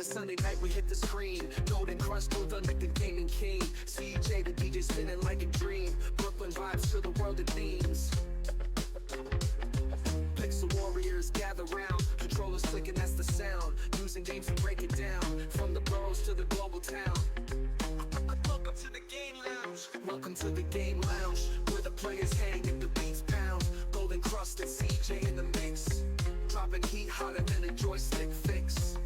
a Sunday night we hit the screen. Golden Crush, Gold Thunder, the gaming king. CJ, the DJ spinning like a dream. Brooklyn vibes to the world it leans. Pixel warriors gather round. Controllers clicking, that's the sound. Using games to break it down. From the boroughs to the global town. Welcome to the game lounge. Welcome to the game lounge, where the players hang and the beats pound. Golden Crust and CJ in the mix, dropping heat hotter than a joystick fix.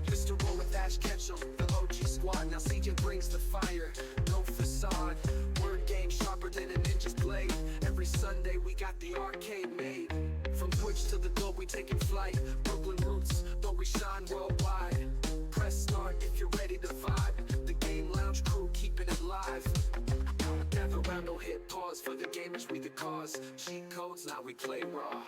Mr. Roll with Ash Ketchum, the OG squad. Now CJ brings the fire, no facade. Word game sharper than a ninja's blade. Every Sunday we got the arcade made. From Twitch to the globe we taking flight. Brooklyn roots, though we shine worldwide. Press start if you're ready to vibe. The game lounge crew keeping it live. Gather round, no hit pause. For the gamers we the cause. Cheat codes, now we play raw.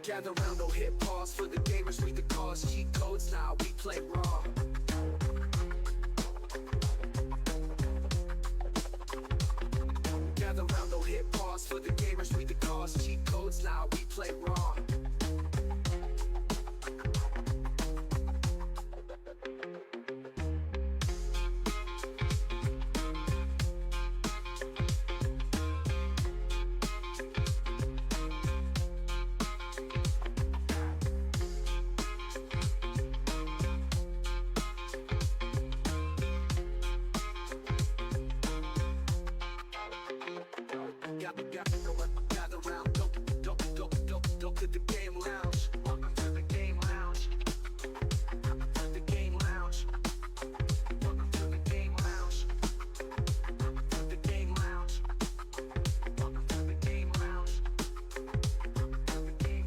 Gather round, no hit pause. For the gamers we the cause. Cheat codes, now we play raw. Gather round, no hit pause. For the gamers we the cause. Cheat codes, now we play raw. Gather round, go to the game lounge. Welcome to the game lounge. The game lounge. Welcome to the game lounge. The game lounge. Welcome to the game lounge. The game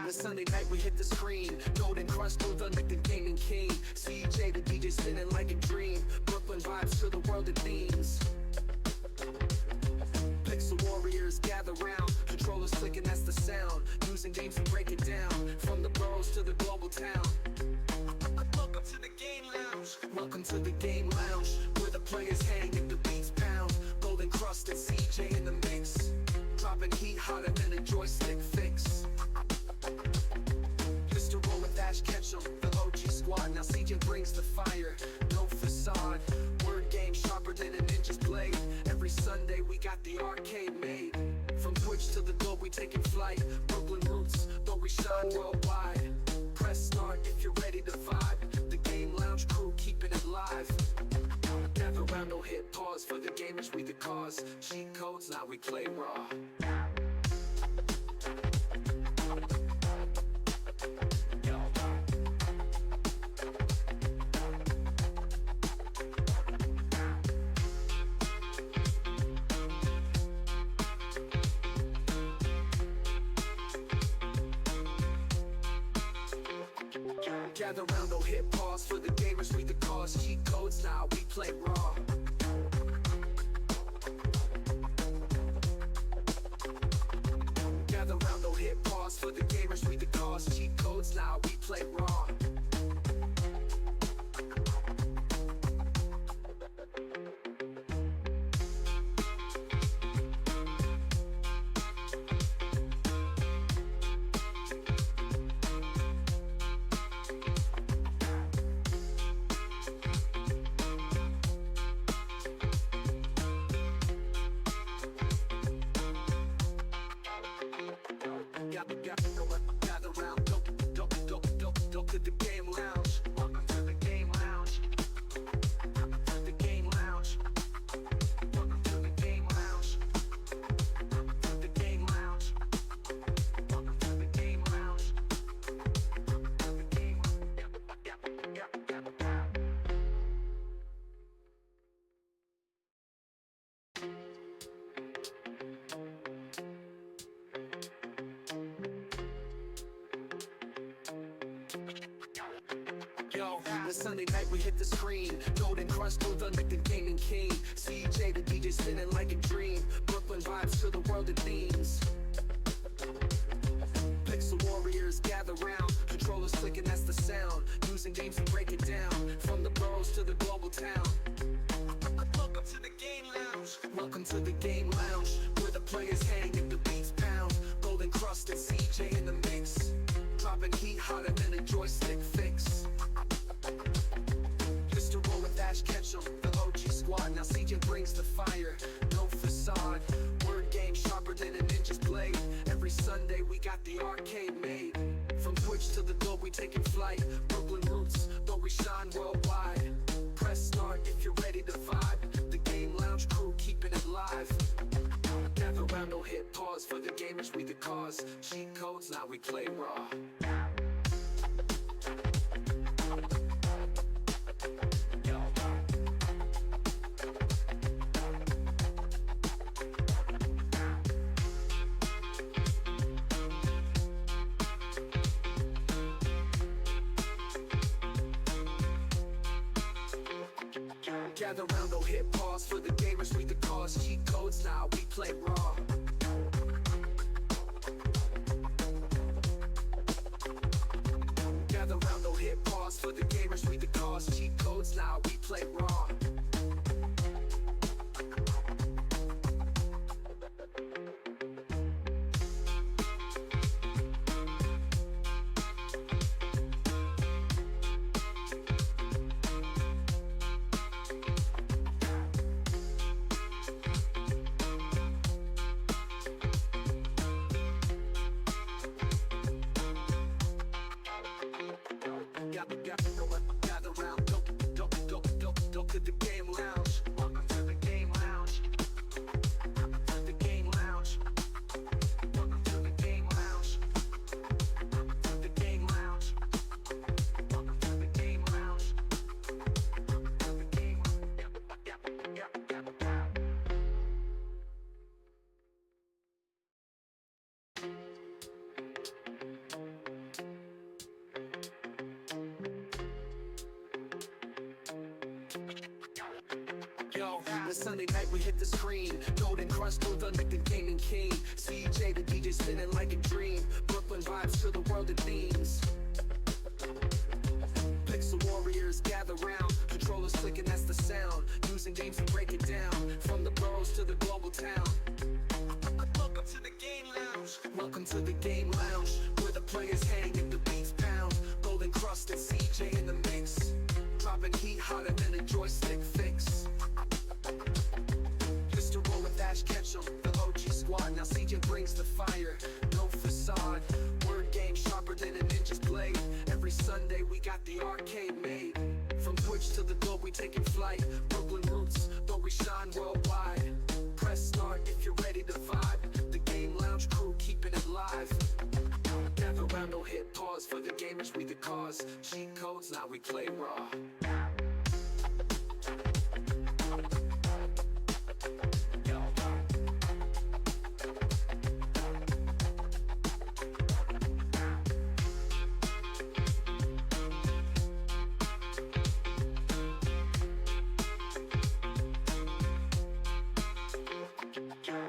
a Sunday night we hit the screen. Golden Crush, Gold Thunder, the gaming king. CJ, the DJ spinning like a dream. Brooklyn vibes to the world it leans. Pixel warriors gather round. Controllers clicking, that's the sound. Using games to break it down. From the boroughs to the global town. Welcome to the game lounge. Welcome to the game lounge, where the players hang and the beats pound. Golden Crust and CJ in the mix, dropping heat hotter than a joystick fix. Mr. Roll with Ash Ketchum, the OG squad. Now CJ brings the fire, no facade. Word game sharper than a ninja's blade. Every Sunday we got the arcade made. From Twitch to the globe we taking flight. Brooklyn roots, though we shine worldwide. Press start if you're ready to vibe. The game lounge crew keeping it live. Gather round, no hit pause. For the gamers we the cause. Cheat codes, now we play raw. Gather round, no hit pause. For the gamers we the cause. Cheat codes, now we play raw. Gather round, no hit pause. For the gamers we the cause. Cheat codes, now we play raw. Gather round, go to the a Sunday night we hit the screen. Golden Crush, Gold Thunder, the gaming king. CJ, the DJ spinning like a dream. Brooklyn vibes to the world of themes. Pixel warriors gather round. Controllers clicking, that's the sound. Using games to break it down. From the boroughs to the global town. Welcome to the Game Lounge. Welcome to the Game Lounge, where the players hang and the beats pound. Golden Crust and CJ in the mix, dropping heat hotter than a joystick fix. Used to roll with Ash Ketchum, the OG squad. Now CJ brings the fire, no facade. Word game sharper than a ninja's blade. Every Sunday we got the arcade made. From Twitch to the globe we taking flight. Brooklyn roots, though we shine worldwide. Press start if you're ready to vibe. The Game Lounge crew keeping it live. Gather round, no hit pause. For the gamers we the cause. Cheat codes, now we play raw. Gather round, no hit pause. For the gamers we the cause. Cheat codes, now we play raw. Gather round, no hit pause. For the gamers we the cause. Cheat codes, now we play raw. Gather round, go to the Game Lounge. Welcome to the Game Lounge. The Game Lounge. Welcome to the Game Lounge. The Game Lounge. Welcome to the Game Lounge. The Game. Yo, the Sunday night we hit the screen. Golden Crush, Gold Thunder, the gaming king. CJ, the DJ spinning like a dream. Brooklyn vibes to the world of themes. Pixel warriors gather round. Controllers clicking, that's the sound. Using games to break it down. From the boroughs to the global town. Welcome to the Game Lounge. Welcome to the Game Lounge, where the players hang and the beats pound. Golden Crust and CJ in the mix, dropping heat hotter than a joystick fix. Used to roll with Ash Ketchum, the OG squad. Now CJ brings the fire, no facade. Word game sharper than a ninja's blade. Every Sunday we got the arcade made. From Twitch to the globe we taking flight. Brooklyn roots, though we shine worldwide. Press start if you're ready to vibe. The Game Lounge crew keeping it live. Gather round, no hit pause. For the gamers we the cause. Cheat codes, now we play raw.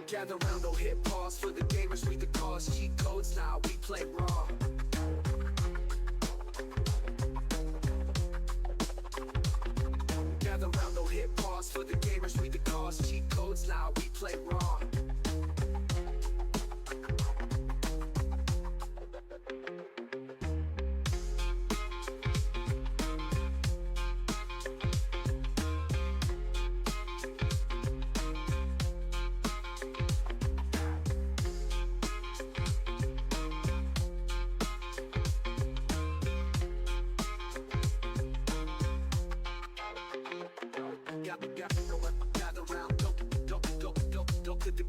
Gather round, no hit pause. For the gamers we the cause. Cheat codes, now we play raw. Gather round, no hit pause. For the gamers we the cause. Cheat codes, now we play raw. Gather round, go to the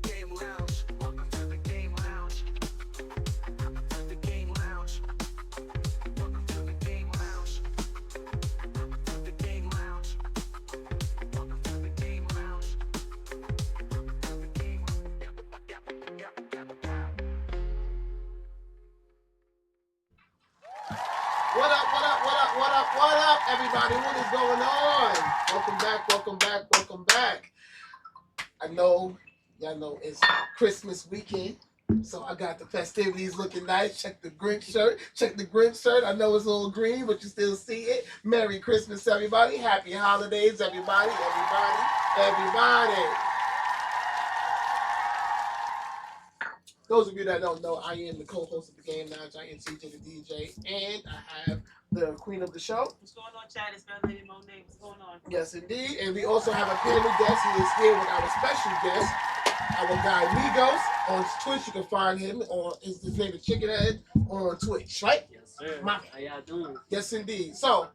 What up, what up, what up, what up, what up, everybody? What is going on? Welcome back, welcome back, welcome back. I know, y'all know it's Christmas weekend, so I got the festivities looking nice. Check the Grinch shirt. Check the Grinch shirt. I know it's a little green, but you still see it. Merry Christmas, everybody. Happy holidays, everybody, everybody, everybody. Those of you that don't know, I am the co-host of the Game Lounge. I am CJ the DJ, and I have the queen of the show. What's going on, Chad? It's Lady Monet. What's going on? Yes, indeed. And we also have a panel guest. He is here with our special guest, our guy Migos. On Twitch, you can find him on his name is Chickenhead on Twitch, right? Yes, sir. How y'all doing? Yes, indeed. So,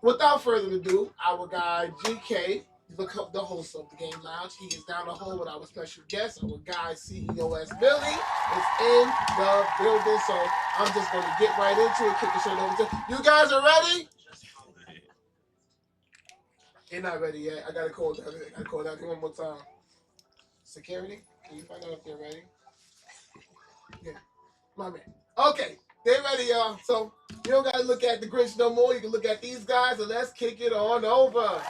without further ado, our guy GK, the host of the Game Lounge, he is down the hall with our special guest, our guy CEOS Billy is in the building. So I'm just gonna get right into it, kick the shirt over to you guys. Are ready? You're not ready yet. I gotta call that one more time. Security, can you find out if they're ready? Yeah, my man. Okay, they're ready, y'all. So you don't gotta look at the Grinch no more. You can look at these guys, and let's kick it on over.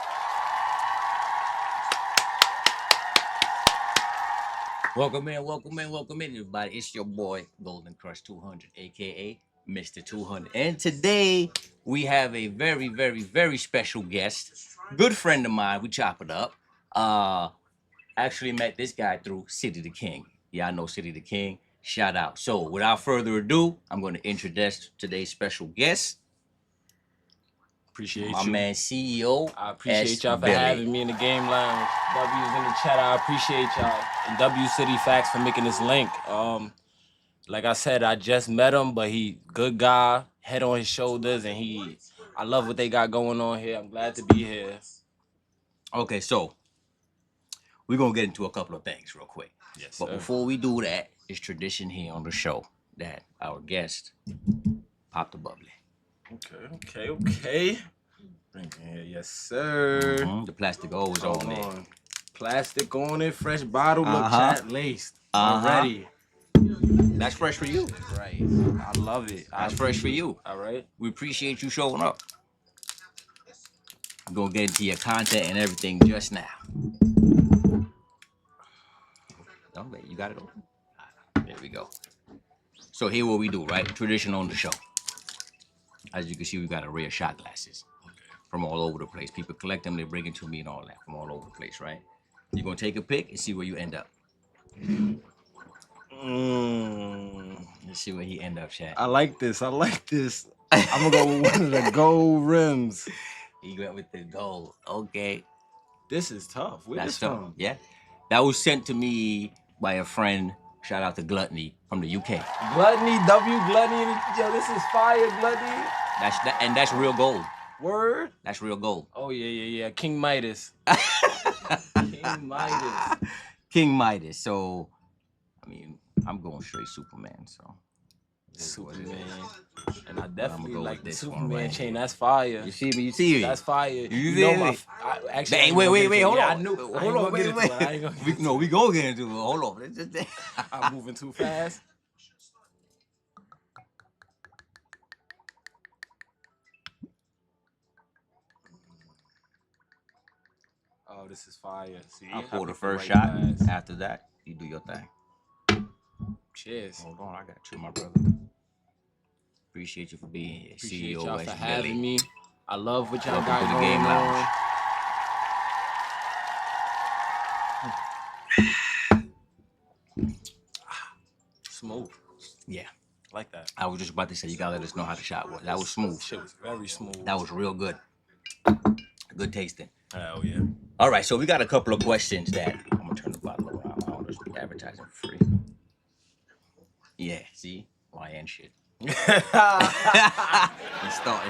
Welcome in, everybody. It's your boy, Golden Crush 200, aka Mr. 200. And today, we have a very, very, very special guest. Good friend of mine. We chop it up. Actually met this guy through City the King. Yeah, I know City the King. Shout out. So, without further ado, I'm going to introduce today's special guest. Appreciate my you. man CEO. I appreciate y'all for Billy. having me in the Game Lounge. W's in the chat. I appreciate y'all. And W City Facts for making this link. Like I said, I just met him, but he good guy, head on his shoulders, and I love what they got going on here. I'm glad to be here. Okay, so we're going to get into a couple of things real quick. Yes, But sir. before we do that, it's tradition here on the show that our guest pop the bubbly. Okay. Bring it here. Yes, sir. The plastic always on there. Plastic on it, fresh bottle, look, chat laced. Already. That's fresh for you. Right. I love it. That's fresh for you. All right. We appreciate you showing up. I'm gonna get into your content and everything just now. Oh, wait, you got it open? There we go. So here what we do, right? Tradition on the show. As you can see, we got a array of shot glasses from all over the place. People collect them, they bring it to me and all that from all over the place, right? You're gonna take a pick and see where you end up. Let's see where he end up, chat. I like this. I'm gonna go with one of the gold rims. He went with the gold. Okay. This is tough. Where's this from? Yeah. That was sent to me by a friend. Shout out to Gluttony from the UK. Gluttony, Gluttony. Yo, this is fire, Gluttony. That's real gold. Word? That's real gold. Oh, yeah. King Midas. King Midas. So, I mean, I'm going straight Superman, so. Superman. And I definitely go like with the this one Superman right chain. here. That's fire. You see me? That's fire. You know feel my... me? Actually, Wait, hold on. I knew. Hold on, wait. No, we gonna get into it. Hold on. I'm moving too fast. Oh, this is fire. See, I'll pour the picked first right shot. glass. After that, you do your thing. Cheers. Hold on, I got you, my brother. Appreciate you for being here. Appreciate CEO y'all West for having Billy. me. I love what y'all Welcome got to the going Game Lounge. on. Smooth. Yeah. Like that. I was just about to say, you gotta let us know how the shot was. That was smooth. Shit was very smooth. That was real good. Good tasting. Hell yeah. All right, so we got a couple of questions that I'm gonna turn the bottle around. I don't just advertising for free. Yeah, see? YN shit. He's starting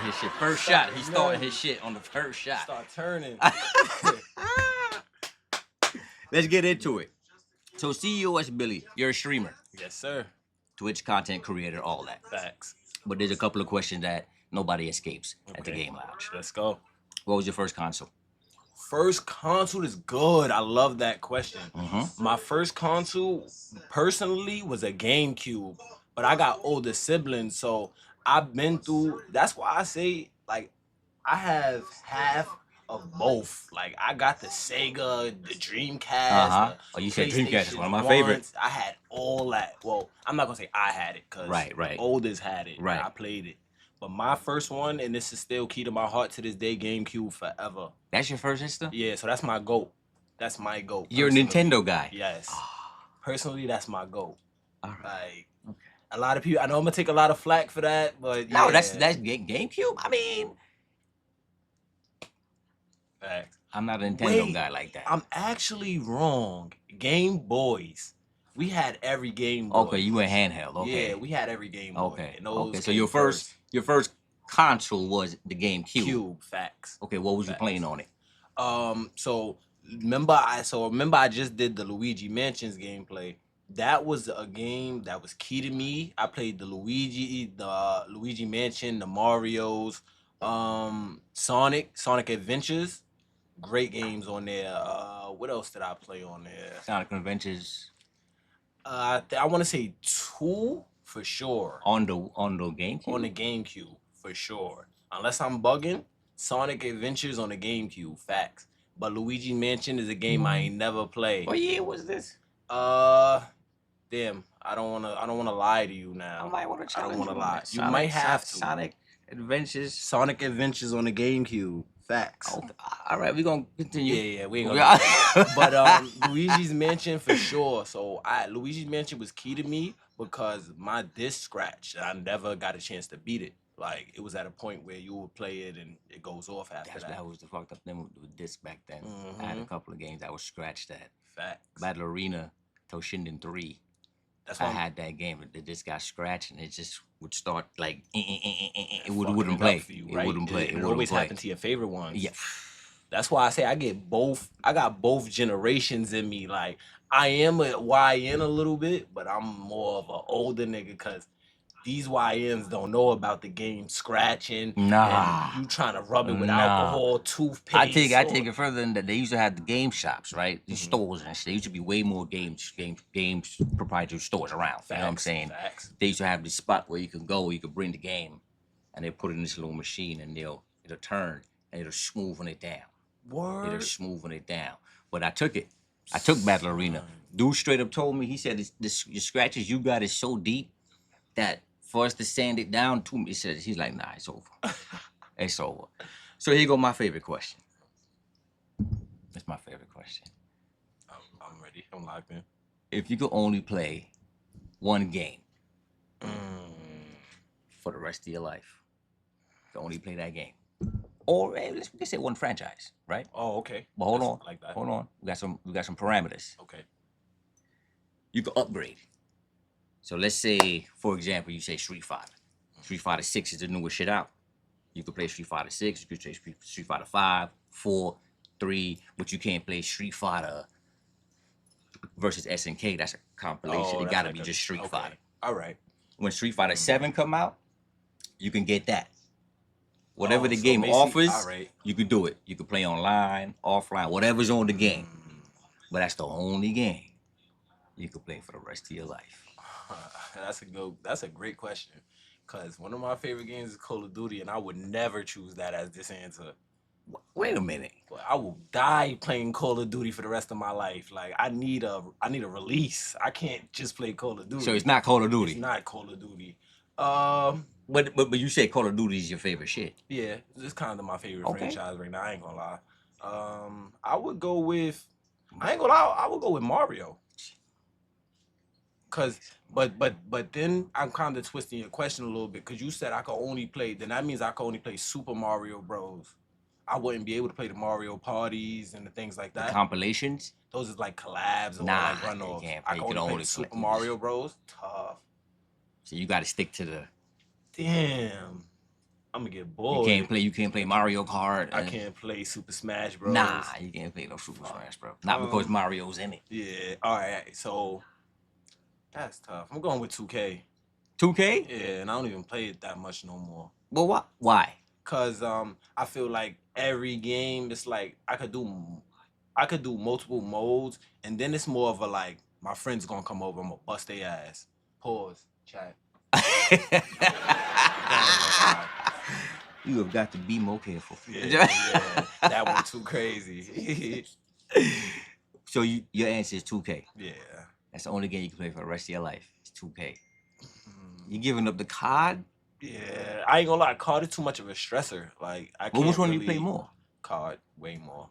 his shit. First shot. He's starting his shit on the first shot. Start turning. Let's get into it. So CEOS Billy, you're a streamer, Yes, sir. Twitch content creator, all that. Facts. But there's a couple of questions that nobody escapes at the Okay. Game Lounge. Let's go. What was your first console? First console is good. I love that question. My first console, personally, was a GameCube. But I got older siblings, so I've been through. That's why I say like I have half of both. Like I got the Sega, the Dreamcast, the Oh, you said Dreamcast is one of my PlayStation favorites. 1s. I had all that. Well, I'm not gonna say I had it because Right, the right. oldest had it. Right. And I played it. But my first one, and this is still key to my heart to this day, GameCube forever. That's your first sister? Yeah, so that's my GOAT. That's my GOAT. You're a personally. Nintendo guy. Yes. Ah, Personally, that's my GOAT. all right. Like Okay. a lot of people, I know I'm gonna take a lot of flack for that, but No, yeah. that's GameCube. I mean, Facts. I'm not a Nintendo Wait, guy like that. I'm actually wrong. Game Boys. We had every Game Boy. Okay, you went handheld. Okay. Yeah, we had every Game Boy. Okay. And those Okay. So came your first console was the GameCube. Cube. Facts. Okay. What was you Facts. playing on it? So remember I just did the Luigi Mansions gameplay. That was a game that was key to me. I played the Luigi Mansion, the Marios, Sonic Adventures. Great games on there. What else did I play on there? Sonic Adventures I want to say 2 for sure. on the GameCube. On the GameCube for sure. Unless I'm bugging, Sonic Adventures on the GameCube. Facts. But Luigi Mansion is a game I ain't never played. What year was this? Damn. I don't wanna lie to you now. I might want to I don't challenge wanna you on lie. that. You might have to. Sonic Adventures. Sonic Adventures on the GameCube. Facts. Okay. All right, we're gonna continue. Yeah, we ain't gonna do that. But Luigi's Mansion for sure. So Luigi's Mansion was key to me because my disc scratched and I never got a chance to beat it. Like it was at a point where you would play it and it goes off after that. That was the fucked up thing with disc back then. I had a couple of games that was scratched at. Facts. Battle Arena, Toshinden 3. That's I why had that game, but it just got scratched and it just would start like it fucking wouldn't it play. up for you, It right? wouldn't play. It wouldn't always play. happened to your favorite ones. Yeah. That's why I say I get both. I got both generations in me. Like I am a YN a little bit, but I'm more of an older nigga because these YNs don't know about the game scratching. Nah. And you trying to rub it with Nah. alcohol, toothpaste. I take it further than that. They used to have the game shops, right? These stores and shit. There used to be way more games proprietary stores around. You know what I'm saying? Facts. They used to have this spot where you could go, you could bring the game, and they put it in this little machine, and it'll turn and it'll smoothen it down. It'll Word. smoothen it down. But I took it. I took Battle Arena. Dude straight up told me, he said, the scratches you got is so deep that for us to sand it down to me, he said, he's like, nah, it's over. It's over. So here go my favorite question. That's my favorite question. I'm ready. I'm locked in. If you could only play one game Mm. for the rest of your life, you can only play that game. Or let's say one franchise, right? Oh, okay. But hold That's- on. I like that. Hold on. We got some parameters. Okay. You can upgrade. So let's say, for example, you say Street Fighter. Street Fighter 6 is the newest shit out. You could play Street Fighter 6, you could play Street Fighter 5, 4, 3, but you can't play Street Fighter versus SNK. That's a compilation. Oh, It that's gotta like be a- just Street okay. Fighter. All right. When Street Fighter 7 come out, you can get that. Whatever the so game basically- offers, all right. you can do it. You can play online, offline, whatever's on the game. Mm. But that's the only game you can play for the rest of your life. That's a great question. Cause one of my favorite games is Call of Duty, and I would never choose that as this answer. Wait a minute. But I will die playing Call of Duty for the rest of my life. Like I need a release. I can't just play Call of Duty. So it's not Call of Duty. It's not Call of Duty. But you say Call of Duty is your favorite shit. Yeah, it's kind of my favorite Okay. franchise right now. I ain't gonna lie. I would go with. I ain't gonna lie. I would go with Mario. But then I'm kind of twisting your question a little bit because you said I could only play. Then that means I could only play Super Mario Bros. I wouldn't be able to play the Mario parties and the things like The that. compilations. Those is like collabs or Nah, like runoffs. you can't I play- can you can only play only the Super play- Mario Bros. Tough. So you got to stick to the. Damn. I'm gonna get You bored. can't play Mario Kart. I can't play Super Smash Bros. Nah, you can't play no Super Smash, bro. Not because Mario's in it. Yeah. All right. So that's tough. I'm going with 2K. 2K? Yeah, and I don't even play it that much no more. Well, what? Why? Cause I feel like every game it's like I could do multiple modes, and then it's more of a like my friends gonna come over, I'm gonna bust their ass. Pause. Chat. You have got to be more careful. Yeah, that one too crazy. So your answer is 2K. Yeah. That's the only game you can play for the rest of your life. It's 2K. You giving up the COD? Yeah, I ain't gonna lie, COD is too much of a stressor. Like I can't. Well, which one really, do you play more? COD, way more.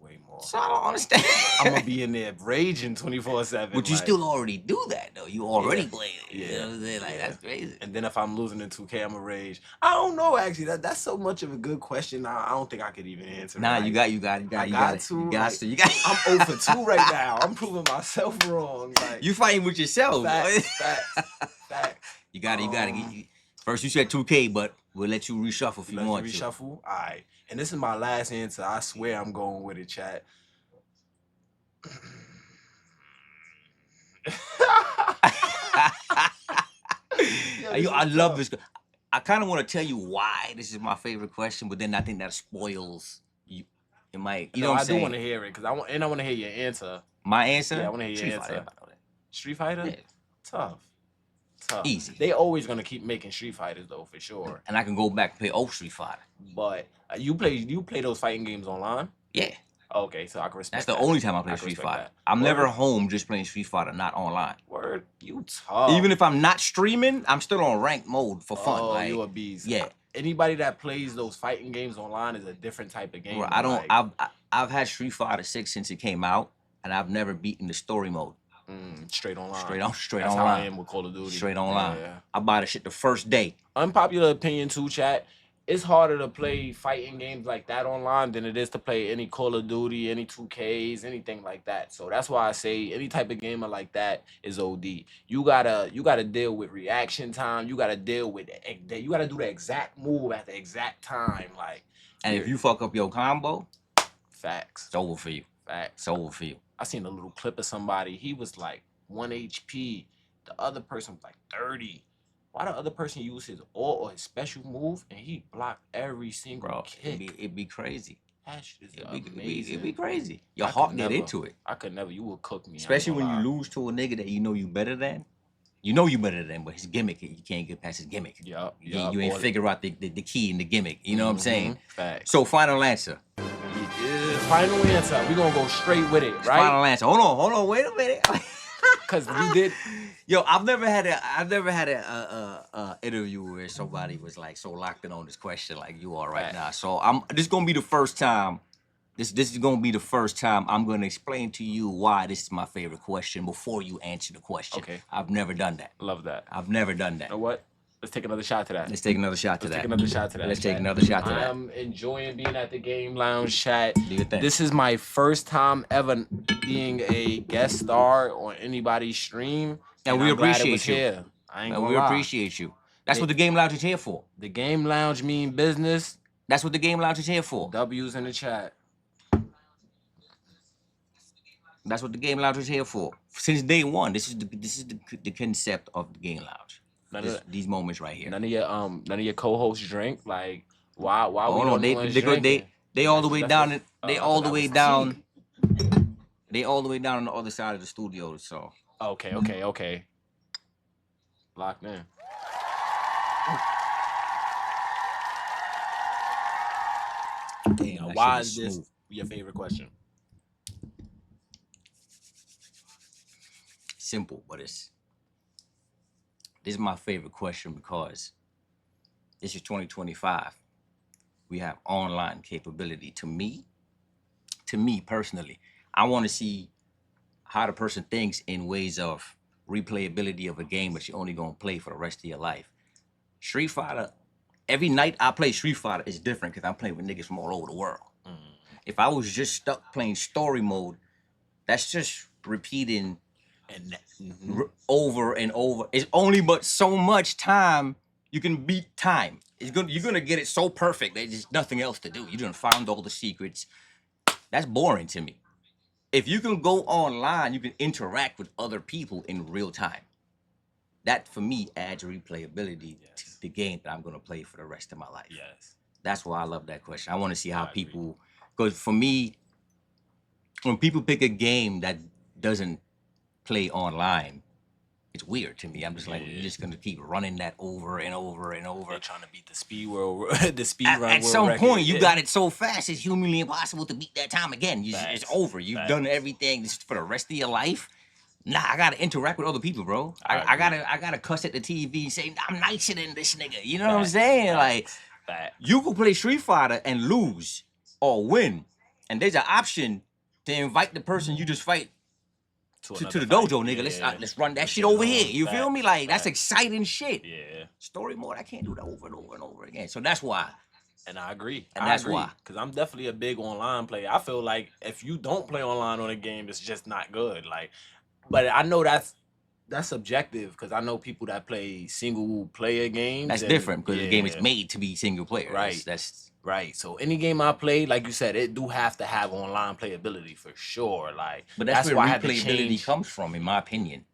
Way more. So I don't understand. I'm gonna be in there raging 24/7. But you still already do that though. You already play it. Yeah. You know what I'm saying? Like that's crazy. And then if I'm losing in 2K, I'm a rage. I don't know actually. That's so much of a good question. I don't think I could even answer. Nah, it. you got to. You got to. I'm 0 for 2 right now. I'm proving myself wrong. Like You fighting with yourself. Facts. You got to. First you said 2K, but we'll let you reshuffle if you want to. Reshuffle? All right. And this is my last answer. I swear I'm going with it, chat. I love this. I kind of want to tell you why this is my favorite question, but then I think that spoils you. It might. You know what I'm saying? I do want to hear it because I want to hear your answer. My answer? Yeah, I want to hear your answer. Street Fighter? Yeah. Tough. Easy. They always gonna keep making Street Fighters though, for sure. And I can go back and play old Street Fighter. But you play those fighting games online? Yeah. Okay, so I can respect. That's the only time I play Street Fighter. I'm never home just playing Street Fighter, not online. Word, you tough. Even if I'm not streaming, I'm still on ranked mode for fun. Oh, like, you a beast. Yeah. Anybody that plays those fighting games online is a different type of game. Bro, I don't. I've had Street Fighter 6 since it came out, and I've never beaten the story mode. Straight online. Straight That's online. how I am with Call of Duty. Straight online. Yeah. I buy the shit the first day. Unpopular opinion too, chat. It's harder to play fighting games like that online than it is to play any Call of Duty, any 2Ks, anything like that. So that's why I say any type of gamer like that is OD. You gotta deal with reaction time. You gotta deal with you gotta do the exact move at the exact time. Like, and if you fuck up your combo, facts. It's over for you. Facts. It's over for you. I seen a little clip of somebody. He was like 1 HP. The other person was like 30. Why the other person use his ult or his special move and he blocked every single kick? It'd be crazy. That shit is amazing. It'd be crazy. Your heart get into it. I could never. You will cook me. Especially when you lose to a nigga that you know you better than. You know you better than, but his gimmick, you can't get past his gimmick. Yeah. You ain't figure out the key in the gimmick. You know what I'm saying? Facts. So final answer. Final answer. We're gonna go straight with it, right? Final answer. Hold on, wait a minute. Cause we did. Yo, I've never had a interview where somebody was like so locked in on this question like you are right now. So this is gonna be the first time. This is gonna be the first time I'm gonna explain to you why this is my favorite question before you answer the question. Okay. I've never done that. Love that. I've never done that. You know what? Let's take another shot to that. Let's take another shot to that. Let's take another shot to that. Let's take another shot to that. I'm enjoying being at the Game Lounge chat. Do your thing. This is my first time ever being a guest star on anybody's stream. And we appreciate you. Here. I ain't And gonna we lie. appreciate you. That's what the Game Lounge is here for. The Game Lounge mean business. That's what the Game Lounge is here for. W's in the chat. That's what the Game Lounge is here for. Since day one, this is the concept of the Game Lounge. These moments right here. None of your co-hosts drink. Like why we no, don't they all the way down. They all the way down. They all the way down on the other side of the studio. So Okay. Locked in. damn, Why is this your favorite question? Simple, but this is my favorite question because this is 2025. We have online capability. To me personally, I want to see how the person thinks in ways of replayability of a game that you're only gonna play for the rest of your life. Street Fighter, every night I play Street Fighter is different because I'm playing with niggas from all over the world. If I was just stuck playing story mode, that's just repeating over and over. It's only but so much time you can beat time. You're gonna get it so perfect that there's nothing else to do. You done found all the secrets. That's boring to me. If you can go online, you can interact with other people in real time. That for me adds replayability to the game that I'm gonna play for the rest of my life. Yes. That's why I love that question. I want to see how people, because for me, when people pick a game that doesn't play online, it's weird to me. I'm just like, you're just gonna keep running that over and over and over. They're trying to beat the speed world, the speed At, run at world some record. point, you got it so fast, it's humanly impossible to beat that time again. It's Facts. over. You've done everything for the rest of your life. Nah, I gotta interact with other people, bro. I gotta cuss at the TV and say I'm nicer than this nigga. You know what I'm saying? Like, you can play Street Fighter and lose or win, and there's an option to invite the person you just fight to the dojo, nigga. Let's run that shit over here. You feel me? Like, that's exciting shit. Yeah. Story mode, I can't do that over and over and over again. So that's why. And I agree. And that's why. Because I'm definitely a big online player. I feel like if you don't play online on a game, it's just not good. Like, but I know that's subjective because I know people that play single player games. That's different because the game is made to be single player. Right. That's right. So any game I play, like you said, it do have to have online playability for sure. Like, but that's where why replayability comes from, in my opinion.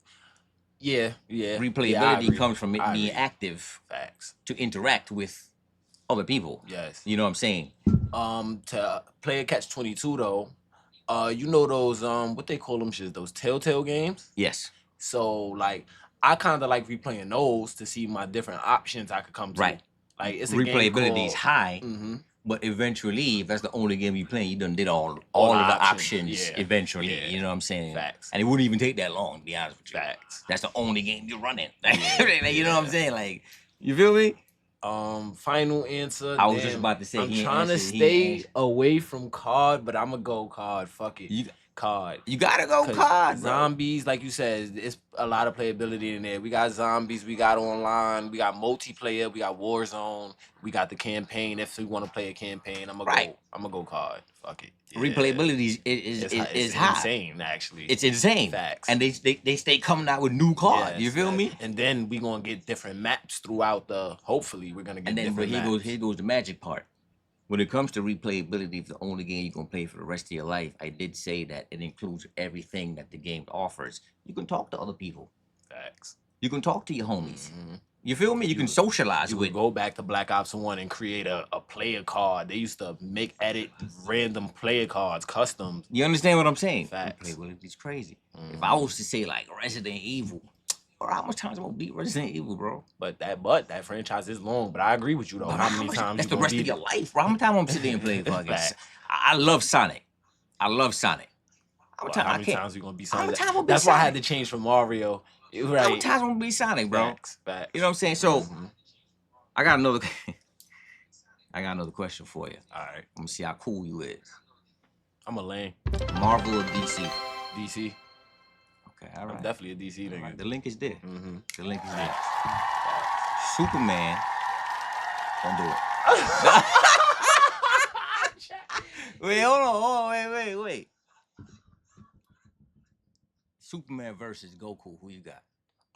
Yeah. Replayability comes from it being active. Facts. To interact with other people. Yes. You know what I'm saying? To play a Catch-22 though, you know those what they call them shit, those Telltale games? Yes. So like I kind of like replaying those to see my different options I could come to. Right. Like it's a replayability is high, but eventually, if that's the only game you playing, you done did all of the options eventually. Yeah. You know what I'm saying? Facts. And it wouldn't even take that long, to be honest with you. Facts. That's the only game you're running. You know what I'm saying? Like, you feel me? Final answer. I was just about to say. I'm trying to stay away from COD, but I'm gonna go COD. Fuck it. COD. You gotta go COD. Zombies, like you said, it's a lot of playability in there. We got zombies, we got online, we got multiplayer, we got Warzone, we got the campaign. If we want to play a campaign, I'm gonna go COD. Fuck it. Yeah. Replayability is high. Insane, actually. It's insane. Facts. And they stay coming out with new COD. Yes, you feel me? And then we gonna get different maps throughout the. Hopefully, we're gonna get different maps. But here goes the magic part. When it comes to replayability, if the only game you're gonna play for the rest of your life, I did say that it includes everything that the game offers. You can talk to other people. Facts. You can talk to your homies. You feel me? You can socialize you with. You go back to Black Ops 1 and create a player card. They used to edit random player cards, customs. You understand what I'm saying? Facts. Replayability is crazy. If I was to say like Resident Evil, or how much times I'm gonna beat Resident Evil, bro? But that franchise is long. But I agree with you though. How many times? That's the rest of your life, bro. How many times I'm sitting there and playing fucking? I love Sonic. I love Sonic. How many times we gonna be Sonic? That's why I had to change from Mario. Right. How many times I'm gonna be Sonic, bro? Facts. You know what I'm saying? So I got another question for you. All right. I'm gonna see how cool you is. I'm a lame. Marvel or DC? DC. Okay, all right. I'm definitely a DC nigga. Right. The link is there. The link is there. Superman. Don't do it. Wait, hold on. Wait. Superman versus Goku. Who you got?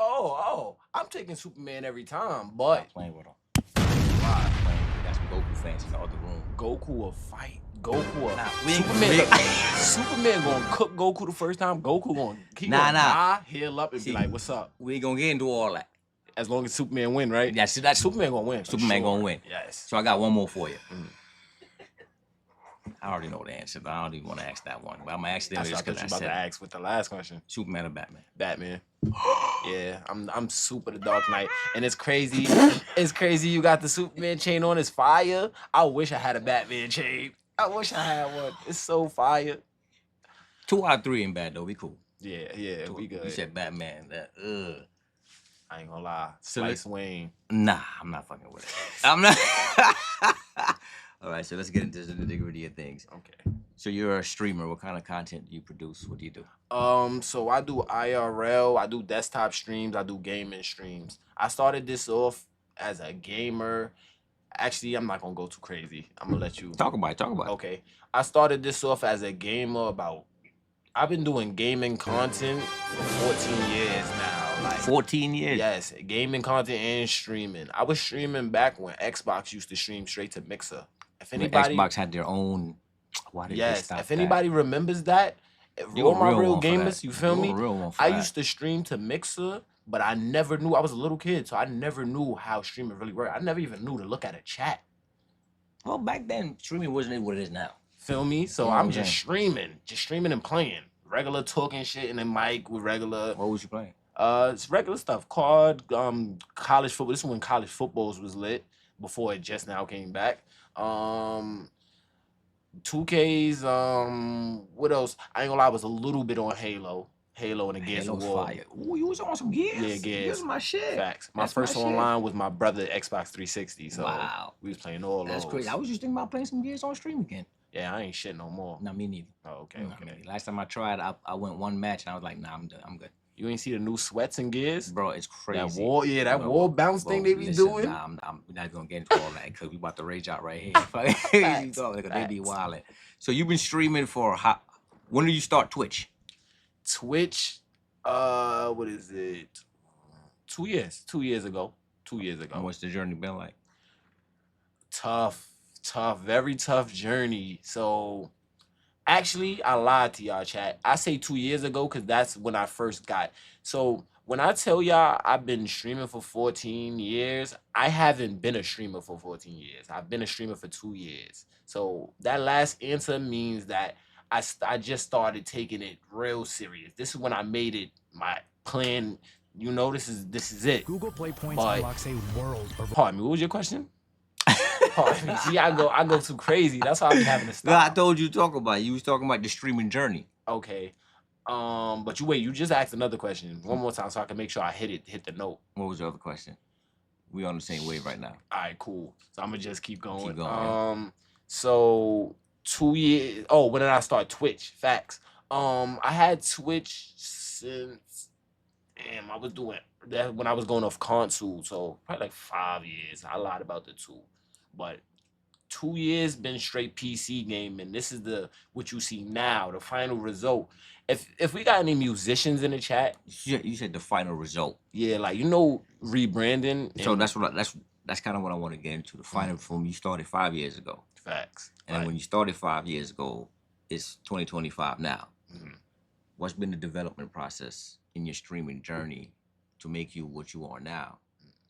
Oh, I'm taking Superman every time, but I'm playing with him. Why? We got some Goku fans in the other room. Goku will fight. Superman gonna cook Goku the first time. Goku gonna die, heal up, and be like, "What's up?" We ain't gonna get into all that. As long as Superman win, right? Yeah, see, that's Superman gonna win. Superman gonna win. Yes. So I got one more for you. I already know the answer, but I don't even want to ask that one. But I'm gonna ask them just because I about to ask with the last question. Superman or Batman? Batman. Yeah, I'm super the Dark Knight, and it's crazy. It's crazy. You got the Superman chain on. It's fire. I wish I had a Batman chain. I wish I had one. It's so fire. 2 out of 3 ain't bad though. We cool. Yeah, we good. You said Batman. I ain't gonna lie. Slice Wayne. Nah, I'm not fucking with it. I'm not. All right, so let's get into the nitty-gritty of things. Okay. So you're a streamer. What kind of content do you produce? What do you do? So I do IRL. I do desktop streams. I do gaming streams. I started this off as a gamer. Actually, I'm not gonna go too crazy. I'm gonna let you talk about it. Okay. I started this off as a gamer I've been doing gaming content for 14 years now. Like 14 years? Yes, gaming content and streaming. I was streaming back when Xbox used to stream straight to Mixer. If anybody, Xbox had their own. Why did they stop if anybody remembers that, all my real gamers, you feel me? I used used to stream to Mixer, but I never knew. I was a little kid, so I never knew how streaming really worked. I never even knew to look at a chat. Well, back then, streaming wasn't what it is now. Feel me? So I'm just streaming and playing. Regular talking shit in the mic with regular. What was you playing? It's regular stuff. COD, college football. This is when college footballs was lit before it just now came back. 2Ks, what else? I ain't gonna lie, I was a little bit on Halo and the Gears of Halo's War. fire. Ooh, you was on some Gears? Yeah, Gears. Gears my shit. Facts. My That's first my shit. online was my brother Xbox 360. So Wow. we was playing all That's those. crazy. I was just thinking about playing some Gears on stream again. Yeah, I ain't shit no more. No, me neither. Oh, okay, No, okay. last time I tried, I went one match and I was like, nah, I'm done. I'm good. You ain't see the new sweats and Gears? Bro, it's crazy. That wall, yeah, that Bro, wall bounce bro, thing they be listen, doing. Nah, I'm not gonna get into all that because we about to rage out right here. They be Facts. wilding. So you've been streaming for how? When did you start Twitch? Twitch, what is it? 2 years. 2 years ago. 2 years ago. And what's the journey been like? Tough, very tough journey. So actually, I lied to y'all, chat. I say 2 years ago because that's when I first got. So when I tell y'all I've been streaming for 14 years, I haven't been a streamer for 14 years. I've been a streamer for 2 years. So that last answer means that I just started taking it real serious. This is when I made it my plan. You know, this is it. Google Play points But- unlocks a world of Pardon me. What was your question? Pardon me. See, I go too crazy. That's why I be having to No, I stop. told you to talk about it. You was talking about the streaming journey. Okay. But you just asked another question one more time so I can make sure I hit the note. What was the other question? We on the same wave right now. All right, cool. So I'm gonna just keep going. Keep going, yeah. So 2 years. Oh, when did I start Twitch? Facts. I had Twitch since I was doing that when I was going off console, so probably like 5 years. I lied about the 2, but 2 years been straight PC gaming. This is what you see now, the final result. If we got any musicians in the chat, You said the final result. yeah, like rebranding. So and that's kind of what I want to get into. The final from you started 5 years ago, facts. and when you started 5 years ago, it's 2025 now. Mhm. What's been the development process in your streaming journey to make you what you are now,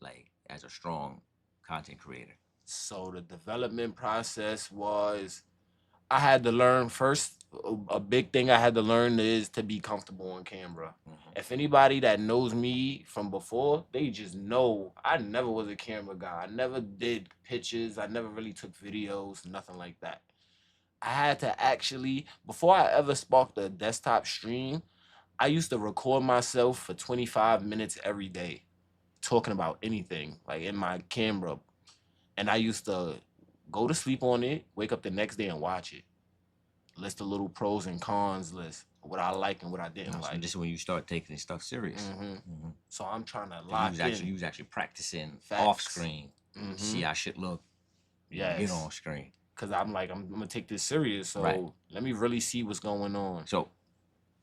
like as a strong content creator? So the development process was I had to learn first. A big thing I had to learn is to be comfortable on camera. If anybody that knows me from before, they just know I never was a camera guy. I never did pictures. I never really took videos, nothing like that. I had to actually, before I ever sparked a desktop stream, I used to record myself for 25 minutes every day, talking about anything, like in my camera. And I used to go to sleep on it, wake up the next day and watch it. List a little pros and cons list, what I like and what I didn't So like. this is when you start taking stuff serious. Mhm. So I'm trying to You lock was in. actually practicing Facts. off screen, Mhm. see how shit look. Yes. Get on screen. Cause I'm like, I'm gonna take this serious. So Right. let me really see what's going on. So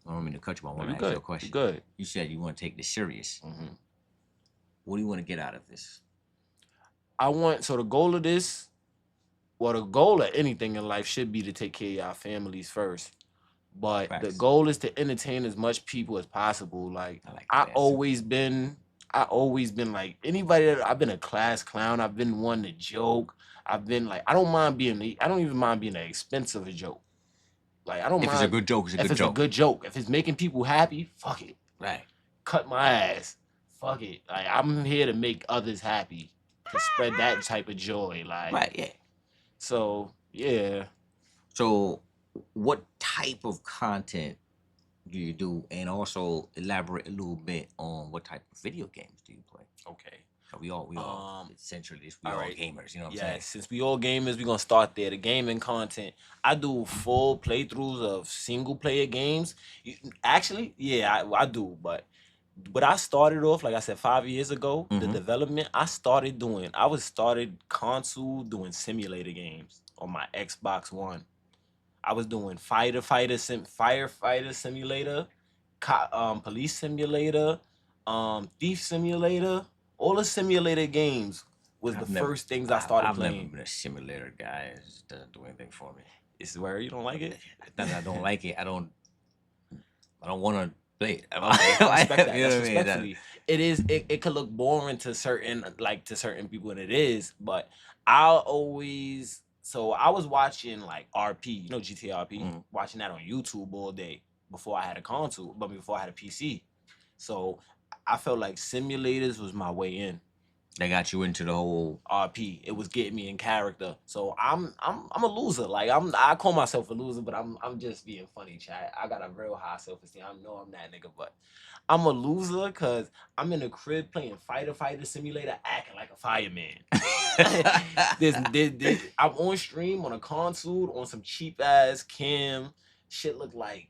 I don't mean to cut you. I want to You ask you a good. question. You good. You said you want to take this serious. hmm What do you want to get out of this? So the goal of this, well, the goal of anything in life should be to take care of our families first. But the Facts. goal is to entertain as much people as possible. Like I like I that answer. always been like anybody that I've been a class clown. I've been one to joke. I've been like I don't even mind being an expensive joke. Like I don't If mind it's a good joke, it's a if good it's joke. a good joke. If it's making people happy, fuck it. Right. Cut my ass. Fuck it. Like I'm here to make others happy. To spread that type of joy. Like Right. Yeah. so yeah. So what type of content do you do, and also elaborate a little bit on what type of video games do you play? Okay. So we all essentially we all all right. gamers. You know what I'm Yeah, saying? since we all gamers, we're gonna start there. The gaming content. I do full playthroughs of single player games. Actually, yeah, I do, but I started off, like I said, 5 years ago, the Mhm. development, I started console doing simulator games on my Xbox One. I was doing firefighter simulator, police simulator, thief simulator, all the simulator games was the first things I started I've never playing. been a simulator guy. It just doesn't do anything for me. It's where you don't like it? Not that I don't like it. I don't want to play it. Okay, I respect that. You know That's what I mean? respectfully. It could look boring to certain people, and it is, but I was watching like RP, GTA RP, Mhm. watching that on YouTube all day before I had a console, but before I had a PC. So I felt like simulators was my way in. They got you into the whole. RP. It was getting me in character. So I'm a loser. Like I call myself a loser, but I'm just being funny, chat. I got a real high self-esteem. I know I'm that nigga, but I'm a loser because I'm in the crib playing fighter simulator, acting like a fireman. I'm on stream on a console on some cheap ass cam. Shit look like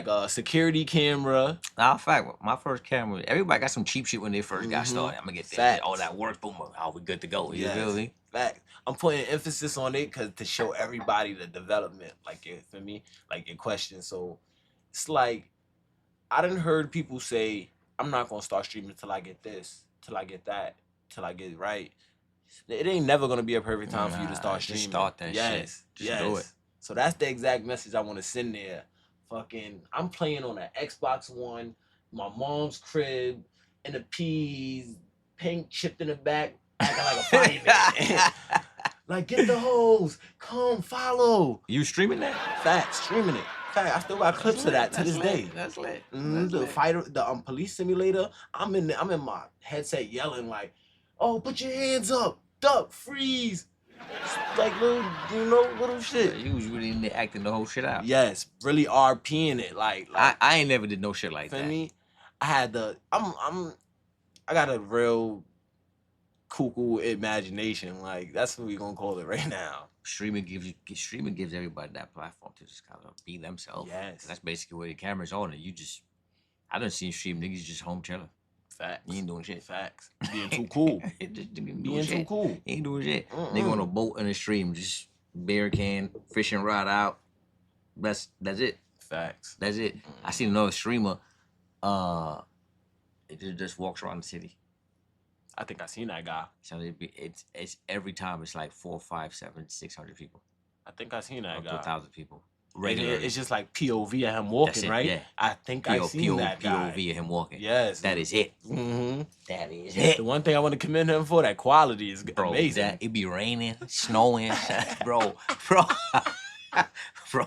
a security camera. Now, in fact, my first camera, everybody got some cheap shit when they first got started. I'm gonna get that, all that work, boom, oh, we good to go. You feel me? Fact. I'm putting emphasis on it to show everybody the development, like you feel me, like your question. So it's like I done heard people say, I'm not gonna start streaming till I get this, till I get that, till I get it right. It ain't never gonna be a perfect time for you to start streaming. Just start that shit. Just do it. So that's the exact message I want to send there. Fucking, I'm playing on an Xbox One, my mom's crib, and the peas, pink chipped in the back, acting like a fireman. Like, get the hose, come follow. You streaming that? Facts, streaming it. Fact, I still got clips of that to this day. That's lit. The police simulator. I'm in my headset yelling like, "Oh, put your hands up, duck, freeze." Like little shit. You was really in there acting the whole shit out. Yes, really RPing it. Like I ain't never did no shit like that. Me, I got a real cuckoo imagination. Like that's what we gonna call it right now. Streaming gives everybody that platform to just kind of be themselves. Yes, that's basically where the camera's on, and I done seen stream niggas just home chilling. Facts. You ain't doing shit. Facts. Being too cool. Being too cool. Ain't doing shit. Nigga on a boat in the stream, just beer can, fishing rod out. That's it. Facts. That's it. I seen another streamer. It just walks around the city. I think I seen that guy. So it's every time it's like 4, 5, 7, 600 people. I think I seen that guy. 1,000 people. It's just like POV of him walking, right? Yeah. I think I seen that guy. POV of him walking. Yes. That is it. Mm-hmm. That is it. The one thing I want to commend him for, that quality is amazing. It be raining, snowing, bro,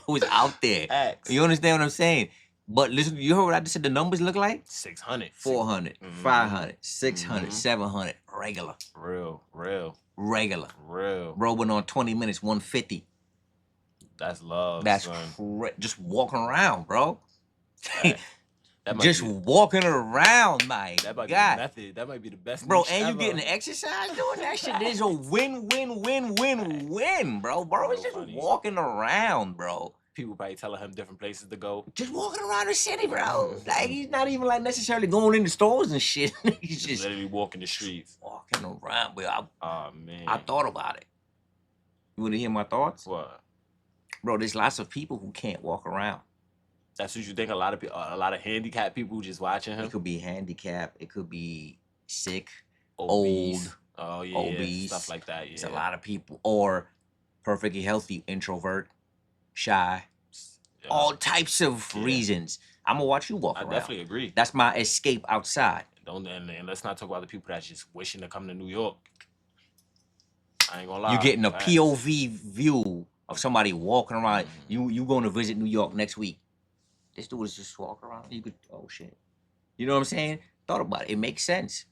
it's out there. X. You understand what I'm saying? But listen, you heard what I just said the numbers look like? 600. 400, 500, 600, 700, regular. Real. Regular. Bro went on 20 minutes, 150. That's love. That's son. just walking around, bro. Just walking around, my that might God. Be the method. That might be the best. Bro, and you getting exercise doing that shit. There's a win, bro. Bro, it's just walking around, bro. People probably telling him different places to go. Just walking around the city, bro. Like, he's not even like necessarily going in the stores and shit. He's just literally walking the streets. Walking around, bro. Oh, man. I thought about it. You want to hear my thoughts? What? Bro, there's lots of people who can't walk around. That's what you think? A lot of handicapped people just watching him? It could be handicapped. It could be sick, obese. Old, obese. Stuff like that, yeah. It's a lot of people. Or perfectly healthy, introvert, shy. Yeah. All types of reasons. I'm going to watch you walk around. I definitely agree. That's my escape outside. And let's not talk about the people that's just wishing to come to New York. I ain't gonna lie. You're getting a POV view of somebody walking around. You going to visit New York next week. This dude is just walking around. You could, oh shit. You know what I'm saying? Thought about it. It makes sense.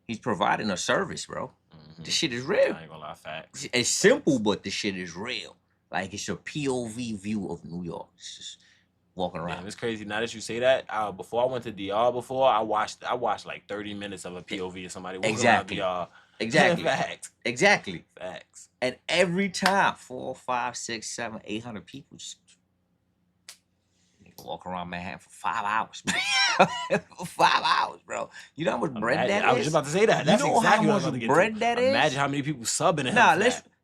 He's providing a service, bro. This shit is real. I ain't gonna lie, facts. It's simple, but this shit is real. Like, it's a POV view of New York. It's just walking around. Man, it's crazy. Now that you say that, before I went to DR I watched like 30 minutes of a POV of somebody walking around DR. Exactly. Facts. Exactly. Facts. And every time, 4, 5, 6, 7, 800 people just walk around Manhattan for 5 hours. For 5 hours, bro. You know how much bread that is? I was just about to say that. That's you know exactly how what I was about to much get bread to. that is? Imagine how many people subbing it. Nah,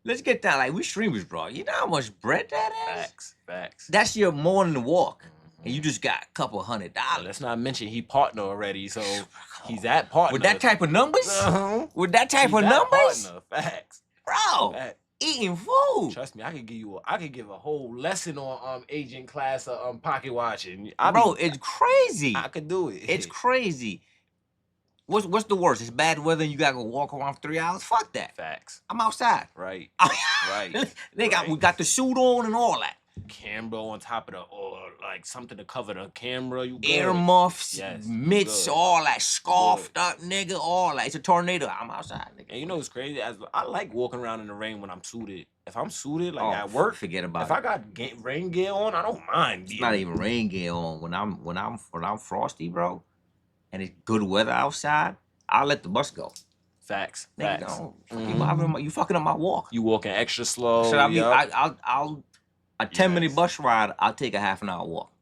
let's get down. Like, we streamers, bro. You know how much bread that is? Facts. That's your morning walk. And you just got a couple $100. Let's not mention he partner already, so he's at partner. With that type of numbers? With that type of numbers? Partner. Facts. Bro. Facts. Eating food. Trust me, I could give a whole lesson on agent class of pocket watching. Bro, it's crazy. I could do it. It's crazy. What's the worst? It's bad weather and you gotta go walk around for 3 hours? Fuck that. Facts. I'm outside. Right. We got the suit on and all that. camera on top of the, or like something to cover the camera, you good. Earmuffs, Yes, you mitts, good. all that, scarfed up, nigga, all that. It's a tornado. I'm outside, nigga. And you know what's crazy? I like walking around in the rain when I'm suited. If I'm suited, like Oh, at work, forget about if it. I got rain gear on, I don't mind. It's not even rain gear on. When I'm frosty, bro, and it's good weather outside, I'll let the bus go. Facts. Nigga, Facts. don't fucking bothering my, you fucking up my walk. You walking extra slow. So yup. I'll a 10-minute Yes. bus ride, I'll take a half an hour walk.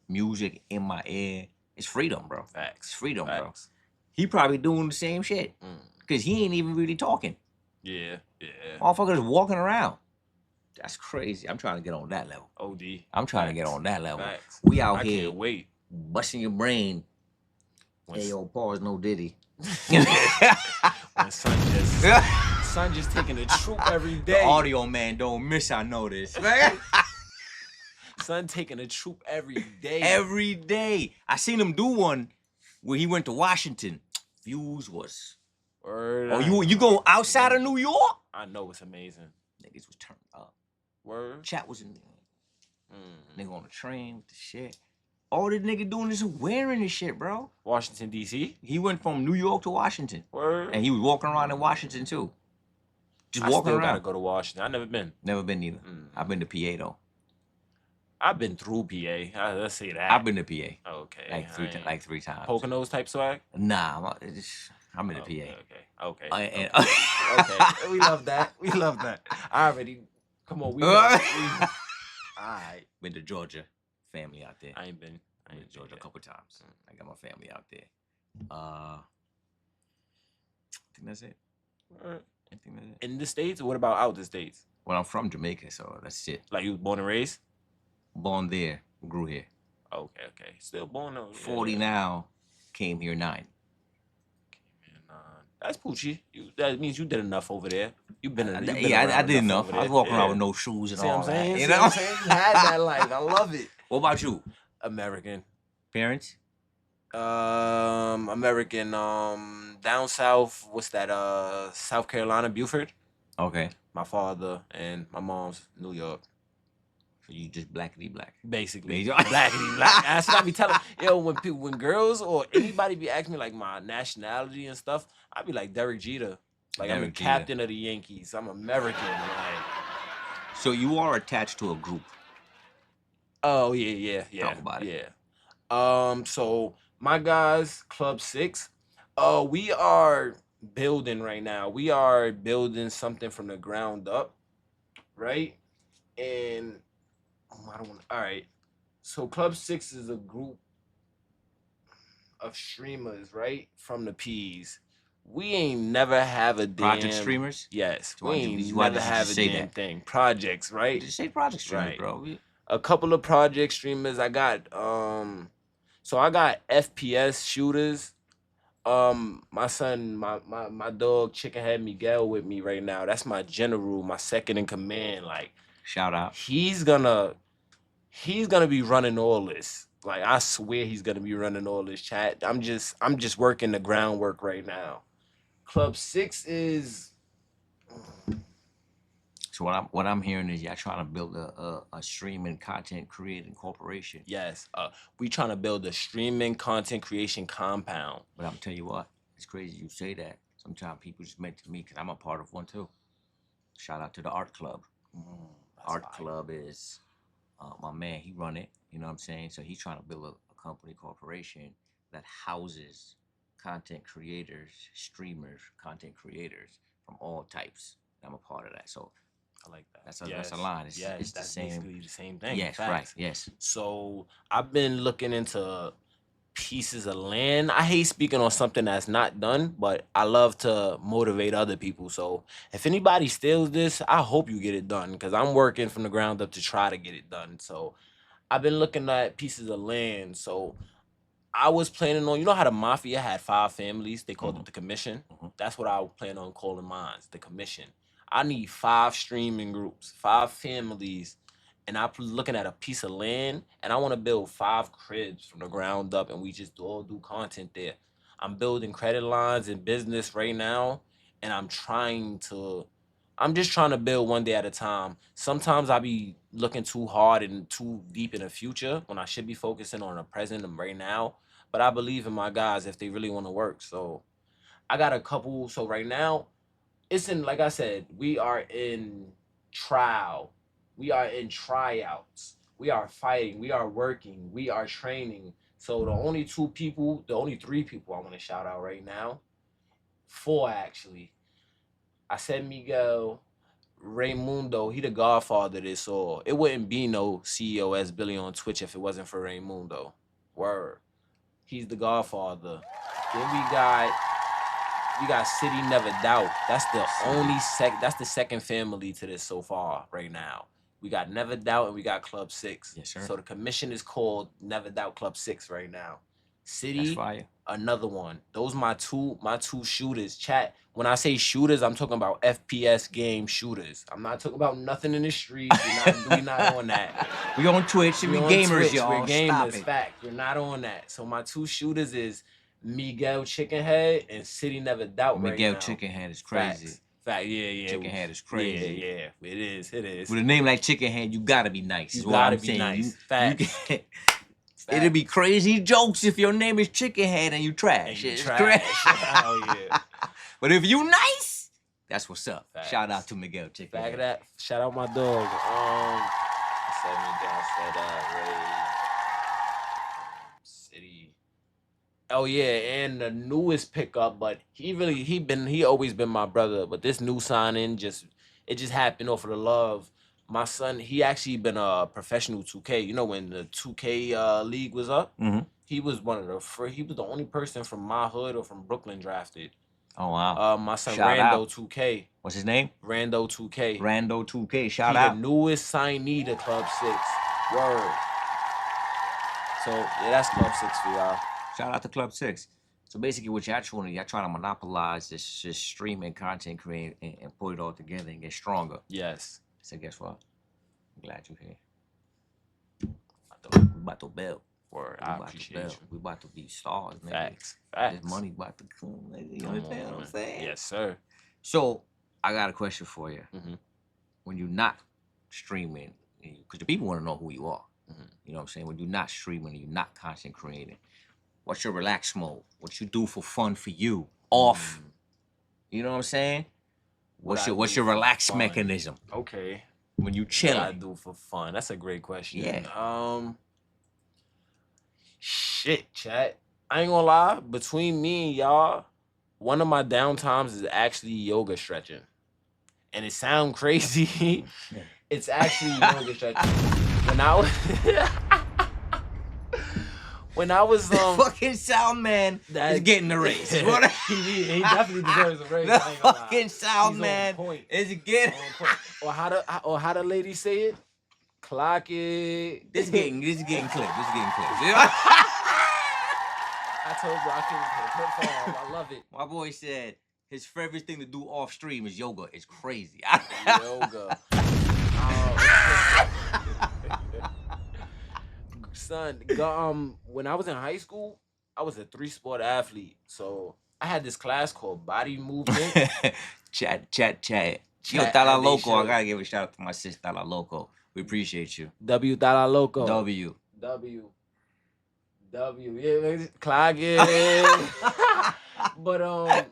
Music in my ear. It's freedom, bro. It's Facts. freedom, bro. Facts. He probably doing the same shit. Cause he ain't even really talking. Yeah. Motherfuckers walking around. That's crazy. I'm trying to get on that level. OD. I'm trying to get on that level. Facts. We out I here can't wait. busting your brain. When, Hey yo, pause, no Diddy. when son just taking a troop every The day. audio man don't miss, I know this. Son taking a troop every day. Every day. I seen him do one where he went to Washington. Views was. Word. Oh, you go outside of New York? I know it's amazing. Niggas was turned up. Word. Chat was in there. Nigga on the train with the shit. All this nigga doing is wearing this shit, bro. Washington, D.C.? He went from New York to Washington. Word. And he was walking around in Washington too. Just I walking still around. gotta go to Washington. I've never been. Never been either. I've been to PA though. I've been through PA. Let's say that. I've been to PA. Okay. Like three times. Poconos type swag? Nah, I'm in the PA. Okay. Okay. We love that. We love that. I already. Come on. We love. Alright. Been to Georgia. Family out there. I ain't been. Been to Georgia a couple times. I got my family out there. I think that's it. I think that's it. In the States? Or what about out the States? Well, I'm from Jamaica, so that's it. Like you was born and raised? Born there, grew here. Okay. Still born though. 40 now, came here 9. That's Poochie. That means you did enough over there. You've been. I did enough. I was walking around with no shoes and See all what I'm saying? that. You know what I'm saying? You had that life. I love it. What about you? American. Parents? American. Down south. What's that? South Carolina, Beaufort. Okay. My father and my mom's New York. So you just blackity black. Basically, Basically. blackity black. That's what I be telling. Yo, when girls or anybody be asking me like my nationality and stuff, I be like Derek Jeter. Like I'm the Derek Jeter. captain of the Yankees. I'm American. Like, So you are attached to a group. oh yeah. Talk about it. Yeah. So my guys, Club 6, we are building right now. We are building something from the ground up, right? And I don't want. All right. So Club 6 is a group of streamers, right? From the P's. We ain't never have a damn Project streamers? Yes. So We why did ain't you never just have a say damn that? thing. Projects, right? Just say project streamers, Right. bro. A couple of project streamers. I got so I got FPS shooters. My son, my dog Chickenhead Miguel with me right now. That's my general, my second in command. Like Shout out. he's gonna be running all this. Like I swear he's gonna be running all this chat. I'm just working the groundwork right now. Club 6 is So what I'm hearing is y'all trying to build a streaming content creating corporation. yes. We trying to build a streaming content creation compound. But I'm tell you what, it's crazy you say that. Sometimes people just meant to me because I'm a part of one too. Shout out to the Art Club. Art Club is my man. He run it. You know what I'm saying? So he's trying to build a company corporation that houses content creators, streamers, content creators from all types. I'm a part of that. So I like that. that's a line. It's the that's same. basically the same thing. Yes, Facts. right. Yes. So I've been looking into pieces of land. I hate speaking on something that's not done, but I love to motivate other people. So if anybody steals this, I hope you get it done because I'm working from the ground up to try to get it done. So I've been looking at pieces of land. So I was planning on, you know how the mafia had 5 families? They called it the commission. That's what I plan on calling mine, the commission. I need 5 streaming groups, 5 families, and I'm looking at a piece of land, and I want to build 5 cribs from the ground up, and we just all do content there. I'm building credit lines in business right now, and I'm trying to I'm just trying to build one day at a time. Sometimes I be looking too hard and too deep in the future when I should be focusing on the present and right now. But I believe in my guys if they really want to work. So I got a couple. So right now, it's in, like I said, we are in trial. We are in tryouts. We are fighting. We are working. We are training. So the only three people I want to shout out right now, four actually. I said Miguel, Raymundo, he the godfather of this all. It wouldn't be no CEO as Billy on Twitch if it wasn't for Raymundo. Word. He's the godfather. Then we got City Never Doubt. That's the second family to this so far right now. We got Never Doubt and we got Club 6. Yes, sir. So the commission is called Never Doubt Club 6 right now. That's City, fire. another one. Those my two shooters. Chat. When I say shooters, I'm talking about FPS game shooters. I'm not talking about nothing in the street. We not on that. We on Twitch. We on gamers, Twitch, y'all. We're Stop gamers. it. Fact. We're not on that. So my two shooters is Miguel Chickenhead and City Never Doubt Miguel right now. Chickenhead is crazy. Facts. Fact. Yeah. Chickenhead is crazy. Yeah. It is. With a name like Chickenhead, you gotta be nice. You is what gotta I'm be saying. nice. You Facts. can't- It'll be crazy jokes if your name is Chickenhead and you trash. It's trash. crazy. Oh yeah. But if you nice, that's what's up. Facts. Shout out to Miguel Back Chickenhead. of that. Shout out my dog. I said Ray City. Oh yeah, and the newest pickup, but he always been my brother. But this new signing it just happened off of the love. My son, he actually been a professional 2K. You know when the 2K league was up, Mhm. he was he was the only person from my hood or from Brooklyn drafted. Oh wow. My son Shout Rando out. 2K. What's his name? Rando 2K. Rando 2K. Shout he out. the newest signee to Club 6. Word. So yeah, that's Club 6 for y'all. Shout out to Club 6. So basically what y'all trying to monopolize this streaming content creating and put it all together and get stronger. Yes. So guess what? I'm glad you're here. Facts. We about to build. Word. We I about to appreciate build. you. We about to be stars, man. Facts. This money about to come. Nigga. You understand what I'm saying? Yes, sir. So I got a question for you. Mhm. When you're not streaming, because the people want to know who you are. Mhm. You know what I'm saying? When you're not streaming, you're not content creating. What's your relax mode? What you do for fun for you? Off. You know what I'm saying? What's your relax mechanism Okay. when you What I chilling? do for fun? That's a great question. Yeah. Shit, chat. I ain't gonna lie. Between me and y'all, one of my downtimes is actually yoga stretching, and it sounds crazy. It's actually yoga stretching. When I was The fucking sound man is getting the raise. What? he definitely deserves a raise. The I ain't gonna lie. fucking sound He's on man point. is getting. On point. Or how the lady say it? Clock it. This is getting clipped. This is getting clipped. I told you I can't put form. I love it. My boy said his favorite thing to do off stream is yoga. It's crazy. Yoga. Son, when I was in high school, I was a 3-sport athlete. So I had this class called body movement. Chat. Yo, Chat, Tala and they Loco. I show- gotta give a shout out to my sister, Tala Loco. We appreciate you. W Dala Loco. W. Yeah, clock it. But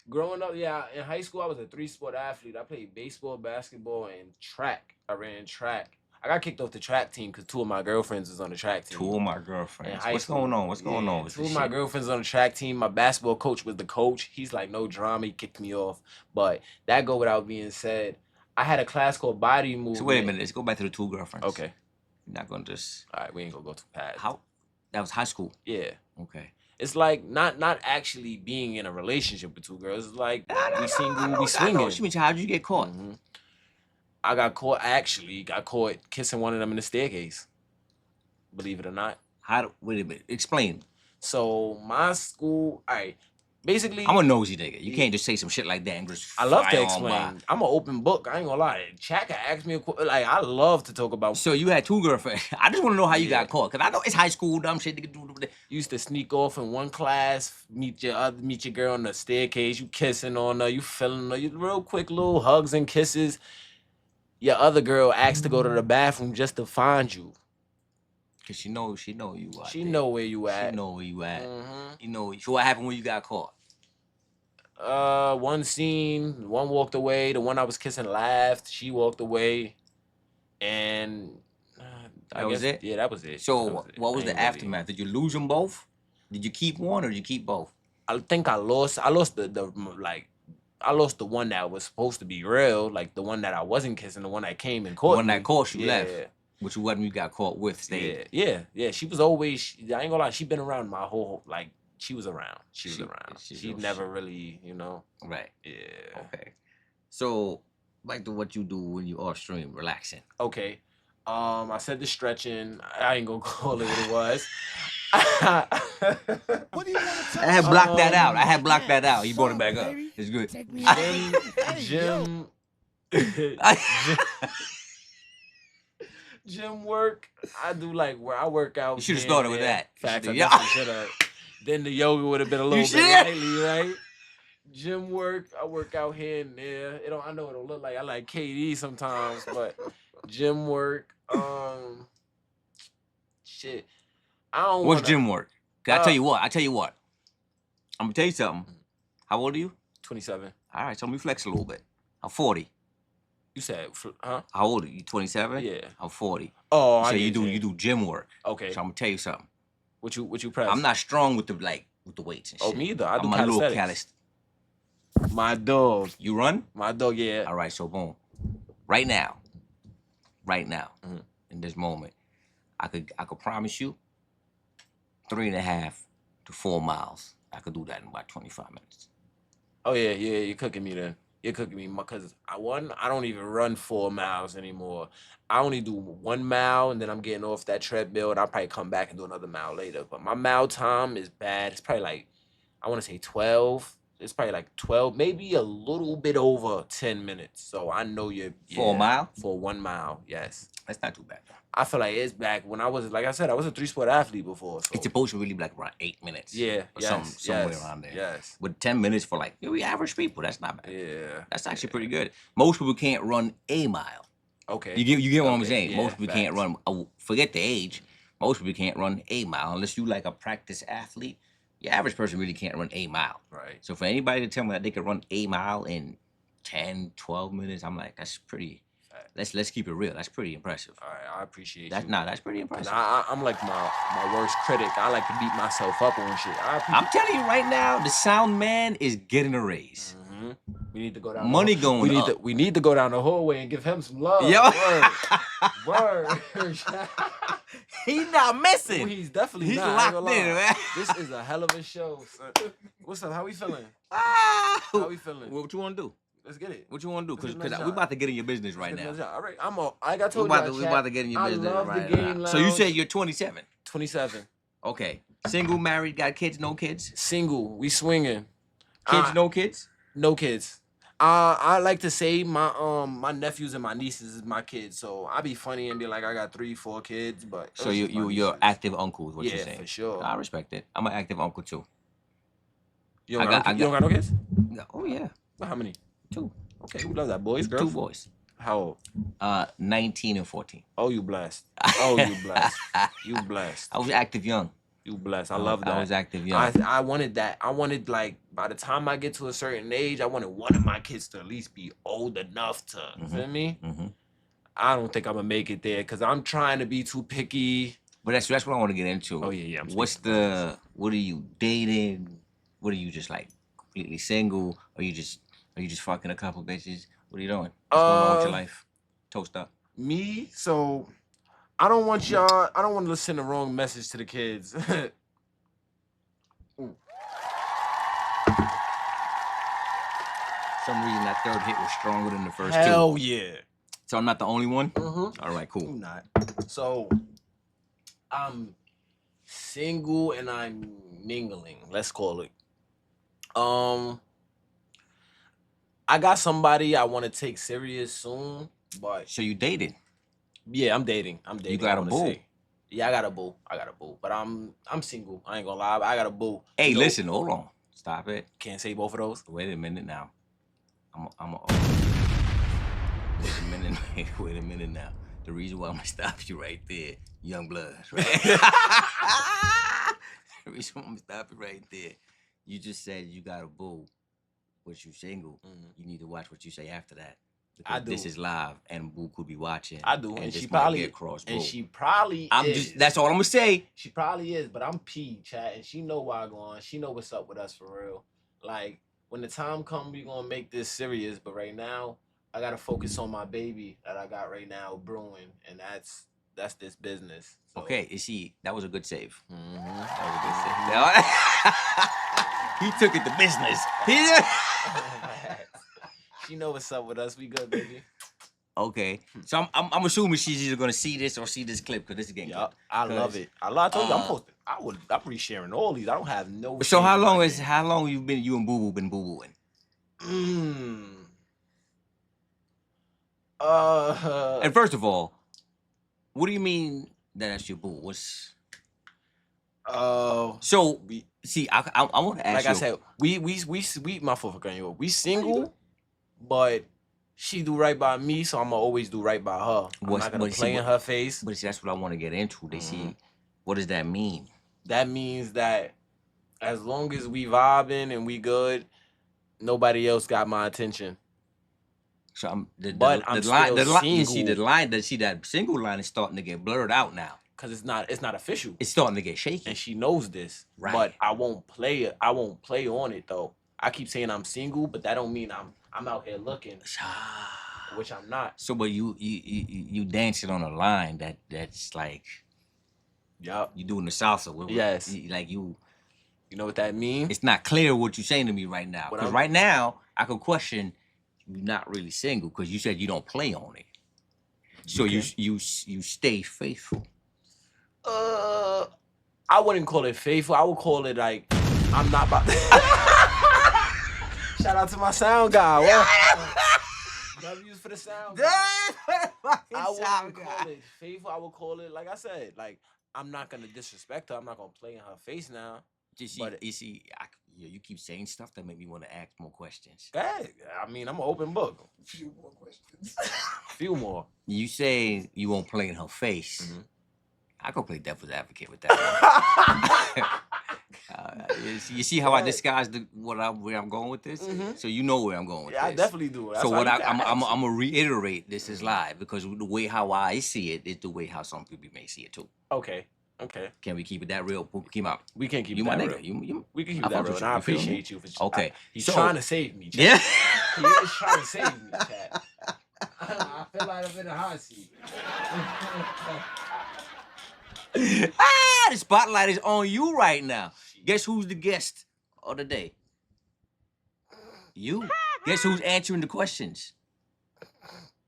growing up, yeah, in high school I was a 3-sport athlete. I played baseball, basketball, and track. I ran track. I got kicked off the track team because 2 of my girlfriends was on the track team. 2 of my girlfriends. In high What's school. going on? What's going on? with 2 this of my shit? girlfriends on the track team. My basketball coach was the coach. He's like, no drama. He kicked me off. But that go without being said. I had a class called body movement. So wait a minute. Let's go back to the 2 girlfriends. Okay. You're not gonna just. All right, we ain't gonna go too fast. How? That was high school. Yeah. Okay. It's like not actually being in a relationship with 2 girls. It's like we single, we I swinging. know. She means how'd you get caught? Mhm. I got caught kissing one of them in the staircase. Believe it or not. Wait a minute. Explain. So my school, all right, basically, I'm a nosy nigga. You Yeah. can't just say some shit like that and just I love to fly on explain. by. I'm an open book. I ain't gonna lie. Chat can ask me like I love to talk about. So you had 2 girlfriends. I just want to know how you Yeah. got caught, cause I know it's high school dumb shit. Nigga do. Used to sneak off in one class, meet your girl on the staircase. You kissing on her, you feeling her, you real quick little hugs and kisses. Your other girl asks to go to the bathroom just to find you. Cause she know you out She there. know where you at. She know where you at. Mhm. You know. So what happened when you got caught? One scene, one walked away. The one I was kissing laughed. She walked away, and I That was guess it? yeah, that was it. So That was it. what was I the ain't really- aftermath? Did you lose them both? Did you keep one or did you keep both? I think I lost. I lost the like. I lost the one that was supposed to be real, like the one that I wasn't kissing, the one that came and The caught one me. that caught you Yeah. left. Which one you got caught with stayed. Yeah. She was always. I ain't gonna lie. She been around my whole like. She was around. She was She- around. she's She real never shit. really, Right. Yeah. Okay. So back to what you do when you off stream, relaxing. Okay. I said the stretching. I ain't gonna call it what it was. What do you want to tell I had blocked that out. I Um, had blocked that out. You brought it back up. It's good. Take me Gym, gym work. I do like where I work out. You should've here started and with there. that. You Facts. I should've- yeah. definitely should have. Then the yoga would have been a little bit should. lightly, right? Gym work. I work out here and there. I know it'll look like I like KD sometimes, but gym work. Shit. I don't. What's wanna- gym work? 'Cause I Uh, tell you what. I'm gonna tell you something. How old are you? 27. All right, so let me flex a little bit. I'm 40. You said, huh? How old are you? 27? Yeah. I'm 40. Oh, I So you get do you do gym work. Okay. So I'm gonna tell you something. What you press? I'm not strong with the weights and shit. Oh, me either. I do I'm a little calisthenics. callous. My dog. You run? My dog, yeah. All right, so boom. Right now, Mhm. in this moment, I could promise you 3.5 to 4 miles. I could do that in about 25 minutes. Oh yeah, you're cooking me then. You're cooking me because I don't even run 4 miles anymore. I only do 1 mile and then I'm getting off that treadmill and I'll probably come back and do another mile later. But my mile time is bad. It's probably like I want to say 12. It's probably like 12, maybe a little bit over 10 minutes. So I know you're For a mile? For 1 mile, yes. That's not too bad. I feel like it's back when I was, like I said, I was a 3-sport athlete before. So It's supposed to really be like around 8 minutes. yeah, Or yes, somewhere yes, around there. Yes. With 10 minutes for like we average people, that's not bad. Yeah. That's actually pretty good. Most people can't run a mile. Okay. You get what I'm Okay, saying? yeah, Most people can't facts. run. Forget the age. Most people can't run a mile unless you like a practice athlete. Your average person really can't run a mile. Right. So for anybody to tell me that they can run a mile in 10, 12 minutes, I'm like, that's pretty. Let's keep it real. That's pretty impressive. All right, I appreciate That's you. that's pretty And impressive. I'm like my worst critic. I like to beat myself up on shit. I'm telling you right now, the sound man is getting a raise. Mhm. We need to go down. Money the, going we need up. To, we need to go down the hallway and give him some love. Yo. Word. He's not missing. He's definitely He's not. I ain't locked gonna in, lie. man. This is a hell of a show. Son. What's up? How we feeling? How we feeling? What you want to do? Let's get it. What you want to do? Let's get Because another we shot. about to get in your business right Let's get now. another shot. All right. Like I We told about, you, we about to get in your I business love right the game now. So you lounge. said you're 27. 27. Okay. Single, married, got kids, no kids? Single. We swinging. Kids, no kids? No kids. I like to say my nephews and my nieces is my kids, so I be funny and be like I got 3, 4 kids, but So those just my you're nieces. active uncle is what you're Yeah, saying. for sure. I respect it. I'm an active uncle too. You don't, I got, got- you don't got no kids? Oh yeah. How many? 2. Okay, we love that. Boys, girls? 2 boys. How old? 19 and 14. Oh, you blessed. Oh, you blessed. You blessed. I was active young. You blessed. I love that. I was active young. I wanted that. I wanted, like, by the time I get to a certain age, I wanted one of my kids to at least be old enough to, feel me? hmm I don't think I'm gonna make it there because I'm trying to be too picky. But that's what I want to get into. Oh, yeah. I'm What are you dating? What are you just like completely single? Are you just fucking a couple bitches? What are you doing? What's going on with your life? Toast up. Me? So, I don't want to send the wrong message to the kids. some reason that third hit was stronger than the first Hell 2. yeah. So I'm not the only one? Mm-hmm. All right, cool. I'm not. So, I'm single and I'm mingling. Let's call it. I got somebody I want to take serious soon, but So you dated? yeah, I'm dating. I'm dating. got I a wanna boo? say. Yeah, I got a boo. But I'm single. I ain't gonna lie. I got a boo. Hey, You know, listen, hold on. Stop it. can't say both of those. Wait a minute now. Wait a minute. Wait a minute now. The reason why I'm gonna stop you right there, young bloods, right? The reason why I'm gonna stop you right there. You just said you got a boo, but you single. You need to watch what you say after that. Because I do. this is live, and boo could be watching. I do, and and this she might probably get cross and boo. she probably I'm is. just. That's all I'm gonna say. She probably is, but I'm P, chat, and she know why I go on. She know what's up with us for real. Like when the time comes, we gonna make this serious. But right now, I gotta focus on my baby that I got right now brewing, and that's this business. So. Okay, you see, that was a good save. Mhm. That was a good save. He took it to business. She know what's up with us. We good, baby. Okay, so I'm assuming she's either gonna see this or see this clip because this is getting Yup, clipped. I love it. I told you I'm uh, posting. I'm resharing all these. I don't have no. So shame how in long my is game. how long you and Boo Boo been boo booing? And first of all, what do you mean that that's your boo? What's so? See, I want to ask like you. I said, we my fault for cutting you off. We single, but she do right by me, so I'ma always do right by her. I'm not gonna play in her face. But see, that's what I want to get into. They see, what does that mean? That means that as long as we vibing and we good, nobody else got my attention. So I'm the But I'm line still you see single. the line that see that single line is starting to get blurred out now. Cause it's not official. It's starting to get shaky. And she knows this. Right. But I won't play it. I won't play on it though. I keep saying I'm single, but that don't mean I'm out here looking, which I'm not. So, but you dancing on a line that's like, Yup. you doing the salsa. Yes. Like You know what that means? It's not clear what you're saying to me right now. What Because I'm- right now I could question you're not really single because you said you don't play on it. So Okay. you stay faithful. I wouldn't call it faithful. I would call it like I'm not about. Shout out to my sound guy. W's for the sound guy. I wouldn't call it faithful. I would call it like I said. Like I'm not gonna disrespect her. I'm not gonna play in her face now. You keep saying stuff that make me want to ask more questions. Hey, I mean, I'm an open book. A few more questions. Few more. You say you won't play in her face. I go play devil's advocate with that. You see how I disguised where I'm going with this? So you know where I'm going with this. Yeah, I definitely do. That's so why what I'm I'm gonna reiterate, this is live because the way how I see it is the way how some people may see it too. Okay. Can we keep it that real? Keep out. We can't keep You it my that nigga. real. We can keep I it that fuck real. with And you. I You feel me? appreciate you for Okay. He's So- trying to save me. Chat. Yeah. He is trying to save me, chat. I feel like I'm in a hot seat. The spotlight is on you right now. Guess who's the guest of the day? You. Guess who's answering the questions?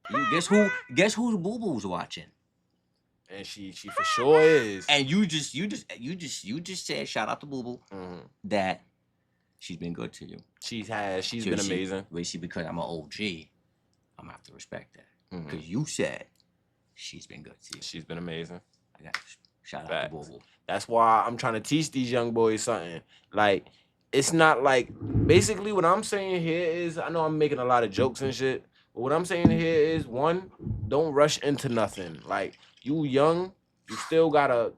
You. Guess who the boo boo's watching? And she for sure is. And you just said, shout out to Boo Boo, that she's been good to you. She's been amazing. But see, because I'm an OG, I'm gonna have to respect that. Because you said she's been good to you. She's been amazing. I got to shout out to Boo Boo. That's why I'm trying to teach these young boys something. Like, it's not like, basically what I'm saying here is, I know I'm making a lot of jokes and shit, but what I'm saying here is, one, don't rush into nothing. Like, you young, you still gotta,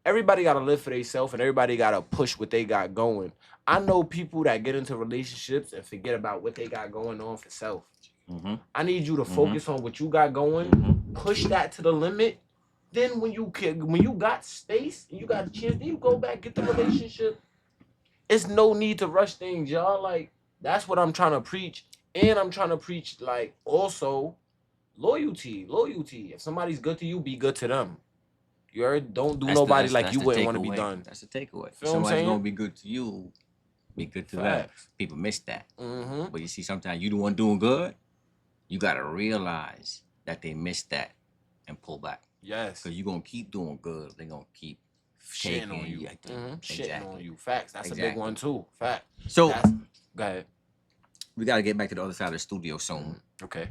everybody gotta live for themselves and everybody gotta push what they got going. I know people that get into relationships and forget about what they got going on for self. I need you to focus on what you got going, push that to the limit. Then when you got space and you got a chance, then you go back, get the relationship. It's no need to rush things, y'all. Like, that's what I'm trying to preach. And I'm trying to preach, like, also loyalty. If somebody's good to you, be good to them. You heard? Don't do nobody like you wouldn't want to be done. That's the takeaway. Feel what I'm Somebody's saying? gonna be good to you, be good to them. Facts. People miss that. But you see, sometimes you the one doing good, you gotta realize that they missed that and pull back. Yes. Because you're gonna keep doing good, they're gonna keep shitting on taking, you. yeah, Shitting exactly. on you. Facts. That's a big Exactly. one too. Fact. So That's, go ahead. we gotta get back to the other side of the studio soon. Okay.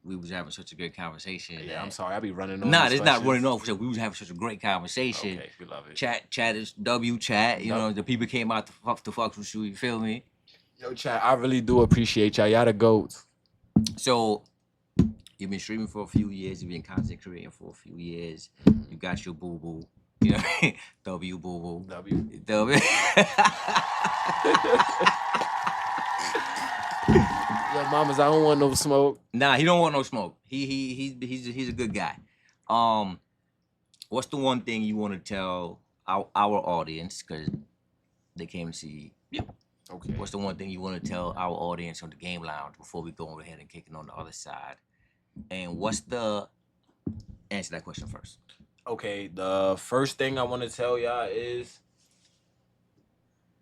We was having such a good conversation. Yeah, that- I'm sorry. I be running on. Nah, these it's not running questions. off. We was having such a great conversation. Okay, we love it. Chat is W chat. You Yup. know, the people came out to fuck with you. You feel me? Yo, chat. I really do appreciate y'all. Y'all the goats. So you've been streaming for a few years. You've been content creating for a few years. You got your boo boo. You know, W boo boo. W. Yo, mamas, I don't want no smoke. Nah, he don't want no smoke. He's a good guy. What's the one thing you want to tell our audience, because they came to see you? Okay. What's the one thing you want to tell our audience on the Game Lounge before we go ahead and kick it on the other side? And answer that question first. Okay, the first thing I want to tell y'all is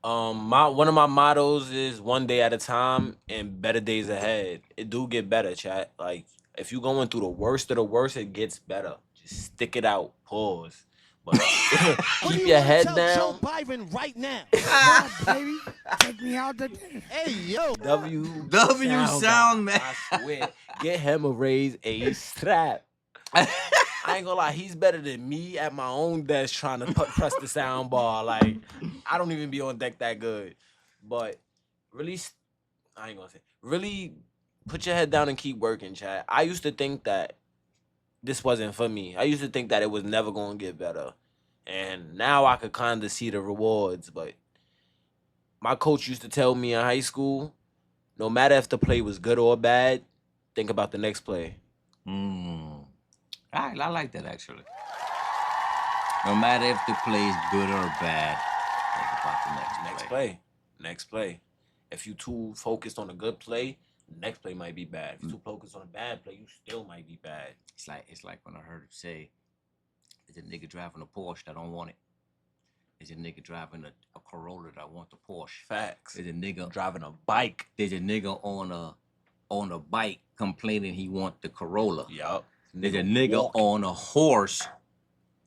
one of my mottos is one day at a time and better days ahead. It do get better, chat. Like if you going through the worst of the worst, it gets better. Just stick it out. Pause. But keep your head down. Joe Biden right now. Come on, baby. Take me out the Hey, yo. W sound man. I swear. Get him a raise a strap. I ain't gonna lie, he's better than me at my own desk trying to press the sound bar. Like, I don't even be on deck that good. But really, I ain't gonna say, really put your head down and keep working, chat. I used to think that this wasn't for me. I used to think that it was never gonna get better. And now I could kind of see the rewards. But my coach used to tell me in high school, no matter if the play was good or bad, think about the next play. I like that actually. No matter if the play is good or bad, think about the next play. Next play. If you too focused on a good play, the next play might be bad. If you too focused on a bad play, you still might be bad. It's like when I heard him say, "There's a nigga driving a Porsche that don't want it. There's a nigga driving a Corolla that want the Porsche. Facts. There's a nigga driving a bike. There's a nigga on a bike complaining he want the Corolla. Yup. There's a nigga on a horse.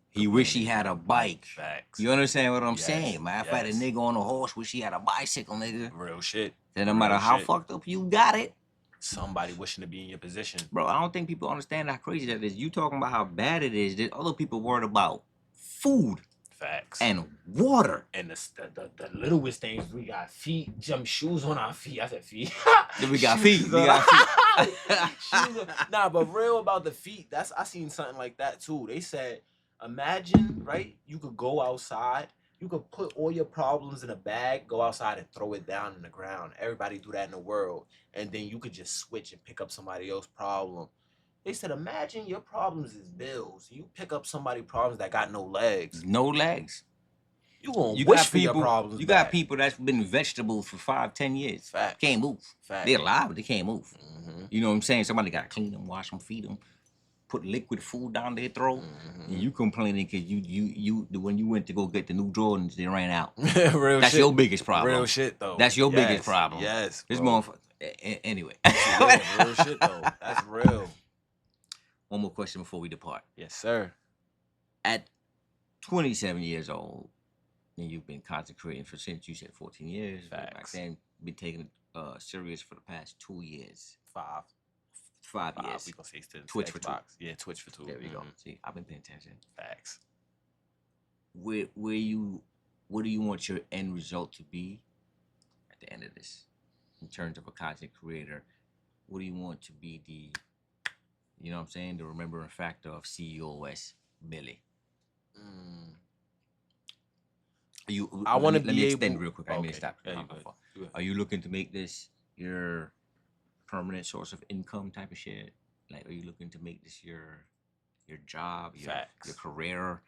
He wish he had a bike. Facts. You understand what I'm Yes, saying? Matter of fact, a yes. nigga on a horse wish he had a bicycle, nigga. Real shit. Then no matter how fucked up you got it, somebody wishing to be in your position. bro, I don't think people understand how crazy that is. You talking about how bad it is. There's other people worried about food. Facts. And water. And the littlest things, we got feet, shoes on our feet. I said feet. We got feet. We got feet. Shoes nah, but real about the feet, I seen something like that too. They said, imagine, right? You could go outside, you could put all your problems in a bag, go outside and throw it down in the ground. Everybody do that in the world. And then you could just switch and pick up somebody else's problem. They said, imagine your problems is bills. You pick up somebody's problems that got no legs. No legs. You wish got for people, your problems. You back. got people that's been vegetables for 5-10 years. Facts. Can't move. Facts. They're alive, but they can't move. Mm-hmm. You know what I'm saying? Somebody got to clean them, wash them, feed them, put liquid food down their throat. Mm-hmm. And you complaining because when you went to go get the new Jordans, they ran out. Real That's shit. your biggest problem. Real shit, though. That's your Yes. biggest problem. Yes. This bro. motherfucker. Anyway. Yeah, real shit, though. That's real. One more question before we depart. Yes, sir. At 27 years old, and you've been content creating since you said 14 years. Facts. Back then, been taking it serious for the past 2 years. 5 years. We gonna say to Twitch for Xbox. 2. Yeah, Twitch for 2. There we go. See, I've been paying attention. Facts. What do you want your end result to be at the end of this? In terms of a content creator, what do you want to be you know what I'm saying, the remembering factor of CEOS Billy? I want to let me be extend able. real quick. I mean, stop. Yeah, My fault. Are you looking to make this your permanent source of income type of shit? Like, are you looking to make this your job, your career?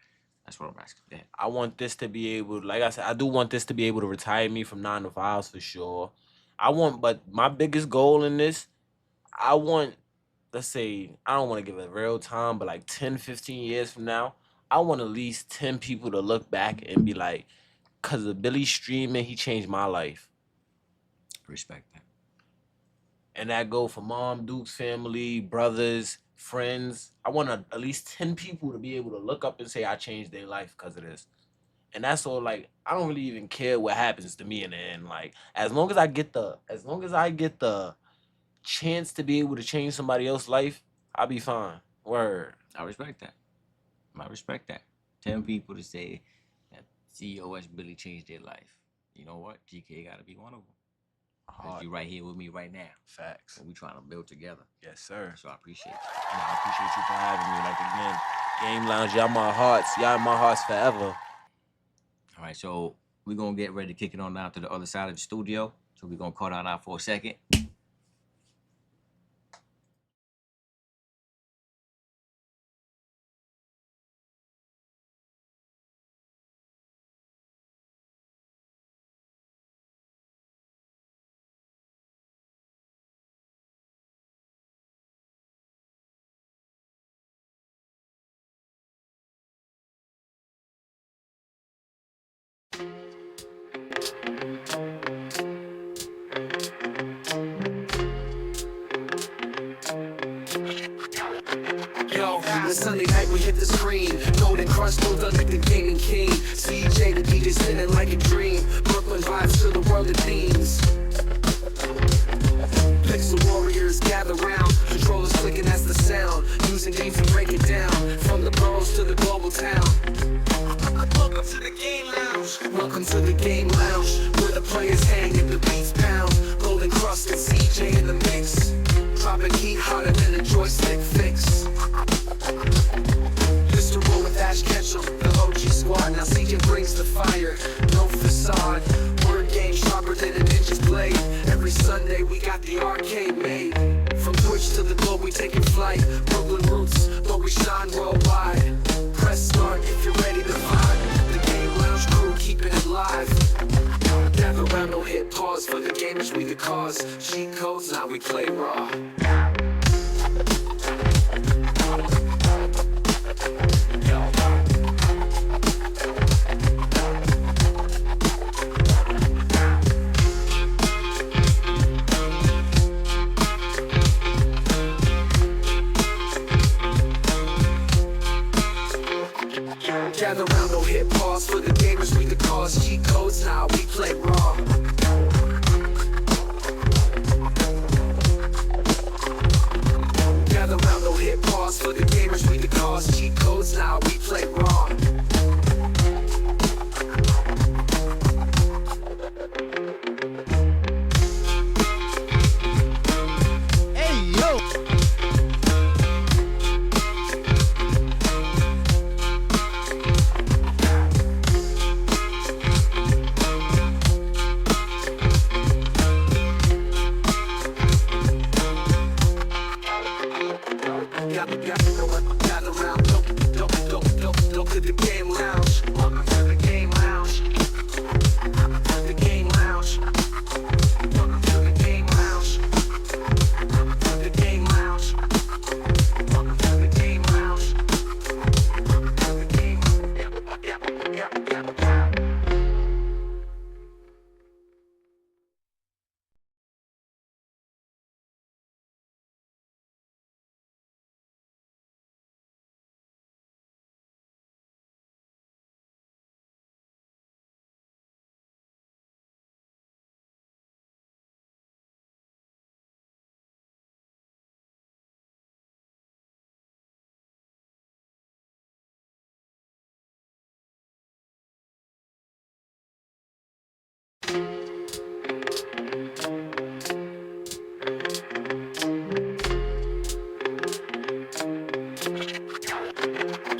That's what I'm asking. Yeah. I want this to be able, like I said, I do want this to be able to retire me from 9 to 5s for sure. But my biggest goal in this, I want, let's say, I don't want to give it real time, but like 10, 15 years from now, I want at least 10 people to look back and be like, because of Billy streaming, he changed my life. Respect that. And that go for mom, Duke's family, brothers, friends. I want at least 10 people to be able to look up and say I changed their life because of this. And that's all. Like, I don't really even care what happens to me in the end. Like, as long as I get the chance to be able to change somebody else's life, I'll be fine. Word. I respect that. I respect that. 10 people to say that COS Billy changed their life. You know what? GK got to be one of them. Because you right here with me right now. Facts. And we trying to build together. Yes, sir. So I appreciate you. I appreciate you for having me. Like, again, Game Lounge, y'all my hearts. Y'all in my hearts forever. All right, so we're going to get ready to kick it on down to the other side of the studio. So we're going to cut out for a second. Yo, the Sunday night we hit the screen. Golden Crush, pulled up like the king and king. CJ, the DJ spinning like a dream. Brooklyn vibes to the world of themes. Pixel warriors gather round. Controllers clicking, that's the sound. Using games to break it down. From the boroughs to the global town. Welcome to the Game Lounge. Welcome to the Game Lounge, where the players hang and the beats pound. Golden Crust and CJ in the mix. Dropping heat harder than a joystick fix. Mr. Roll with Ash Ketchum, the OG squad. Now CJ brings the fire, no facade. Word game sharper than a ninja's blade. Every Sunday we got the arcade made. From Twitch to the globe we taking flight. Brooklyn roots, but we shine worldwide. Press start if you're ready to vibe. The Game Lounge crew keeping it live. Gather round, no hit pause. For the gamers we the cause. Cheat codes, now we play raw. Gather round, no hit pause. For the gamers we the cause. Cheat codes, now we play raw. Gather round, no hit pause. For the gamers we the cause. Cheat codes, now we play raw. Hey, yo. Gather round, don't to the Game Lounge. Welcome to the Game Lounge. The Game Lounge. Welcome to the Game Lounge. The Game Lounge. Welcome to the Game Lounge. Welcome to the Game.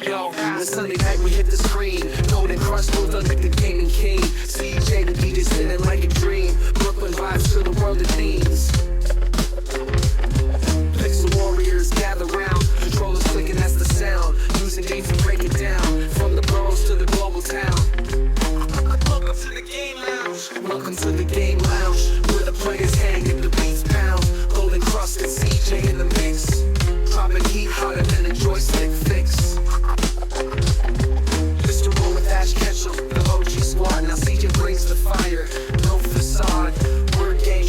Yo, the Sunday night we hit the screen. Golden Crush, pulled up like the king and king. CJ, the DJ spinning like a dream. Brooklyn vibes to the world of themes. Pixel warriors gather round. Controllers clicking, that's the sound. Using games to break it down. From the boroughs to the global town. Welcome to the Game Lounge. Welcome to the Game Lounge, where the players hang and the beats pound. Golden Crust and CJ in the mix. Dropping heat harder than a joystick fix. Mr. Roll with Ash Ketchum, the OG squad. Now CJ brings the fire, no facade. Word game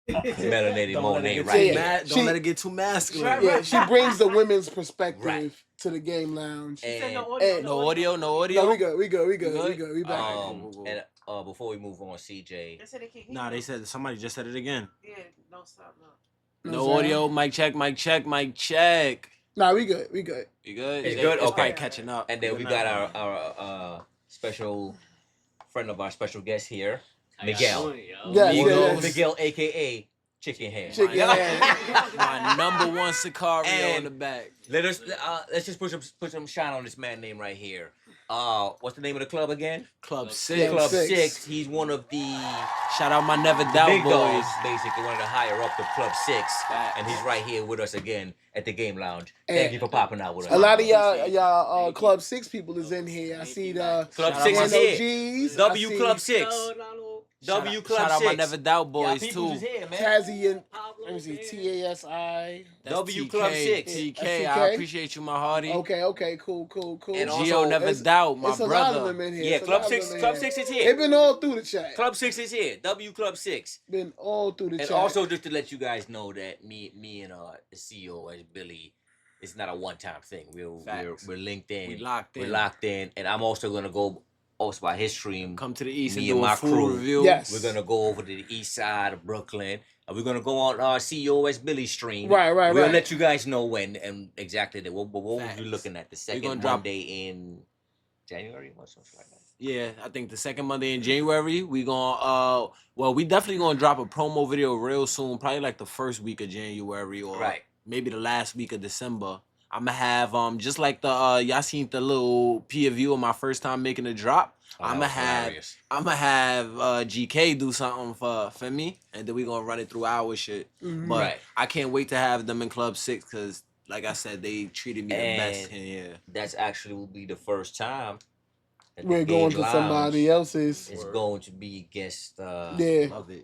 Melanated Don't let it Monet get right too Yeah. here. don't let it get too masculine. Yeah, she brings the women's perspective Right. to the game lounge. She said no And audio. and- No audio, no audio. No, we good. We good? good. We back. Cool. and before we move on, CJ. They said they can't hear Nah, you. they said somebody just said it again. Yeah, don't stop. No. No sorry. audio. Mic check. Mic check. Mic check. Nah, we good. We good. You good? It's good? It's Okay. probably catching up. And then Good we night. got our special friend of our special guest here, Miguel. Yes. Miguel, aka Chicken Head. Chicken Head. My number one Sicario And- in the back. Let's just put some shine on this man name right here. What's the name of the club again? Club 6. Club Six. 6. He's one of the Shout out my Never Doubt big boys. dogs, basically one of the higher up of Club 6, Facts. and he's right here with us again at the Game Lounge. And Thank you for popping out with us. A lot of y'all Club 6 people is in here. I see the Club Shout out 6 my is here. NOGs. W I see Club 6. W Club 6. Shout out my Never Doubt Y'all boys peoples too. is here, man. Tazzy and let me see TASI. That's W TK. Club 6. TK, That's I TK? appreciate you, my hearty. Okay, cool. And Gio also- Never It's- Doubt, my It's a lot of brother. them in here. Yeah, It's a Club lot of 6. them in Club here. 6 is They've here. been all through the chat. Club 6 is here. W Club 6. Been all through the And chat. also just to let you guys know that me and the CEO as Billy, it's not a one-time thing. Facts. We're linked in. We locked in. We're locked in, and I'm also gonna go also by his stream. Come to the East Me and and do my a full crew. review. Yes. We're gonna go over to the east side of Brooklyn, and we're gonna go on our CEO as Billy stream. Right. We'll let you guys know when and exactly that. What we'll be Facts. looking at the gonna second drop- Monday in January or something like that. Yeah, I think the second Monday in January, we gonna we definitely gonna drop a promo video real soon, probably like the first week of January or Right. maybe the last week of December. I'ma have just like the y'all seen the little peer view of my first time making a drop. Oh, that I'ma was have hilarious. GK do something for me, and then we gonna run it through our shit. Mhm. But Right. I can't wait to have them in Club 6 because, like I said, they treated me the best And- in here. That's actually will be the first time that the We're going Gauge to Lounge somebody else's. is going to be guest. Yeah. Love it.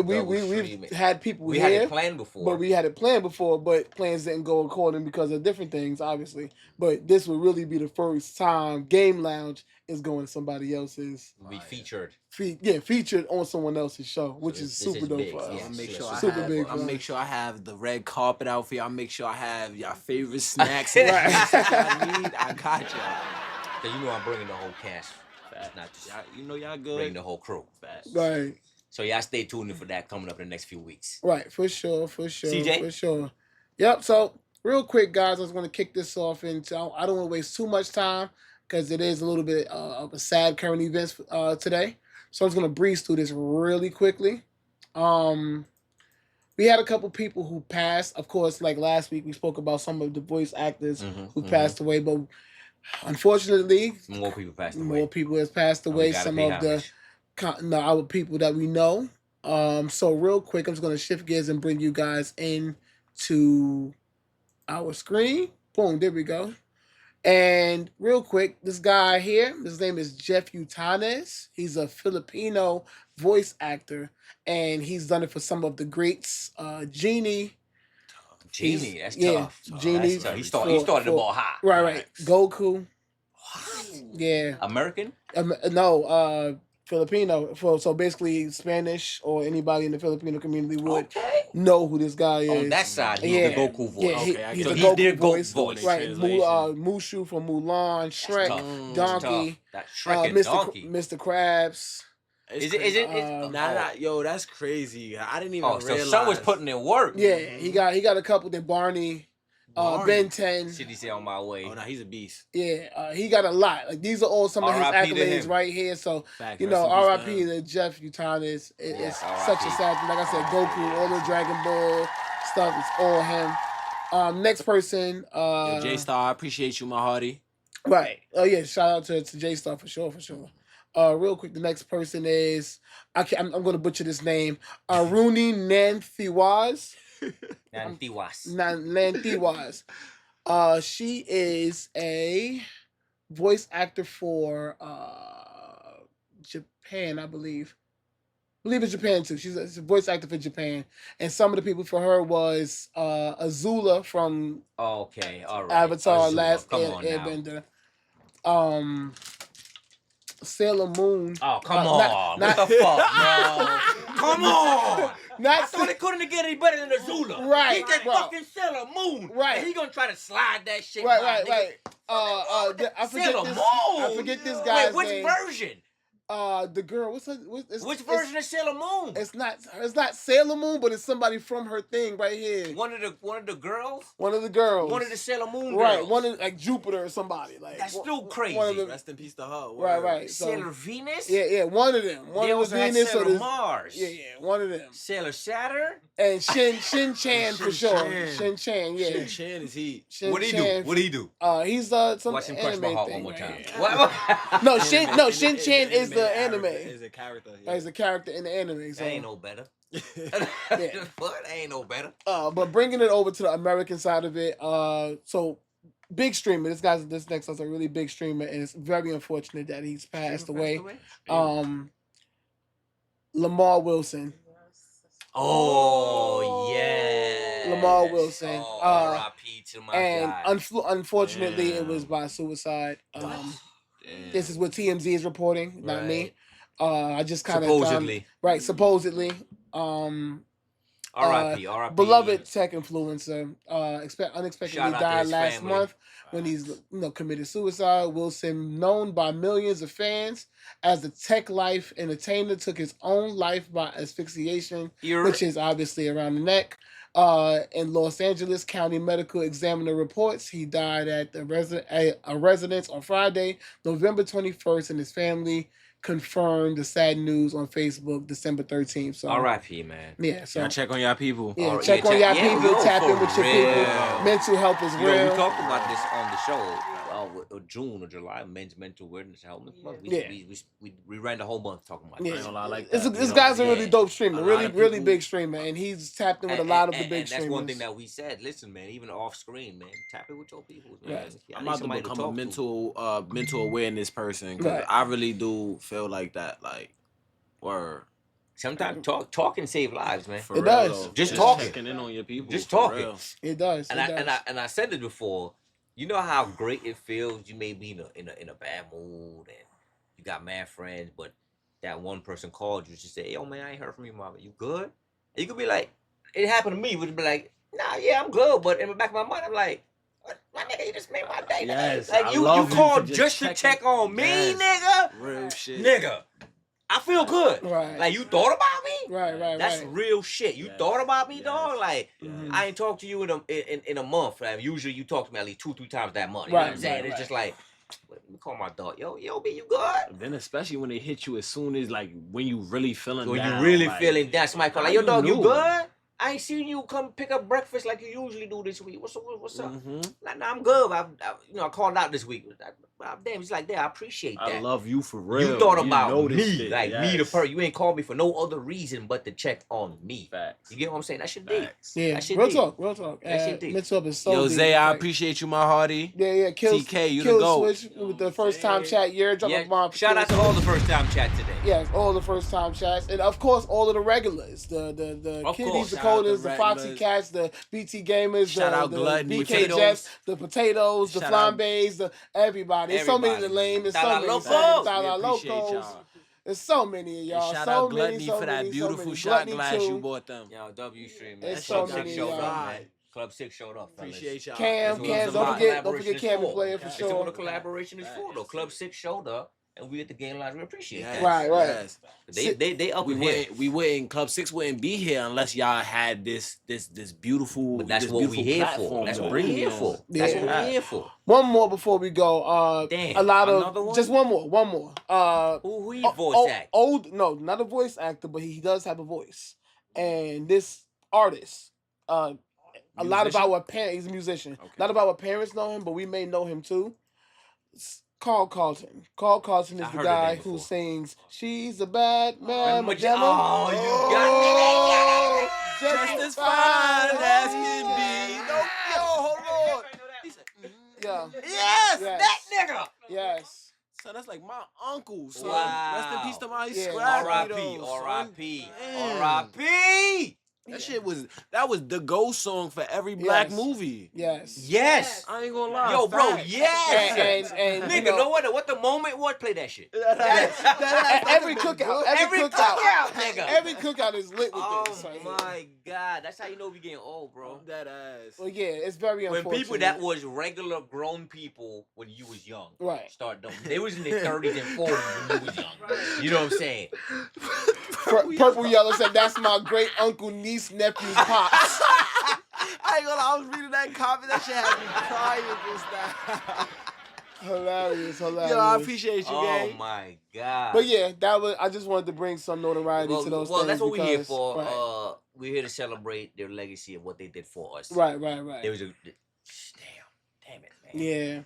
We've streaming. had people We here, had it planned before. but we had it planned before, but plans didn't go according because of different things, obviously. But this will really be the first time Game Lounge is going to somebody else's. we featured. Featured on someone else's show, which is this super is dope big, for us. yeah. I'll make Super sure I super have, big I'll for make us. sure I have the red carpet out for you. I'll make sure I have your favorite snacks Right. and drinks that y'all need. I got y'all. Cause you know I'm bringing the whole cast, not just Y'all, you know y'all bringing good. the whole crew. Facts. Right. So y'all stay tuned in for that coming up in the next few weeks. Right, for sure, CJ? for sure. Yep. So real quick, guys, I was going to kick this off, and I don't want to waste too much time because it is a little bit of a sad current events today. So I'm just going to breeze through this really quickly. We had a couple people who passed. Of course, like last week, we spoke about some of the voice actors who passed away, but unfortunately, More people passed away. more people has passed And we away. gotta Some pay of the homage. our people that we know. So real quick, I'm just gonna shift gears and bring you guys into our screen. Boom, there we go. And real quick, this guy here, his name is Jeff Utanes. He's a Filipino voice actor, and he's done it for some of the greats. Genie. Genie, that's yeah, tough. Genie. That's tough. He started the ball hot. Right. Goku. Yeah. American? No, Filipino. So basically, Spanish or anybody in the Filipino community would know who this guy is. On that side, he's Yeah. the Goku voice. Yeah, Okay, I he's get the it. So Goku he's their voice. voice. Right, Translation. Mushu from Mulan, Shrek, Tough. Donkey, That Shrek and Donkey. Mr. Krabs. It's Is it? Uh, Nah, yo, that's crazy. I didn't even Oh, so realize. someone's putting in work. Yeah, he got a couple. Then Barney, Barney. Ben 10. Shit, he say on my way. Oh, nah, he's a beast. Yeah, he got a lot. Like these are all some of his R.I.P. to accolades him. right here. So Fact, you rest know, in peace R.I.P. him. to Jeff Utanes. It's Yeah, such a R.I.P. sad thing. Like I said, Goku, all the Dragon Ball stuff, it's all him. Next person, Yo, J Star, I appreciate you, my hearty. right. Oh yeah, shout out to J Star for sure. Real quick, the next person is I'm gonna butcher this name. Aruni Nanthiwaz. Nantiwas. Nanthiwaz. She is a voice actor for Japan, I believe. I believe it's Japan too. She's a voice actor for Japan, and some of the people for her was Azula from Okay, all right. Avatar: Azula, Last come on now. Airbender. Sailor Moon. Oh, come Uh, on. not- What the fuck, man? Come on. Not I thought it couldn't get any better than the Zula. Right, He's that bro. fucking Sailor Moon. Right. And he gonna try to slide that shit. Right, by, right, nigga. right. I forget Sailor this. Moon. I forget this guy's Wait, which name. version? The girl. Which version of Sailor Moon? It's not Sailor Moon, but it's somebody from her thing right here. One of the girls. One of the girls. One of the Sailor Moon girls. Right. One of like Jupiter or somebody like. That's still crazy. One of the, Rest in peace to her. right, right. So, Sailor Venus. yeah. One of them. One They of also the had Venus or Sailor the Mars. Yeah. One of them. Sailor Saturn. And Shin Chan for sure. Shin Chan. Yeah. Shin Chan is he. What do he do? What do he do? He's some Watch him crush my anime heart thing. one more time. Right? What? No, Shin Chan is the anime. Is a character. Yeah. As a character in the anime. So. That ain't no better. Yeah. What? That ain't no better. But bringing it over to the American side of it, so big streamer. This next guy's a really big streamer, and it's very unfortunate that he's passed away. Lamar Wilson. Oh yeah. Lamar Wilson. Oh, R.I.P. to my And guy. unfortunately, it Damn. was by suicide. Damn. This is what TMZ is reporting, not me. I just kind of Supposedly. right. Supposedly, R.I.P. R.I.P. beloved tech influencer, unexpectedly Shout out to died his last family. month when he's committed suicide. Wilson, known by millions of fans as the tech life entertainer, took his own life by asphyxiation, which is obviously around the neck. In Los Angeles, County Medical Examiner reports he died at a residence on Friday, November 21st, and his family confirmed the sad news on Facebook December 13th. So R.I.P. man. yeah, so Y'all check on y'all people. yeah, Or- check yeah, on your check- yeah, people, yo, tap in for with your real. people. Mental health is You real. know, we talked about this on the show. June or July, Men's Mental Awareness Helmet Month. Yeah. We ran the whole month talking about Yeah. that. I ain't gonna lie, I like This that. this You guy's know, a really yeah. dope streamer, A lot really of really people- big streamer, and he's tapped in with a lot of the big and streamers. that's one thing that we said. Listen, man, even off screen, man, tap it with your people, man. Right. Yeah, I'm need about to somebody become talk a mental awareness person because Right. I really do feel like that. Like, word. Sometimes talking save lives, man. For It real, does. though. Just talking. Checking in on your people. Just for talking. real. It does. And I said it before. You know how great it feels. You may be in a bad mood and you got mad friends, but that one person called you to say, "Yo, man, I ain't heard from you, mama. You good?" And you could be like, it happened to me. Would be like, "Nah, yeah, I'm good," but in the back of my mind, I'm like, "What, my nigga, you just made my day." Yes, like I you love you called for just to checking- check on me, Yes. nigga. Real shit. Nigga, I feel good. Right. Like you thought about me. right. That's real shit. You Yes. thought about me, Yes. dog. Like Mhm. I ain't talked to you in a month. Like, usually you talk to me at least 2-3 times that month. You know what I'm Right, saying? right, It's right. just like, let me call my dog. Yo, B, you good? Then especially when they hit you as soon as like when you really feeling When down, you really like, feeling down, somebody call how like, yo, you dog, you knew? good? I ain't seen you come pick up breakfast like you usually do this week. What's up? Mhm. Like, nah, I'm good. I called out this week. Damn, he's like, damn, I appreciate that. I love you for real. You thought about know this me, shit. like me the Yes. person. You ain't called me for no other reason but to check on me. Facts. You get what I'm saying? That shit deep. Facts. Yeah, That shit real deep. talk, real talk. That shit deep. Mental health is so Yo, deep. Zay, I Like, appreciate you, my hearty. Yeah, kill TK, you the kill GOAT. switch with the first time chat. You're dropping Yeah, a bomb. for shout out Kill to all Switch. the first time chat today. Yes, all the first time chats, and of course all of the regulars, the Of kiddies, course. the Shout out coders, the the Foxy regulars. Cats, the BT gamers, Shout out the Gluttony. BK Potatoes. Jets, the potatoes, the Shout out- flambés, the everybody. There's so many of the Everybody. lame. There's so Tala many. Locos. Tala We appreciate Locos. y'all. There's so many of And y'all. shout so out many, Gluttony so for many, that so beautiful many. shot Gluttony glass too. you bought them. Yo, W stream, It's man. so Club many 6 of showed y'all. up, man. Club 6 showed up, fellas. Appreciate y'all. Cam, This Cam, means a don't lot. forget Collaboration Cam is the player for It's sure. what the collaboration is for, though. Club 6 showed up, and we at the game lines. We appreciate Yes, that. Right. yes. They up We in here. wouldn't Club 6 wouldn't be here unless y'all had this beautiful But that's this what we beautiful here platform for. That's to what bring we here on. for. That's Yeah. what we here for. One more before we go. Damn, a lot another of one? just one more. Who he voice act? No, not a voice actor, but he does have a voice. And this artist, a lot of Musician? our parents, he's a musician. Okay. A lot of our parents know him, but we may know him too. It's Carl Carlton. Carl Carlton is I the heard that guy name who before. sings "She's a Bad Man." Oh, you Gemma. got me. Just as fine as can be. No, yo, hold on. Yeah. Yes, Yes. that nigga. Yes. So that's like my uncle. Son. Wow. Rest in peace to my Yeah. scrap R.I.P. though, son. R.I.P. Damn. R.I.P. That was the go song for every black Yes. movie. Yes. Yes. I ain't gonna lie. Yo, bro, facts. yes. And Nigga, you know, no wonder what the moment was. Play that shit. every cookout, Every cookout, nigga. every cookout is lit with Oh this. Right here. my God, that's how you know we getting old, bro. That ass. Well, yeah, it's very When unfortunate. people that was regular grown people when you was young, Right. start doing. They was in their 30s and 40s when you was young. You know what I'm saying? Purple Yellow said, "That's my great uncle, niece, nephew, pops." I ain't gonna lie, I was reading that comment. That shit had me crying just now. Hilarious. Yo, I appreciate you, Oh gang. my God. But yeah, that was. I just wanted to bring some notoriety to those well, things. that's what we're here because- for. Right. We're here to celebrate their legacy of what they did for us. Right. There was a damn it, man. Yeah.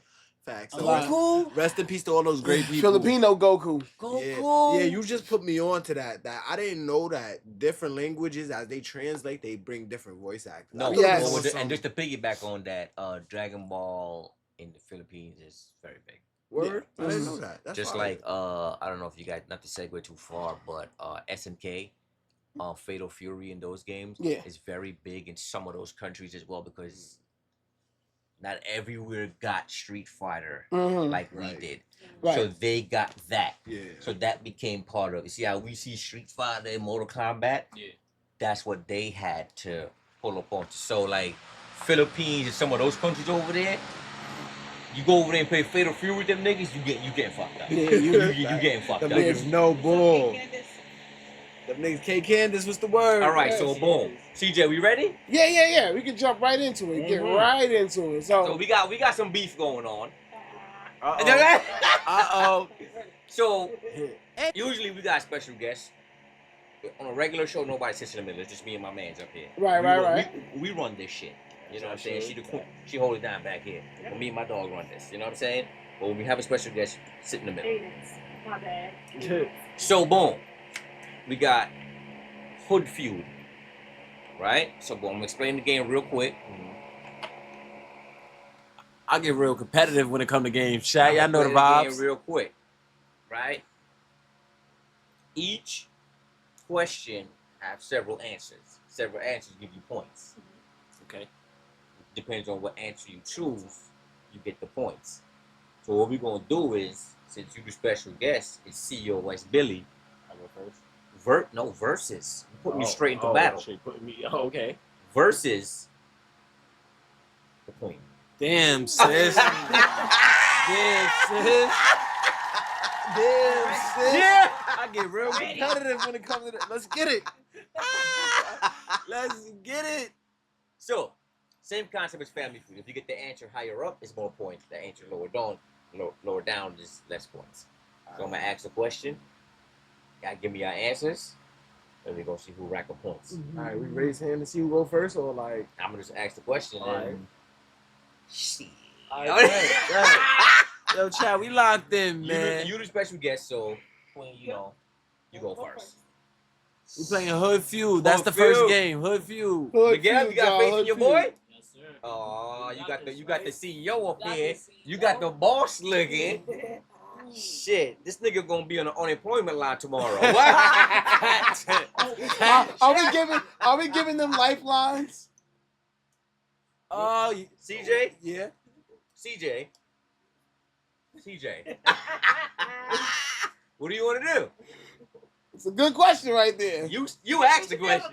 Facts. A So lot. rest in peace to all those great people. Filipino Goku. Yeah, you just put me on to that. That I didn't know that different languages, as they translate, they bring different voice actors. No, I thought Yes. it was and some just to piggyback on that, Dragon Ball in the Philippines is very big. word. Yeah. I didn't know that. That's Just fire. like I don't know if you guys, not to segue too far, but SNK, Fatal Fury in those games Yeah. is very big in some of those countries as well, because not everywhere got Street Fighter Mhm. like we Right. did. Right. So they got that. Yeah. So that became part of it. See how we see Street Fighter and Mortal Kombat? Yeah. That's what they had to pull up onto. So like Philippines and some of those countries over there, you go over there and play Fatal Fury with them niggas, you getting fucked up. Yeah, you getting fucked Them up. niggas no bull. Them niggas K Candace, what's the word? All right, so boom. CJ, we ready? Yeah. We can jump right into it. Get Mhm. right into it. So So, we got some beef going on. Uh-oh. So usually we got special guests. On a regular show, nobody sits in the middle. It's just me and my man's up here. Right. We run this shit. You know what I'm saying? She hold it down back here. But me and my dog run this. You know what I'm saying? But when we have a special guest, sit in the middle. My bad. So boom, we got Hood Feud, right? So boom, I'm gonna explain the game real quick. I get real competitive when it come to games. Shaq, y'all know the Explain vibes. game real quick, right? Each question have several answers. Several answers give you points. Okay. Depends on what answer you choose, you get the points. So what we're gonna do is, since you the special guest, is CEO West Billy. I go first. Versus. You put me straight into battle. Shit, okay. Versus the Queen. Damn, sis. Damn, sis. Yeah. I get real competitive when it comes to that. Let's get it. Let's get it. So, same concept as Family Feud. If you get the answer higher up, it's more points. The answer lower down is less points. So I'm gonna ask a question. Y'all give me your answers, and we're gonna see who rack up points. All right, we raise hand to see who go first, or like. I'm gonna just ask the question All and shit. All right, Yo, Chad, we locked in, man. You the special guest, so Queen, you go first. We playing Hood Feud. That's the Hood first Feud. game. Hood Feud. Miguel, you got y'all, faith in Hood your Feud. boy? Yes, sir. Oh, you got the CEO up here. You got the boss looking. Shit, this nigga gonna be on the unemployment line tomorrow. are we giving them lifelines? Oh, CJ? yeah. CJ? What do you want to do? It's a good question right there. You asked the question.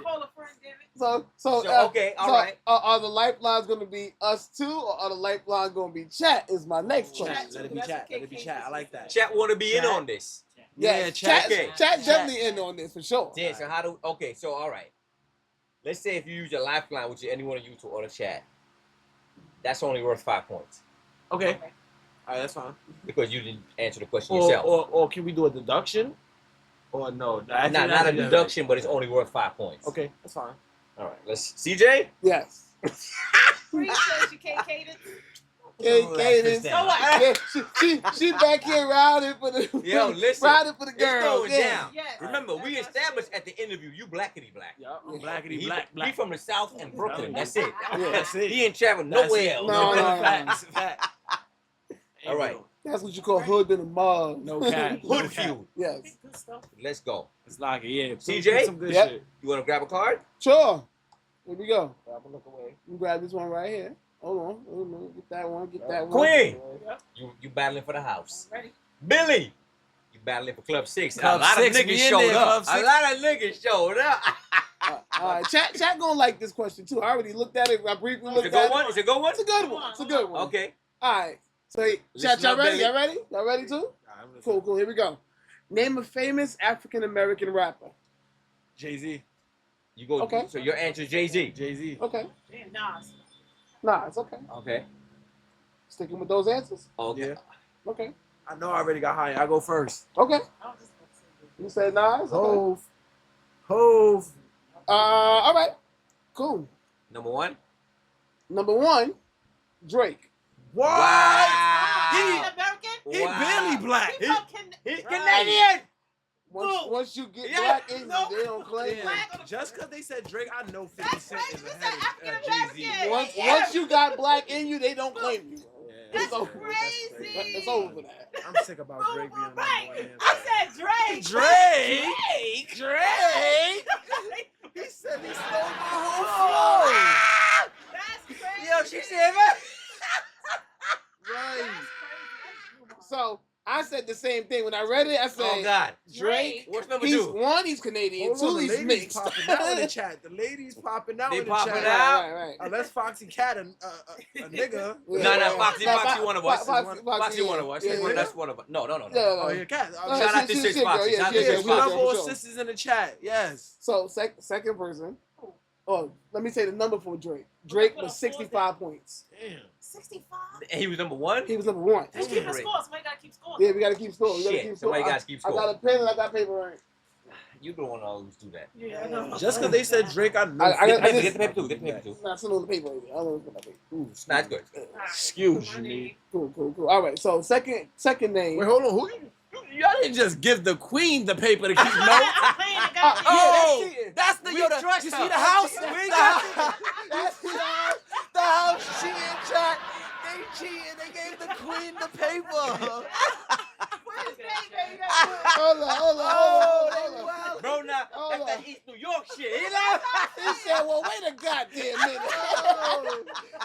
So Okay, all right. Are the lifelines going to be us two, or are the lifelines going to be chat? Is my next question. Let it be chat. Let it be chat. I like that. Chat want to be in Chat. on this. Yeah, chat. Okay. Chat definitely in on this for sure. Yeah, so so all right. Let's say if you use your lifeline, which anyone on YouTube or the chat, that's only worth 5 points. Okay. All right, that's fine. Because you didn't answer the question yourself. Or can we do a deduction? Or no? Not a deduction, but it's only worth 5 points. Okay, that's fine. All right, let's. CJ? Yes. Appreciate you, K Cadence. Cadence. Yeah, she back here riding for the Yo, listen. riding for the It's girls. going Yeah. down. Yes. Remember, we established at the interview, you blackity black. Yup, blackity He, black. he from the South and Brooklyn. That's it. Yeah. That's it. He ain't travel That's nowhere it. else. No. Facts. Fact. All right. That's what you call hood in the mug. No cap. No Hood cap. feud. Yes. Let's go. It's like it, yeah. CJ? Some good Yep. shit. You want to grab a card? Sure. Here we go. I'm gonna look away. You grab this one right here. Hold on. Get that one. Get that one. Queen, you battling for the house. Ready? Billy, you battling for Club 6. Club a lot 6, of we niggas in showed there, up. Club A 6. lot of niggas showed up. All right, chat gonna like this question too. I already looked at it. I briefly looked It's a at good it. one. It's a good one. It's a good one. It's a good one. Okay. All right. So, chat, Listen y'all up, ready? Billy. Y'all ready? Y'all ready too? Cool. Here we go. Name a famous African American rapper. Jay-Z. You go. Okay. So your answer is Jay-Z. Jay-Z. Okay. Damn, Nas. Nah, it's okay. Okay. Sticking with those answers. Okay. Yeah. Okay. I know I already got high. I go first. Okay. I was just gonna say You said Nas. Okay. Hove. All right. Cool. Number one. Number one, Drake. What? African American? He barely black. He from He's Right. Canadian. Once you get Yeah. black in you, No. they don't claim Damn. you. Just because they said Drake, I know 50 That's Cent is crazy. ahead You of said Jay-Z. African-American. Once you got black in you, they don't claim you. That's It's over. crazy. It's over for that. I'm sick about Drake being number Right. one answer. I said Drake. Drake? Drake? He said he stole my whole flow. That's crazy. Yo, she said, man. Right. So I said the same thing when I read it. I said, Oh God. Drake. What's number He's two? one, he's Canadian. Hold Two, on, the he's ladies mixed. popping out in the chat. The ladies popping out They in the popping chat. out? Right. Unless Foxy Cat a nigga. No, Foxy one of us. Foxy, one of us. Yeah. That's one of us. No. Oh, your cat. No, Shout out to she- Sis she- Foxy. yeah, Shout out yeah, to yeah, Sis We yeah, love Foxy. for all sure. sisters in the chat. Yes. So second person. Oh, let me say the number for Drake. Drake was 65 points. Damn. 65? And he was number one. He was number one. Who's keeping score? Somebody gotta keep score. Yeah, we gotta keep score. Shit, somebody gotta keep I score. got a pen and I got paper right. You don't want to always do that. Yeah, I know. Just because they said Drake, I know. I Get the paper, just- get the paper too. Get the paper too. Nah, it's on the paper right there. I don't know what's on the paper. Nah, it's good. Excuse me. Cool. All right. So second name. Wait, hold on. Who? Y'all didn't just give the queen the paper to keep notes. I'm playing the goddamn Oh, cheating. that's the We yo. trust You her. see the house? We The house cheating, Jack. They cheated. They gave the queen the paper. Hold on. Bro, now Hold that's on. that East New York shit. You know? He said, well, wait a goddamn minute.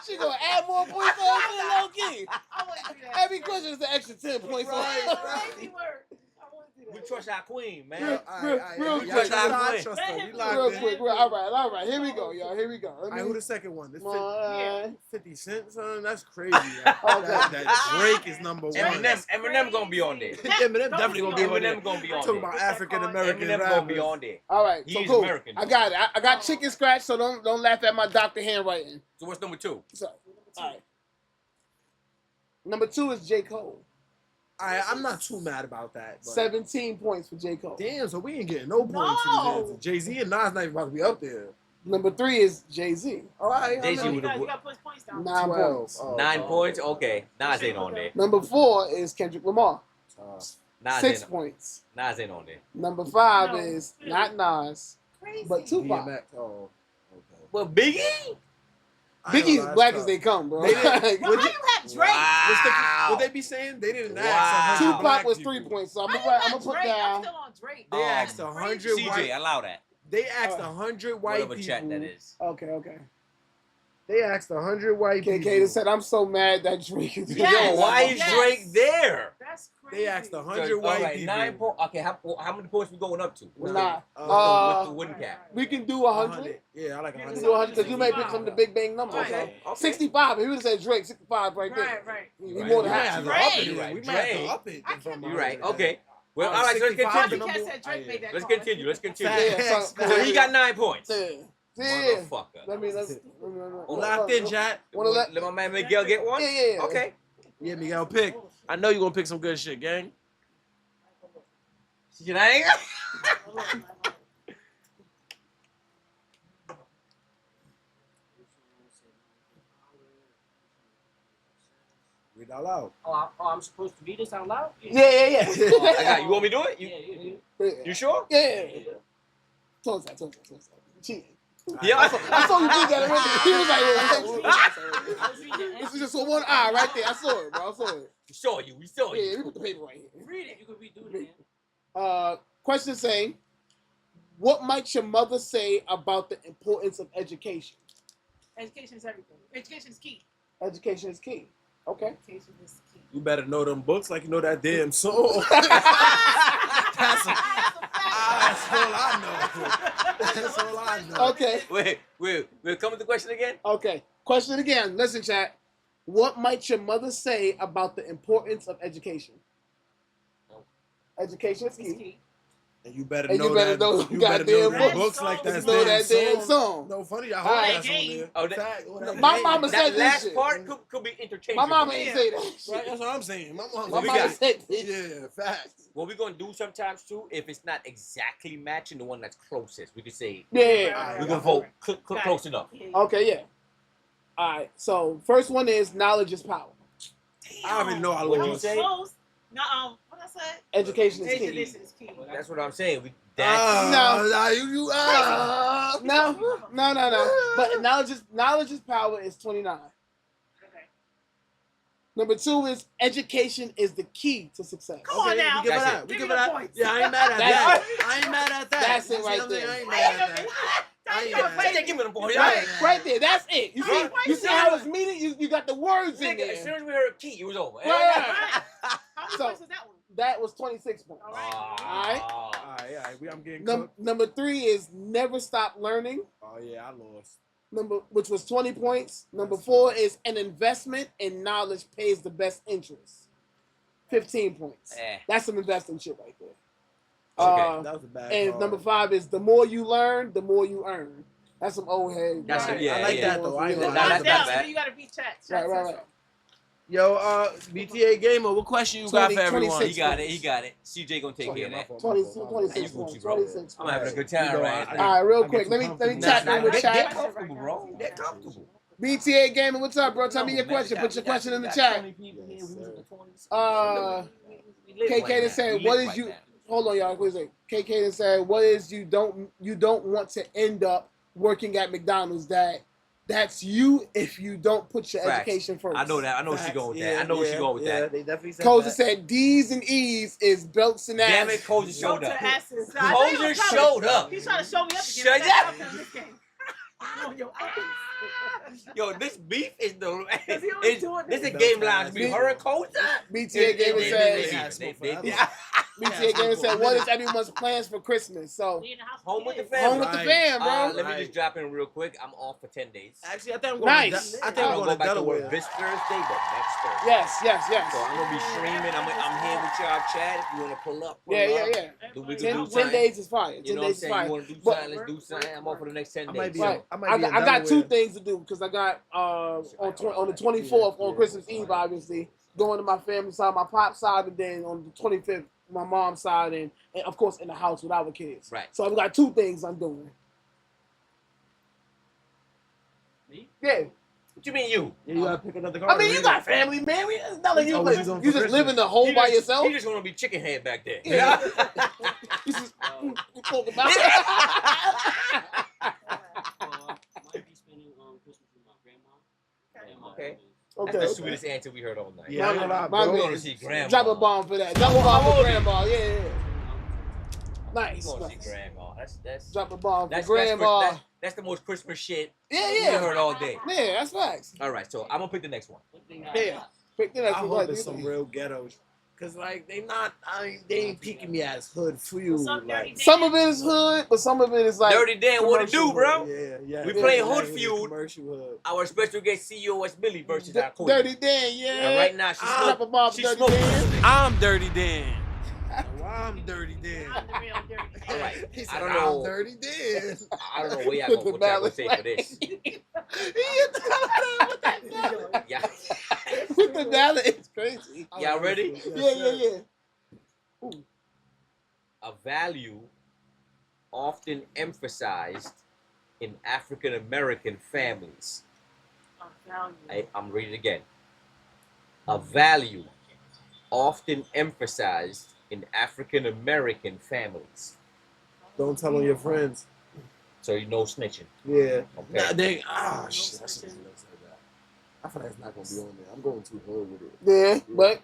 She gonna add more points on it for low key. I want to do that. Every question is an extra 10 points on Right, it. crazy word. I want to do We that. trust our queen, man. Real Y'all quick. trust her, I Real trust her. We quick. locked Real in. quick. All right. Here we go, y'all. Here we go. All right, who the second one? This Come on. 50 Cent, son? That's crazy. That Drake is number one. Eminem gonna be on there. Eminem definitely gonna be on there. Eminem gonna be on Talking there. about African American Eminem gonna be on there. All right. So He's cool. American. I got it. I got chicken scratch, so don't laugh at my doctor handwriting. So what's number two? So, all right. Number 2 is J. Cole. I'm not too mad about that. But 17 points for J. Cole. damn, so we ain't getting no points for these answers. Jay-Z and Nas not even about to be up there. Number 3 is Jay-Z. All right, Jay-Z You would have gotta push points down. 9 points. 9 points. Okay, Nas ain't on there. Number 4 is Kendrick Lamar. Nas 6 ain't, points. Nas ain't on there. Number 5 No. is not Nas, Crazy. but Tupac. DMX. Oh, okay. But Biggie? Biggie's black as they come, bro. They didn't- Well, how you have Drake? Wow. What they be saying? They didn't Wow. ask 100 Tupac black was people. 3 points, so I'm How gonna you have put Drake? I'm down. still on Drake. They asked Um, 100 CJ, white. allow that. They asked 100 white Whatever people. chat that is. Okay. They asked 100 white KK people. said, I'm so mad that Drake is Yes. Yo, why is Yes. Drake there? That's crazy. They asked 100 So, white alright, people. 9 points. Okay, how many points we going up to? Nah. What's the wooden cap? We can do 100. Yeah, I like We 100. can do 100 because you may pick some of the big bang numbers. Right. So. 65. If you would have said Drake, 65 right there. Right. We Right. more than We might half. have to Drake. up it. You're right. We might have to Drake. up it. from You're right. 100. Okay. Well, all right. So let's 65 continue. Copycat said Drake made that Let's call. continue. Let's continue. Yeah, So he got 9 points. Yeah. Motherfucker. Let me Locked in, chat. Wanna let- Let my man Miguel get one? Yeah. Okay. Yeah, Miguel, pick. I know you're going to pick some good shit, gang. Shit, I ain't. Read out loud. I'm supposed to read this out loud? Yeah. I got. You want me to do it? You sure? Yeah. Told that. Cheating. Yeah. I saw you do that already. He was like, I was reading the this is just one eye right there. I saw it, bro. I saw it. We saw you. We saw you. Yeah, we put the paper right here. Read it. You can redo it again. Question saying, What might your mother say about the importance of education? Education is everything. Education is key. Education is key. Okay. Education is key. You better know them books like you know that damn song. That's all I know. That's all I know. Okay. Wait. We'll come with the question again. Okay. Question again. Listen, chat. What might your mother say about the importance of education? Education is It's key. key. And you better And know you better that. know You better know goddamn them books. books like that. You know that damn song. No funny. I All hope right. that's on there. Oh, that- Fact. Well, that My game. mama said That this last shit. part could be interchangeable. My mama ain't say that Right, shit. that's what I'm saying. My mom. My we mama got? said this. Yeah, facts. What we're gonna do sometimes too, if it's not exactly matching the one that's closest, we could say Yeah. we're gonna vote Got close it. enough. Yeah. Okay, yeah. All right. So first one is knowledge is power. I already know I What you lost. say? Close. No, what I said? Education is key. Education is key. That's what I'm saying. No. No. But knowledge is power is 29. Okay. Number 2 is education is the key to success. Come on now. We give it That's that. it. We Give give me it the that. points. Yeah, I ain't mad at That's that. I ain't mad at that. That's it You see right what I'm saying? there. I ain't mad at that. I ain't mad at that. Give me the point. Right there. That's it. You see, Right. you see how it's meaning? You got the words in Nigga, as soon there. as we heard key, it was over. Right. How many So- points was that one? That was 26 points. All right. Alright. All right. I'm getting cooked. Number 3 is never stop learning. Oh yeah, I lost. Which was 20 points. Number 4 is an investment in knowledge pays the best interest. 15 points. That's some investing shit right there. Okay. That was a bad And call. number 5 is the more you learn, the more you earn. That's some old head. That's Right. yeah, I like yeah. that though. I ain't Yeah. gonna Nah, lie. that's Down, not so bad. you gotta beat chat. Right. Yo, BTA Gamer, what question you got 20, for everyone? 26. He got it. He got it. CJ gonna take Oh, care yeah, of my that. fault, 20, my fault, my fault. 26 You Gucci, points. bro. 26 I'm having a points. good time You know, right I- now. All right, real I quick. get Let me too chat comfortable. in the Get chat. comfortable, bro. Get comfortable. BTA Gamer, what's up, bro? Tell me No, your man, question. we Put got- your we got- question in we the got chat. 20 people here. We was in the 20s. We live KK right to now. say, We what live is right you? now. Hold on, y'all. What is it? KK to say, what is you don't want to end up working at McDonald's? That's you if you don't put your Facts. education first. I know that. I know where she going with that. I know where she going with that. They definitely said Koza that. said D's and E's is belts and Damn ass. it, Koza Show showed to up. asses. Koza showed up. He's trying to show me up again. Shut I got up. nothing in this game. On your ass. Yo, this beef is the. Because he always It's, doing this this. is game lines. Be her and Koza. BTA Gamer says, Yeah. BTA Gamer said, what is everyone's plans for Christmas? So, We in the house Home with the kids. family. home with the fam, bro. Let me just drop in real quick. I'm off for 10 days. Actually, I think I'm going. Nice. To, I think I'm I'm gonna going go to back to work Delaware. this Thursday, but next Thursday. Yes. So I'm gonna be streaming. I'm here with y'all, Chat. If you wanna pull up, pull Yeah. up. We can do 10 something. days is fine. 10 You know what I'm days is saying? You fine. wanna do But- something? Let's do something. I'm off for the next 10 I might days. be. Right. I I got 2 things to do because I got on the 24th on Yeah. Christmas Eve, obviously, going to my family side, my pop side, and then on the 25th, my mom's side, and of course in the house with our kids. Right. So I've got 2 things I'm doing. Me? Yeah. What you mean you? Yeah, you gotta pick another card. I mean, you got family, man. It's not like you, Oh, what you doing for you just Christmas? living the home by yourself. He just wanna be chicken head back there. Yeah. You just you talk about Might be spending Christmas with my grandma. and my Okay. uncles. That's the okay. sweetest answer we heard all night. Yeah, I ain't gonna lie, My bro. We're man. gonna see grandma. Drop a bomb for that. Drop a bomb How for old grandma. Yeah. We're Nice. gonna see nice. grandma. That's Drop a bomb for that's grandma. that's the most Christmas shit Yeah, we yeah. heard all day. Yeah, that's facts. All right, so I'm gonna pick the next one. One thing I Yeah. Pick the next I one. hope What it's do you some think? real ghetto. Cause like they ain't peeking me as hood fuel. Some dirty Like, Some of it is hood, but some of it is like Dirty Dan, what it do, commercial bro? hood. Yeah. We Yeah. play Exactly, Hood Feud. Commercial hood. Our special guest COS Millie versus our queen. Dirty Dan, yeah. And right now she's Drop a bomb for she's Dirty smoking. Dan. I'm Dirty Dan. Why I'm Dirty Dan? I'm the real dirty All Dan. right, He I said, don't I'm know. Dirty Dan. I don't know what y'all With gonna, the what y'all gonna ballot say for this. Yeah. With the ballot, it's crazy. Y'all ready? Yeah. A value often emphasized in African American families. I'm reading it again. A value often emphasized in African American families. Don't tell on your friends. So you know snitching. Yeah. Okay. Nah, shit. I should've said that. I feel like it's not gonna be on there. I'm going too hard with it. Yeah, but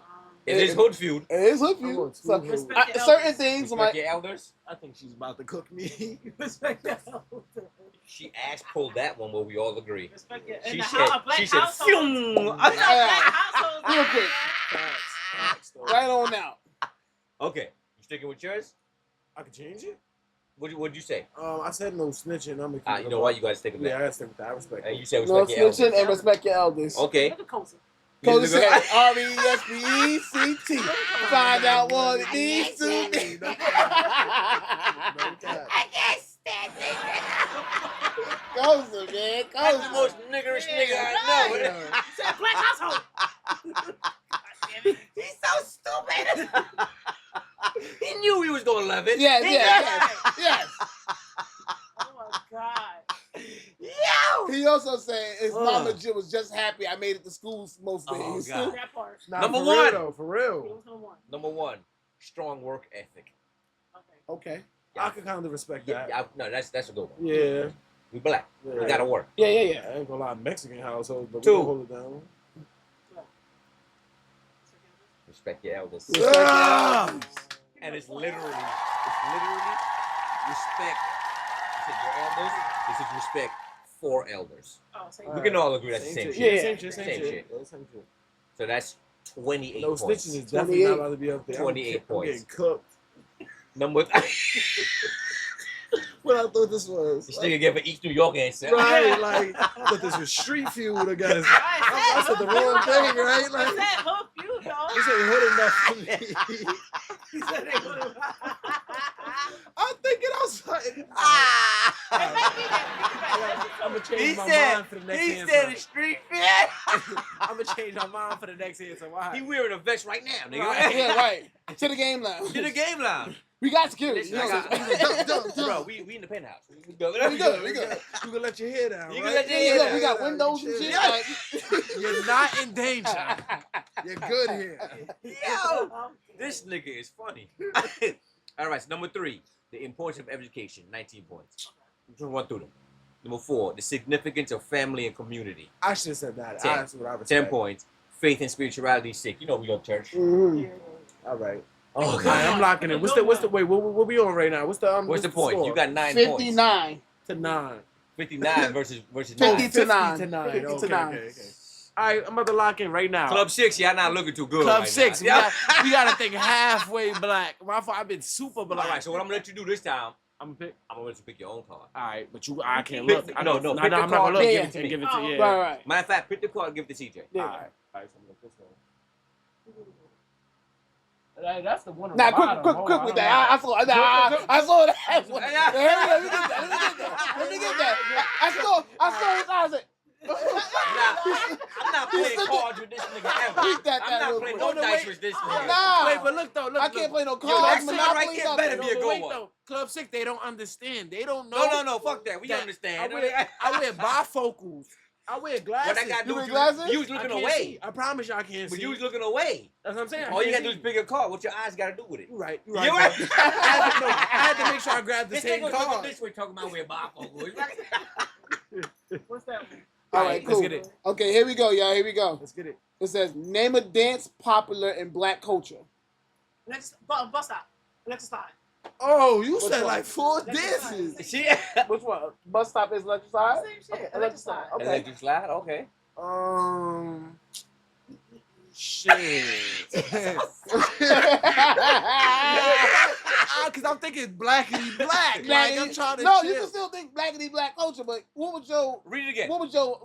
It is hood feud. It is hood I feud. want So, two Respect your certain elders. things, Respect like your elders. I think she's about to cook me. Respect your elders. She ass pulled that one where we all agree. Respect your. She In the said, a black she said, household. "Phew." In a black household. real quick, Facts, though. right on out. Okay, you sticking with yours? I can change it. What'd you say? I said no snitching. I'm gonna keep You know why you gotta stick with Yeah, I that. gotta stick with that. I respect And it. you said No respect your snitching elders. and respect your elders. Okay. Look at Coulter. Code You said look- R-E-S-P-E-C-T. Find out what it means to me. No cap. Kosa, man. That's the Kosa. most niggerish nigga I know. Yeah. You said black household. He's so stupid. He knew he was going 11. Yes, He yes, got- yes. Oh my God. Yo. He also said his mama was just happy I made it to school most Oh, days. God. That part. Nah, Number for one. real, though, for real. Who's number one? Number one, strong work ethic. Okay. Okay. I can kind of respect that. No, that's a good one. Yeah. We black. Yeah. We gotta work. Yeah, yeah, yeah. I ain't gonna lie, Mexican household, but we Two. gonna hold it down. Respect your elders. Respect your Ah! elders. And it's literally respect. You said your elders. This is respect for elders. Oh, so We can all agree that's the same shit. Yeah. Same shit, same Same shit. shit. Yeah, same shit. So that's 28 No points. snitching is definitely 28. not about to be up there. 28 I'm points. getting cooked. Number. What I thought this was. This nigga gave an East New York answer. Right, like, I thought this was street feud against. I said the wrong thing, right? Like, What's that hook you, though? this ain't hood enough for me. He said they would I'm thinking outside. I'm gonna change my mind for the next he answer. said the street fit. I'm gonna change my mind for the next answer. Why? He wearing a vest right now, nigga. Right. Yeah, right. To the game now. To the game lounge. We got security. Listen, I got- Bro, we in the penthouse. We good. We good. We good. You can let your hair down. You right? can let your Yeah, hair look, down. we got windows and shit. Yeah. Like, You're not in danger. You're good here. Yo, this nigga is funny. All right, so number 3, the importance of education, 19 points. I'm just gonna run through them. Number 4, the significance of family and community, I should have said that. 10. That's what I respect. 10 points. Faith and spirituality, 6. You know we go to church. mhm. All right. Oh, All right, I'm locking it. What's the wait? What we on right now? What's the What's the point? score? You got 9 points. 59. to 9. 59 versus 50 9. to 9. 50 to 9. 50 to Okay, 9. okay. All right, I'm about to lock in right now. Club 6, y'all not looking too good. Club right 6. Now. We got to think halfway black. My fault. I've been super black. All right, so what I'm gonna let you do this time, I'm gonna pick. I'm gonna let you pick your own card. All right, but I can't Pick- look. I no, know. no, pick the I'm not card. gonna look. Yeah, Give it to yeah. me. Give it to Oh, yeah. Right, right. Matter of fact, pick the card and give it to CJ. Yeah. All right, so I'm gonna pick this one. That's the one. On Nah, the bottom. quick with that. I saw that. I saw that. Let me get that. I saw his eyes. I'm not playing cards with this nigga ever. Keep that I'm not real playing quick. no dice with this nigga. Nah. Wait, but look though. Look, I can't play no Yo, cards, that Monopoly, right there better nothing. be a good wait, one. though. Club 6, they don't understand. They don't know. No, fuck that. We that understand. I wear bifocals. I wear glasses. What I got to You do wear is glasses? you was I looking can't away. see. I promise you I can't But see. you was looking away. That's what I'm saying. I All you can't got to do is see. pick a card. What your eyes got to do with it? You right. You You right. right? bro. I had to make sure I grabbed the This same nigga was looking card. this way talking about we're bifocals. What's that one? All right, Let's cool. get it. Okay, here we go, y'all. Here we go. Let's get it. It says, name a dance popular in black culture. Next, bus stop. Next stop. Oh, you Which said one? like 4 Let's dances. get See? Which one? Bus stop is electrified? Same shit. Okay, Electrified. Okay. Electric slide? Okay. Shit. Because I'm thinking blackity black. Like I'm trying to no, chill. you can still think blackity black culture, but what would your Read it again.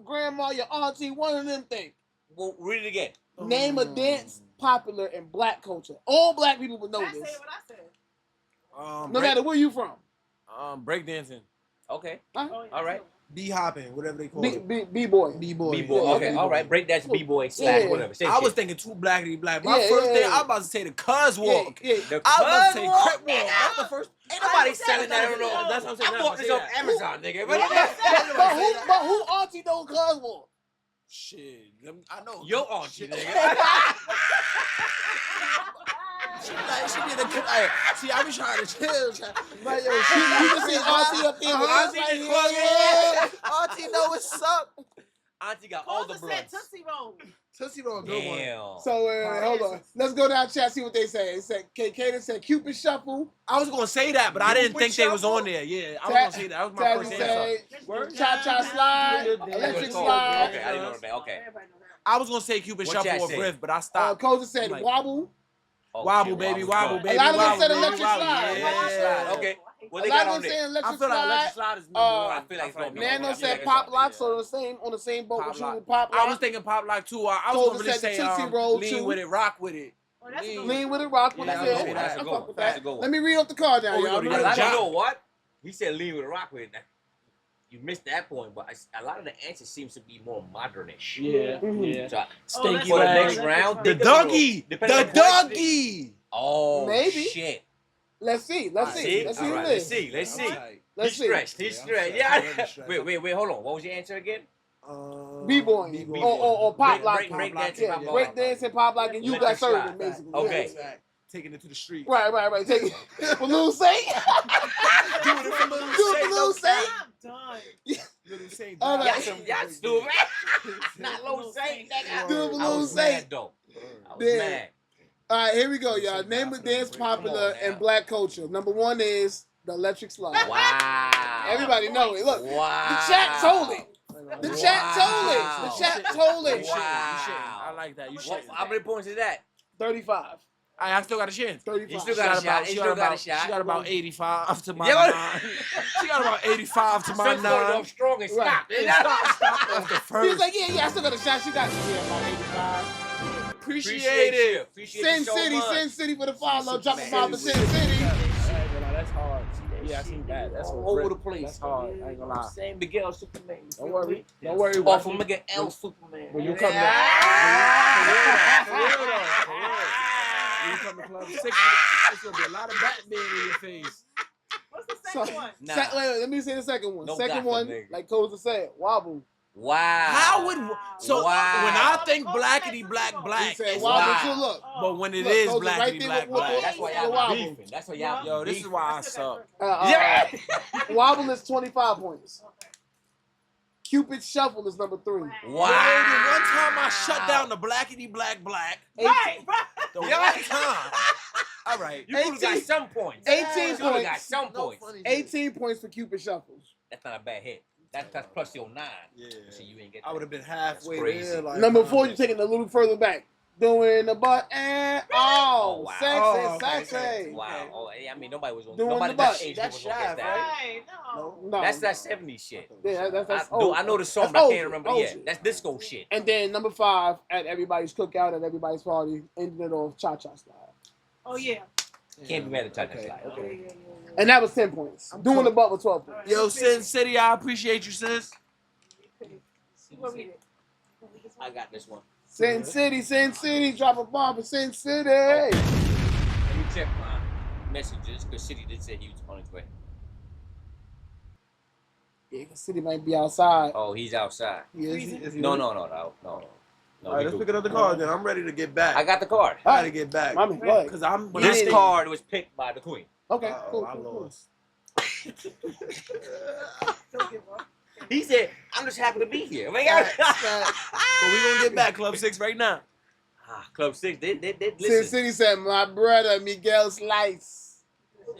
grandma, your auntie, one of them think? Well, read it again. Name a dance popular in black culture. All black people would know I this. said what I said. No matter where you from. Breakdancing. Okay. Oh, yeah, All right. B-hopping, whatever they call it. B-boy. B-boy. B-boy. Okay. All right. Break that's B-boy slash Yeah. whatever. Same I was shit. thinking too blackity black. My Yeah, first yeah, thing, yeah. I was about to say the cuz walk. Yeah. The I was about to say Cuz crip walk. nigga. That's the first. Ain't nobody I selling that. I don't know. said That's what I'm saying. I bought this on Amazon, nigga. But who auntie don't cuz walk? Shit. I know. Your auntie, nigga. She be in the see, I be trying to chill. Like, yo, You can see auntie up there with us Auntie right just here. walking. Auntie know what's up. Auntie got all the Closer said bloods. Tootsie Roll. Tootsie Roll, good one. Damn. So hold on. Let's go down chat, see what they say. It said Kaden said Cupid Shuffle. I was gonna say that, but I didn't think they was on there. Yeah, I was gonna say that. That was my first answer. Cha-cha slide, electric slide. Okay, I didn't know that. Okay. Everybody know that. I was gonna say Cupid What Shuffle y'all or say? Riff, but I stopped. Koza said Like- wobble. Oh, Wobble, shit, baby, was wobble, good. baby, A lot of them wobble, said baby, electric wobble. slide. Yeah. Okay. What A they lot got of on them there? saying I electric feel like slide. electric slide is number one. I feel like it's gonna be Nano Yeah, said yeah, pop yeah. lock, so on the same boat Pop with you lock. with pop lock. I was thinking pop lock too. I was Koza gonna really said the say Tootsie Roll, lean too. with it, rock with it. Oh, that's a good one. Lean with it, rock with Yeah, it. I would say Yeah, that's I a good fuck one. with That's that. a good one. Let me read off the card now, Oh, we y'all. gonna Read do off that. the You card. know what? He said lean with a rock with it. You missed that point, but a lot of the answers seems to be more modernish. Yeah, Mhm. yeah. So Stinky for the legs. next round, The think of a little- doggy, depending the on the question- doggy. Oh Maybe. shit! Let's see. Let's see. Let's see All who right, it let's is. see. Let's see. Let's He's see. stretched. He's Yeah, I'm stretched. stretched. Yeah. I'm stretched. Wait. Hold on. What was your answer again? B-boy B-boy. or pop Break- lock. break- break dancing, Yeah, pop lock. break dancing, pop lock, and you got Electric serving slide. basically. Okay. Yeah. Taking it to the street. Right. Take it. Balloon say. Doing it for Little Do it, Say, Balloon no say. cap. I'm done. Little Say, All die. right. Y'all stupid. Not low Saint. nigga. Do it, I Balloon was say. mad though. I was Yeah. mad. All right, here we go, y'all. Name a dance popular in black culture. Number one is the electric slide. Wow. Everybody know it. Look, Wow. the chat told it. The chat told it. The chat told You it. shitting, you shitting. I like that. You What, shitting. how many points is that? 35. I still got a chance. 35. You still got a shot. You still got a She shot. got about 85 to my Yeah, what? 9. She got about 85 to my Some started 9. off strong and Right. stopped. Stop off the He was first. like, yeah, I still got a shot. She got about 85. Appreciate it. Appreciate Sin you so City, much. Sin City for the follow. Drop a Man. bomb for Sin City. That's hard. Yeah, I seen that. That's all over rip. the place. That's hard. I ain't gonna lie. Same Miguel Superman. Don't worry. Don't worry. Or from Miguel Superman. When you come Yeah. back, for real though, for real. When you come to Club 6, there's gonna be a lot of Batman in your face. What's the So, second one? Nah. wait, let me say the second one. No Second Gotham, one, nigga. like Koza said, wobble. Wow. How would so Wow. when I think blackity black He black, said it's wobble wow. too. Look. but when it Look, is those are blackity right there black with black, That's why the y'all wobble. beefing. That's why y'all yo, this is beefing. why I suck. Yeah. Wobble is 25 points. Cupid Shuffle is number 3. Wow. Yo, the one time I shut down the blackity black black, Right. the one time. All right. You could have got 18 some points. 18 You could have got points. some points. 18 points for Cupid Shuffle. That's not a bad hit. That's plus your 9. Yeah. So you ain't get I would have been halfway That's crazy. there. Like, Number 4, you're taking it a little further back. Doing the butt and Oh, wow. sexy, Oh, okay, sexy. Wow. Oh, I mean, nobody was Doing gonna. Nobody the that butt. age That's was gonna Shaft, get that. Right. No. No, That's that 70s shit. Yeah, that's I old. know the song, That's but I old. can't remember Old yet. shit. That's disco shit. And then number 5, at everybody's cookout, at everybody's party, ending it off cha-cha slide. Oh yeah. Can't be mad at Cha-Cha Slide. Okay. And that was 10 points. Doing the butt with 12 points. Yo, Sin City, I appreciate you, sis. I got this one. Sin City, drop a bomb for Sin City. Let me check my messages because City did say he was on his way. Yeah, 'cause City might be outside. Oh, he's outside. He is. No. No, All right, let's we pick good. up the card then. I'm ready to get back. I got the card. I gotta get back. My man, go ahead. Cause I'm when This I card was picked by the queen. Okay, cool. I cool. lost. He said, "I'm just happy to be here." But we gonna get back Club 6 right now. Club 6, they Sin listen. City said, my brother Miguel Slice.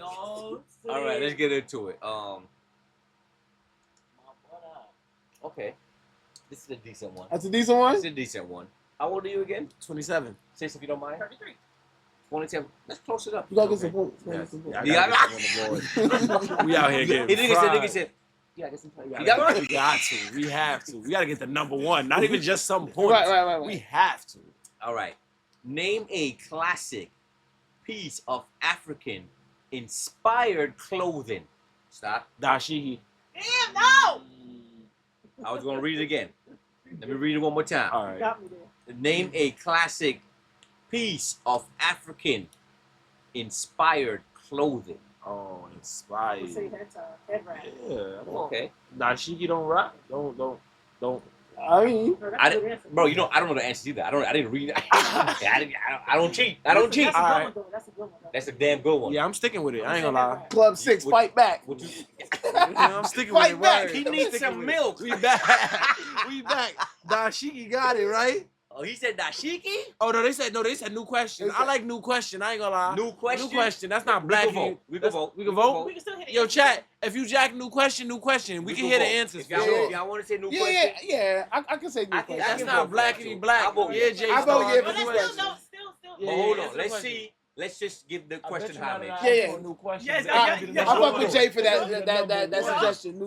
All right, let's get into it. Okay, this is a decent one. That's a decent one? This is a decent one. How old are you again? 27. Sis, if you don't mind. 33. 27. Let's close it up. You gotta get some Okay. points. Yeah. Get some points. I You gotta got get one of the boys. We out here getting He nigga fried. said, yeah, I guess We you got we got to. We have to. We gotta get the number 1. Not even just some points. Right. We have to. All right. Name a classic piece of African inspired clothing. Stop. Dashiki. Damn, no. I was going to read it again. Let me read it one more time. All right. Got me there. Name a classic piece of African inspired clothing. Oh, inspired. Say that head wrap. Yeah. Okay. Dashiki don't rock. Don't. I mean, Bro, you know I don't know the answers either. I didn't read. I don't cheat. I don't cheat. That's a good Alright. one, though. That's a good one. That's a damn good one. Yeah, I'm sticking with it. I ain't gonna lie. Club 6, fight back. What you, Yeah, I'm sticking with Fight it. back. Word. he I'm needs sticking some with milk. it. We back. We back. Dashiki got it, right? Oh, he said dashiki. Oh no, they said new question. I like new question. I ain't gonna lie. New question? New question. That's not We black. can vote. We can vote. We can vote. We can still hit it. Yo, chat. If you jack new question, we can hear the vote. answers If for y'all, sure. if y'all want to say new Yeah, question, yeah. I can say new I can- question. That's can not vote for that blackity too. black. I'll vote Yeah, yes. Jay. I vote Star. yeah But for new let's question. still. Yeah, but hold yeah, on. answer the Let's question. see. Let's just give the question I bet you time. not Yeah, ask yeah. for a new question. Yes, They yeah, give you yeah, the I yeah. number fuck with one. Jay for The that number one. suggestion.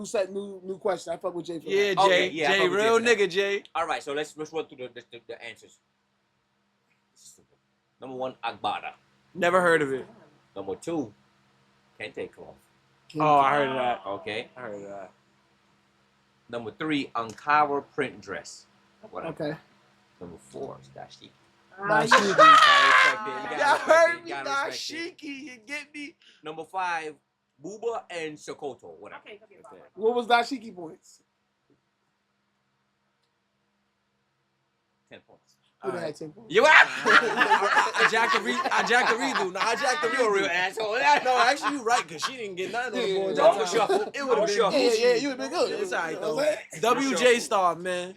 New question. I fuck with Jay for Yeah, that. Jay. Okay, yeah, I Jay, fuck with Jay real for that. nigga, Jay. All right, so let's run through the answers. Number 1, Agbada. Never heard of it. Number 2, Kente cloth. Oh, I heard of that. Okay. I heard of that. Number 3, Ankara print dress. Whatever. Okay. Number 4 is dashiki. Dashiki. Y'all heard me, Dashiki. You get me? Number 5, Buba and Sokoto. Whatever. Okay, bye. What was Dashiki points? 10 points. Who they had 10 points? You I jacked the redo. No, I jacked the You're a real redo. asshole. No, actually, you right, because she didn't get none on the board. No, for sure. It would have been Shuffle. Yeah, you would have been good. It's all right, You know what I'm though. saying? WJ Star, man.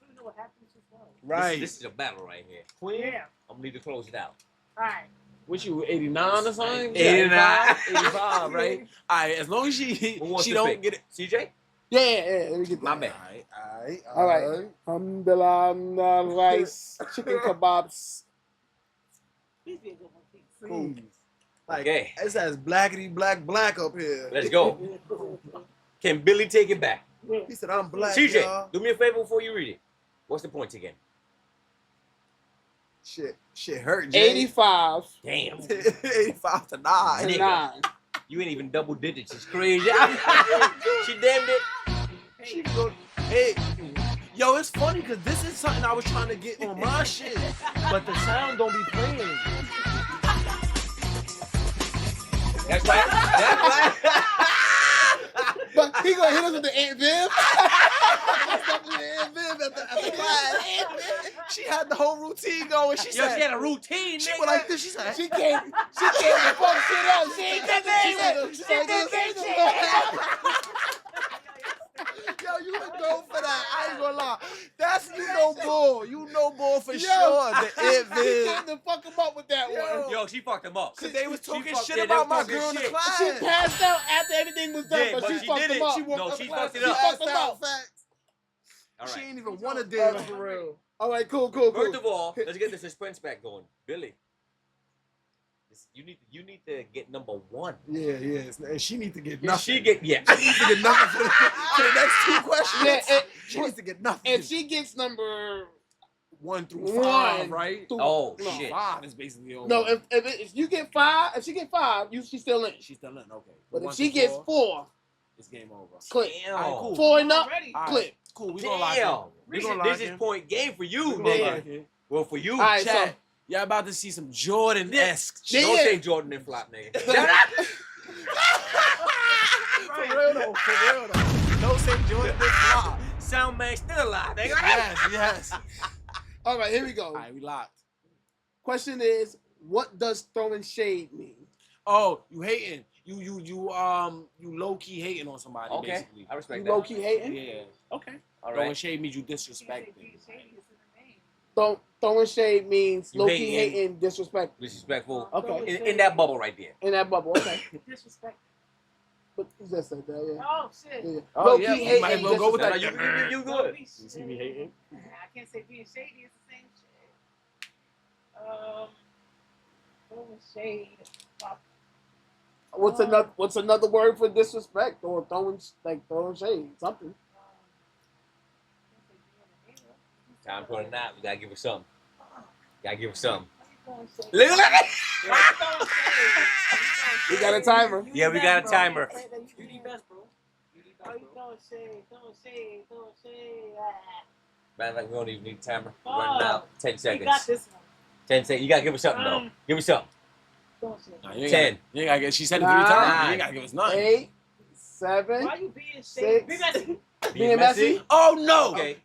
I don't know what happened to well. Right. This is a battle right here. Yeah. I'm gonna need to close it out. All right. What you, 89 or something? 89. 85, right? All right, as long as Who wants she to don't pick? get it. CJ? Yeah. Let me get that. My bad. All right. Alhamdulillah, rice, chicken kebabs. Please be a good one, please. Like, Okay. it says blackity black up here. Let's go. Can Billy take it back? He said, I'm black, CJ, y'all. do me a favor before you read it. What's the points again? Shit hurt, Jay. 85 Damn. 85 to 9. to Nigga. 9. You ain't even double digits. It's crazy. She damned it. Hey, yo, it's funny because this is something I was trying to get on my shit, but the sound don't be playing. That's right. That's right. But he gonna hit us with the Aunt Viv. She had the whole routine going. She Yo, said, she had a routine, she nigga. went like this. She said, She came to fuck shit up. She ain't yo, you would go for that. I ain't gonna lie. That's bull. You know bull for Yo, sure. The it She vid. came to fuck him up with that one. Yo, she fucked him up. Cause they was talking fucked- shit yeah, they about was my talking girl in the shit. class. She passed out after everything was done, Yeah, but but she she fucked did him it. up. She fucked it up. She fucked him up. All She right. ain't even want to dance for real. All right, cool. First of all, let's get the suspense back going. Billy, you need to get number 1. Yeah. And she need to get If nothing. she get She needs to get nothing for the next 2 questions. Yeah, she needs to get nothing. If she gets number 1 through 5, one, right? through- Oh, no, shit. 5 is basically over. No, if you get 5, if she get 5, she's still in. she's still in, okay. But if 1 she through gets 4, 4, it's game over. clip. Damn. All right, cool. 4 and up, Already. All right, clip. cool. We gonna lock in. Damn. We This, gonna is, lock this in. is point game for you, We gonna nigga. lock in. Well, for you. All right, Chat, so y'all about to see some Jordan-esque Yeah. Don't say Jordan and flop, nigga. For real though. Don't say Jordan this flop. Sound man still alive, nigga. Yes. all right, here we go. All right, we locked. Question is, what does throwing shade mean? Oh, you hating? You low key hating on somebody. Okay, Basically. I respect You that. low key hating? Yeah. Okay. All Throwing right. shade means you disrespecting. Throwing shade means You low key hating. hating, disrespect. Disrespectful. Okay. In that bubble right there. In that bubble, okay. Disrespect. But he just said that, yeah. Oh, shit. Yeah. Oh, Low yeah, key you hating, might as well go with that. disrespect. You Don't good. be You see me hating? I can't say being shady is the same shit. Throwing shade. What's another word for disrespect or throwing shade? Something. Time for a nap. We gotta give her something. Gotta give her something. Look Look at We got a timer. Yeah, we got a timer. You need best, bro. Throwing shade. Matter of fact, we don't even need a timer. Oh, Running out. 10 You seconds. got this one. 10 seconds. You gotta give her something though. Give me something. Throwing shade. Nah, you ain't 10. You ain't gotta get. She said it 3 Nine. times. You ain't gotta give us nothing. 8, 7. Why you being shady? 6. Be messy. Being messy. Oh no. Okay.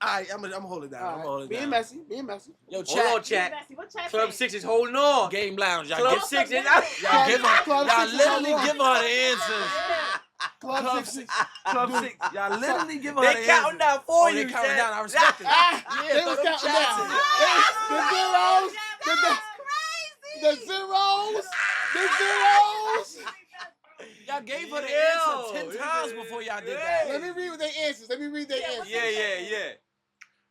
Alright, I'm gonna hold it down. I'm gonna hold it Being down. messy. Being messy. Yo, Hold chat. on, Be chat. messy. What chat Club say? 6 is holding on. Game Lounge. Y'all Club get 6 is Club y'all give her. Club Y'all 6 is literally holding give her the answers. Club Club 6 6. is... Club 6. Y'all literally give her They the counting answers. down for Oh, you, they counting Chat. down. I respect it. They was throw them counting chats down. in. The zeros. The zeros. The zeros. Y'all gave her the Yo, answer 10 times before y'all did that. Let me read their answers. answers. Yeah.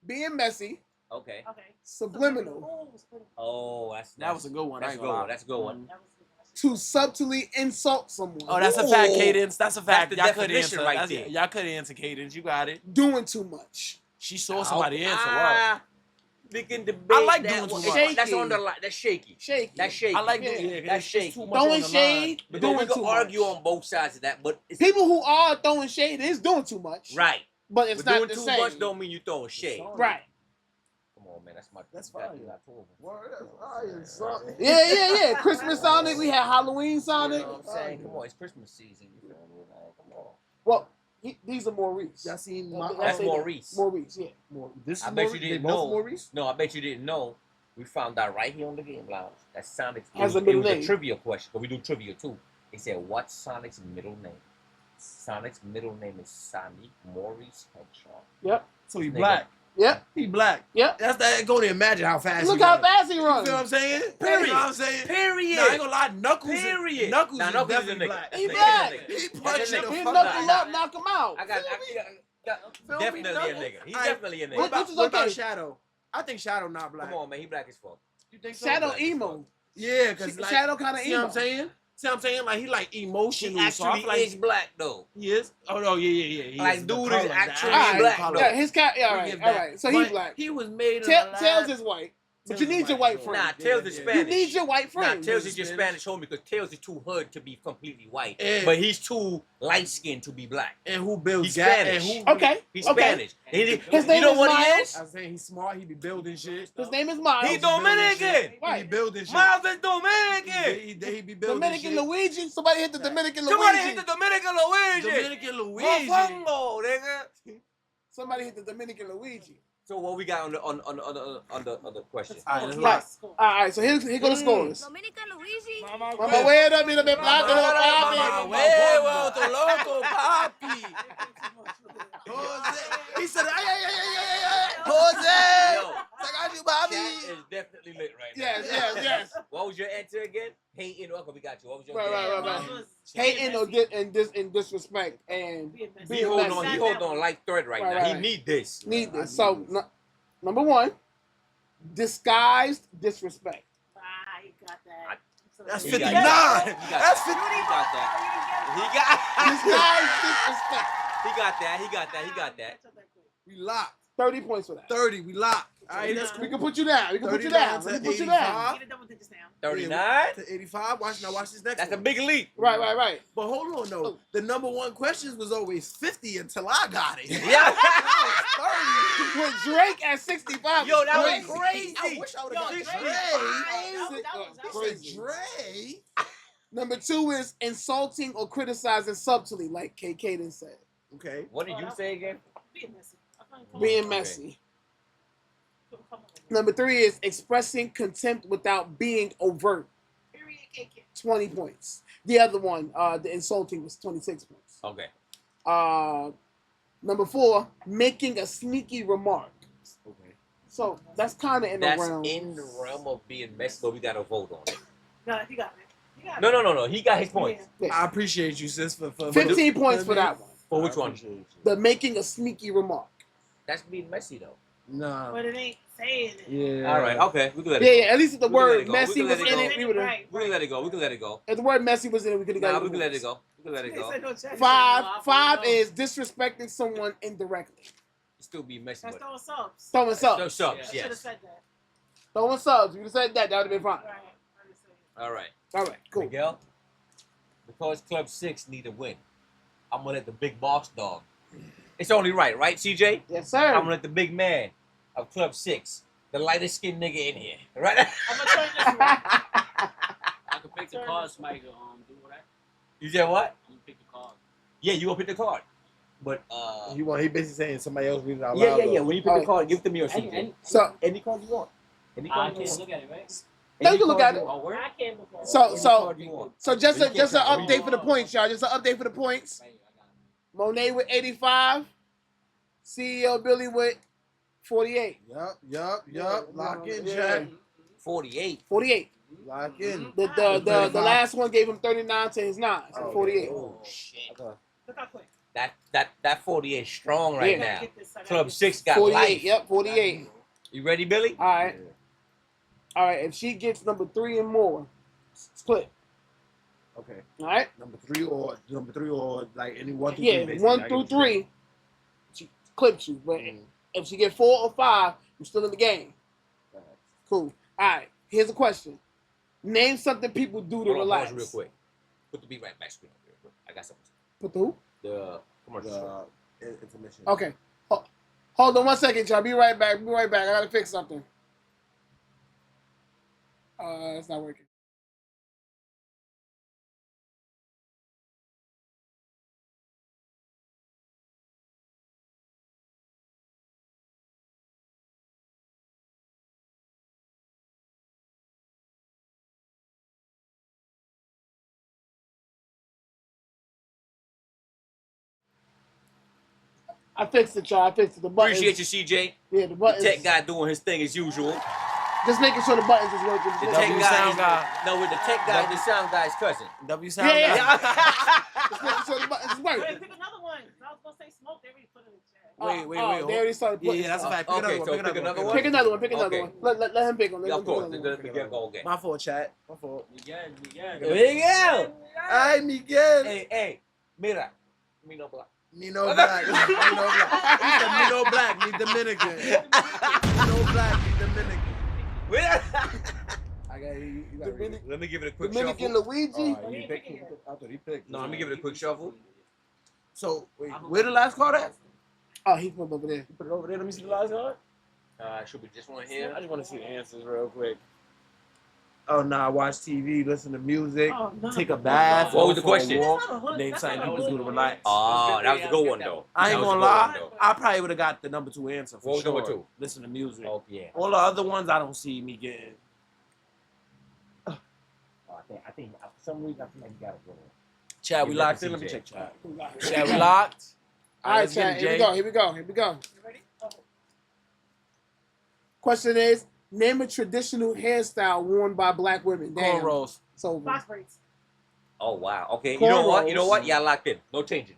Being messy. Okay. Okay. Subliminal. Oh, That was a good one. I That's a ain't good gonna lie. one. That's a good one. That was good. To subtly insult someone. Oh, that's a fact, Ooh. Cadence. That's a fact. the Y'all could definition answer. right That's- there. Y'all could answer, Cadence. You got it. Doing too much. She saw somebody answer. Wow. We can debate. I like that doing too one. much. That's on the line. That's shaky. Shaky. That's shaky. I like Yeah. doing That's That's shaky. too much on Throwing the line. shade. Because Doing we can too argue much. on both sides of that, but it's People who are throwing shade is doing too much. right. But it's But not doing the too same. much don't mean you throwing shade. Right. Come on, man. That's my. That's you gotta fine. do October. Yeah. Christmas Sonic. We had Halloween You Sonic. know what I'm saying? Come on, it's Christmas season. You feel me? Like, come on. Well, these are Maurice. Y'all seen That's Maurice. Maurice, yeah. This I is bet Maurice? you didn't They both know. Maurice? No, I bet you didn't know. We found out right here on the Game Lounge that Sonic's Has a it middle was a name. trivia question, but we do trivia too. They said, what's Sonic's middle name? Sonic's middle name is Sonic Maurice Hedgehog. Yep. So he Nigga. black. Yep. He black. Yep. That's that. Go to imagine how fast Look he how runs. fast he You runs. feel what I'm saying? Period. You know what I'm saying? Period. Nah, I ain't gonna lie. Knuckles. Period. Knuckles Nah, is Knuckles is a definitely nigga. black. He That's black. a nigga. He That's a punched nigga. the He fuck knuckle out. up, knock him out. I got definitely a nigga. He's Alright. definitely a nigga. What about, Which is what about okay. Shadow? I think Shadow not black. Come on, man. He black as fuck. You think so? Shadow black as emo. Yeah, because like, Shadow kind of see what emo. I'm saying? See what I'm saying? Like he like He emotional. So I actually feel like is black though. he is. Oh no, yeah. He Like, is. dude The is color, the actually actual black, color. though. Yeah, his cat. Yeah, all We right, give all that. right. So he's But black. He was made in Tails the is white, but Tails you is need your white, white for friend. Nah, Yeah, Tails yeah, is yeah. You Spanish. need your white Nah, friend. Tails is Spanish. just Spanish homie because Tails is too hood to be completely white. And- But he's too light skinned to be black. And who builds He's gas? Spanish. And who Okay. He's okay. Spanish. And His you name know is what he Miles. is? I was saying he's smart. He be building shit. His name is Miles. He Dominican. He Right. be building shit. Miles is Dominican. He be building Dominican shit. Luigi. Somebody hit the Dominican Luigi. Somebody hit the Dominican Luigi. Dominican Luigi. Mofongo, nigga. Somebody hit the Dominican Luigi. So what we got on the question? All right, let's Right. rock. All right. So here go the scores. Dominican Luigi. Mama, wait a minute, blanco, Mama, papi. huevo, tu loco, papi. Jose. He said, ay. Jose. Yo, I got you, chat Bobby. is definitely lit right now. Yes. What was your answer again? Hating. Okay, we got you. What was your Right. Hating or disrespect and Being He being holding messy. on. He holding on like thread right now. He Right. need this. Need this. So number one, disguised disrespect. He got that. That's He 59. got that. That's He 50. got that. Disguised disrespect. He got that. We locked. 30 points for that. 30. We locked. All right, that's We cool. can put you down. We can put you 30 down. down We to can put you down. 85. Get a double digits now. 39. To 85. Watch this next That's a one. big leap. Right. But hold on though. The number one questions was always 50 until I got it. Yeah. With Drake at 65. Yo, that Crazy. was crazy. I wish I would have got Drake. Dre. Crazy. Dre. Number two is insulting or criticizing subtly, like K. Kaden said. Okay. What did you say again? Being messy. Being Okay. messy. Number three is expressing contempt without being overt. Period. Cake. 20 points. The other one, the insulting, was 26 points. Okay. Number four, making a sneaky remark. Okay. So that's kind of in the That's realm. in the realm of being messy, but we gotta vote on it. No, he got it. No. He got his points. Yeah. I appreciate you, sis, for 15 points for that one. For which one? The making a sneaky remark. That's being messy though. Nah. But it ain't saying it. Yeah. All right. Okay. We can let it Yeah, go. at least if the We can let word it go. messy We can was let it in go. it, we would have. Right. We can let it go. We can let it go. If the word messy was in it, we could have Nah, got we it. can let it go. We can let it go. Five is disrespecting someone indirectly. Still be messy, That's but throwing subs. Throwing no subs. subs. I should have Yes. said that. Throwing subs. You would have said that. That would have been fine. Right. I just said it. All right. All right, cool. Miguel, because Club 6 need a win, I'm gonna let the big boss dog. It's only right, CJ? Yes, sir. I'm gonna let the big man of Club 6, the lightest skinned nigga in here, right? I'm gonna turn this way. I can pick the cards, Mike. Do what I. You said what? I'm gonna pick the card. Yeah, you gonna pick the card. But He basically saying somebody else read it out yeah, loud. yeah, yeah. though. When you pick the Alright. card, give it to me or Any- CJ. any- So Any card you want. Any I card you can't want. look at it, right? They can look at it. Oh, word? I can't look at it. So Any so card you want. so just You a can't just an try to read update it. for the points, y'all. Just an update for the points. Monet with 85. CEO Billy with 48. Yup. Lock in, Yeah. Jack. 48. 48. Lock in. The last one gave him 39 to his 9. So 48. Oh shit. Look how quick. That 48 is strong right Yeah. now. Get this, I gotta Club get 6 this. got 48. life. Yep, 48. You ready, Billy? All right. All right. If she gets number 3 and more, split. Okay. All right. Number three or like any 1 through 3. Yeah, basically. 1 I through get what you're 3, she clips you. But if she get 4 or 5, you're still in the game. saying. Cool. All right. Here's a question. Name something people do to Hold on, relax. pause real quick. Put the beat right back screen up real quick. I got something. Put the who? The commercial. Intermission. Okay. Hold on 1 second, y'all. Be right back. Be right back. I gotta fix something. It's not working. I fixed it, y'all. I fixed it. The buttons. Appreciate you, CJ. Yeah, the buttons. Tech guy doing his thing as usual. Just making sure the buttons is working. The Just tech making- guy sound is, guy. No, with the tech guy and the sound guy's cousin. W sound Yeah, guy. Just making sure the buttons is Wait, working. pick another one. I was gonna say smoke. They already put it in the chat. Wait. They already started putting Yeah, that's a stuff. fact. Pick Okay, another so one. pick another one? Pick another one. Pick another Okay. one. Let him pick one. Yeah, of Let him course. pick another one. Let me get go again. My fault, chat. My fault. There you go. Ay, Miguel. Hey, mira. Me no black. Me no black. Me no black. He said me no black. Me Dominican. Me no black. Me Dominican. I got you. You got Dominican, Let me give it a quick Dominican shuffle. Luigi. Oh, he picked. I thought he picked. No, let me give it a quick shuffle. So, wait, where the last card at? Oh, he put it over there. Put it over there. Let me see the last card. Should be just one here. I just want to see the answers real quick. Oh, nah. Watch TV, listen to music, Oh, no. take a bath. What was go the for a question? walk. That's not a hood. Name That's something not a people do to hood. relax. Oh, that was a good one though. I ain't That was gonna a good one, lie. though. I probably would have got the number 2 answer for What was sure. number 2? Listen to music. Oh yeah. All the other ones, I don't see me getting. Oh, I think for some reason I think you got it. Chad, we Give it locked to in. Let me CJ. check Chad. All Chad, we locked. right, let's get Chad. it, Here we Jay. go. Here we go. Here we go. You ready? Oh. Question is: name a traditional hairstyle worn by black women. Damn. Cornrows. So Box braids. Oh wow. Okay. You know what? Cornrows. You know what? Y'all locked in. No changing.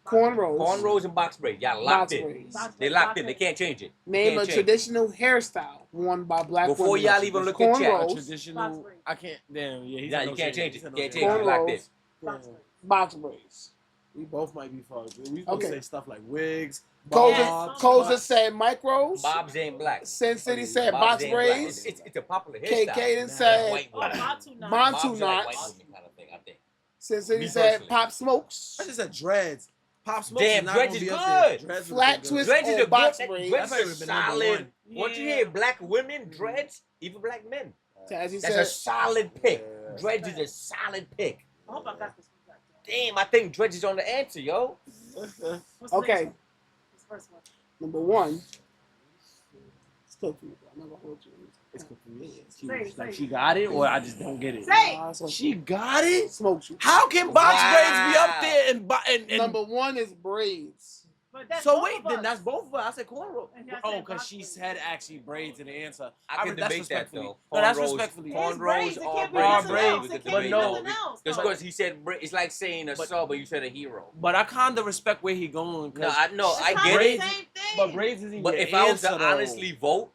cornrows. Cornrows and box braids. Y'all Box locked in. braids. They locked in. They can't change it. They Name a can't change it. traditional hairstyle worn by black Before women. y'all even look at chat. Cornrows. Traditional. I can't. Damn. Yeah. He Nah, said you no can't change He it. said no Can't change. change it. Locked in. Box braids. Box braids. We both might be fucked. We supposed Okay. to say stuff like wigs. Koza, bobs, Koza cuts. said micros. Bobs ain't black. Sin City said Bobs box ain't black. braids. It's a popular K. hairstyle. Kaden That's said white Oh, women. Bantu knot. Bantu Bobs are like white knots. women kind of thing, I think. Sin City Me said personally. pop smokes. I just said dreads. Pop smoke. Damn, not dreads gonna is be up there. good. Dreads Flat would've been twist. good. Dreads is or a box good. braids. Dreads That is would've been number solid. one. Once you Yeah. hear black women, dreads, even black men, As he that's said, a solid pick. Yeah. Dreads is a solid pick. I hope I got this one. Damn, I think dreads is on the answer, yo. What's the okay, next one? What's the first one? number one. It's tough for you, bro. I'm not gonna hold you. It's confusing. Say. She got it, or I just don't get it. Say. So She got it. smoked you. How can box Wow. braids be up there and Number one is braids. But that's so both wait, of then us. that's both of us. I said cornrow. And I said Oh, because box she braids. said actually braids in the answer. I can that's debate that respectfully. though. No, that's Cornrows- respectfully. It's braids. Cornrows It are can't be braids. nothing though. else. We It could can't but be debate no. nothing that. else. Just though. because he said it's like saying a But- sub, but you said a hero. But I kind of respect where he going. No, I know, It's I not get the it. same thing. But braids isn't But your if I was answer, to though. honestly vote,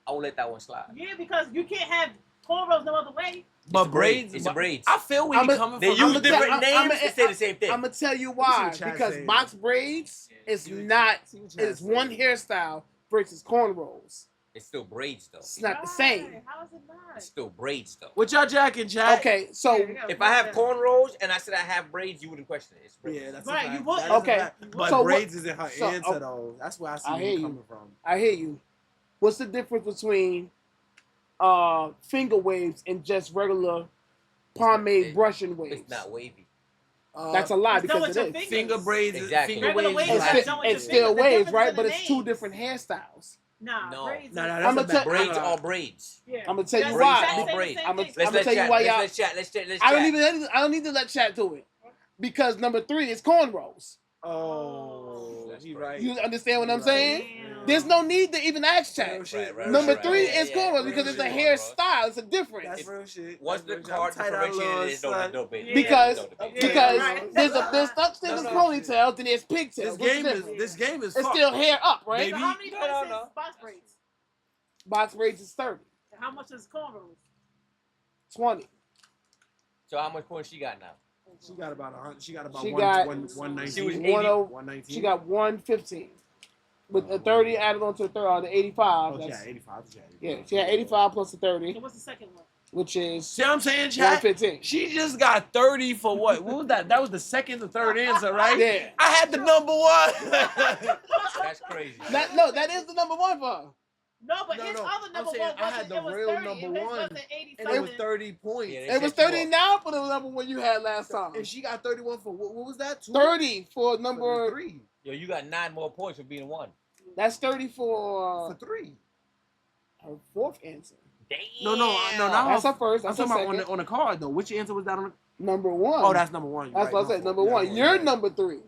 I would let that one slide. Yeah, because you can't have cornrows no other way. But It's a braid. braids, It's but a braids. I feel where I'm you a- coming They from. use different names to say the same thing. I'm gonna tell you why. what Chad Because saying. box braids is See what- not. see what Chad It's one saying. hairstyle versus cornrows. It's still braids though. It's not the Right. same. How is it not? It's still braids though. What y'all jacking, Chad? Okay, so Yeah, you gotta If I have put that. cornrows and I said I have braids, you wouldn't question it. It's braids. Yeah, that's Right, a fact. you would. That is a Okay. fact. But So what- braids isn't her so, answer though. That's where I see I where hear you you. coming from. I hear you. What's the difference between finger waves and just regular pomade it- brushing waves? It's not wavy. That's a lie It's done because with it your is. fingers. Finger braids. Exactly. Finger Regular waves. waves is are like- done with your It's still fingers. The waves, difference right? in But the it's two names. different hairstyles. Nah, No. braids. Nah, is- nah, that's I'ma a tell- bad. Braids are braids. Yeah. I'ma tell you That's why. the exact same Braids. thing. I'ma Let's tell let you chat. why Let's y'all. let chat. Let's chat. Let's I chat. don't need to let chat do it because number 3 is cornrows. Oh, he right. You understand what I'm Right. saying? Damn. There's no need to even ask chat. Real shit, real Number shit. 3 Yeah, is yeah, cornrows real because it's a shit. hairstyle. It's a difference. That's real shit. Once That's the real shit. card I'm tight out, differentiated Lord, is, son. no debate. Yeah. Because No debate. because right. there's such thing as No, no. ponytails, then there's pigtails. This What's the game is difference? this game is It's fucked. still hair up, right? Baby. So how many No, points no, is no. box braids? Box braids is 30, And how much is cornrows? 20. So how much points she got now? She got about 100. She got about She got- 119. She was 10 119. She got 115 with the 30 added on to the third, the 85. Oh, she That's- had 85. yeah, she had 85 plus the 30, So what's the second one? which is See what I'm saying, chat? 115. She just got 30 for what? What was that? That was the second or third answer, right? Yeah. I had the number one. That's crazy. That is the number 1 for her. No, but No, his no, other I'm number saying one I wasn't. had the It was real 30. number His one, wasn't 80 and it was something. 30 points. Yeah, It was 39 for the number 1 you had last time. And she got 31 for what was that? 30 for For number. 3. Yo, you got 9 more points for being 1. That's 30 For for 3. her 4th answer. Damn. No, not That's her. her first. I'm That's her talking about second. on the card though. Which answer was that on? Number 1. Oh, that's number 1. That's what I said. Number 1. You're number 3,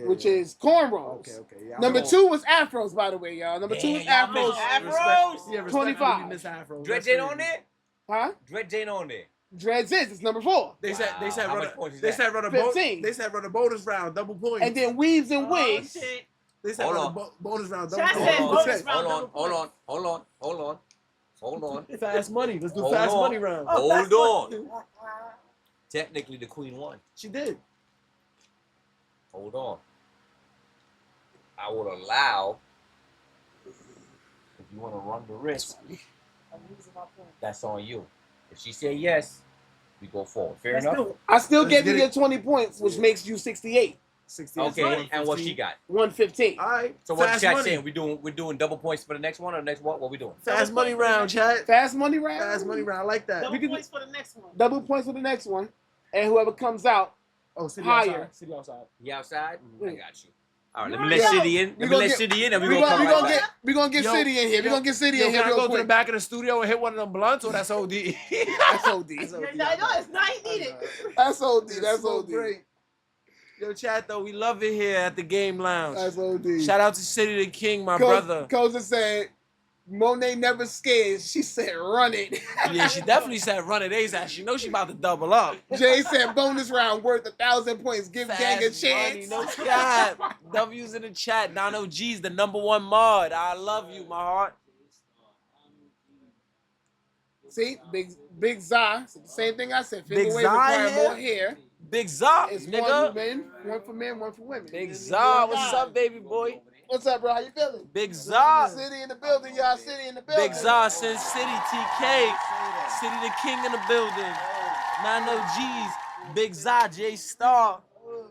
which is cornrows. Okay. Yeah, Number Oh. 2 was afros, by the way, y'all. Number 2 is Damn, y'all afros. missed Afros? Yeah, 25. Miss Afro. Dredge ain't on there? Huh? Dredge ain't on there. Dreads is. It's number 4. They said How run much points is they that? said run a 15. They said run a bonus round, double points. And then weaves and Oh, wigs. shit. They said Hold run on. a bonus round, double Chat points. said Hold on, bonus round, double hold on. Fast money. Let's do Hold fast on. money round. Oh, Hold that's on. Technically, the queen won. She did. Hold on. I would allow, if you want to run the risk, I'm losing my point. that's on you. If she said yes, we go forward. Fair Let's enough? do it. I still Let's gave you get your it. 20 points, which makes you 68. 60. Okay, and what she got? 115. All right. So what's fast chat money. saying? We're doing double points for the next one or the next what? What we doing? Fast money round, chat. Fast money round. Fast money round. I like that. Double can- points for the next one. Double points for the next one. And whoever comes out Oh, city higher. outside. City outside. You outside? I Mm. got you. All right, You let me already let know. City in. We Let me gonna let get- City in, and We're we're gonna come right back. we gonna get Yo, City in here. We're yo, gonna get City Yo, in here can I real go to the quick. back of the studio and hit one of them blunts, or that's OD? That's OD. Yeah, I know it's not needed. That's OD. It's That's so OD. great. Yo, chat though, we love it here at the Game Lounge. That's OD. Shout out to City the King, my brother. Koza said, Monet never scared. She said, run it. Yeah, she definitely said run it ASAP. She knows she about to double up. Jay said, bonus round worth 1,000 points. Give gang a Fast chance. money, no cap. W's in the chat. Nano G's the #1 mod. I love you, my heart. See, Big Za said the same thing I said. Big Finger waves Za require here? more hair. Big Zop, It's nigga. one for men, one for women. Big It's Zop, one what's guy. up, baby boy? What's up, bro? How you feeling? Big Zop. City in the building, y'all. City in the building. Big Zop, Sin City, TK. City the King in the building. Nano G's. Big Zop, J Star.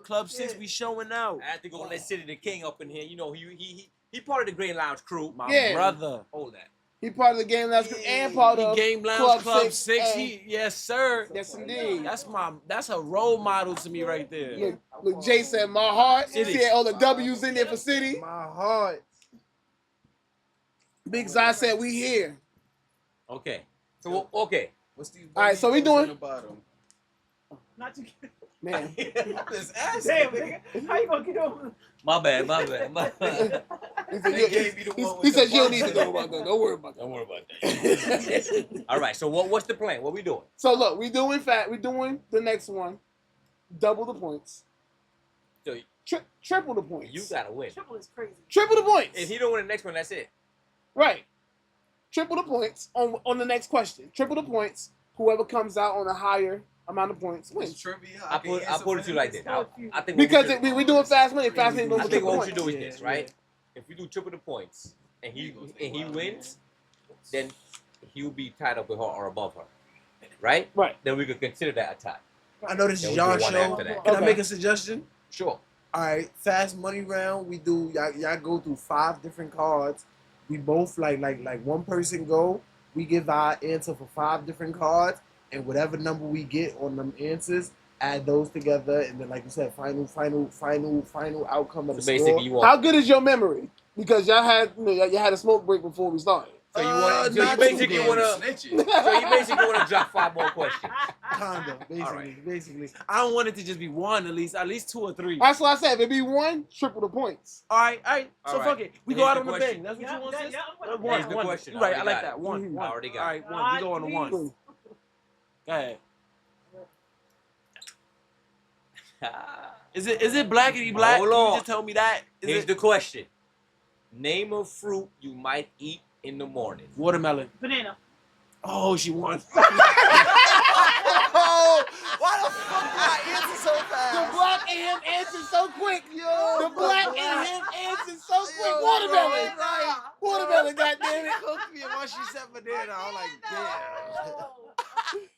Club 6, we showing out. I have to go let City the King up in here. You know, he part of the Green Lounge crew. My Yeah. brother. Hold that. He part of the game last and part He of Game Lounge Club 6. and- Yes, sir. Yes, indeed. That's a role model to me right there. Look, Jay said, my heart. He City. said all the W's in there for City. My heart. Big Zai said, we here. Okay. So okay. What's these All right, so we burritos doing- in the bottom? Not you. Man. This ass. Damn, nigga. How you gonna get over? My bad. My bad. He said, They gave me the one with he the said you don't buns need to in know it. about that. Don't worry about that. Don't worry about that. All right. So what's the plan? What we doing? So look, we're doing the next one. Double the points. So Triple the points. you gotta win. Triple is crazy. Triple the points. If he don't win the next one, that's it. Right. Triple the points on the next question. Triple the points. Whoever comes out on a higher amount of points It's wins. trivia. I can put answer it to you like this. So I think Because what we're doing fast money. Fast money I goes think triple what we should points. do is this, right? If we do triple the points and he wins, then he'll be tied up with her or above her, right? Right. Then we could consider that a tie. I know this Then is we'll y'all do one show. after that. Can I Okay. make a suggestion? Sure. All right, fast money round. We do y'all go through 5 different cards. We both like one person go. We give our answer for 5 different cards, and whatever number we get on them answers, add those together, and then, like you said, final outcome of the So basically, score. you want- How good is your memory? Because y'all had, you had a smoke break before we started. So you want? So you not basically too want to. snitching. So you basically want to drop 5 more questions. Kinda, right. Basically, I don't want it to just be one. At least 2 or 3. That's what I said. If it be one, triple the points. All right. So All right. fuck it. We Here's go out the on the question. bang. That's what Yeah, you want, sis? yeah, I'm with Here's that. the One. question. I Right. I already like got that. it. One. Mhm. I already got All it. right. One. We go on to one. Please. Go ahead. Is it blackity black? Hold Can you on. just tell me that? Here's the question. Name a fruit you might eat in the morning. watermelon? Banana. Oh, she won. Oh, Why the fuck did I answer so the fast? black and him answered so quick. The black and him answered so quick. Watermelon. Right. Watermelon, goddamn it. Cooked me, and once she said banana, I was like, damn.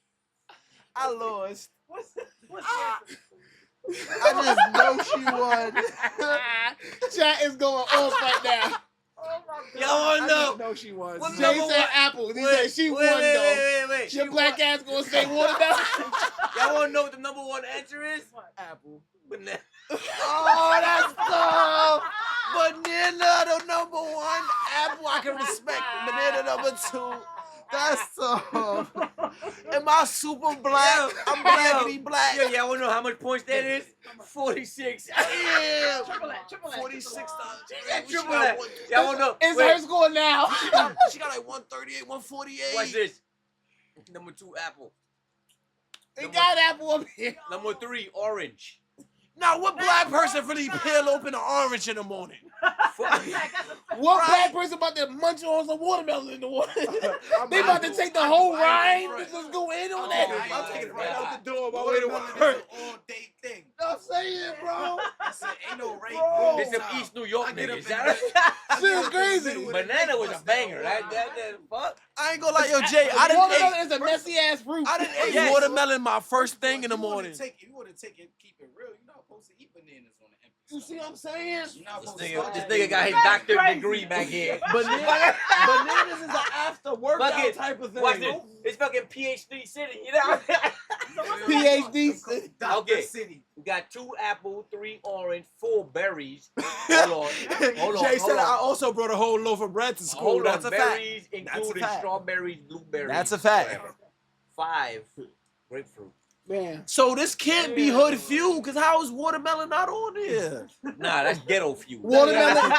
I lost. What's I just know she won. Chat is going off right now. Oh my God. Y'all I know. just know she won. What Jay number said one? apple. He said she won, though. Wait. Your black ass gonna say watermelon. Y'all want to know what the number 1 answer is? Apple. Banana. Oh, that's tough. Banana, the number 1. Apple, I can respect. Banana, number 2. That's tough. Am I super black? I'm blackity black. Yeah, y'all want to know how much points that is? 46. Yeah. Triple that. 46. She said triple that. Y'all want to know? It's Wait, her score now. She got like 138, 148. watch this. Number 2, apple. We got apple up here. Number 3, orange. Now, what black person really peel open an orange in the morning? What black person about to munch on some watermelon in the water? They about to take the whole rind and just go in on that. I'm taking it right out the door. My Way way to to work. work. All day thing. I'm saying, bro. I said, ain't no rape. Bro. This some East New York I get up niggas. in Y'all- Shit is crazy. Banana was a banger. That fuck. I ain't gonna lie, yo, Jay. I didn't Watermelon eat. is a messy ass fruit. I didn't eat Yes. watermelon my first thing in the If you wanna morning. take it, keep it real. You're not supposed to eat bananas on the empty. You see what I'm saying? You're not This supposed to nigga, start this that nigga got his way. doctorate Crazy. degree back here. Bananas is an after workout Fucking- type of thing. Watch this. It's fucking PhD city, you know? PhD. Dr. Okay. City. We got 2 apple, 3 orange, 4 berries. Hold on. Jay said hold I on. also brought a whole loaf of bread to school. Hold That's on. a fact. Berries That's a including fact. strawberries, blueberries. That's a fact. whatever. 5 grapefruit. Man. So this can't be hood fuel, because how is watermelon not on there? Nah, that's ghetto fuel. Watermelon.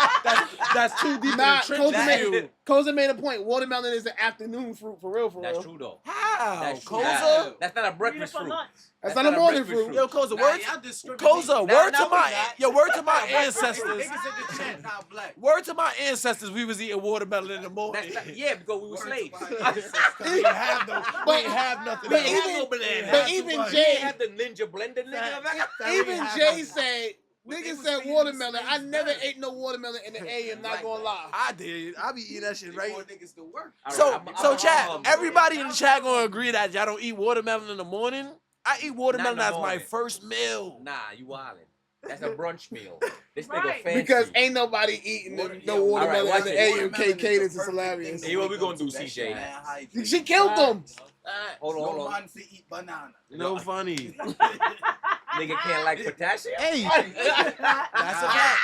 That's too deep Nah, in the trenches. Koza made a point. Watermelon is an afternoon fruit for real, That's true though. How? That's true. Koza? That's not a breakfast for fruit. lunch. That's That's not a not a morning breakfast fruit. Yo, Koza, Nah, word y'all to discriminate. Koza, Nah, word nah, to we my not. word to my ancestors. Niggas in the chat not black. Word to my ancestors, we was eating watermelon in the morning. That's not, yeah, because we were slaves. We ain't have no. But- We ain't have nothing. but else. even- no banana. But even We Jay, ain't have the ninja blender, nigga. even Jay said, But they niggas was said feeding watermelon. the I slaves never better. ate no watermelon in the AM, not gonna lie. I did. I be eating that shit They right. want niggas to work. So chat, everybody in the chat gonna agree that y'all don't eat watermelon in the morning. I eat watermelon Not in as the my morning. first meal. Nah, you wildin'. That's a brunch meal. This nigga Right. fancy. Because ain't nobody eating no All watermelon right, in the watch AM. Watermelon is KK, the this is perfect hilarious. thing to Hey, what we wake gonna up do, to. That CJ? shit mad hydrated. She killed them. Hold No on. man to eat banana. No funny. Nigga can't like potassium? Hey, That's a fact.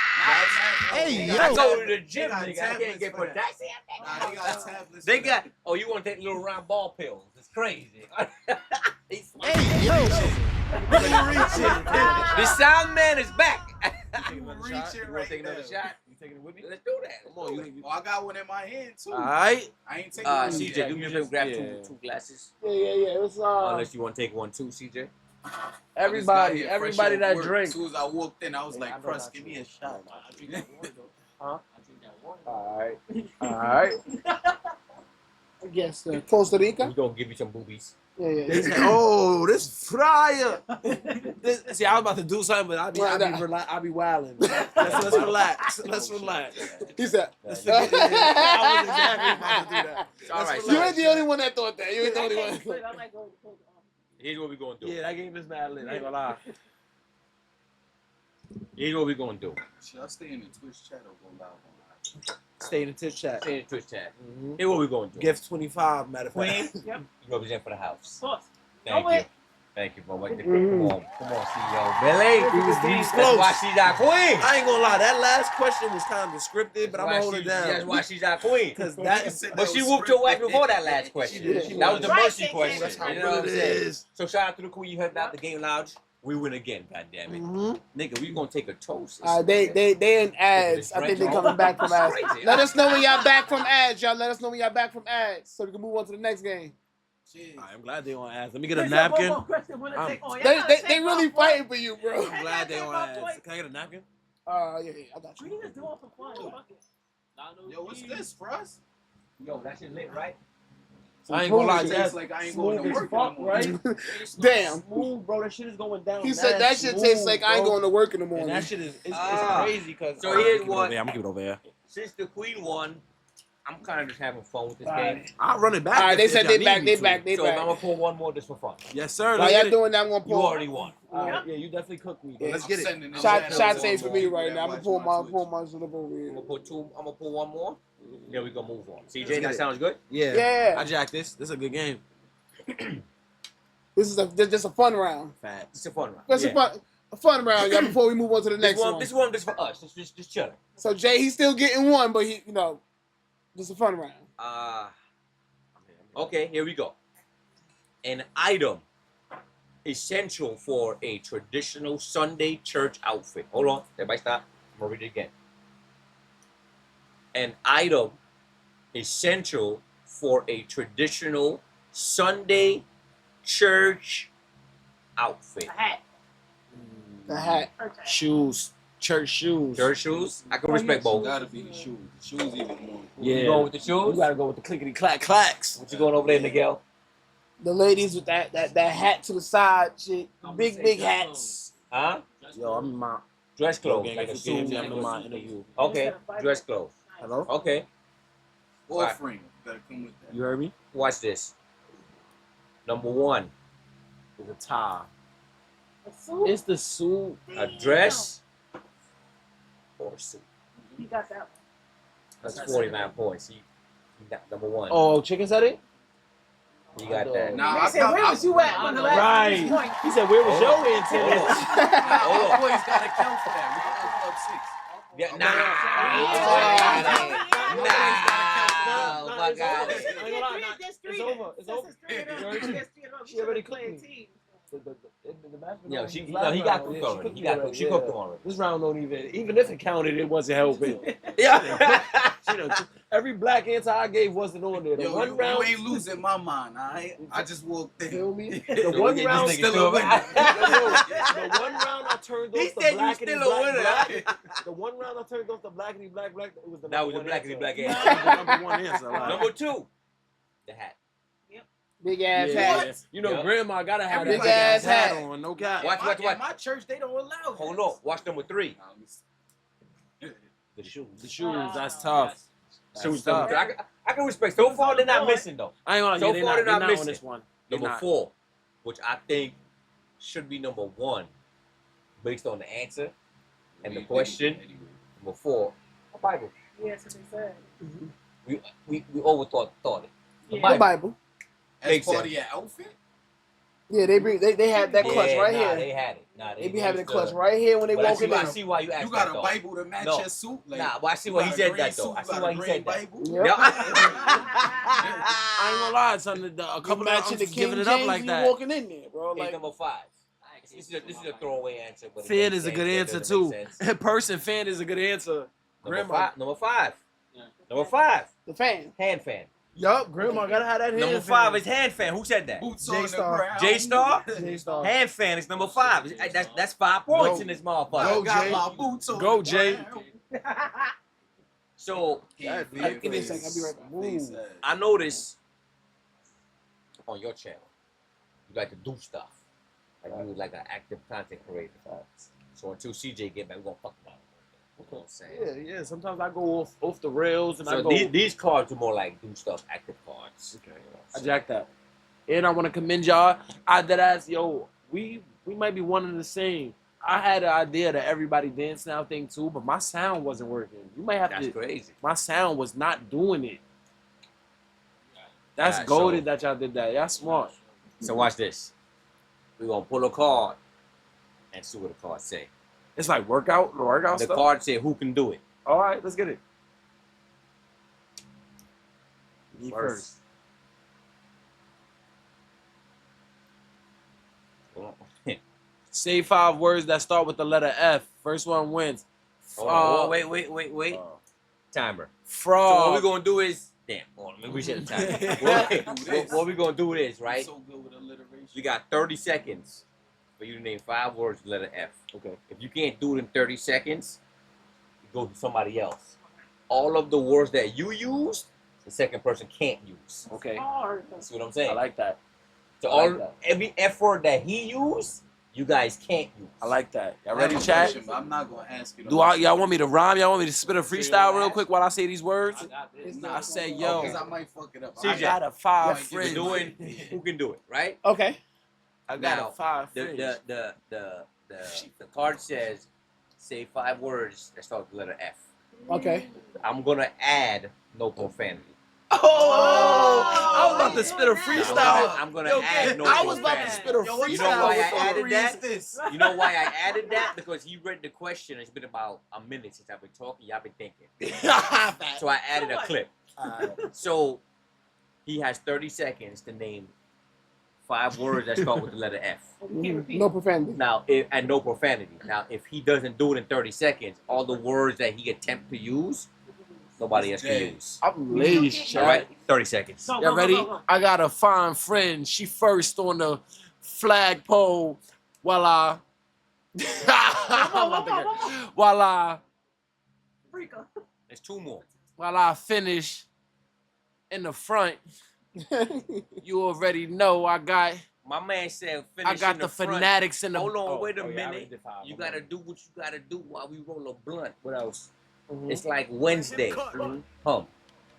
Hey, I yo. go to the gym, They got nigga. I tablets can't get for that. potassium. Nah, they got tablets. They for got. that. Oh, you want to take little round ball pills? It's crazy. Hey, yo. The sound man is back. You You reaching want to right take another now. shot? You taking it with me? Let's do that. Come on, you. Oh, I got one in my hand too. All right. I ain't taking one. CJ, do me a favor, grab Yeah. two glasses. Yeah. It's Unless you want to take one too, CJ. Everybody Fresh that off work. drink. As soon as I walked in, I was I like, know "Crust, that's give me a true. shot." I drink that water though. Huh? I drink that water. All right. I guess Costa Rica. We're going to give you some boobies. Yeah. Oh, this fryer. See, I was about to do something, but I be wilding. Let's relax. Let's relax. He said. Let's forget it. I was exactly about to do that. All right, You ain't the only one that thought that. You ain't the only one. I like going to Here's what we're going to do. Yeah, that game is mad lit. I ain't gonna lie. Here's what we're going to do. Should I stay in the Twitch chat or go live on Stay in the tip chat. Say in the Twitch chat. Here's what we're going to do. Gift 25, matter of Queen, fact. you represent for the house. sauce. Thank Oh, you. wait. Thank you, bro. Come Mhm. on, CEO Billy. He was That's close. why she's our queen. I ain't gonna lie, that last question was kind of descriptive, but I'm gonna hold it That's down. why she's our queen. Because that But she whooped your ass before that last question. She That was the Right, mercy King question. That's how You know what I'm good it saying? is. So shout out to the queen. You heard out the game loud. We win again. God damn it, nigga. We gonna take a toast. They in ads. I think they coming back from ads. Crazy. Let us know when y'all back from ads, y'all. Let us know when y'all back from ads, so we can move on to the next game. I'm glad they on ass. Let me get a napkin. They really fighting for you, bro. I'm glad they on ass. Can I get a napkin? Yeah, I got We you. can just do it for fun. Fuck it. Yo, what's this, Russ? Yo, that shit lit, right? I ain't gonna lie, It Jazz. tastes like I ain't going to Smooth as work fuck, no more. right? Damn. Smooth, bro. That shit is going down. He said that shit tastes like I ain't going to work in the And morning. that shit is it's Ah. crazy because So here's what- I'm gonna give it over here. Since the queen won, I'm kind of just having fun with this All game. right. I'll run it back. All right, they if said y'all they need back, me they to. back, they So I'm back. gonna pull one more just for fun. Yes, sir. While Let's y'all get it. doing that, I'm gonna You pull. already won. Yeah, you definitely cooked me. Yeah. Let's I'm get it. sending them Shot shadows takes on for me people right that now. I'm watch gonna my pull Twitch. my slip over I'm here. gonna put two. I'm gonna pull one more. Then we gonna move on. CJ, get that it. sounds good. Yeah. Yeah. I jacked this. This is a good game. This is just a fun round. Facts. It's a fun round. That's a fun round, y'all. Before we move on to the next one. This one just for us. Just chilling. So Jay, he's still getting one, but he, just a fun round. Okay, here we go. An item essential for a traditional Sunday church outfit. Hold on, everybody stop. I'm gonna read it again. An item essential for a traditional Sunday church outfit. A hat. The hat. Okay. Shoes. Church shoes. Church shoes. I can respect both. Gotta be the shoes. The shoes even more. Yeah. You going with the You shoes? gotta go with the clickety clack clacks. What you going over there, Miguel? The ladies with that hat to the side, shit. Big hats. Huh? Yo, I'm in my Dress clothes, gang, like a if you suit. gave me, I'm in my interview. Okay, dress clothes. Hello? Okay, Or Right. frame. Gotta come with that. You heard me? watch this. Number one, It's a tie. A suit. It's the suit. a dress or a suit. You got that one. That's 49 points. You got number one. Oh, chicken said it? You got that. Nah, They said, where was you at when the last Right. point? He said, where was Hold your on. antenna? Hold on. Always gotta count for that. We got Club 6. Yeah, No, nah. it's God. over. I ain't gonna lie, There's it's three. over. It's Since over. it's three of them, She already- there's three of them. she already Playing cooked me. teams. The basketball Yo, was he last got round. cooked Yeah, already. me He got cooked. She cooked him already. This round don't even if it counted, it wasn't helping. Yeah. She done every black answer I gave wasn't on there. The Yo, one you round, ain't losing my mind, alright? I just walked in. feel me? So The we one get round, this nigga still still a winner. the one round I turned He off the said you blackity still a black winner. black. The one round I turned off the blackity black. It was the That was number the one blackity answer. black That answer. was the number one answer. Like, Number two, the hat. Big ass yeah, hat. yeah. You know, Yep. grandma gotta have Big that ass hat hat. on. No cap. Watch, watch, watch. In my church, they don't allow Hold that. on. Watch number three. Nah, let me see. The shoes. The shoes, that's tough. Shoes That's number tough. three. I can respect. So far, they're not missing though. I ain't gonna So lie, yeah, far, they're they're not not on missing. this one. They're Number not. four, which I think should be number one, based on the answer and the question. Number four, a Bible. Yeah, that's what they said. We overthought it. The Yeah. The Bible. As Makes part sense. of your outfit? Yeah, they had that clutch Yeah, right nah, here. They had it. Nah, They be having the used clutch to- right here when they But I walk see, in. I see why you asked You got that a though. Bible to match No. your suit? Like, Nah, but I see you why he got a said green that though. suit, I you see got why a he green said that. Bible? Yep. Yeah. I ain't gonna lie, son. A couple of matching the uncles King giving it James up like you that. walking in there, bro. He's Like, number five. This is a throwaway answer, but it Fan makes is a sense, good but it answer doesn't too. make sense. Person fan is a good answer. Grandma. Number five. Number five. the fan. Hand fan. Yup, grandma gotta have that hand. Number five is hand fan. Who said that? Boots J on the Star. ground. J Star. J-Star. Hand fan is number five. That's 5 points Go. in this motherfucker. I Go, got Jay. my boots on Go, the Jay. ground. So That- give me a second, I'll be right back. Face ass. I noticed on your channel, you like to do stuff. Like you like an active content creator. So until CJ get back, we're gonna fuck about it. You know what I'm saying? Yeah. Sometimes I go off the rails and I So go. these cards are more like do stuff, active cards. Okay. You know, I so- jack that. And I want to commend y'all. I did ask, yo, we might be one and the same. I had an idea that everybody dance now thing too, but my sound wasn't working. You might have That's to. crazy. My sound was not doing it. That's Alright, golded so- that y'all did that. Y'all smart. So watch this. We're gonna pull a card and see what the card say. It's like workout The stuff. card say who can do it. All right, let's get it. Me First. Say 5 words that start with the letter F. First one wins. Oh, wait. Timer. Frog. So what we're gonna do is, damn, hold on, let me reset the timer. what we're gonna do is, right? So good with alliteration. You got 30 seconds for you to name 5 words with the letter F. Okay. If you can't do it in 30 seconds, you go to somebody else. All of the words that you used, the second person can't use. Okay. See what I'm saying? I like that. So I like all that. every F word that he used, you guys can't use. I like that. Y'all I have ready, a chat? question, but I'm not gonna ask you. Y'all want me to rhyme? Y'all want me to spit a freestyle real quick while I say these words? I got this. I say, yo, Because I might fuck it up. CJ. I got a 5 We're friends. We're doing who can do it, right? Okay. I got Now, a 5 friends. The card says say 5 words that start with the letter F. Okay. I'm gonna add no profanity. Oh! I was about to spit a freestyle. I'm gonna Yo, add no I was about to profanity. spit a freestyle. You know why I with added that? This. You know why I added that? Because he read the question. It's been about a minute since I've been talking. Y'all been thinking. So I added a clip. So he has 30 seconds to name 5 words that start with the letter F. No profanity. Now, and no profanity. Now, if he doesn't do it in 30 seconds, all the words that he attempt to use, nobody else can use. I'm lazy, All right, 30 seconds. Y'all ready? I got a fine friend. She first on the flagpole while I There's 2 more. while I finish in the front. You already know I got My man said finish I got in the front. fanatics in the. Hold on, Oh, wait a oh, yeah, I already minute. did 5. You gotta do what you gotta do while we roll a blunt. What else? It's like Wednesday. Hum.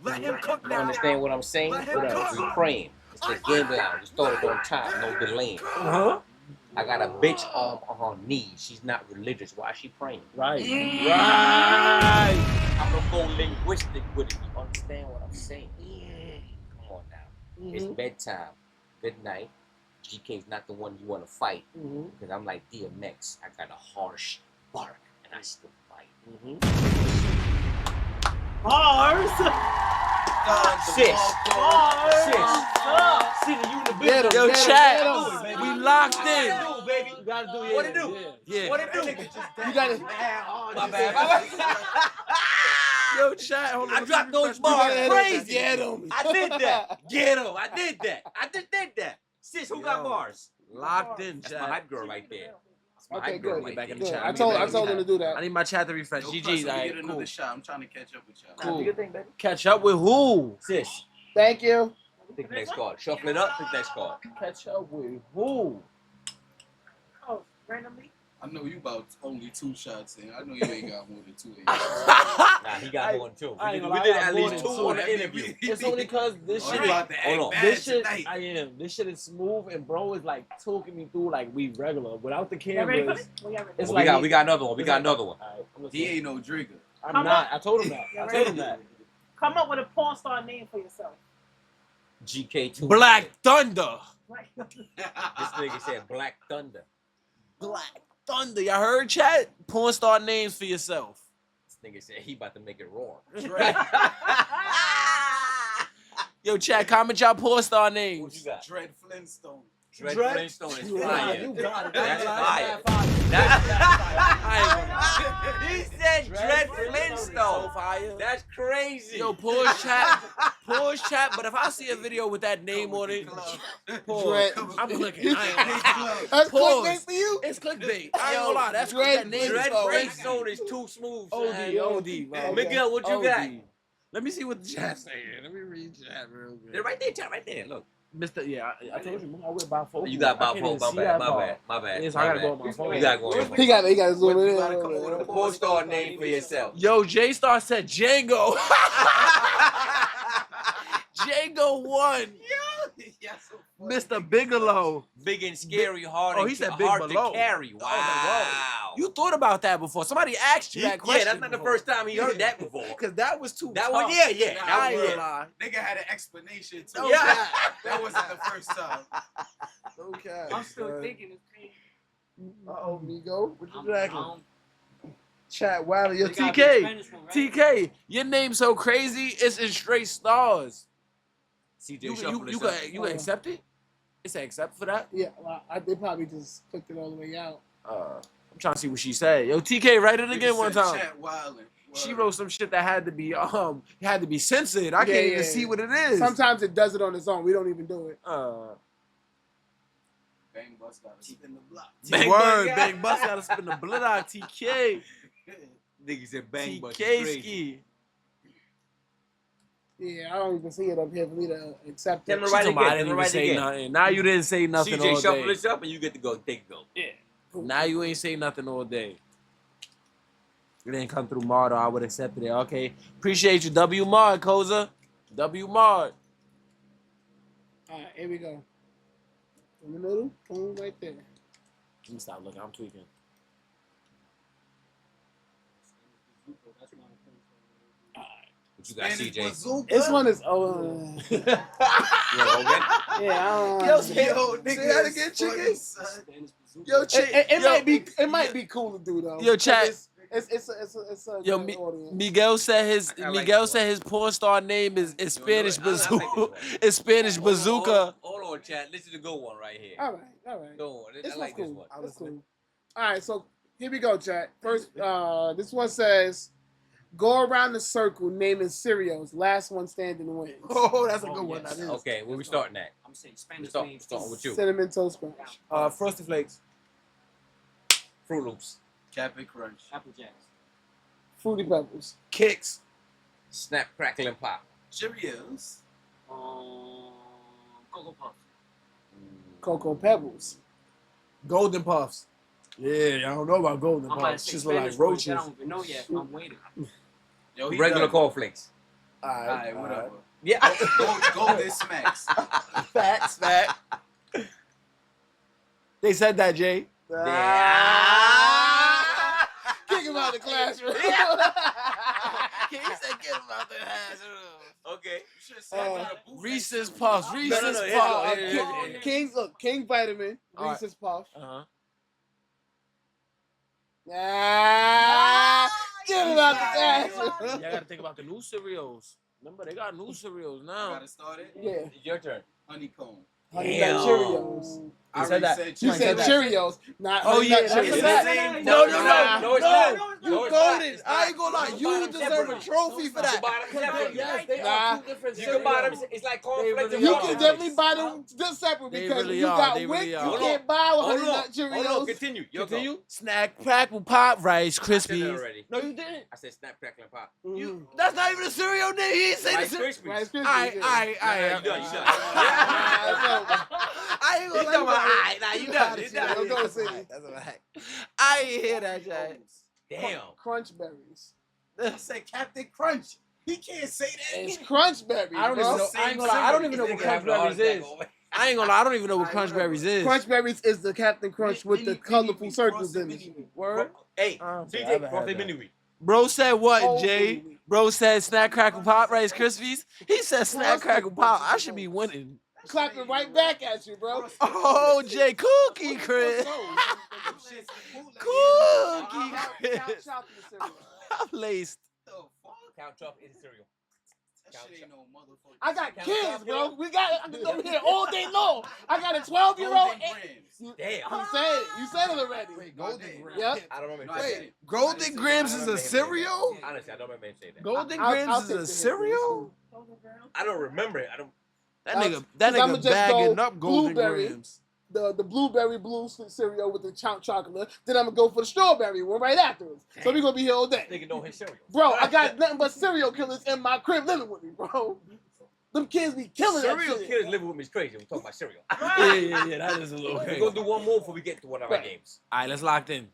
Let him cook You now. understand what I'm saying? Let him cook. We praying. It's the game lounge. You started on time, no delaying. Uh-huh. I got a bitch on her knees. She's not religious. Why is she praying? Right. Right. I'm gonna go linguistic with it. You understand what I'm saying? Come on now. It's bedtime. Good night. GK's not the one you want to fight. Because I'm like DMX. I got a harsh bark and I still fight. Bars. Sis. Bars. See you in the Get him, Yo, get him, chat. get him. We locked in. baby. You gotta do it. What it do? Yeah. What it do? You got it. My bad. Yo, chat. Hold on. I dropped those You bars gotta crazy. Get him. I did that. Get him. I did that. I just did that. Sis, who got Yo. bars? Locked in, That's my chat. hype girl right there. That's my Okay, hype girl good. right Back in there. the Good. chat. I told him to do I that. need my chat to refresh. Yo, GG, Crust, let me like, get another cool. shot. I'm trying to catch up with y'all. Cool. Do your thing, baby. Catch up with who? Sis, Thank you. pick the next card. Shuffle it up, pick the next card. Catch up with who? Oh, randomly. I know you about only 2 shots in. I know you ain't got more than 2 in you. Nah, he got more than 2. I We ain't did, gonna we lie, did I got at more least than 2 two. on the interview. It's only cause this Oh, shit. you about to act Hold on. bad This shit, tonight. I am. This shit is smooth, and bro is like talking me through like we regular without the Y'all ready for cameras. this? Well, y'all ready? It's Well, like we got another one. We got another one. Alright, I'm He listening. ain't no trigger. I'm Come not. up. I told him that. I told him that. Come up with a porn star name for yourself. GK2. Black Thunder. Right. This nigga said Black Thunder. Black Thunder. Y'all heard, chat? Porn star names for yourself. This nigga said he about to make it raw. Yo, chat, comment y'all porn star What you names. got? Dread Flintstone. Dread Dread- Flintstone is You fire. got it. That's fire. I He said Dread So Flintstone. fire. That's crazy. Yo, pause chat. But if I see a video with that name on it, pause. Dread. I'm clicking. I ain't gonna lie. That's Pause. clickbait for you. It's clickbait. I ain't gonna lie. That's Dread- that name Dread is crazy. Flintstone is too smooth. OD, OD, bro. Okay. Miguel, what you OD. got? Let me see what the chat's saying. Let me read chat real They're good. right there, chat right there. Look. Mr. Yeah, I told you, I went bifocal. You got I can't even bipolar. My see bad. that My far. bad. My bad. Yes, my I gotta bad. go on my phone. You gotta go on your He got to zoom in. gotta come up with a Porn star name for yourself. Yo, J Star said Django. Django won. Mr. Bigelow. Big and scary, hard, Oh, and he said big hard below. to carry. I was like, Wow. You thought about that before. Somebody asked you that question. Yeah, that's not the first time he heard that before. Because that was too That tough. one, yeah. I That ain't one, gonna lie. Nigga had an explanation too. Yeah. That wasn't the first time. No cap. I'm still son. thinking it's pain. Uh-oh, Migo. What you I dragging? don't- Chat Wiley. Yo, They gotta be TK. Spanish one, right? TK, your name's so crazy. It's in straight stars. CJ, You shuffle this can up. accept it. It's an accept for that. Yeah, well, they probably just clicked it all the way out. I'm trying to see what she said. Yo, TK, write it again one time. Chat wildin'. She wrote some shit that had to be censored. I can't even see what it is. Sometimes it does it on its own. We don't even do it. Bang Bus gotta spin the block. Bang Bus gotta spin the blood out. TK. Nigga said bang, but TK crazy. ski. Yeah, I don't even see it up here for me to accept Tell it. me She right told me I again. didn't Tell me even right say again. nothing. Now you didn't say nothing all CJ, shuffle day. this up and you get to go. Take go. Now you ain't say nothing all day. It didn't come through Mardo. I would have accepted it. Okay. Appreciate you. W Mard, Koza. W Mard. All right, here we go. In the middle, boom, right there. Let me stop looking. I'm tweaking. That's my thing. What you got, CJ? Bazooka. This one is You wanna go get it? yeah. I don't Yo, know. say that again, chicken. Spanish bazooka. Yo, chick. It might be cool to do though. Yo, chat. It's a Yo, good audience. Miguel said his I like Miguel this said his porn star name is Spanish I like this bazooka. one. It's Spanish bazooka. Hold on, chat. This is a good one right here. All right. Go on. This I like one's this cool. one. That's cool. All right, so here we go, chat. First, this one says, "Go around the circle naming cereals. Last one standing wins." Oh, that's a good Oh, one. yes. That is. Okay, where we starting at? I'm saying Spanish Start names. with you. Cinnamon Toast Crunch. Frosted Flakes. Fruit Loops. Cap'n Crunch. Apple Jacks. Fruity Pebbles. Kicks. Snap, crackle, and pop. Cheerios. Cocoa Puffs. Cocoa Pebbles. Golden Puffs. Yeah, I don't know about Golden I'm about to Puffs. say Just look like Spanish words roaches. that I don't even know yet. I'm waiting. Yo, he Regular done. cornflakes. Alright, whatever. Yeah. Golden Smacks. Facts, fact. They said that, Jay. Kick him out of the classroom. He said, "Get him out the house." Okay. Reese's Puffs. Reese's no, here you Puffs. go, here you go. King Vitamin. All right. Reese's Puff. Uh-huh. Get him out the classroom. Y'all gotta think about the new cereals. Remember, they got new cereals now. Gotta start it. Yeah. It's your turn. Honeycomb. Honey Damn. Nut Cheerios. I said that. already You said that. Cheerios, not Oh, Honey yeah, Nut that's Cheerios. a fact. No, No, it's not. You No, it's golden. not. I ain't gonna lie. You You buy them deserve a separately. trophy for You that. buy them separately. Yes, they Nah. are two different You can buy them. cereals. It's like cornflakes. They and You really can cornflakes. definitely buy them just separate They because really you are. got They Wick, really you are. can't buy Hold Honey on. Nut Hold on. Cheerios. Continue. Your Continue. Snack, crackle, pop, Rice I said that Krispies. already. No, you didn't. I said snap, crackle, and pop. Mhm. That's not even a cereal name. He ain't say Rice the Krispies. Rice Krispies. Alright, yeah. alright, Nah, alright. you done. You done. I ain't gonna lie. Nah, you got done. it. You done. Yo, go, That's a City. fact. That's a fact. I ain't hear that, Jay. Damn. Crunch Berries. I said Captain Crunch. He can't say that. It's Crunch Berries. I don't even bro. know. I ain't gonna lie. I don't even know what Crunch Berries is. I ain't gonna lie. I don't even know what Crunch Berries is. Crunch Berries is the Captain Crunch with the colorful circles in it. Word. Hey, I CJ, haven't cross had the that. mini wheat. Bro said what, Oh, Jay? baby. Bro said snack, crackle, pop, Rice Krispies. He said snack, crackle, pop. I should be winning. Clapping right back at you, bro. Oh, Jay, Cookie Chris. Cookie Chris. I'm laced. Count Chop is a cereal. That shit ain't no motherfucker. I got kids, bro. We got it over here all day long. I got a 12-year-old. Damn. You said it already. Wait, Golden Grams. Yep. I don't remember. No, I saying said it. it. Golden Grams is a cereal? Honestly, I don't remember him saying that. Golden I'll Grams take is a the cereal? I don't remember it. I don't. That I'ma nigga just bagging go up Golden blueberry. Grams. The blueberry blue cereal with the chocolate. Then I'm gonna go for the strawberry one right afterwards. So we're gonna be here all day. Nigga know his cereal. Bro, I got nothing but serial killers in my crib living with me, bro. Them kids be killing that Cereal shit. killers living with me is crazy. We're talking about cereal. Yeah, that is a little We're crazy. gonna do one more before we get to one of our Right. games. All right, let's lock in.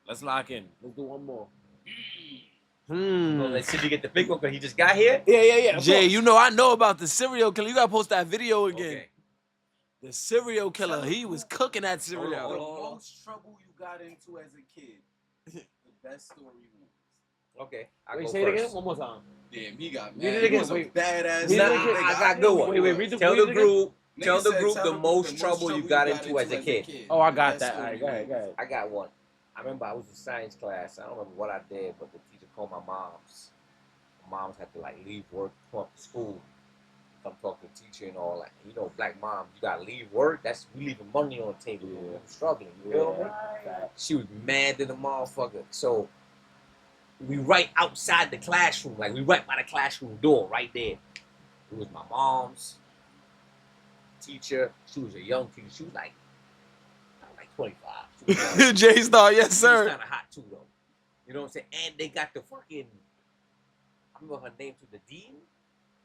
Let's lock in. Let's do one more. So let's see if you get the big one because he just got here. Yeah. of Jay, course. you know I know about the serial killer. You gotta post that video again. Okay. The serial killer, he was cooking that Hold on, cereal. hold The on. most trouble you got into as a kid. The best story wins. Okay. I Wait, go say it again first. one more time. Damn, he got mad. Read it again, He was a wait. badass. Read it Nah, again. I got good one. Wait, read the Tell read the it group Tell Nigga the said, group tell the the group most trouble you got into as a kid. Oh, I got Best that. story All right, go you ahead, go had. ahead. I got one. I remember I was in science class. I don't remember what I did, but the teacher called my moms. My moms had to like leave work, come up to school, come talk to the teacher and all that. You know, black moms, you gotta leave work. That's we leaving money on the table. Yeah. I'm struggling. You feel me? Right. She was mad at the motherfucker. So we right outside the classroom, like we right by the classroom door, right there. It was my mom's teacher. She was a young teacher. She was like 25. She was young. J Star, yes She was sir. kind of hot too, though. You know what I'm saying? And they got the fucking, I remember her name to the dean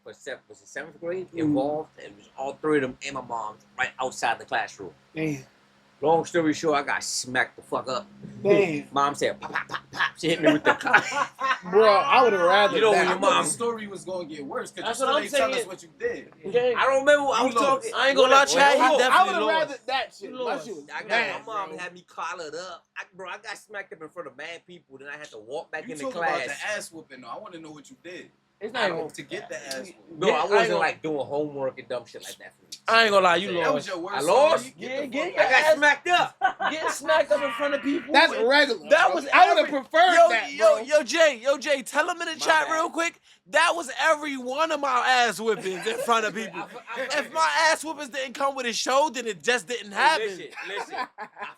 for was it 7th grade involved, and it was all three of them and my mom right outside the classroom. Damn. Long story short, I got smacked the fuck up. Damn. Mom said, pop, pop, pop, pop. She hit me with the car. Bro, I would have rather You know that. when I your thought mom- the story was gonna get worse That's because you what still I'm ain't tell us saying. what you did. Okay. I don't remember. I You was lost. talking. I ain't gonna lie, Chad, he Whatever. definitely I would have lost. rather that shit. You My lost. shit was I got bad, my mom bro. had me collared up. I got smacked up in front of mad people. Then I had to walk back You in the talk about class. the ass whooping though. I want to know what you did It's I not even. don't- to get the ass whooping. No, Yeah, I I ain't wasn't gonna- like doing homework and dumb shit like that. I ain't gonna lie, you That That lost. was your worst. I lost? story? Yeah, the get fuck your I got ass- smacked up. Getting smacked up in front of people. That's and- regular. That bro. was I would have every- preferred that, bro. Yo, Jay, tell him in the My chat bad. real quick. That was every one of my ass whippings in front of people. If my ass whippings didn't come with a show, then it just didn't happen. Listen. I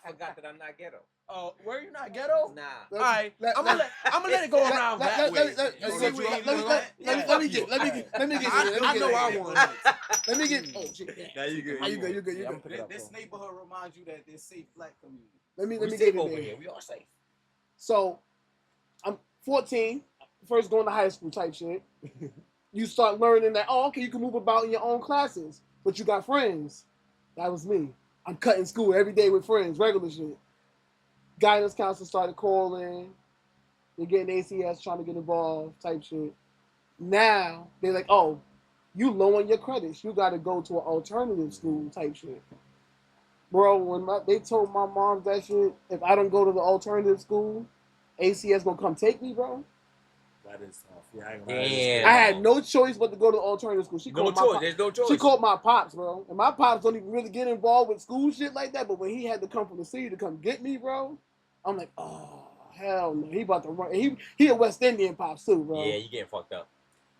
forgot that I'm not ghetto. Oh, were you not ghetto? Nah. All right, I'm gonna let it go around that way. Let me get. I know I won. Let me get. Oh shit. Now you good. How you good? You good? You Yeah, I'm good? picking up. This neighborhood reminds you that there's safe black community. Let me We get safe in over there. here. We all safe. So, I'm 14, first going to high school type shit. You start learning that, oh, okay, you can move about in your own classes, but you got friends. That was me. I'm cutting school every day with friends, regular shit. Guidance counselor started calling. They're getting ACS, trying to get involved, type shit. Now, they're like, oh, you low on your credits. You got to go to an alternative school, type shit. Bro, when they told my mom that shit, if I don't go to the alternative school, ACS gonna come take me, bro. That is tough. Yeah, I ain't gonna lie. Damn. I had no choice but to go to the alternative school. She No called my choice. pop- There's no choice. She called my pops, bro. And my pops don't even really get involved with school shit like that. But when he had to come from the city to come get me, bro, I'm like, oh hell no. He about to run. He a West Indian pops too, bro. Yeah, you getting fucked up.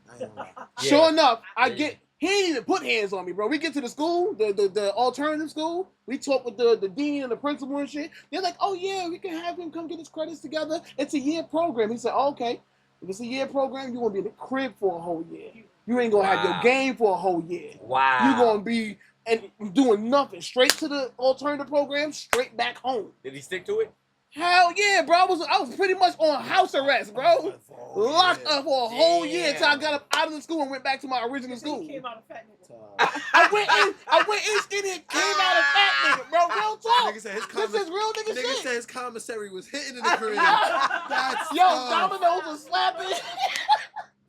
I ain't gonna lie. Sure enough, I Yeah. get. He didn't even put hands on me, bro. We get to the school, the alternative school. We talk with the dean and the principal and shit. They're like, oh yeah, we can have him come get his credits together. It's a year program. He said, oh, okay. If it's a year program, you're gonna be in the crib for a whole year. You ain't gonna have your Wow. game for a whole year. Wow. You're gonna be and doing nothing. Straight to the alternative program, straight back home. Did he stick to it? Hell yeah, bro. I was pretty much on house arrest, bro. Locked up for a whole year until I got up out of the school and went back to my original school. He came out a fat nigga. I went in skinny and came out a fat nigga, bro. Real talk. Nigga said his This is real nigga Nigga shit. said his commissary was hitting in the crib. That's Yo, Domino's was slapping.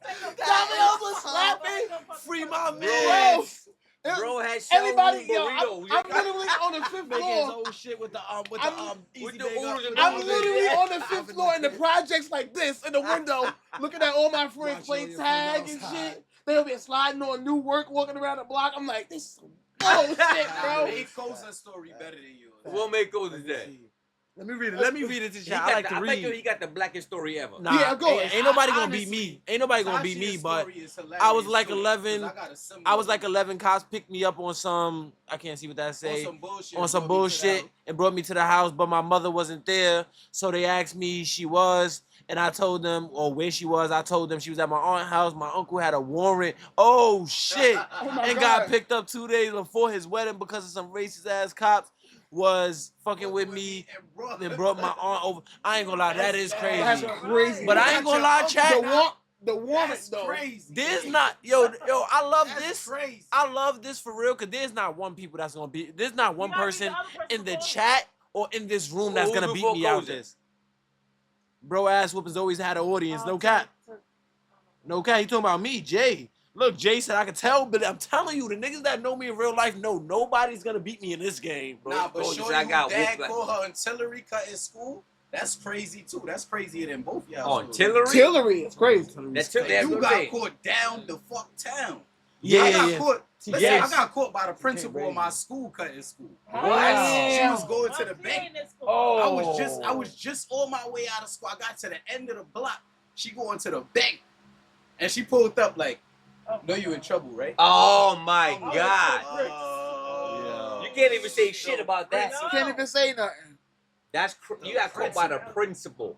Domino's was slapping. Free my Bro, man. Bro had everybody, showroom yo, burritos. I'm literally on the fifth Making his floor. old shit with the easy with the bake oodles up. and I'm oodles. literally on the fifth floor in the projects like this in the window, looking at all my friends play Watching your tag friends and outside. shit. They'll be sliding on new work, walking around the block. I'm like, this is bullshit, bro. Make Koza's story better than yours. What make goes is that? Let me read it. Let me read it to He you. I got like the- to I bet you read. he got the blackest story ever. Nah, Yeah, go ain't nobody gonna beat Honestly, me. Ain't nobody gonna beat me. Tashia's But story is hilarious I was like too, 'cause 11. I got a similar I was like one. 11. Cops picked me up on some. I can't see what that on say. some bullshit. On some brought me to the bullshit house. and brought me to the house, but my mother wasn't there. So they asked me she was, and I told them, or where she was. I told them she was at my aunt's house. My uncle had a warrant. Oh shit! Oh my And got God. picked up 2 days before his wedding because of some racist ass cops was fucking with me and brought my aunt over. I ain't gonna lie, that is crazy. That's crazy. But I ain't gonna lie, The chat. warrant That's though. crazy. There's not I love That's this. crazy. I love this for real because there's not one people that's gonna be. There's not one You gotta be person the other person in the for it. chat or in this room that's Who gonna do beat me out foreclosure? this. Bro, ass whoopers always had an audience. No cap. No cap. He talking about me, Jay. Look, Jay said I could tell, but I'm telling you, the niggas that know me in real life know nobody's gonna beat me in this game, bro. Nah, but Bro, shorty I who got dad whooped like- called her artillery cut in school. That's crazy too. That's crazier than both y'all. On Tillery? Tillery is crazy. That's Tillery. You got caught down the fuck town. Yeah, I got yeah. caught. Listen, Yes. I got caught by the principal Brady. of my school cutting school. Wow. She was going to the bank. Oh. I was just on my way out of school. I got to the end of the block. She going to the bank, and she pulled up like, "Know you in trouble, right?" Oh my Oh, God! Oh. You can't even say shit about that. You can't even say nothing. That's you got caught by the principal.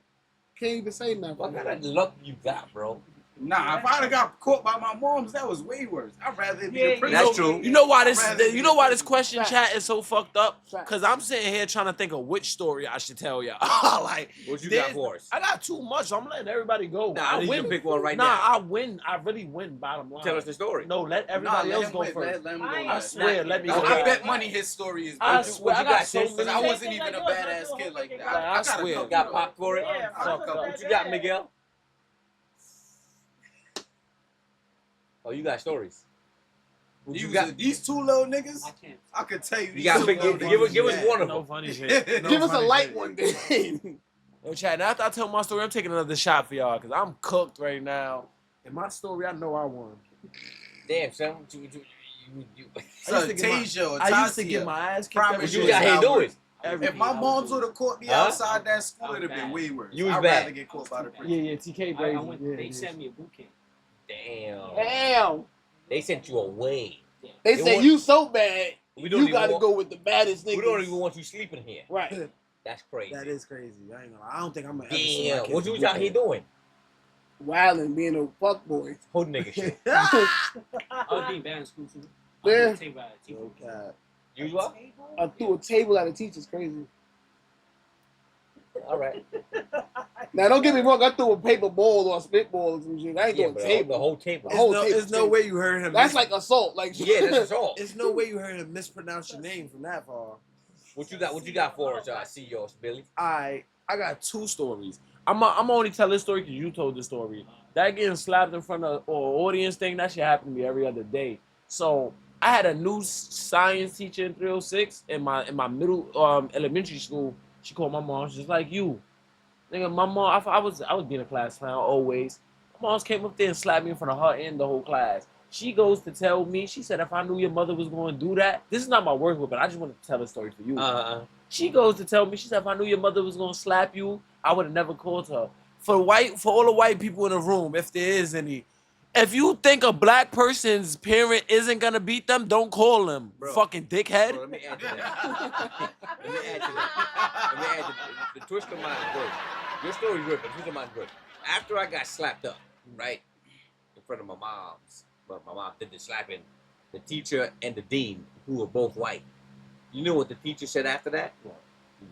Can't even say nothing. What kind of luck you got, bro? Nah, if I'd have got caught by my moms, that was way worse. I'd rather it be Yeah, the principal. That's true. You know why this? I'd rather You know why this be- question chat is so fucked up? Facts. Cause I'm sitting here trying to think of which story I should tell y'all. Like, What you this- got for us? I got too much. So I'm letting everybody go. Nah, I need you to pick one right nah, now. I win. I really win. Bottom line. Tell us the story. No, let Nah, everybody let else him go win. first. Let him go I I last. swear. Let me No, go. I last. bet money his story is. I What you- swear. what I you got got, so sis? Because many. I wasn't even a badass kid like that. I got a swear. couple, Got though. pop for it? Yeah, I got a couple. What you got, Miguel? Oh, you got stories. What you got? These two little niggas, I can't. I could tell you. You these got two big. little Give us niggas, one of No them. funny shit. No Give us a funny light shit. one then. Yo, Chad, now after I tell my story, I'm taking another shot for y'all because I'm cooked right now. In my story, I know I won. Damn, son. So, I used to get my- Tasia or I used to Tasia. get my ass kicked. Promise every What you day. you got here doing? If my moms would have caught me Huh? outside that school, it'd have been way worse. You was I'd bad. rather get caught by the principal. Yeah, TK I Brady. went, Yeah, they yeah. sent me a boot camp. Damn. Damn. They sent you away. They They say want- you so bad, We don't you even gotta want- go with the baddest niggas. We don't even want you sleeping here. Right. That's crazy. That is crazy. I ain't gonna lie. I don't think I'm gonna ever send my Damn. kids What to you boot out here camp. doing? Wildin', being a fuck boy. Hood nigga shit. I was being bad in school too. I Yeah. was taken by a teacher. No cap. You what? I threw a table at a teacher's crazy. All right. Now don't get me wrong, I threw a paper ball or a spitball or some shit. I ain't Yeah, doing but a table. the whole table. The whole There's table, no table. way you heard him. That's like assault. Like Yeah, that's all. There's no way you heard him mispronounce your name from that far. What you got? What you got for us? See yours, Billy. I got two stories. I'm only tell this story because you told the story. That getting slapped in front of or audience thing, that shit happened to me every other day. So I had a new science teacher in 306 in my middle elementary school. She called my mom. She's like, "You, nigga, my mom." I was being a class clown always. My mom came up there and slapped me in front of her and the whole class. She goes to tell me. She said, "If I knew your mother was going to do that, this is not my worst whipping. I just want to tell a story for you." She goes to tell me. She said, "If I knew your mother was going to slap you, I would have never called her." For all the white people in the room, if there is any, if you think a black person's parent isn't gonna beat them, don't call them. Bro. Fucking dickhead. Bro, let me add to that. Let me add to that. Let me add to that. The twist of mine is good. Your story's good, but the twist of mine is good. After I got slapped up, right, in front of my mom's, but my mom did the slapping, the teacher and the dean, who were both white. You know what the teacher said after that? You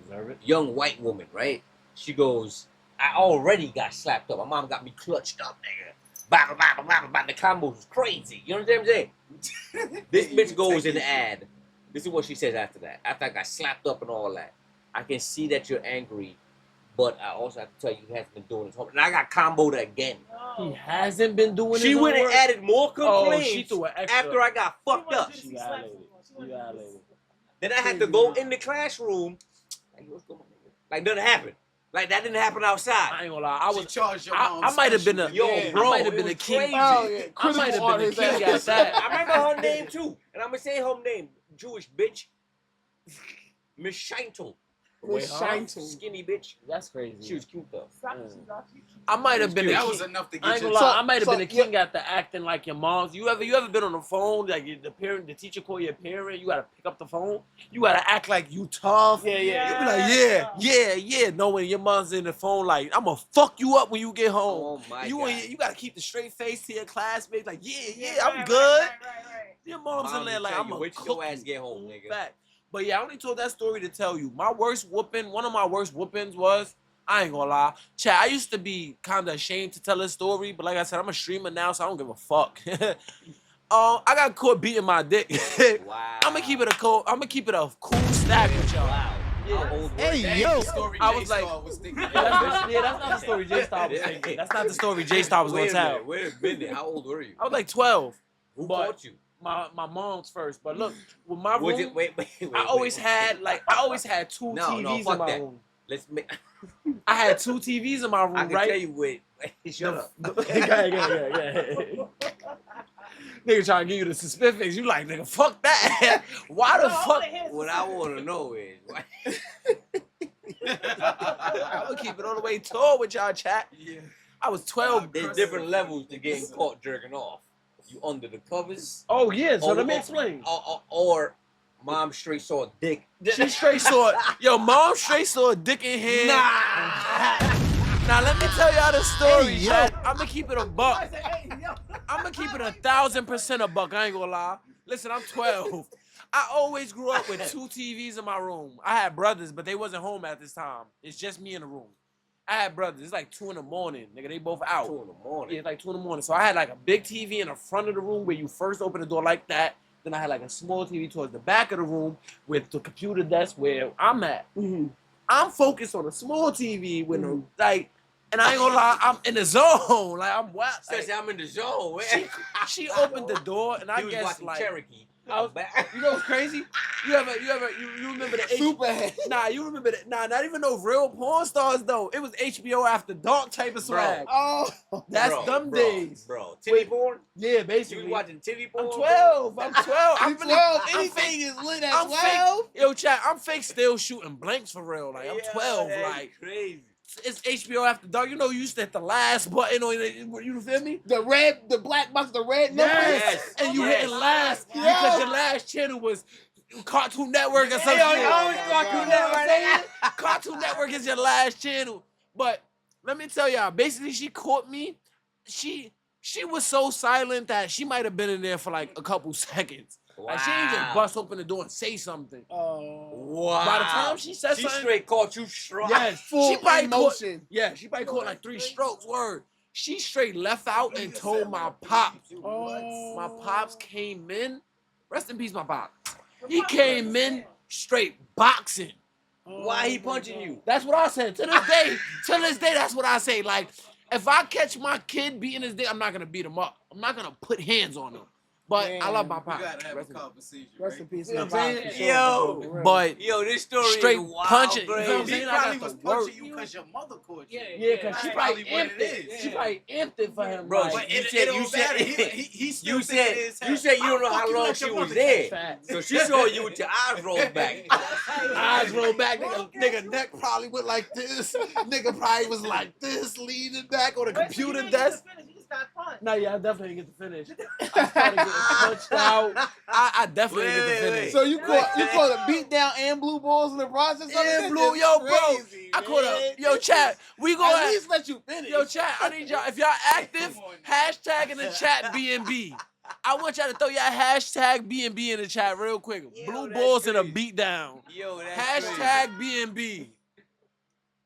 deserve it. Young white woman, right? She goes, "I already got slapped up. My mom got me clutched up, nigga. Blah, blah, blah, blah, blah, blah. The combos was crazy. You know what I'm saying? This bitch goes in the ad. This is what she says after that. After I got slapped up and all that. "I can see that you're angry, but I also have to tell you he hasn't been doing his homework." And I got comboed again. He hasn't been doing. She his went and homework? added more Oh, complaints she threw an extra. after I got fucked up. She violated. You violated. Then I had to go in the classroom. Like, what's going on? Like, nothing happened. Like, that didn't happen outside. I ain't gonna lie. She charged your mom. I might have been a Yo, I bro, might have it been a was king. crazy. Oh, yeah. I might have been the Critical king artist. at that. I remember her name too, and I'm gonna say her name, Jewish bitch, Miss Scheintel. Miss Scheintel. Skinny bitch. That's crazy. She was cute though. I might have been a That king. was enough to I get ain't you. gonna lie. So- I might have so been a king at the acting like your mom's. You ever been on the phone like the teacher call your parent? You gotta pick up the phone. You gotta act like you tough. Yeah, yeah. You be like, yeah. Knowing your mom's in the phone like, I'm gonna fuck you up when you get home. Oh my you god. ain't- you gotta keep the straight face to your classmates. Like, yeah, Right, I'm right, good. right. Your mom's in Mom there will like, tell I'm you, gonna wait till cook your ass you. get home, nigga. Fact. But yeah, I only told that story to tell you. My worst whooping, one of my worst whoopings was, I ain't gonna lie. Chad, I used to be kind of ashamed to tell this story, but like I said, I'm a streamer now, so I don't give a fuck. I got caught beating my dick. Wow. I'm gonna keep it a cool stack with y'all. Wow. Yeah. How old were Hey, you? That yo. ain't the story I Jay was like- Star was thinking. Yeah, that's not the story J Star was thinking. That's not the story J Star was gonna Wait a tell. minute, wait a minute. How old were you? I was like 12. Who but- caught you? My mom's first, but look, with my Was room, it? Wait. I always had two No, TVs fuck in my that. room. Let's make. I had two TVs in my room, I can right? tell you what. Shut up. Yeah. Nigga trying to give you the specifics. You like, nigga, fuck that. Why the fuck? What I want to know is, why? I'm gonna keep it all the way tall with y'all, chat. Yeah. I was 12. There's different levels to getting caught jerking off. You under the covers, Oh yeah, so Oh, let me oh, explain. or mom straight saw a dick. She straight saw yo, mom straight saw a dick in hand. Now let me tell y'all the story, Hey, yo. chat. I'm gonna keep it a buck. I'm gonna keep it 1,000% a buck. I ain't gonna lie. Listen, I'm 12. I always grew up with 2 TVs in my room. I had brothers, but they wasn't home at this time. It's just me in the room. I had brothers. It's like 2 in the morning. Nigga, they both out. 2 in the morning. Yeah, it's like 2 in the morning. So I had like a big TV in the front of the room where you first open the door like that. Then I had like a small TV towards the back of the room with the computer desk where I'm at. I'm focused on a small TV with no like, and I ain't gonna lie, I'm in the zone. Like I'm wild. Says I'm in the zone. She opened the door and I He was guess watching like Cherokee. I was, you know what's crazy? You remember the Superhead. Nah, you remember that? Nah, not even no real porn stars though. It was HBO After Dark type of swag. Oh, That's Bro, them bro, days. Bro, titty porn? Yeah, You basically. was watching titty porn? I'm 12. I'm 12. I'm 12. Anything is lit at I'm 12. fake. Yo, chat. I'm fake still shooting blanks for real. Like I'm 12. that's Like crazy. it's HBO After Dark. You know, you used to hit the last button on it. You feel me? The black box, the red numbers. Yes. And you Yes. hitting last Yeah. because your last channel was Cartoon Network or something. Yo, always Cartoon Network. Cartoon Network is your last channel. But let me tell y'all, basically she caught me. She was so silent that she might have been in there for like a couple seconds. Like she didn't just bust open the door and say something. Wow. By the time she said something, straight caught you strong. yes, Full she probably caught, emotion. yeah, she probably caught like 3 strokes. Word. She straight left out and told my pops. My pops came in. Rest in peace, my pops. He came in straight boxing. Why he punching you? That's what I said. To this day, that's what I say. Like, if I catch my kid beating his dick, I'm not gonna beat him up. I'm not gonna put hands on him. But I love my We pops. gotta have a Rest in- conversation. Rest in Right? peace. You know to what I'm the saying? box, for sure, Yo. for real. But Yo, this story straight is wild, punching. You know what I'm crazy. saying? He I got probably the was work. punching you because your mother caught you. Yeah, because she That's probably probably what amped it it. is. She probably amped it for him. Bro, like, But You it said- don't you said- matter. He still You thinking said in his head, you said you don't know "How the how fuck you long let she your was mother there. Facts. So she saw you with your eyes rolled back. eyes roll back, nigga. Nigga neck probably went like this. Nigga probably was like this, leaning back on the computer desk. No, yeah, I definitely didn't get to finish. I started getting punched out. I definitely didn't get to Wait, finish. So you caught a beat down and blue balls in the process. Yeah, blue, yo, bro. I caught a yo, chat. We At gonna least let you finish. yo, chat. I need y'all. If y'all active, hashtag in the chat BNB. I want y'all to throw y'all hashtag BNB in the chat real quick. Blue that's balls and a crazy. beat down. Yo, that's Hashtag BNB.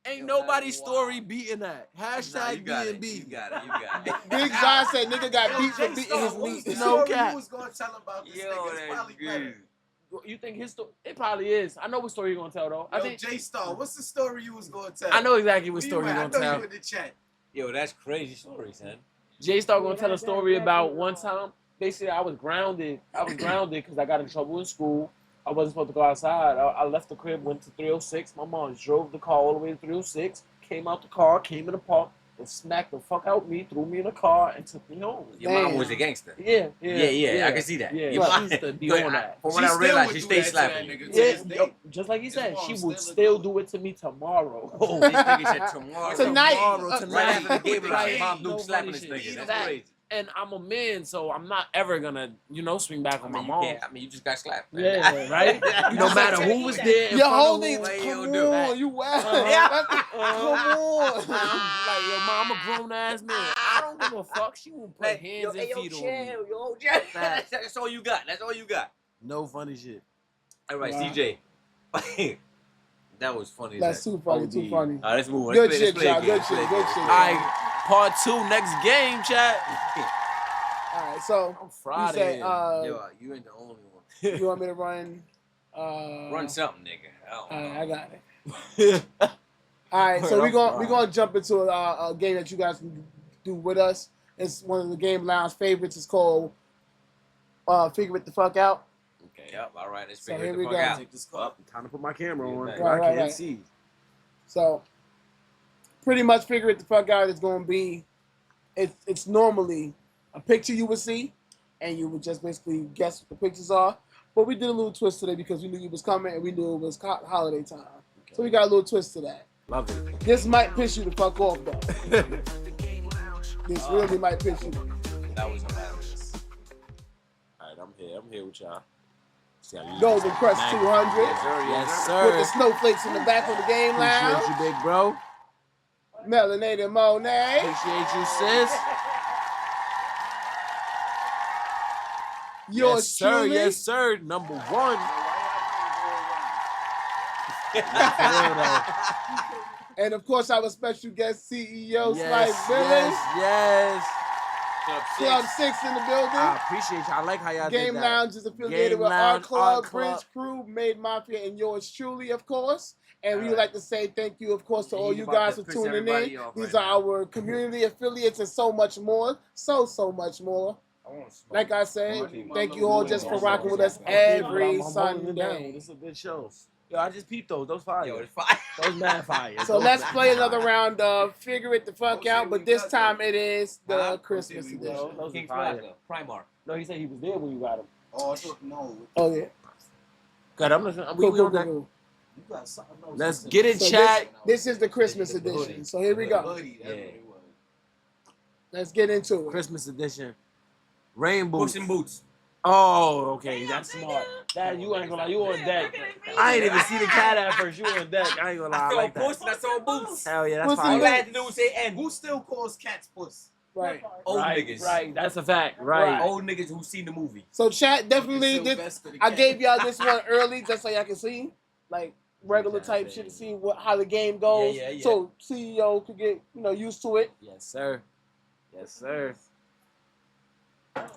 Ain't Yo, nobody's that's story wild. beating that. Nah, Hashtag you got it. BNB. You got it. You got it. Big John said nigga got beat for Jay beating Star, his what was meat. the No story cap. you was gonna tell about this Yo, nigga? It's that's probably good. better. You think his story? It probably is. I know what story you're gonna tell though. I Yo, think Jay Star, what's the story you was gonna tell? I know exactly what Where story you you're at? gonna I know tell. you in the chat. Yo, that's crazy story, son. Jay Star gonna tell a story about one time. Basically, I was grounded. Because I got in trouble in school. I wasn't supposed to go outside. I left the crib, went to 306. My mom drove the car all the way to 306. Came out the car, came in the park, and smacked the fuck out me, threw me in the car, and took me home. Your mom Damn. was a gangster. Yeah. Yeah, I can see that. Yeah, Your she mom- used to be But on that. From what I still realized, would she do stayed that to slapping that you. nigga. Yeah, this day. yo, just like he His said, mom she still would look still good. do it to me tomorrow. Oh, this nigga said tomorrow. Tonight. Tomorrow, Right after the game, Right. like, mom No Duke slapping funny this shit. nigga. That- That's crazy. And I'm a man, so I'm not ever gonna, swing back I on mean, my you mom. can't. I mean, you just got slapped. Man. Yeah, right? No matter who was there in Your front whole of thing, who. What come you do? on, you wild. Uh-huh. Come on. I'm like, yo, mom, I'm a grown ass man. I don't give a fuck. She will put Like, hands and feet on me. yo, Facts. That's all you got. That's all you got. No funny shit. All right, Wow. CJ. That was funny. That's too funny, too funny. All right, let's move on. Good Let's shit, play a John. game. Good shit, Let's play a good game. shit. All right, part 2, next game, chat. All right, so I'm you Friday. said Yo, you ain't the only one. you want me to run? Run something, nigga. All right, I got it. All right, so Word, we're gonna jump into a game that you guys can do with us. It's one of the Game Lounge favorites. It's called Figure It the Fuck Out. Okay, yep. All right, let's So figure here it we the fuck go. out. Take this up. Time to put my camera on. Right, I can't right. see. So pretty much Figure It the Fuck Out is gonna be it's normally a picture you would see, and you would just basically guess what the pictures are. But we did a little twist today because we knew you was coming and we knew it was holiday time. So we got a little twist to that. Love it. This might piss you the fuck off though. This really might piss you. That was hilarious. All right, I'm here with y'all. See how you Golden Crush 200 Yes, with the sir. snowflakes in the back of the game lounge. Appreciate you, big bro. Melanated Monet. Appreciate you, sis. Yours Yes, sir. truly. Yes, sir. Number one. And of course, our special guest CEO Yes, Slice Village. yes. Club 6 in the building. I appreciate you. I like how y'all Game did that. Lounge is affiliated Game with Lounge, our club, Art Club. Bridge Crew, Made Mafia, and yours truly, of course. And we would Alright. like to say thank you, of course, to all He's you about guys to for piss tuning in. everybody off These right are our community affiliates and so much more. So much more. I want to smoke. Like I said, Money, thank my you all love, just for money, rocking with us money. every I'm holding it down. Sunday. This is a good show. Yo, I just peeped those. Those fire. Yo, it's fire. Those mad fire. So let's play another round of Figure It the Fuck Out, but this time it is the Huh? Christmas Okay, we edition. go. Those are King's fire. Plaza, Primark. No, he said he was there when you got him. Oh, I thought, no. Oh, yeah. God, I'm listening. Cool, We cool, on that. cool, cool. You got something else. Let's to get it, So chat. This is the Christmas The hoodie. edition. So here we go. Hoodie, that's Yeah. what it was. Let's get into it. Christmas edition. Rainbow. Puss in Boots. Oh, okay. That's smart. That you ain't gonna lie. You on deck. I ain't even see the cat at first. You on deck. I ain't gonna lie. I I saw like Puss that. and I saw Boots. Hell yeah, that's Pussy All I fine. had to do was say N. Who still calls cats puss? Right. Old Right, niggas. right. That's a fact. Right. Old niggas who seen the movie. So chat, definitely, this, Sylvester the I cat. gave y'all this one early just so y'all can see, like regular type shit to see how the game goes. Yeah, yeah, yeah. So CEO could get used to it. Yes, sir. Yes, sir.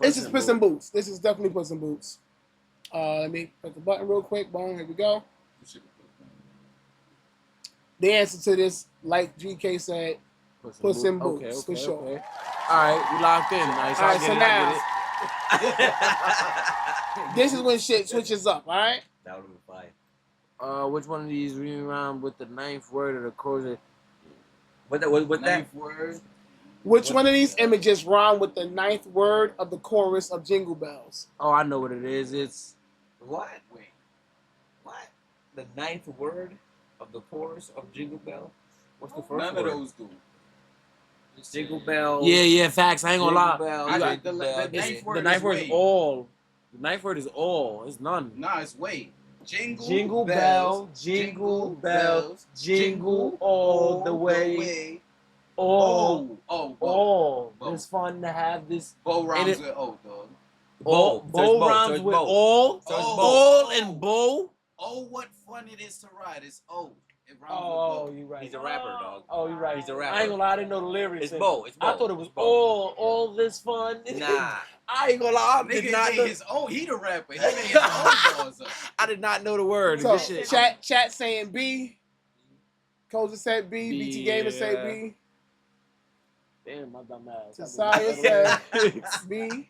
This is Puss in Boots. This is definitely Puss in Boots. Let me press the button real quick. Boom, here we go. The answer to this, like GK said, Puss in Boots, for sure. Okay. All right, we locked in. Nice. All right, I so get it, I now this is when shit switches up. All right. That would be fire. get it. Which one of these read around with the ninth word of the chorus? What that? Ninth word. Which one of these images rhyme with the ninth word of the chorus of Jingle Bells? Oh, I know what it is. It's What? Wait. What? The ninth word of the chorus of Jingle Bell? What's the first None word? of those do. Jingle Bell. yeah, facts. I ain't gonna lie. Jingle Bell, I Jingle think the Bell, ninth Jingle- word The ninth is word is way. all. The ninth word is all. It's none. Nah, it's way. Jingle, Jingle bells, bell, jingle bell, jingle all the way. All, Oh, all. Bo. It's fun to have this. Bo And rhymes it- with O, dog. All. Bow. So it's Bow bow. rhymes So it's with bow. all. So it's Oh. bow. All and bow. Oh, what fun it is to ride. It's O. It rhymes Oh, with you right. He's a rapper, dog. Oh, you're right. He's a I rapper. ain't gonna lie, I didn't know the lyrics. It's bow. It's bow. I thought it was It's bow. all this fun. Nah. I ain't gonna lie. Bo. Nigga not made know, his own. He the rapper. He made his own bars up. I did not know the word. So Good shit. chat saying B. Koza said B. B, BT Gamer yeah. said B. Damn, my dumb ass. Josiah said B.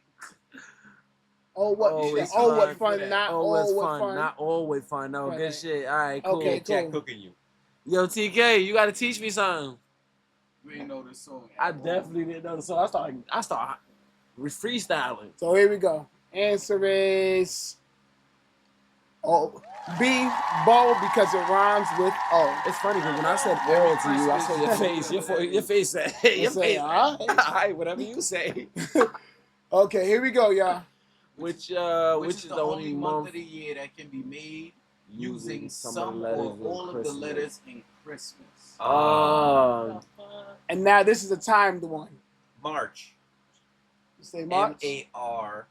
Oh what? Always Oh what fun. fun? Not Always all what fun. fun. Not always fun. No, Right, good right. shit. All right, cool. Okay, Jack cool. cooking you. Yo, TK, you gotta teach me something. You ain't know this song. I definitely didn't know. So I started Freestyling. So here we go. Answer is B. Bow because it rhymes with O. It's funny because when I said all to you, I saw your face. Your face said, hey, your Say, face. all All right. right, whatever you say. Okay, here we go, y'all. Which Which is the only month of the year that can be made using using some some of the letters or in all of the Christmas? letters in Christmas? Oh, And now this is a timed one. March. You say March. MARC.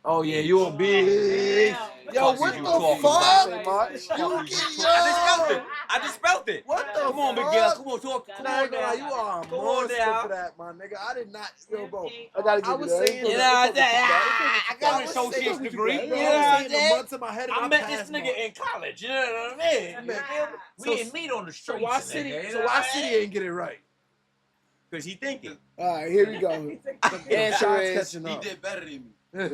oh yeah, you a big. Yo, Fuck what is you the talking fuck? about? Say March. I just spelled it. I just spelled it. What the Come on, fuck? Miguel. Come on, talk. Come Nah, on nah, now. you are a Come on monster now. for that, my nigga. I did not, yo, bro. I gotta give I you was that. saying, You know, I got an associate's degree. You know what I'm saying the saying? months in my head. And I met this passed nigga March. in college. You know what I mean? You feel me? We So- didn't meet on the So streets. why city? nigga, you So know why what I city mean? ain't get it right? Cause he thinking. All right, here we go. Answer Shots is catching He up. did better than me.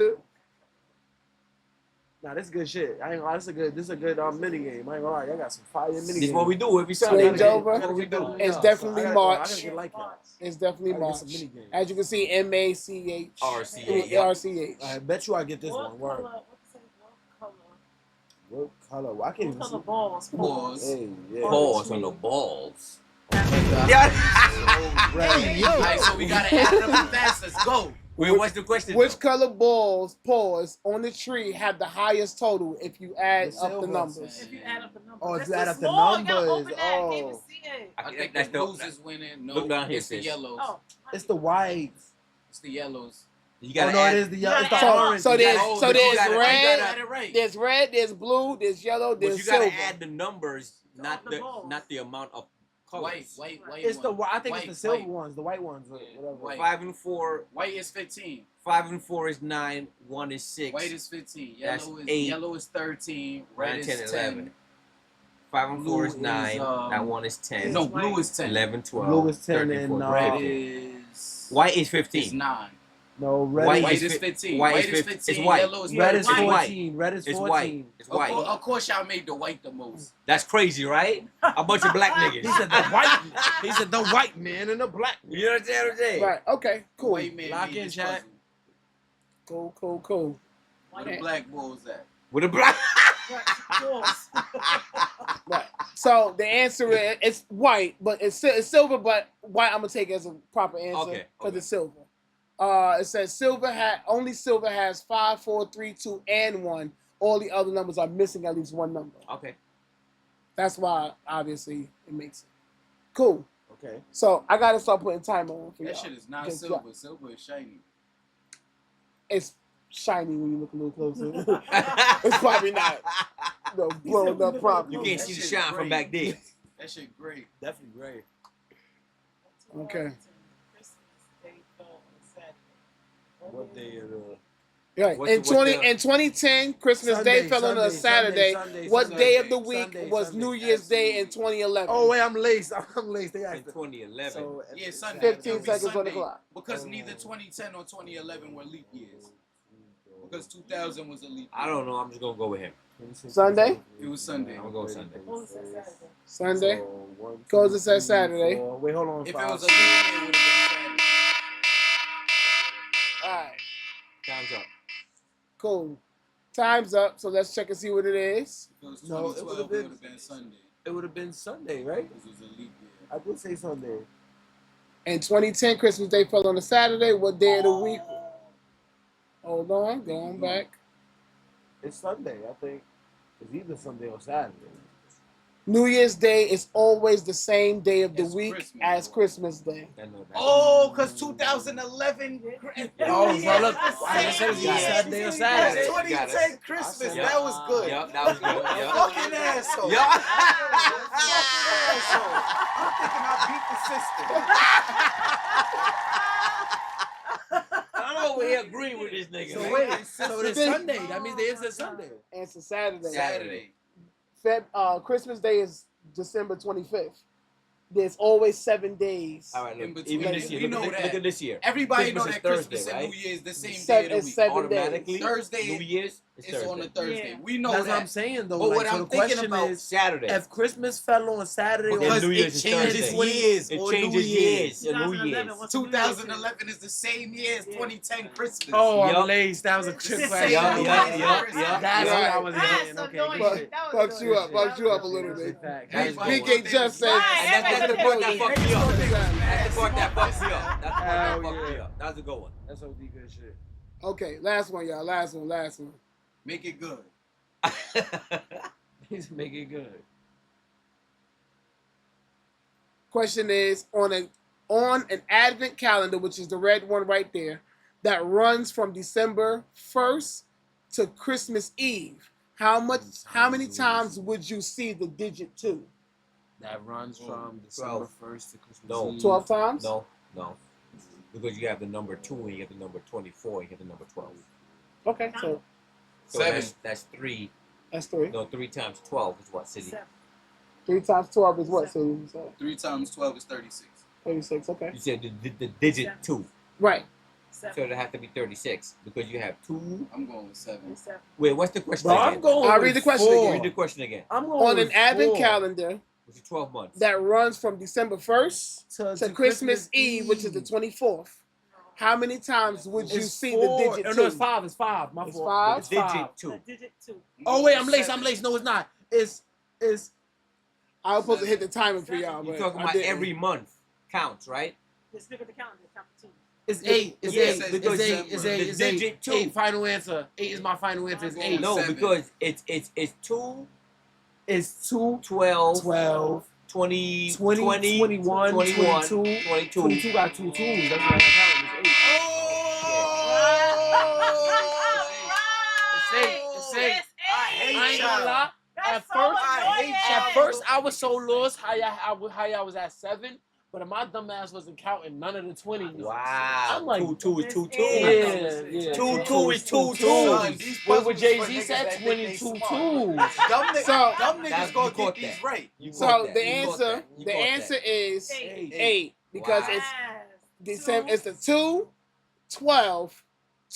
Nah, this is good shit. I ain't gonna lie. This is a good mini game. I ain't gonna lie. Y'all got some fire mini This games. is what we do every Sunday. Switch over. That's what we do. It's definitely March. I gotta get like y'all. It's definitely I gotta get March. some mini games. As you can see, MACH. RCH. Yep. RCH. I bet you I get this What one. Word. color? What's it? What color? What color? Well, I can't What even color see. balls? Balls. Hey, yeah. Pause on the balls. Yeah. Right. Alright, so we gotta add it up fast. Let's go. Wait, what's the question? Which though? color balls, pause, on the tree have the highest total if you add The up the silver. numbers? If you add up the numbers. Oh, if That's you add too up the small. You gotta numbers, open that. I can't even oh. see it. I think That's the the. blues is winning. No, Look down here, it's the sis. yellows. Oh, It's the whites. It's the yellows. You Oh gotta no, add. it is the yellow. It's the gotta add orange. So You there's gotta- so but you there's gotta- you red, Got it right. there's red, there's blue, there's yellow, But there's you gotta silver. add the numbers, not the the balls. not the amount of colors. White. It's the one. I think White, it's the silver white. ones, the white ones, or Yeah, whatever. white. 5 and 4. White is 15. 5 and 4 is 9. 1 is 6. White is 15. That's Yellow is 8. Yellow is 13. Red 9, is 10, 10. 11. 5 and 4 Blue is 9. is, That 1 is 10. No, blue is 10. 11, 12. Blue is 10 13, and, 14, Red 15. is White is is 15. 9. No, red White is White is fi- 15. white White is is 15. 15. It's white. Yellow is red is 13. white. 14. Red is It's 14. white. It's white. Of course, y'all made the white the most. That's crazy, right? A bunch of black niggas. He said the white. He said the white man and the black. You understand what I'm saying? Right, okay, The cool. white man Lock made in, this chat. puzzle. Cool. Where the black balls at? With a black. balls. Right. So the answer is it's white, but it's silver, but white I'm gonna take as a proper answer Okay, because okay. it's silver. It says only silver has 5, 4, 3, 2, and 1. All the other numbers are missing at least one number. Okay. That's why obviously it makes it. Cool. Okay. So I gotta start putting timer on for That y'all. shit is not Because silver. Silver is shiny. It's shiny when you look a little closer. It's probably not blowing up properly. You can't see the shine from back there. That shit great. Definitely great. Okay. Christmas Day fell on Saturday. What day of the? Right. What's In 2010, Christmas Day fell on a Saturday. What day of the week was New Year's Day in 2011? Oh wait, I'm laced. I'm laced. They In asked. 2011. So Yeah, Sunday. 15 It'll be seconds on the Sunday, clock. Because neither 2010 or 2011 were leap years. Because 2000 was a leap I year. don't know. I'm just gonna go with him. Sunday? It was Sunday. I'm gonna go Sunday. What was that Saturday? Sunday. So, 1, 2, Goes to say 3, Saturday. 4. Wait, hold on. If it 5, was a leap year, it would have been All right. Time's up. Cool. Time's up. So let's check and see what it is. Saturday. If it was No, it 2012, would've it been- would have been Sunday. It would have been Sunday, right? Because it was a leap year. I did say Sunday. In 2010, Christmas Day fell on a Saturday. What day of the week? Hold on. Going back. It's Sunday, I think. It's either Sunday or Saturday. New Year's Day is always the same day of the It's week Christmas. as Christmas Day. I know that. Oh, because 2011. Oh, so look, I just said it's either Saturday or That's Saturday. 2010 Christmas. That was good. Yup, that was good. Yup. Fucking asshole. Yup. Asshole. I'm thinking I beat the system. I'm over here agreeing with this nigga. So man. wait, so it's Sunday. That means the answer is Sunday. Answer Saturday. Saturday. Christmas Day is December 25th. There's always 7 days. All right, In look. between. Even this year. We Look, know look, that. look at this year. Everybody know Christmas that is Christmas Thursday, and right? New Year's the same day Seven- of the it's week. 7 Automatically, days. Thursday New Year's is It's on a Thursday. Thursday. Yeah. We know That's that. what I'm saying though. But Like, what so I'm the thinking question about- is, Saturday. if Christmas fell on Saturday Because or Because New it Year's is changes Thursday. years. It or changes New Year's. years. New 2011 Year's. was the New Year's Day. 2011 is the same year as 2010 Christmas. oh, Yup. I'm laced. That was a trick Yup, question. yup, yup, yup. That's Right. what I was That's getting. so Okay, annoying. good shit. That was Bucks good. you up, bucks you up a That was little good. bit. Fact. Hey, BK just said. And that's the part that fucked me up. That's the part that fucked me up. That's the part that Hell fucked me yeah. up. That's a good one. That's OD good shit. Okay, last one, y'all. Last one. Make it good. He's making it good. Question is on an advent calendar, which is the red one right there, that runs from December 1st to Christmas Eve. How many times would you see the digit 2? That runs from December 1st to Christmas No. Eve. 12 times? No. Because you have the number 2 and you have the number 24 and you have the number 12. Okay, so So 7. that's 3. that's 3. No, 3 times 12 is what, City? 3 times 12 is what? So you said 3 times 12 is 36. 36, okay. You said the digit 2. Right. So it'll have to be 36 because you have 2. I'm going with 7. Wait, what's the question Bro, again? I'm going. I'll with read the question 4. again. Read the question again. I'm going On with an advent 4. calendar Which is 12 months. that runs from December 1st to Christmas Eve, which is the 24th, how many times would you It's see 4. the digit 2? No, it's 5. It's 5. My It's fault. 5? It's Digit 5. 2. Digit 2. Oh wait, I'm laced. No, it's not. It's I was supposed to hit the timer for y'all, You're but talking I about didn't. every month counts, right? Let's look at the calendar. Count the 2. It's 8. It's Yeah, 8. because It's 8. It's 8. the It's digit 8. 2. 8. Final answer. 8 is my final answer. It's 8. No, 7. because it's 2, It's 2, 12, 12, 20, 20, 21, 22. 22. 22 got 2 twos. That's what I counting. It's 8. It's 8. I ain't gonna lie. At first, I was so lost how y'all was at 7, but my dumb ass wasn't counting none of the 20s. Wow. I'm like, 2 is 2 2. Yeah. 2 is 2 Son, 2. these What puzzles Jay for Z niggas said, that think they 22 smart. twos. Dumb That's- niggas gonna you caught get these that. right. You caught So that. the You caught answer, that. You the caught answer that. is 8. 8 because Wow. it's December. It's the 2, 12,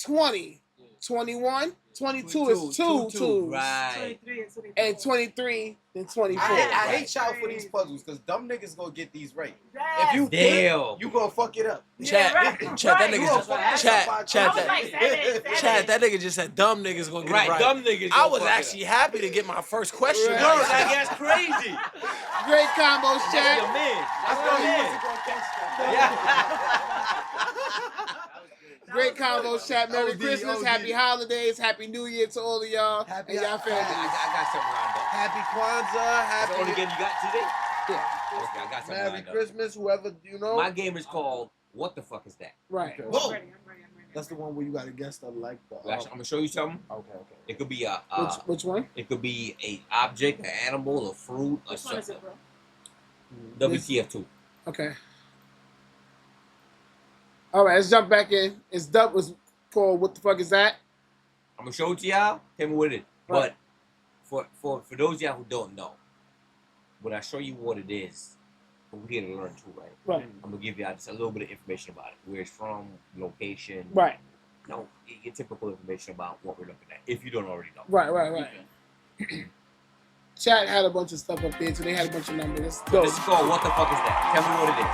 20, 21, 22 is 2 twos, Right. 23 and 24. and 23 then 24. I Right. hate y'all for these puzzles because dumb niggas gonna get these right. Yes. If you Damn. think, you gonna fuck it up. Chat, right. chat, that Right. nigga You just, gonna fuck this up by chat, I was that, like 7. chat, that nigga just said dumb niggas gonna get Right, it right. dumb niggas. I gonna was fuck it actually happy to get my first question Right. up. Yo, right. like, that's crazy. Great combos, That's your chat. man. I That's thought your he man. wasn't gonna catch that. Yeah. Great combos, chat. Merry OD, Christmas, OD. Happy Holidays, Happy New Year to all of y'all Happy and y'all I families. got something lined up. Happy Kwanzaa, That's the only happy game you got today? Yeah. Okay, I got something Merry lined up. Christmas, whoever you know. My game is called What the Fuck is that? Right. Whoa. I'm ready. That's the one where you gotta guess the like the. I'm gonna show you something. Okay. It could be a Which one? it could be a object, an animal, a fruit, or Which one is something. it, bro? WTF2. Okay. All right, let's jump back in. It's Dub was called What the Fuck Is That? I'm gonna show it to y'all. Tell me what it is. Right. But for those of y'all who don't know, when I show you what it is, we're here to learn too, right? Right. I'm gonna give y'all just a little bit of information about it, where it's from, location. Right. No, your typical information about what we're looking at, if you don't already know. Right. Chat had a bunch of stuff up there, so they had a bunch of numbers. Let's So go. this is called What the Fuck is that? Tell me what it is.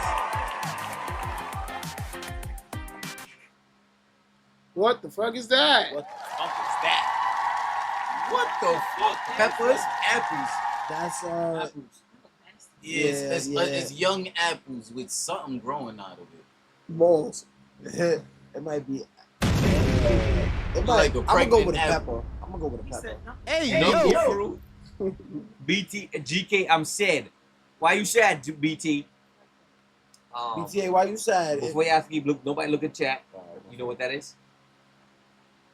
What the fuck is that? What the fuck is that? What the fuck? Peppers, apples. That's Apples. Yes, Yeah, it's young apples with something growing out of it. Balls. It might be. It might. Like a I'm gonna go with a pregnant apple. pepper. I'm gonna go with a He pepper. said no. Hey, No fruit. BT, GK, I'm sad. Why you sad, BT? BTA, why you sad? Before you ask me, look, nobody look at chat. You know what that is?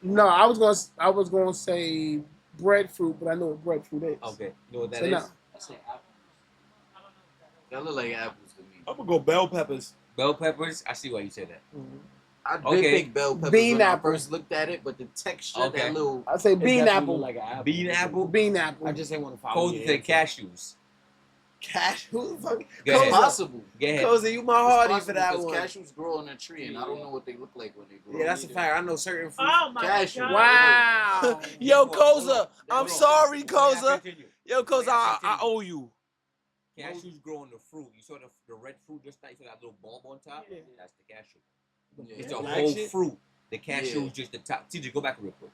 No, I was gonna say breadfruit, but I know what breadfruit is. Okay. You know what that So is? no. I say apples. That look like apples to me. I'm gonna go bell peppers. Bell peppers. I see why you said that. I did Okay. think bell peppers Bean when apple. I first looked at it, but the texture, Okay. that little. I say bean It definitely apple. look like an apple. Bean apple. Bean apple. I just ain't want to follow Cold your to answer. cashews. Cash. Who the fuck? Go ahead. It's possible. Go ahead. Cozy, you my It's hardy possible for that because one. cashews grow on a tree, and I don't know what they look like when they grow. Yeah, that's a either. fact. I know certain fruits. Oh my Cashew. god. Wow. Yo, Hold on, hold Koza, on. I'm Hold on. sorry, Before y'all Koza. continue. Yo, Koza, Before y'all I continue. owe you. Cashews grow on the fruit. You saw the red fruit just like you saw that little bulb on top? Yeah. That's the cashew. Yeah. It's a Black whole shit? fruit. The cashew Yeah. is just the top. TJ, go back real quick.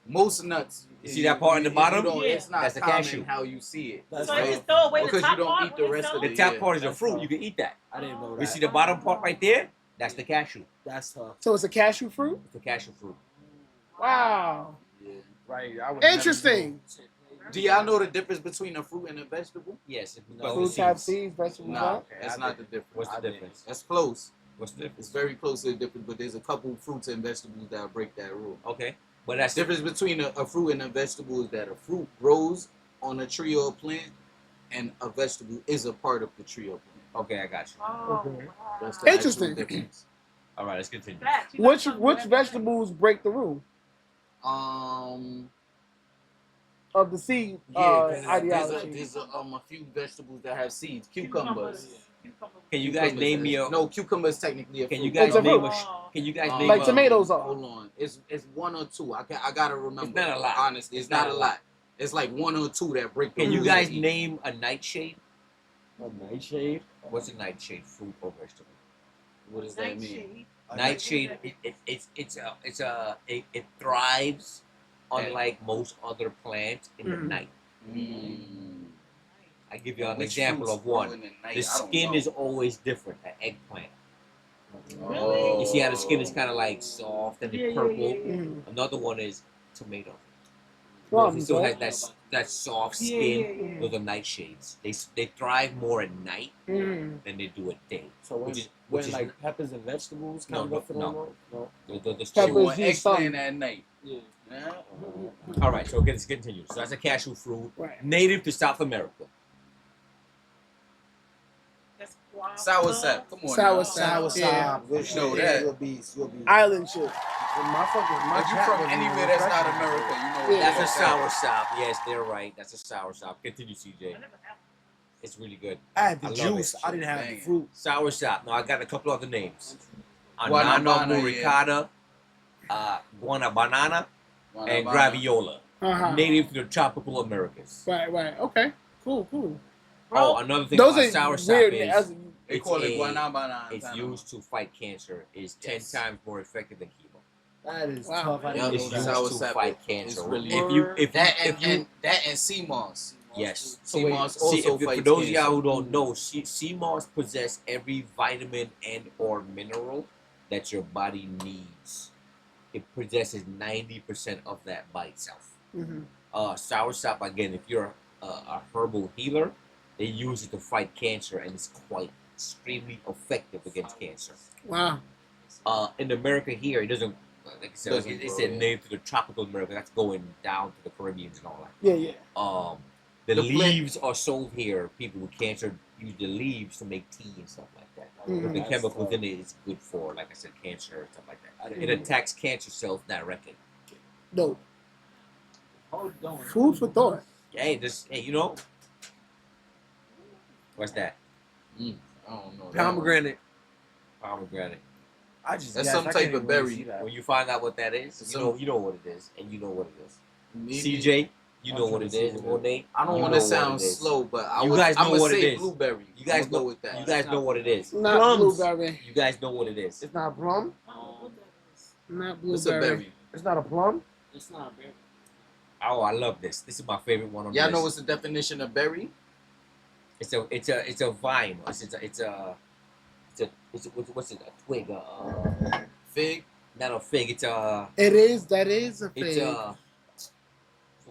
Most nuts. You see that part in the you bottom? don't- Yeah. It's not That's a common cashew. how you see it. That's So right. you just throw away the Because top you don't part eat the when rest it's of The it. top Yeah, part is a that's fruit. tough. You can eat that. I didn't know You that. see the bottom part right there? That's the cashew. That's tough. So it's a cashew fruit? It's the cashew fruit. Wow. Yeah. Right. I would Interesting. Do y'all know the difference between a fruit and a vegetable? Yes. It's No. Fruits have seeds, vegetables Nah, don't. that's not the difference. What's the difference? That's close. What's the difference? It's very close to the difference, but there's a couple fruits and vegetables that break that rule. Okay. But that's The difference between a fruit and a vegetable is that a fruit grows on a tree or a plant, and a vegetable is a part of the tree or plant. Okay, I got you. Oh, Okay. wow. That's the Interesting. actual difference. All right, let's continue. Facts. You know Which something, which whatever. vegetables break the rule of the seed Yeah, there's ideology? a few vegetables that have seeds. Cucumbers. Can you guys name me a? No, cucumber is technically a fruit. Can you guys It's a name fruit. a? Can you guys name Like a? tomatoes are. Hold on, it's one or two. I gotta remember. It's not a lot. Honestly, it's not a lot. It's like one or two that break the Can you rules guys to eat. name a nightshade? A nightshade? What's a nightshade fruit or vegetable? What does that mean? Nightshade, it thrives unlike most other plants in the night. I give you an Which example fruits of one. grow in the night? The I don't skin know. is always different. An eggplant. Oh. You see how the skin is kind of like soft and purple. Mm. Another one is tomato. Plums, It still right? has that soft skin. Those are nightshades. They thrive more at night than they do at day. So when, which is like peppers and vegetables No, kind of for no. them? No. the Peppers Or use eggplant some. at night. Yeah. Yeah. All right, so let's continue. So that's a cashew fruit, Right. native to South America. Sour sap. Come on. Sour now. sap. Sour Yeah. sap. Good You know shit. that. You'll be. Island shit. My If you're from anywhere that's not America, you know Yeah. That's a that. sour sop. Yes, they're right. That's a sour sop. Continue, CJ. It's really good. I had the I love juice. it. I didn't have the Banging. fruit. Sour sop. Now I got a couple other names. Guanabana, Anana muricata, guanabanana, and graviola. Uh-huh. Native to the tropical Americas. Right, right. Okay. Cool. Oh, another thing Those about are sour sop weird. is They it's call it a- guanabana. it's used to fight cancer. Is 10 times more effective than chemo. That is Wow. tough. I didn't It's know used that. Sour to sap fight is cancer. really- if you that and sea moss. yes. Sea moss See, also for fights those of y'all cancer. who don't know, sea moss possess every vitamin and or mineral that your body needs. It possesses 90% of that by itself. Mm-hmm. Sour sop, again, if you're a herbal healer, they use it to fight cancer, and it's quite extremely effective against cancer. Wow. In America here, it doesn't, like I said, Doesn't it's grow, a native to the tropical America. That's going down to the Caribbean and all that. Yeah. The The leaves are sold here. People with cancer use the leaves to make tea and stuff like that. But the chemicals in it is good for, like I said, cancer and stuff like that. It attacks cancer cells directly. Dope. Food for thought. Hey, you know, what's that? I don't know. Pomegranate. Pomegranate. I just That's guess. some I type can't of even really berry. see that. When you find out what that is, Some- you know what it is, and you know what it is. Maybe- CJ, you know I'm what trying it to see is. what it Monet, I don't you want know to what sound it is. slow, but You guys know I'm gonna what it say is. blueberry. You guys I'ma go know. with that. You guys know what it is. Not Plums. blueberry. You guys know what it is. It's not plum. Not It's a blueberry. berry. It's not a plum. It's not berry. Oh, I love this. This is my favorite one on the Y'all list. know what's the definition of berry? It's a vine. What's it? A twig? Fig. Not a fig. It's a. It is. That is a It's fig. a.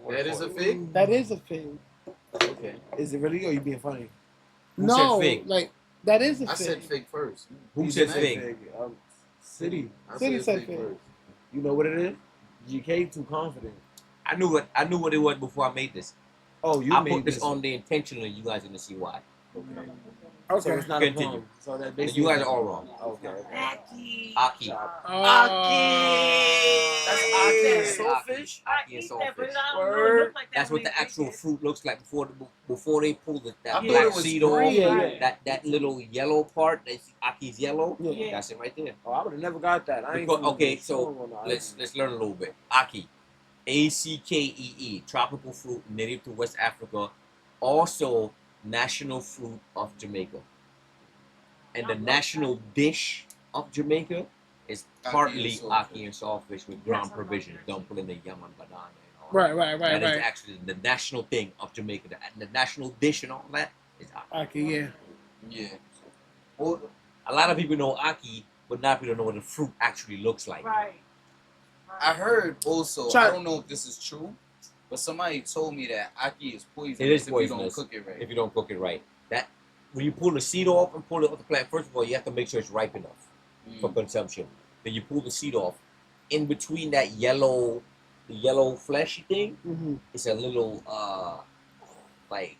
That is a fig. That is a fig. Okay. Is it really? Or you being funny? Who No, said fig? like that is a I fig. said fig first. Who You said said fig? City. I City said fig. first. You know what it is? GK too confident. I knew what it was before I made this. Oh, you I made put this on there intentionally. You guys are gonna see why. Okay. Okay. So it's not a Continue. plum. So that And basically. you guys are all wrong. Okay. Aki. That's Aki. Aki. Saltfish. Aki and saltfish. Word. That's what the actual fruit looks like before they pull that I thought black it was seed off. green. Yeah. That little yellow part. That's Aki's yellow. Yeah. That's it right there. Oh, I would have never got that. I ain't Because- even okay, sure so on the let's island. learn a little bit. Aki, ACKEE, tropical fruit native to West Africa, also national fruit of Jamaica. And the national dish of Jamaica is partly Aki and saltfish with ground provisions, dumpling and yam and banana and all Right, that. right, right, That is right. actually the national thing of Jamaica. The national dish and all that is Aki. Okay, yeah. Yeah. Well, a lot of people know Aki, but not people know what the fruit actually looks like. Right. I heard also. Try- I don't know if this is true, but somebody told me that Aki is poisonous It is if poisonous you don't cook it right. if you don't cook it right. That when you pull the seed off and pull it off the plant, first of all, you have to make sure it's ripe enough for consumption. Then you pull the seed off. In between that the yellow fleshy thing, Mm-hmm. it's a little like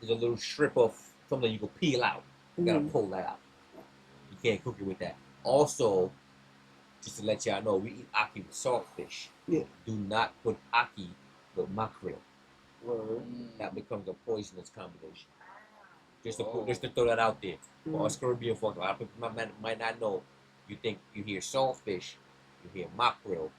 there's a little strip of something you can peel out. You gotta pull that out. You can't cook it with that. Also, just to let y'all know, we eat Aki with saltfish. Yeah. Do not put Aki with mackerel. Word. That becomes a poisonous combination. Just to throw that out there. For us Caribbean folks, a lot of people might not know. You think you hear saltfish, you hear mackerel.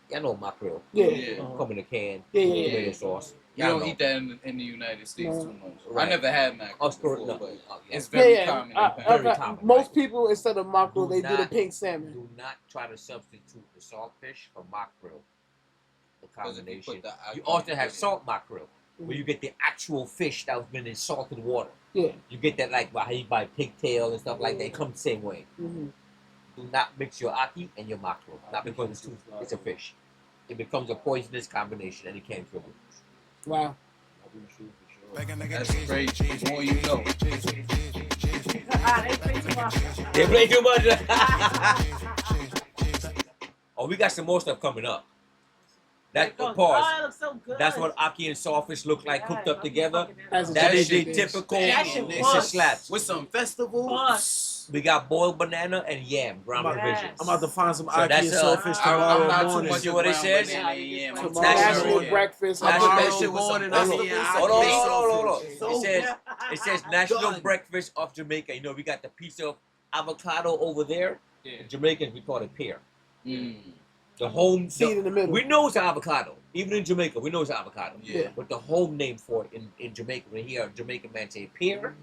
Y'all know mackerel. Yeah. Come in a can, Yeah. tomato sauce. You Y'all don't know. eat that in the United States No. too much. Right. I never had mackerel Us Cor- before, no. but Yeah. it's very Yeah, common. Very common, most right. people instead of mackerel, Do they do the not- pink salmon. Do not try to substitute the saltfish for mackerel. The combination. You also have salt mackerel, where you get the actual fish that was been in salted water. Yeah. You get that like how you buy pigtail and stuff like that. It comes the same way. Mm-hmm. Do not mix your aki and your mackerel. Not because it's a fish. It becomes a poisonous combination and it can kill you. Wow. That's crazy. The more you know. They play too much. Oh, we got some more stuff coming up. That pause. Oh, it looks so good. That's what aki and sawfish look like cooked up together. That's That is the shit typical. That shit It's a bust. slaps. With some festivals. We got boiled banana and yam, ground I'm about- provisions. I'm about to find some So Aki that's, and saltfish I'm tomorrow not too morning. much See of what it ground says? banana and yam. I'm Tomorrow National- national breakfast. National- tomorrow. that shit with some morning, I'll be vegetables. eating Hold on. Aki So It says National done. Breakfast of Jamaica. You know, we got the piece of avocado over there. Yeah. In Jamaicans, we call it pear. Mm. The home Seed in the middle. We know it's avocado. Even in Jamaica, we know it's avocado. Yeah. But the home name for it in Jamaica, when you hear a Jamaican man say pear,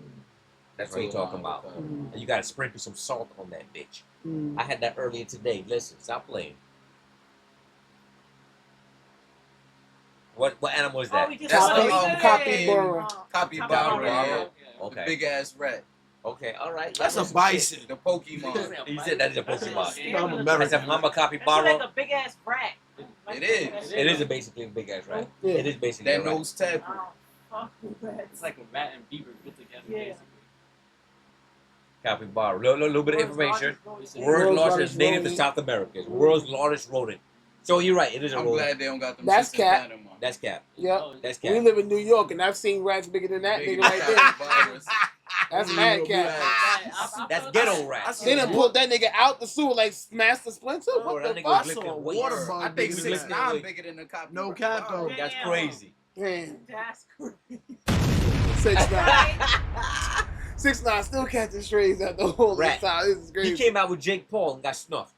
that's what he's talking about. Mhm. And you gotta sprinkle some salt on that bitch. Mm. I had that earlier today. Listen, stop playing. What animal is that? Oh, we just That's saw the, it. capybara. Capybara, Capybara. yeah. Okay. The big ass rat. Okay, all right. That's That's a bison. The Pokemon. He said that is a Pokemon. Yeah. I'm That's American. a mama That's like capybara. a big ass rat. It is. It is basically a big ass rat. Yeah. It is basically a That rat. nose tadpole. Oh, fuck rats. It's like a rat and beaver put together, Yeah. basically. Capybara. Little bit of information. World's World's largest largest native to rodent. South America. World's largest rodent. So you're right. It is a I'm rodent. glad they don't got them That's shits in cat. Panama. That's cap. Yep. That's We cap. live in New York, and I've seen rats bigger than that Bigger nigga than right there. capybaras. That's mad cat. That's ghetto rat. They done pulled that nigga out the sewer like Master Splinter. Bro, What that the nigga was fuck? lifting Water weights. bug I think bigger than 6'9" that. bigger than the capybara. No cap though. Yeah. That's crazy. Man, That's crazy. 6'9". 6'9" still catching strays at the whole Rat. time. This is He crazy. came out with Jake Paul and got snuffed.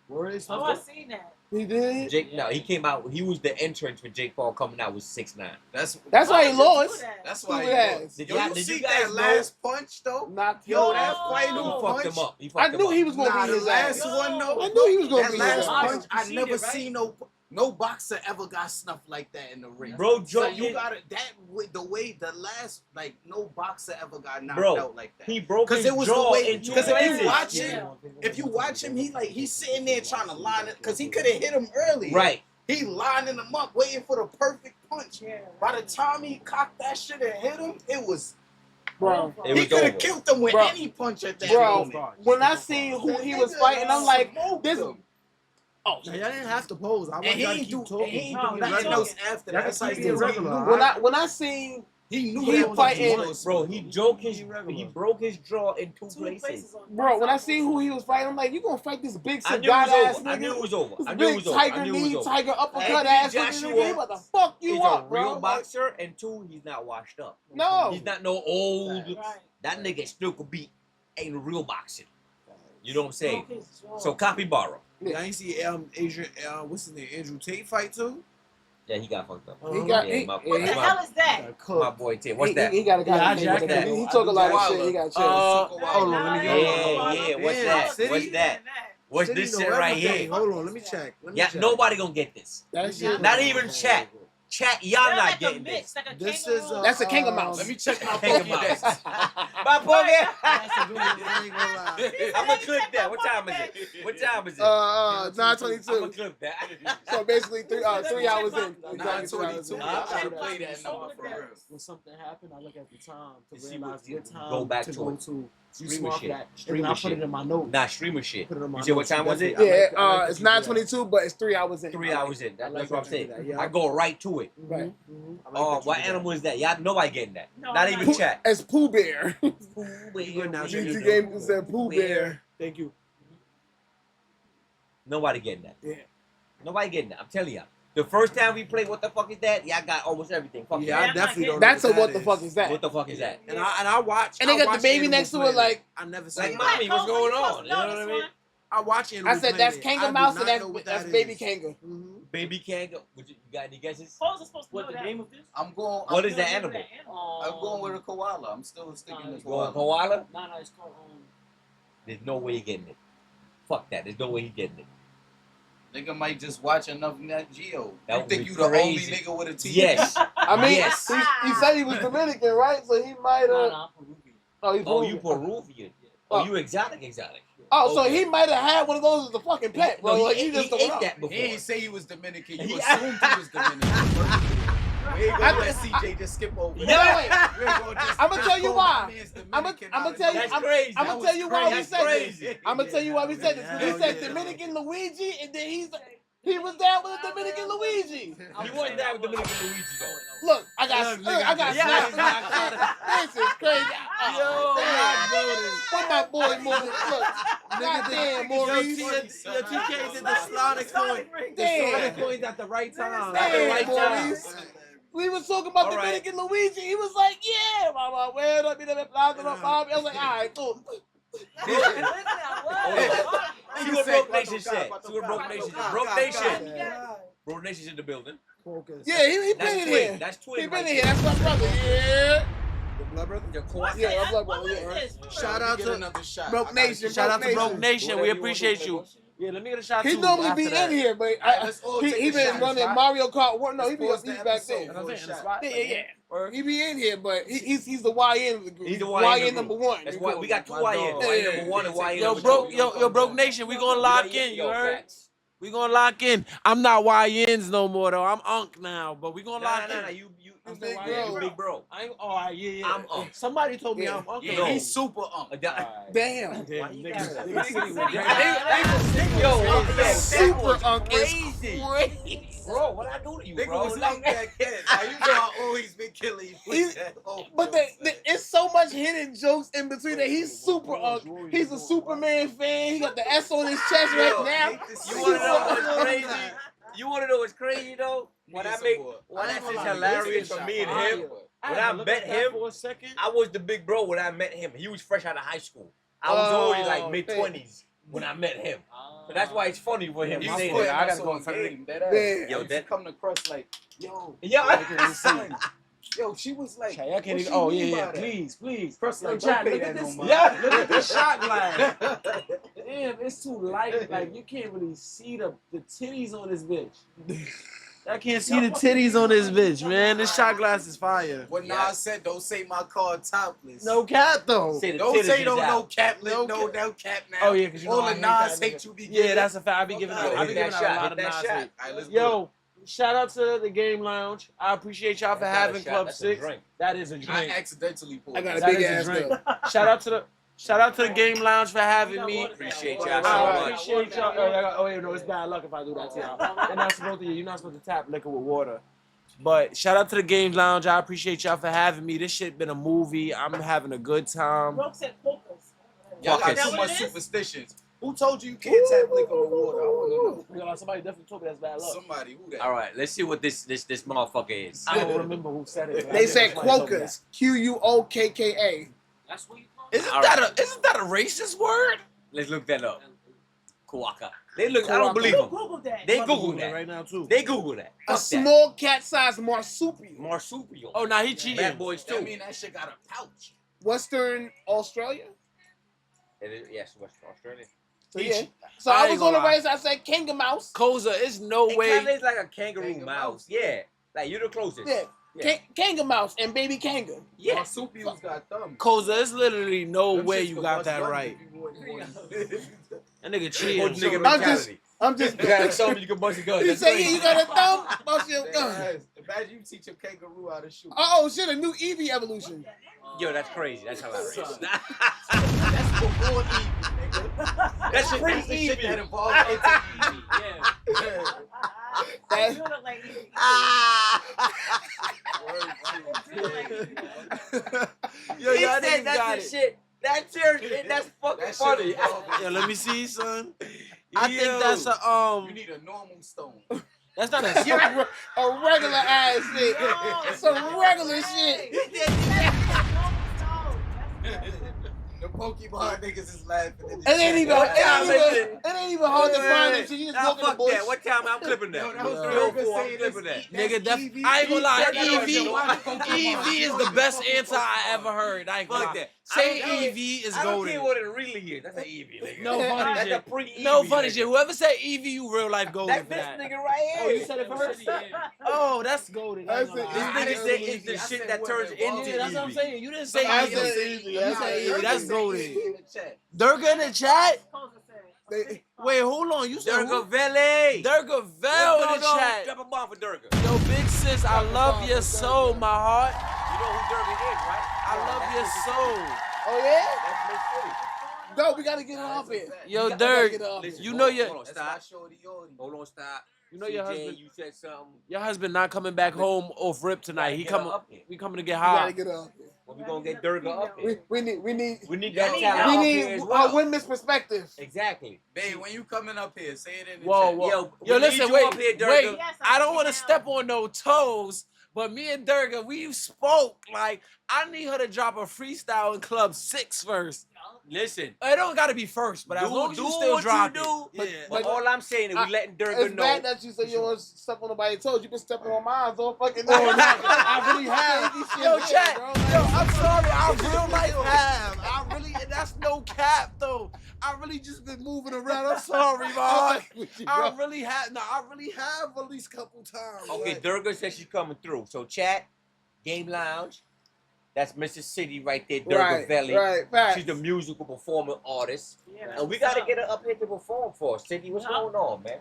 Where is Oh, I seen that. He did. Jake, no, he came out. He was the entrance for Jake Paul coming out with 6'9". That's Why why he would you do lost. that? That's why Stupid he ass. lost. Did Yo, y'all- you did see you guys that know- last punch though? Knocked him Yo, out. that He final fucked punch. him up. He I fucked him knew up. he was gonna Nah, beat the his last ass. one though. I knew he was gonna That beat last his Oh, ass. punch, I seen never it, right? seen no boxer ever got snuffed like that in the ring. Bro, So Joe, you got it that way, the way the last like no boxer ever got knocked Bro, out like that. he broke his it was the jaw way. in two Because if you places. watch Yeah. him, if you watch him, he's sitting there trying to line it because he could have hit him early. Right. He lining him up, waiting for the perfect punch. Yeah. By the time he cocked that shit and hit him, it was Bro, It he was could over. have killed him with Bro. any punch at that bro, moment. when I seen who he was fighting, I'm like, this. Him. Oh, Now, y'all didn't have to pose. I want And he y'all to ain't keep do talking. he ain't No, do he's nothing talking. else after Y'all that. can Like, keep it regular. when I seen he knew He that was fighting- close. Bro, he broke his jaw in two places. bro, when I seen who he was fighting, I'm like, you gonna fight this big I knew it cigar was ass over. nigga? I knew it was over. This I knew it big was over. I tiger knew it knee, was over. tiger uppercut Anthony ass Joshua nigga. He about to fuck you He's up, a real bro. boxer, and two, he's not washed up. No. He's not no old. Right. That nigga still could beat ain't a real boxing. You know what I'm saying? Broke his jaw. So capybara. Y'all ain't see Adrian, what's his name, Andrew Tate fight too? Yeah, he got fucked up. He got. Yeah, he, my- What the he, hell is that? My boy Tim. What's he, that? He got a Yeah, I guy. jacked that. He talk a lot of shit. He got chills. Hold on, let me Yeah, go. yeah. What's Damn, that? City? What's that? What's City this know shit right everything. here? Hold on, let me check. Yeah, nobody gonna get this. That shit. Not even chat. Chat, y'all They're not like a getting mix, this. like a This kangaroo. is That's a kangaroo mouse. Let me check my King of Pokédex. Mouse. My Pokédex. That's I'm gonna clip that. What time is it? What time is it? 9:22. I'm gonna clip that. So basically 3 hours in. Exactly 3 hours 9:22. in. I gotta play that number for real. when something happened, I look at the time You to see realize what- what time go back to to go it. to. You Streamer smart shit. that. And then Streamer I put shit. it in my notes. Nah, streamer shit. Put it in my You see what notes. time was it? I like Yeah, that. I like it's that you do that. 9:22, but it's 3 hours in. 3 hours in. I like That's what I'm that you saying. do that, yeah. I go right to it. Right. I like Oh, that you what do that. animal is that? Y'all nobody getting that. No, Not I'm even not. chat. It's Pooh Bear. You good now, GT Jiggy? game said Pooh Bear. Thank you. Nobody getting that. Yeah. Nobody getting that. I'm telling y'all. The first time we played What the Fuck Is That? Yeah, I got almost everything. Fuck Yeah, yeah. I definitely don't know. That's a what the fuck is that? What the fuck is that? And I watch. And they I got the watch baby Animal next to it, Planet. like I never seen Like, it. mommy, what's going on? You know what I mean? I watch Animal I said, Planet. that's Kanga I do Mouse not and know what that's that Baby is. Kanga. Baby Kanga. You got any guesses? Cole's supposed to What know the that. name of this? I'm going. What I'm, is the animal? I'm going with a koala. I'm still sticking Nah, to it's Going koala. koala? No, it's called There's no way you're getting it. Fuck that. There's no way he's getting it. Nigga might just watch enough Nat Geo. That You would think be you the only crazy. nigga with a TV? Yes. I mean, Yes. he said he was Dominican, right? So he might have. I'm Peruvian. Oh, he's Oh, you Peruvian. Peruvian. Oh, you exotic. Oh, so Okay. he might have had one of those as the fucking pet, bro. No, like he you just ate don't know. that before. He ain't say he was Dominican. You He- assumed he was Dominican. We ain't gonna let CJ just skip over. No, that. wait. We ain't gonna just- I'ma just tell you call why. my man's I'ma Dominican tell out you. of That's I'm crazy. gonna That tell you was why we crazy. said Crazy. this. I'm gonna tell you why we said this. Because he Hell said yeah. Dominican Luigi, and then he was down with the Dominican Luigi. You wasn't down with Dominican Luigi though. Look, I got Yeah, snaps. This is crazy. Yo, What my boy Maurice? Look, goddamn Maurice. Your TK did the slaughter coin. The Damn. slaughter coins at the right time. Damn, Maurice. We was talking about All right. Dominican Luigi. He was like, yeah, mama, where up, I was like, all right, cool. See what Broke Nation said. See what Broke Nation said. Broke Nation. Broke Nation's in the building. Yeah, he That's been in twin. here. That's He twin. been right in here. there. That's my brother. Yeah. The blood brother. Your core- Yeah, my blood What brother. was Yeah. this? Shout out Get to another shot. Broke I gotta Nation. get- Shout out to Broke Broke Nation. We appreciate you. Yeah, let me get a shot He too normally after be that. in here, but Alright, let's all he take a been shot. running Shot. Mario Kart. Well, no, Let's he be pause the back there. episode. That's what I'm saying, Shot. the spot. Yeah. He be in here, but he's the YN of the group. He's the YN YN number group. one. That's you why call we him. got two My YN. dog. YN number one and YN Yo, number broke, two. yo, Broke Nation. We gonna lock in. You Yo, heard? facts. We gonna lock in. I'm not YNs no more though. I'm Unk now, but we gonna lock in. You I'm big big bro. bro. Big bro. I ain't, oh, yeah. I'm Unc. Somebody told me Yeah. I'm uncle. Yeah, he's super Damn. Damn, Why you niggas, got niggas that? city Yo, Super Unc is crazy. Bro, what I do to you, Nigga bro? was like that kid. Now you know I always been killing you. He's- But it's so much hidden jokes in between that he's super Unc. He's a Superman fan. He got the S on his chest right now. You wanna know what's crazy? You wanna know what's crazy though? When that's hilarious for me and him. When I met him, for a second. I was the big bro when I met him. He was fresh out of high school. I was already like mid-20s when I met him. So that's why it's funny for him. He's saying putting that. I gotta go for game. Yeah. Yo, that come to crush like, yo, yeah. son. Yo, she was like, Chat, y'all can't what even. she Oh mean yeah, by yeah. that? Please. Crush Yo, like, chat, don't pay look at that this. no mind. Yeah, look at this shot glass. Damn, it's too light. Like you can't really see the titties on this bitch. I can't see the titties on this bitch, man. This shot glass is fire. What Nas said, don't say my car topless. No cap though. Say the Don't titties say is no out. cap lip, No no cap now. Oh yeah, because you know all I the hate that Nas nigga. hate you be Yeah, giving. that's a fact. I be giving Fuck out. out I of be here. giving out Hit a that lot shot, of hit Nas that shot. hate. All right, let's go. Yo, shout out to the Game Lounge. I appreciate y'all for That's not a having shot, Club that's a 6. drink. That is a I drink. accidentally pulled I got a it. That big is a ass drink. though. Shout out to the Game Lounge for having me. Appreciate I y'all so much. appreciate y'all. Oh, wait, no, it's bad luck if I do that to y'all. You're not supposed to. You're not supposed to tap liquor with water. But shout out to the Games Lounge. I appreciate y'all for having me. This shit been a movie. I'm having a good time. Brooke said focus. Y'all got Is that too what much it is? superstitions. Who told you you can't tap liquor with water? I want to know. Somebody definitely told me that's bad luck. Somebody, who that? All right, let's see what this motherfucker is. I don't remember who said it. but I They think said somebody told me that. Quokkas. QUOKKA. That's what you call All right. Isn't that a racist word? Let's look that up. Kuaka. They look. I Kuaka. don't believe Who them. Googled that? They I'm about to Google it that. right now too. They Google that. A Fuck that. small cat-sized marsupial. Marsupial. Oh, now he cheating. Bad boys That too. mean that shit got a pouch. Western Australia. It is, yes, Western Australia. So yeah. So I ain't was on the gonna lie. right side. I said Kanga Mouse. Koza, it's no It way. kinda is like a kangaroo Kangaroo mouse. mouse. Yeah. Like you're the closest. Yeah. Yeah. Kanga Mouse and Baby Kanga. Yeah. Marsupials got thumbs. Koza, it's literally no Them way shits you could got bust that guns right. if you want. That nigga Old cheating. nigga I'm just- mentality. I'm just. You gotta show me you can bust a gun. He That's said, crazy. "Yeah, you got a thumb? Bust your gun." Imagine you teach a kangaroo how to shoot. Oh shit! A new Eevee evolution. Yo, that's crazy. That's hilarious. That's before Eevee, nigga. That's That's the shit pre-Eevee. that involved into Eevee. Yeah. I That's- do look like you. Yo, He y'all said niggas got that's it. the shit. That's serious. That's fucking That shit funny. involved Yo, let me see, son. I I think that's a You need a normal stone. That's not a A regular ass shit. Some regular shit. The Pokemon niggas is laughing. It ain't even hard to find them shit. You just Nah, walk in the fuck bush. that. What time I'm clipping that? Yo, that was Yo, Durga fool, I'm saying clipping this. that. Nigga, I ain't gonna lie. EV EV is the best answer I ever heard. I ain't gonna Fuck lie. that. Say I don't- EV is I don't golden. care what it really is. That's an EV, nigga. No funny That's shit. a pre-EV. No funny nigga. shit. Whoever said EV, you real life golden That for this that. nigga right here. Oh, you said it first? Oh, that's golden. I ain't gonna That's lie. This nigga I said said it's the I shit said that what, turns man? into Yeah, that's what I'm EV. saying. You didn't say I EV. said easy. I said EV. That's easy. golden. in the chat. Durga in the chat? They- Wait, hold on. You said Durga who? Vele. Durga Vel in the chat. Drop a bomb for Durga. Yo, big sis, I Drop a love bomb your for soul, Durga. my heart. You know who Durga is, right? I love your soul. Oh yeah? That's Miss City. No, we gotta get her up here. Yo, We gotta Dirk, get her up Listen, here. you hold know on, your hold on, That's why stop. Shorty Yodi. Hold on, stop. You know your CJ, husband- you said something. your husband not coming back home off rip tonight. He Get her coming. up here. We coming to get We gotta high. get her up here. Well, we gonna get Durga up here. We need We need Yo, that we talent we up need here as well. women's perspective. Exactly. Babe, when you coming up here, say it in the Whoa, chat. whoa. Yo, Yo, we listen, need you wait, up here, Durga. wait. Yes, I don't want to am. step on no toes, but me and Durga, we spoke. Like, I need her to drop a freestyle in Club 6 first. Listen. It don't got to be first, but as long as you still what drop you do. it. But all I'm saying is we letting Durga It's know. bad that you say you don't want to step on nobody's toes. You been stepping on mine all fucking Oh, night. no. I really have. Yo, chat. Yo, I'm sorry. I real life have. I really, that's no cap though. I really just been moving around. I'm sorry, man. I really have. No, I really have at least a couple times. Okay, like- Durga says she's coming through. So chat, Game Lounge. That's Mrs. City right there, Durga Valley. Right. She's the musical performing artist. Yeah, And we gotta get her up here to perform for us. City, what's going on, man?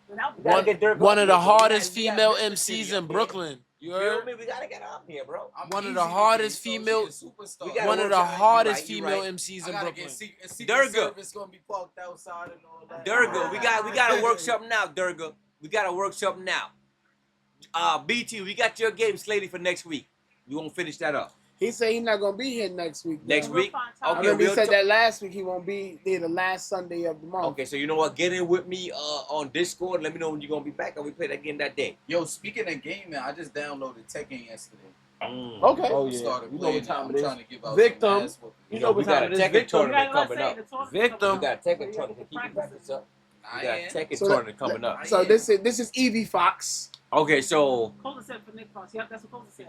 We gotta get Durga One up of the here, so we hardest gotta- we female gotta Mr. MCs City in up here. Brooklyn. You You feel heard? me? We gotta get her up here, bro. I'm One of easy the to hardest get, so female- she a superstar. We gotta One of work the something. hardest You right, female you MCs I in gotta Brooklyn. get secret Durga. service gonna be parked outside and all that. Durga, we gotta work something out, Durga. We gotta work something out. BT, we got your game slated for next week. We won't finish that up. He said he's not gonna be here next week. though. Next week? I Okay, remember he we'll said talk- that last week he won't be there the last Sunday of the month. Okay, so you know what? Get in with me on Discord. Let me know when you're gonna be back, and we play that game that day. Yo, speaking of gaming, I just downloaded Tekken yesterday. Okay. Oh, I yeah. started You know playing what time I'm it is. trying to give out Victim. some ass whooping. You know what we time got it a is. Tekken Victim. tournament coming up. Victim. We got a Tekken tournament. Keep your practice up. We got a Tekken So tournament coming up. So this is Evie Fox. Okay, so Cola said for Nick Fox. Yep, that's what Cola said.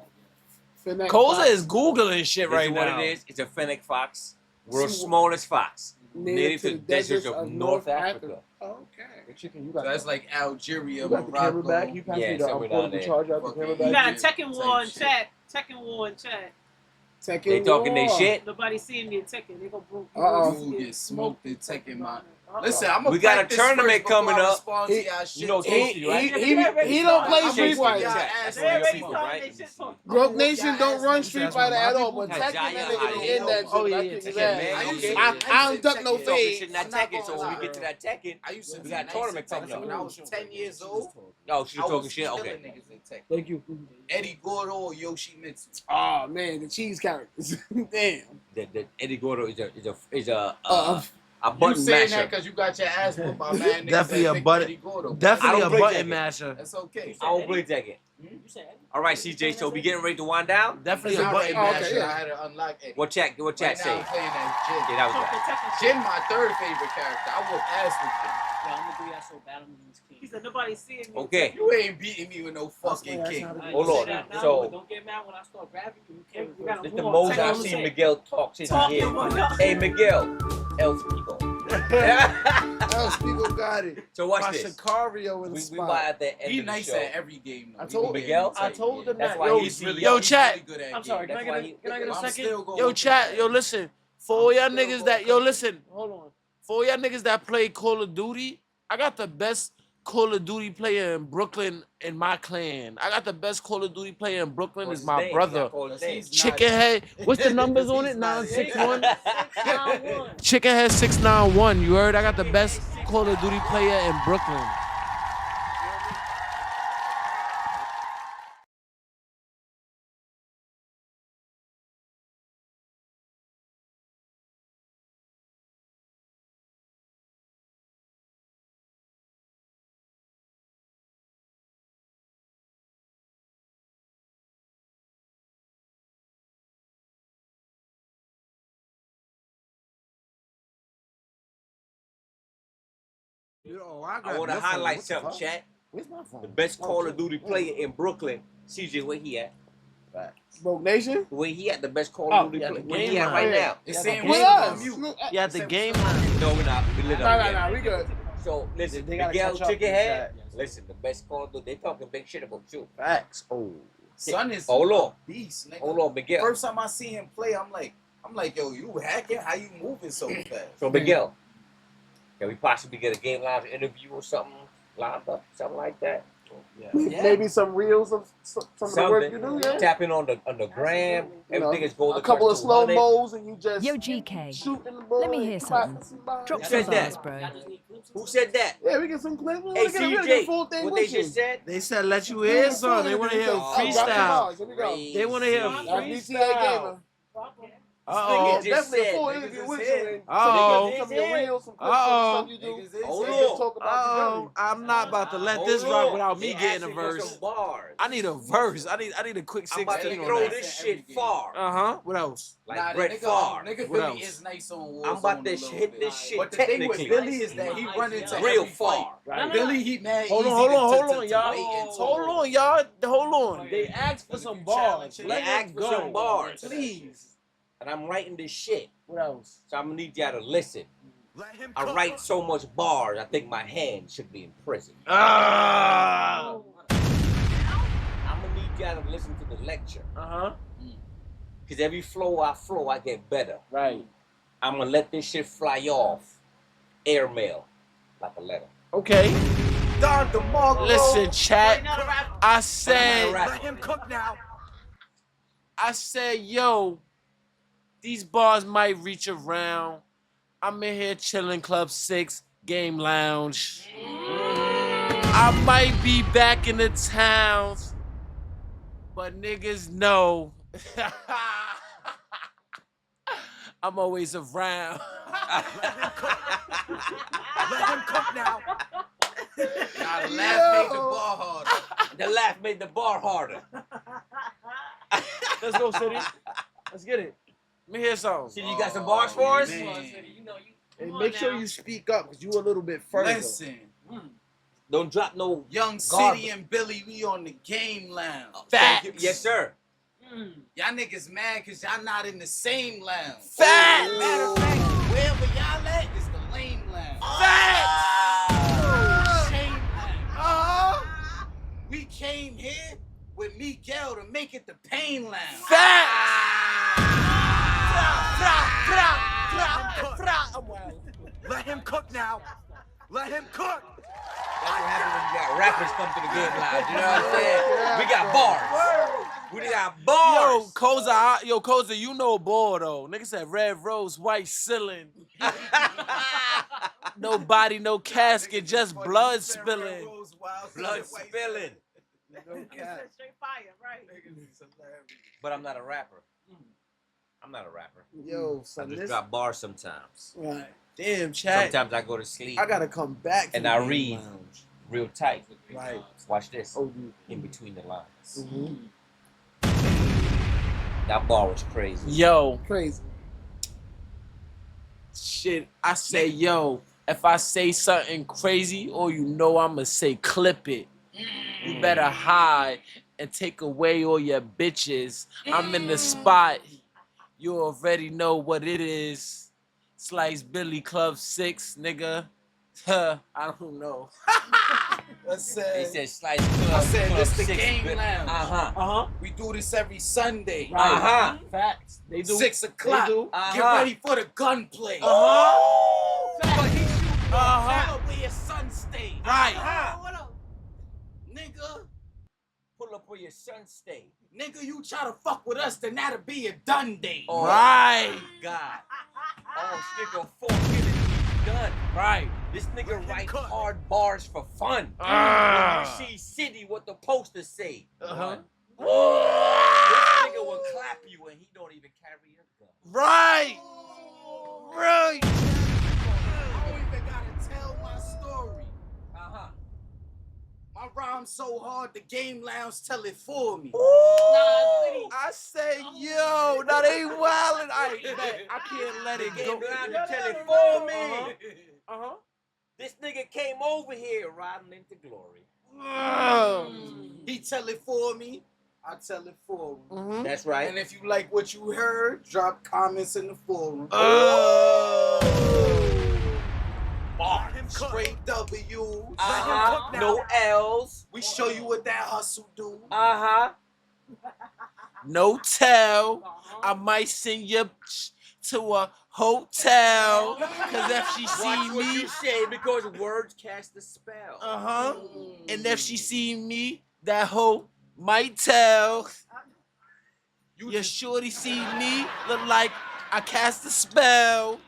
Fennec Koza Fox, is Googling shit this right is what now. it is. It's a fennec fox. World's See- smallest fox. native to the deserts of North Africa. Okay. Chicken, you So that's like Algeria, you got the camera Morocco. back. You pass Yeah, me the somewhere down portable there. charger out the Fucking camera You back. got a Tekken Type war in shit. chat. Tekken war in chat. Tekken They talking their War. shit. Nobody seeing me in Tekken. They gonna broke. Uh-oh. You get smoked and taking my. Listen, I'm We got a tournament coming up. He- You know, He, right? he don't play I'm Street gonna Fighter. y'all That's ass one of your whooping. people, They right? already shit talking. Broke Nation don't run Street That's Fighter what at my all, people but do. Tekken, that nigga be in that shit. Oh, yeah, I yeah, kick his Tekken, ass. man. I used Okay. to- I don't duck no Tekken. Talking fade. shit in that I'm not Tekken, so when we gonna get to that Tekken, I used to we be got a nice tournament at Tekken. coming up. When I was 10 years old, Oh, she I was talking was shit? killing Okay. niggas in Tekken. Thank you. Eddie Gordo or Yoshimitsu. Oh man, the cheese characters. Damn. The Eddie Gordo is a You button saying that masher. because you got your ass whooped by man niggas Definitely that a think button- Eddie Gordo. I Definitely don't a play button Tekken. masher. That's okay. I don't play Tekken. You said All right, CJ. So we getting ready to wind down. Definitely It's a not button right, okay, masher. yeah. I had to unlock Eddie. What chat Right say? now I'm playing as Jin. Yeah, that was Talk that. the Tekken Jin, shit. my third favorite character. I whoop ass with Jin. Yeah, I'm gonna do that so bad. I'm gonna use He King. said nobody seeing me. Okay. You ain't beating me with no fucking That's kick. how Alright, Hold you say on. that now, So- but don't get mad when I start grabbing you. You can't We got reverse a it. This the war. most Tekken I've on seen the Miguel talk since he Talking here. one up. Hey Miguel, El Spigo. Else people got it. So watch My this. Sicario in the We spot. might at the end He of the nice show. at every game. Though. I told He Miguel? tight, I told yeah. him That's that. why Yo, he's really- yo, he's chat. really good at I'm sorry. Can I That's get why a, he- can I get a I'm second? still going Yo, with chat. that. Yo, listen. For all y'all still niggas going that, yo, with listen. Hold on. For all y'all niggas that play Call of Duty, I got the best Call of Duty player in Brooklyn in my clan. I got the best Call of Duty player in Brooklyn What's is his my name? brother. You gotta call his name. He's Chicken Head. What's the numbers on it? He's not- 961. 691. Chicken Head 691. You heard? I got the best Call of Duty player in Brooklyn. Yo, I got want to your phone. highlight What the something, fuck? chat. Where's my phone? The best Oh, Call of shit. Duty player in Brooklyn, CJ, where he at? Broke Nation. Where he at? The best Call Oh, of Duty yeah, player. the Where he game at right line. now? It's Yeah, saying the we With still game on us. mute. You at the game line. No, we're not. We lit Nah, up nah, yet. nah. We good. So listen, They gotta Miguel, catch up chicken in head. chat. Listen, the best Call of Duty. They talking big shit about you. Facts. Oh. Son is Hold on. a beast, nigga. Hold on, Miguel. First time I see him play, I'm like, yo, you hacking? How you moving so fast? So Miguel, can we possibly get a game live interview or something lined up, something like that? Maybe some reels of some of the work you do. Yeah. Tapping on the gram. You know, Everything is golden. a couple of Crush slow 200. mos and you just Yo, GK, shooting the ball. let me hear and something. clapping some bars. Drop Who some said that? bars, bro. Who said that? Yeah, we get some clips. We Hey, want to get a CJ, full thing what with they you. just said? They said let you hear something. They want to hear Oh, Drop some freestyle. bars. Here we go. They want to hear Crazy. That's BTA freestyle. Gamer. Uh-oh. Yeah, definitely a full Niggas interview is with here. you. And Uh-oh. some of your reels, some clips, Uh-oh. some stuff you do. Niggas is Hold So here. you on. can talk about your journey. I'm not about to let Hold this on. rock without me They getting a asking for verse. some bars. I need a verse. I need a quick I'm about 16 to on throw that. this shit far. Uh-huh. What else? Like Nah, Brett the Favre. nigga What Billy else? is nice on Warzone. I'm about to a little hit bit. this shit But the thing with technically. Billy is that he run into Real every far. fight. Right. Billy, he mad Hold easy on, hold on, to hold on, bait y'all. and Hold talk. on, y'all. Hold on. They asked for some You bars. challenge They Let asked them for go. some bars. Please. And I'm writing this shit. What else? So I'm gonna need y'all to listen. I write so much bars, I think my hand should be in prison. Ah. I'm gonna need y'all to listen to the lecture. Uh-huh. Cause every flow, I get better. Right. I'm gonna let this shit fly off. Airmail. Like a letter. Okay. Don DeMarco. Listen, chat. Not a rapper. I I'm said, not a rapper. cook now. yo, these bars might reach around. I'm in here chilling Club 6, Game Lounge. I might be back in the towns, but niggas know I'm always around. Let him cook now. Nah, the laugh made the ball harder. The laugh made the bar harder. Let's go, City. Let's get it. Let me hear something. See, you got some bars for us? Man. And make sure you speak up because you a little bit further. Listen, Don't drop no Young garbage. City and Billy, we on the game lounge. Thank you. Yes, sir. Y'all niggas mad because y'all not in the same lounge. Facts. Matter of fact, wherever y'all at is the lame lounge. Shame lounge. We came here with Miguel to make it the pain lounge. Let him cook now. Let him cook. That's what happens when you got rappers come to the game lounge. You know what I'm saying? We got bars. We got bars. Yo, Koza, you know ball though. Nigga said red rose, white ceiling. No body, no casket, just blood spilling. Blood spilling. It's straight fire, right? But I'm not a rapper. I'm not a rapper. Yo, I son, just this. drop bars sometimes. Right. Damn, chat. Sometimes I go to sleep I gotta come back. To and the I game read lounge. real tight. Right. Watch this. Oh, you. In between the lines. Mhm. That bar was crazy. Yo, Crazy. shit, I say, yo, if I say something crazy, all you know I'ma say clip it. You better hide and take away all your bitches. I'm in the spot. You already know what it is. Slice Billy Club 6, nigga. I don't know. I They said, said slice club. I said club this the 6, game but- lounge. Uh-huh. Uh-huh. We do this every Sunday. Uh-huh. Facts. They do. 6 o'clock. They do. Get ready for the gunplay. Uh-huh. But he shooting Uh-huh. tell where your son stay. Right. What up? Nigga, Pull up where your son stay. nigga, you try to fuck with us, then that'll be a done day. Oh, Right. God. Oh, stick a fork in it. Done. Right. This nigga writes hard bars for fun. Ah. When you see City, what the posters say. Uh-huh. This nigga will clap you and he don't even carry a gun. Right. Right. I don't even gotta tell my story. Uh-huh. My rhyme's so hard, the game lounge tell it for me. I say, yo, now they wildin'. I can't let it Game go. lounge tell it for me. Uh-huh. This nigga came over here riding into glory. He tell it for me. I tell it for him. Mm-hmm. That's right. And if you like what you heard, drop comments in the forum. Straight W's. No L's. We show you what that hustle do. No tell. I might send you to a hotel. Cause if she see Watch what me, you say because words cast a spell. and if she see me, that hoe might tell. Your shorty see me, look like I cast a spell.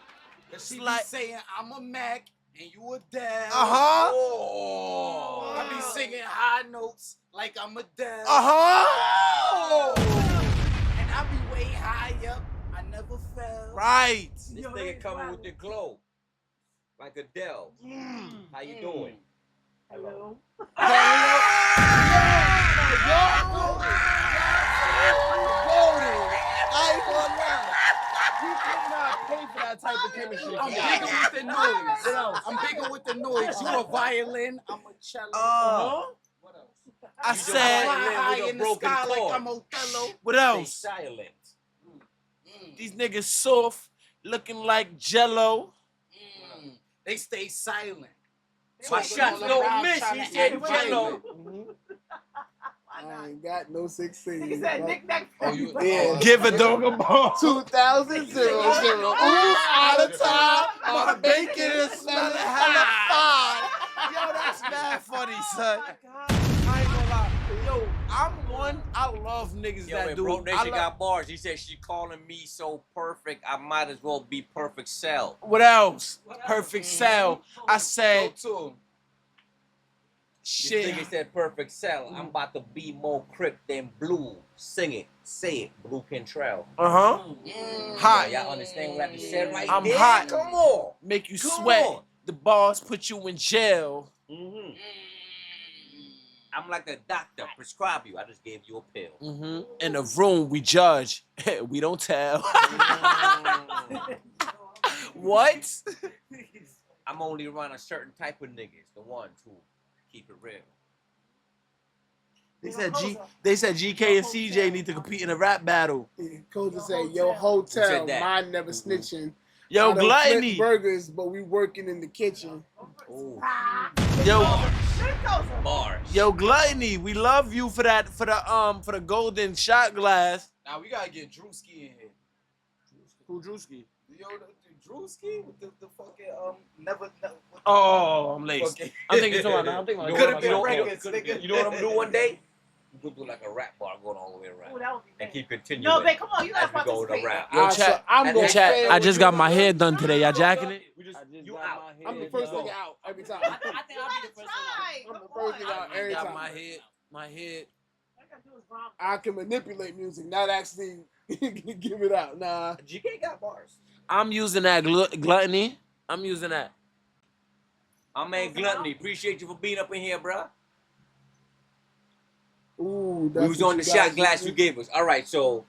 She be like saying I'm a Mac and you a Dell. Oh. I be singing high notes like I'm a Dell. And I be way high up. I never fell. Right. This nigga coming with the glow. Like Adele. How you doing? Hello. Pay for that type of chemistry. I'm bigger with the noise. I'm bigger with the noise. You a violin, I'm a cello. What else? I said, High with a in the broken sky chord. like I'm Othello. what Stay else? silent. These niggas soft, looking like Jello. They stay silent. My Talking shots all don't around miss. trying He to said act jello. violent. I ain't got no 16. He said knick-knack. Yeah. Give a dog a ball. 2000 0 0. Ooh, out of time. My bacon is smelling hella fine. Yo, that's mad funny, son. I ain't gonna lie. Yo, I love niggas Yo, that when do. Bro I Nation love- got bars. He said she calling me so perfect, I might as well be perfect cell. What else? Perfect cell. I said, Go to him. This nigga shit. said perfect cell. I'm about to be more crip than blue. Sing it. Say it. Blue Cantrell. Hot. Y'all understand what I just said right I'm there? hot. Come on. Make you Come sweat. on. The bars put you in jail. I'm like a doctor. Prescribe you. I just gave you a pill. In the room, we judge. We don't tell. What? I'm only around a certain type of niggas. The ones who keep it real. They said GK and CJ need to compete in a rap battle. Coach just say, yo, Who hotel, said that? mine never snitching. Yo, I done Gluttony. flip burgers, but we working in the kitchen. Ooh. Bars. Yo, Gluttony. We love you for that. For the golden shot glass. Now we gotta get Drewski in here. Who Drewski? Yo, the Drewski with the fucking never. Oh, I'm late. Okay. I'm thinking about now. I'm thinking You about know what I'm Could've been doing? records, nigga. You know what I'm gonna do one day? We're gonna do like a rap bar going all the way around. Ooh, that would be And great. keep continuing. No, babe, come on. You as gotta we go to participate. rap. Yo, chat. I'm And gonna then- fail I with just you, got my nigga. hair done today. Y'all jacking it? You out. I'm the first nigga out every time. I think I'll be the first one Try. I'm Come the first on. nigga out I every got time. my head. All you gotta do is romp. I can manipulate music, not actually give it out. Nah. GK got bars. I'm using that Gluttony. I'm using that. I'm man Gluttony. Appreciate you for being up in here, bruh. Ooh, We was on the shot glass you get. gave us. All right, so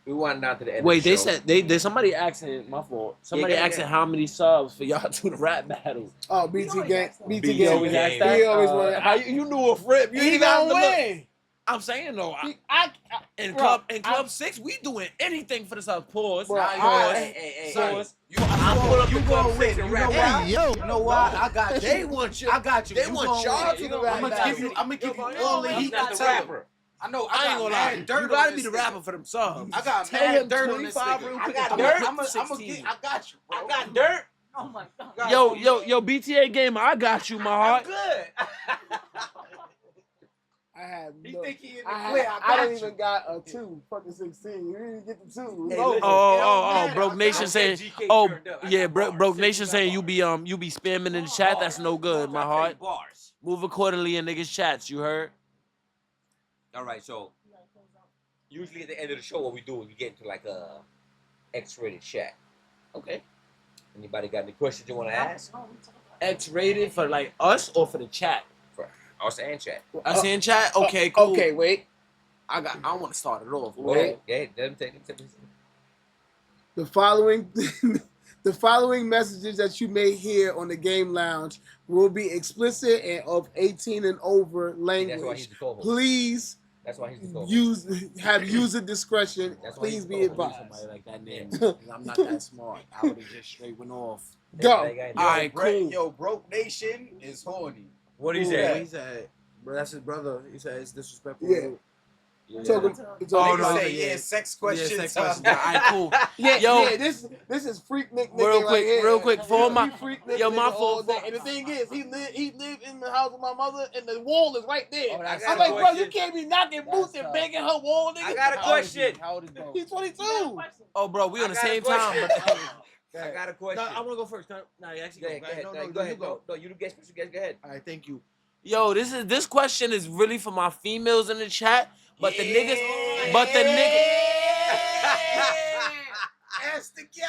we went down to the end. Wait, of the they show. said they somebody asking my fault. Somebody Yeah, asking how many subs for y'all do the rap battle. Oh, BT always gang. ask that. BT BT gang. always ask He that? always wanted. How you knew a rip? You He ain't got gonna to look. win. I'm saying though, I in bro, club 6, we doing anything for the South. Pause. Bro, Pause. Hey, Pause. I'll pull up You the gonna club win. six and You rap know out. why? You know why? I got you. They want you. I got you. They You want gonna y'all win. to the I'm rap I'm battle. gonna give you all the I'm heat not to the tell. rapper. I know. I ain't gonna lie. mad dirt You gotta on be the this rapper nigga. for them subs. I got Tell mad him dirt on this 25 nigga. real I quick. got Dirt. I'm a 16. I got you, bro. I got dirt. Oh my God. Yo, BTA gamer, I got you, my I'm heart. good. I have He no. think he in the I, clear. had, I I got don't you. even got a 2. Fucking 16. You didn't get the 2. It's Hey, over. listen. Oh, I Broke got Nation you. saying, GK oh, turned up. I yeah, got bars. Broke Nation Got saying bars. you be spamming in the chat. That's no good, my I tell you heart. Bars. Move accordingly in niggas' chats. You heard? All right, so usually at the end of the show, what we do is we get into like a X-rated chat. Okay. Anybody got any questions you want to ask? X-rated for like us or for the chat? For us and chat. Us in chat. Okay, cool. Okay, wait. I want to start it off. Go ahead. Yeah, let him take it. The following The following messages that you may hear on the Game Lounge will be explicit and of 18 and over That's why he's language. the co-host. Please That's why he's the co-host. have user discretion. That's why Please he's be co-host. advised. Somebody like that name. 'Cause I'm not that smart. I would have just straight went off. Go. That guy- All right, cool. Yo, Broke Nation is horny. What did he Yeah, say? he said, bro, that's his brother. He said it's disrespectful. Yeah. Yeah. Talking, Oh, Niggas no, say, yeah. sex Yeah, questions. sex question. All right, cool. yeah, Yo. yeah. This is freak Nick. Real nigga quick, right here. real quick, for He my- freak Nick yo, my nigga all fault. day. And the thing is, he lived in the house with my mother, and the wall is right there. Oh, that's I'm a like, bro, question. you can't be knocking boots and tough. banging her wall, nigga. I got a question. How old is bro? He's You got a 22. question? Oh, bro, we on I the got a same time. question. But I got a No, question. I want to go first. No, you actually Go ahead, go ahead. No, No, no, go ahead. you go. No, you the guest. You guys go ahead. All right, thank you. Yo, this question is really for my females in the chat, but the niggas, but the niggas, Ask the gal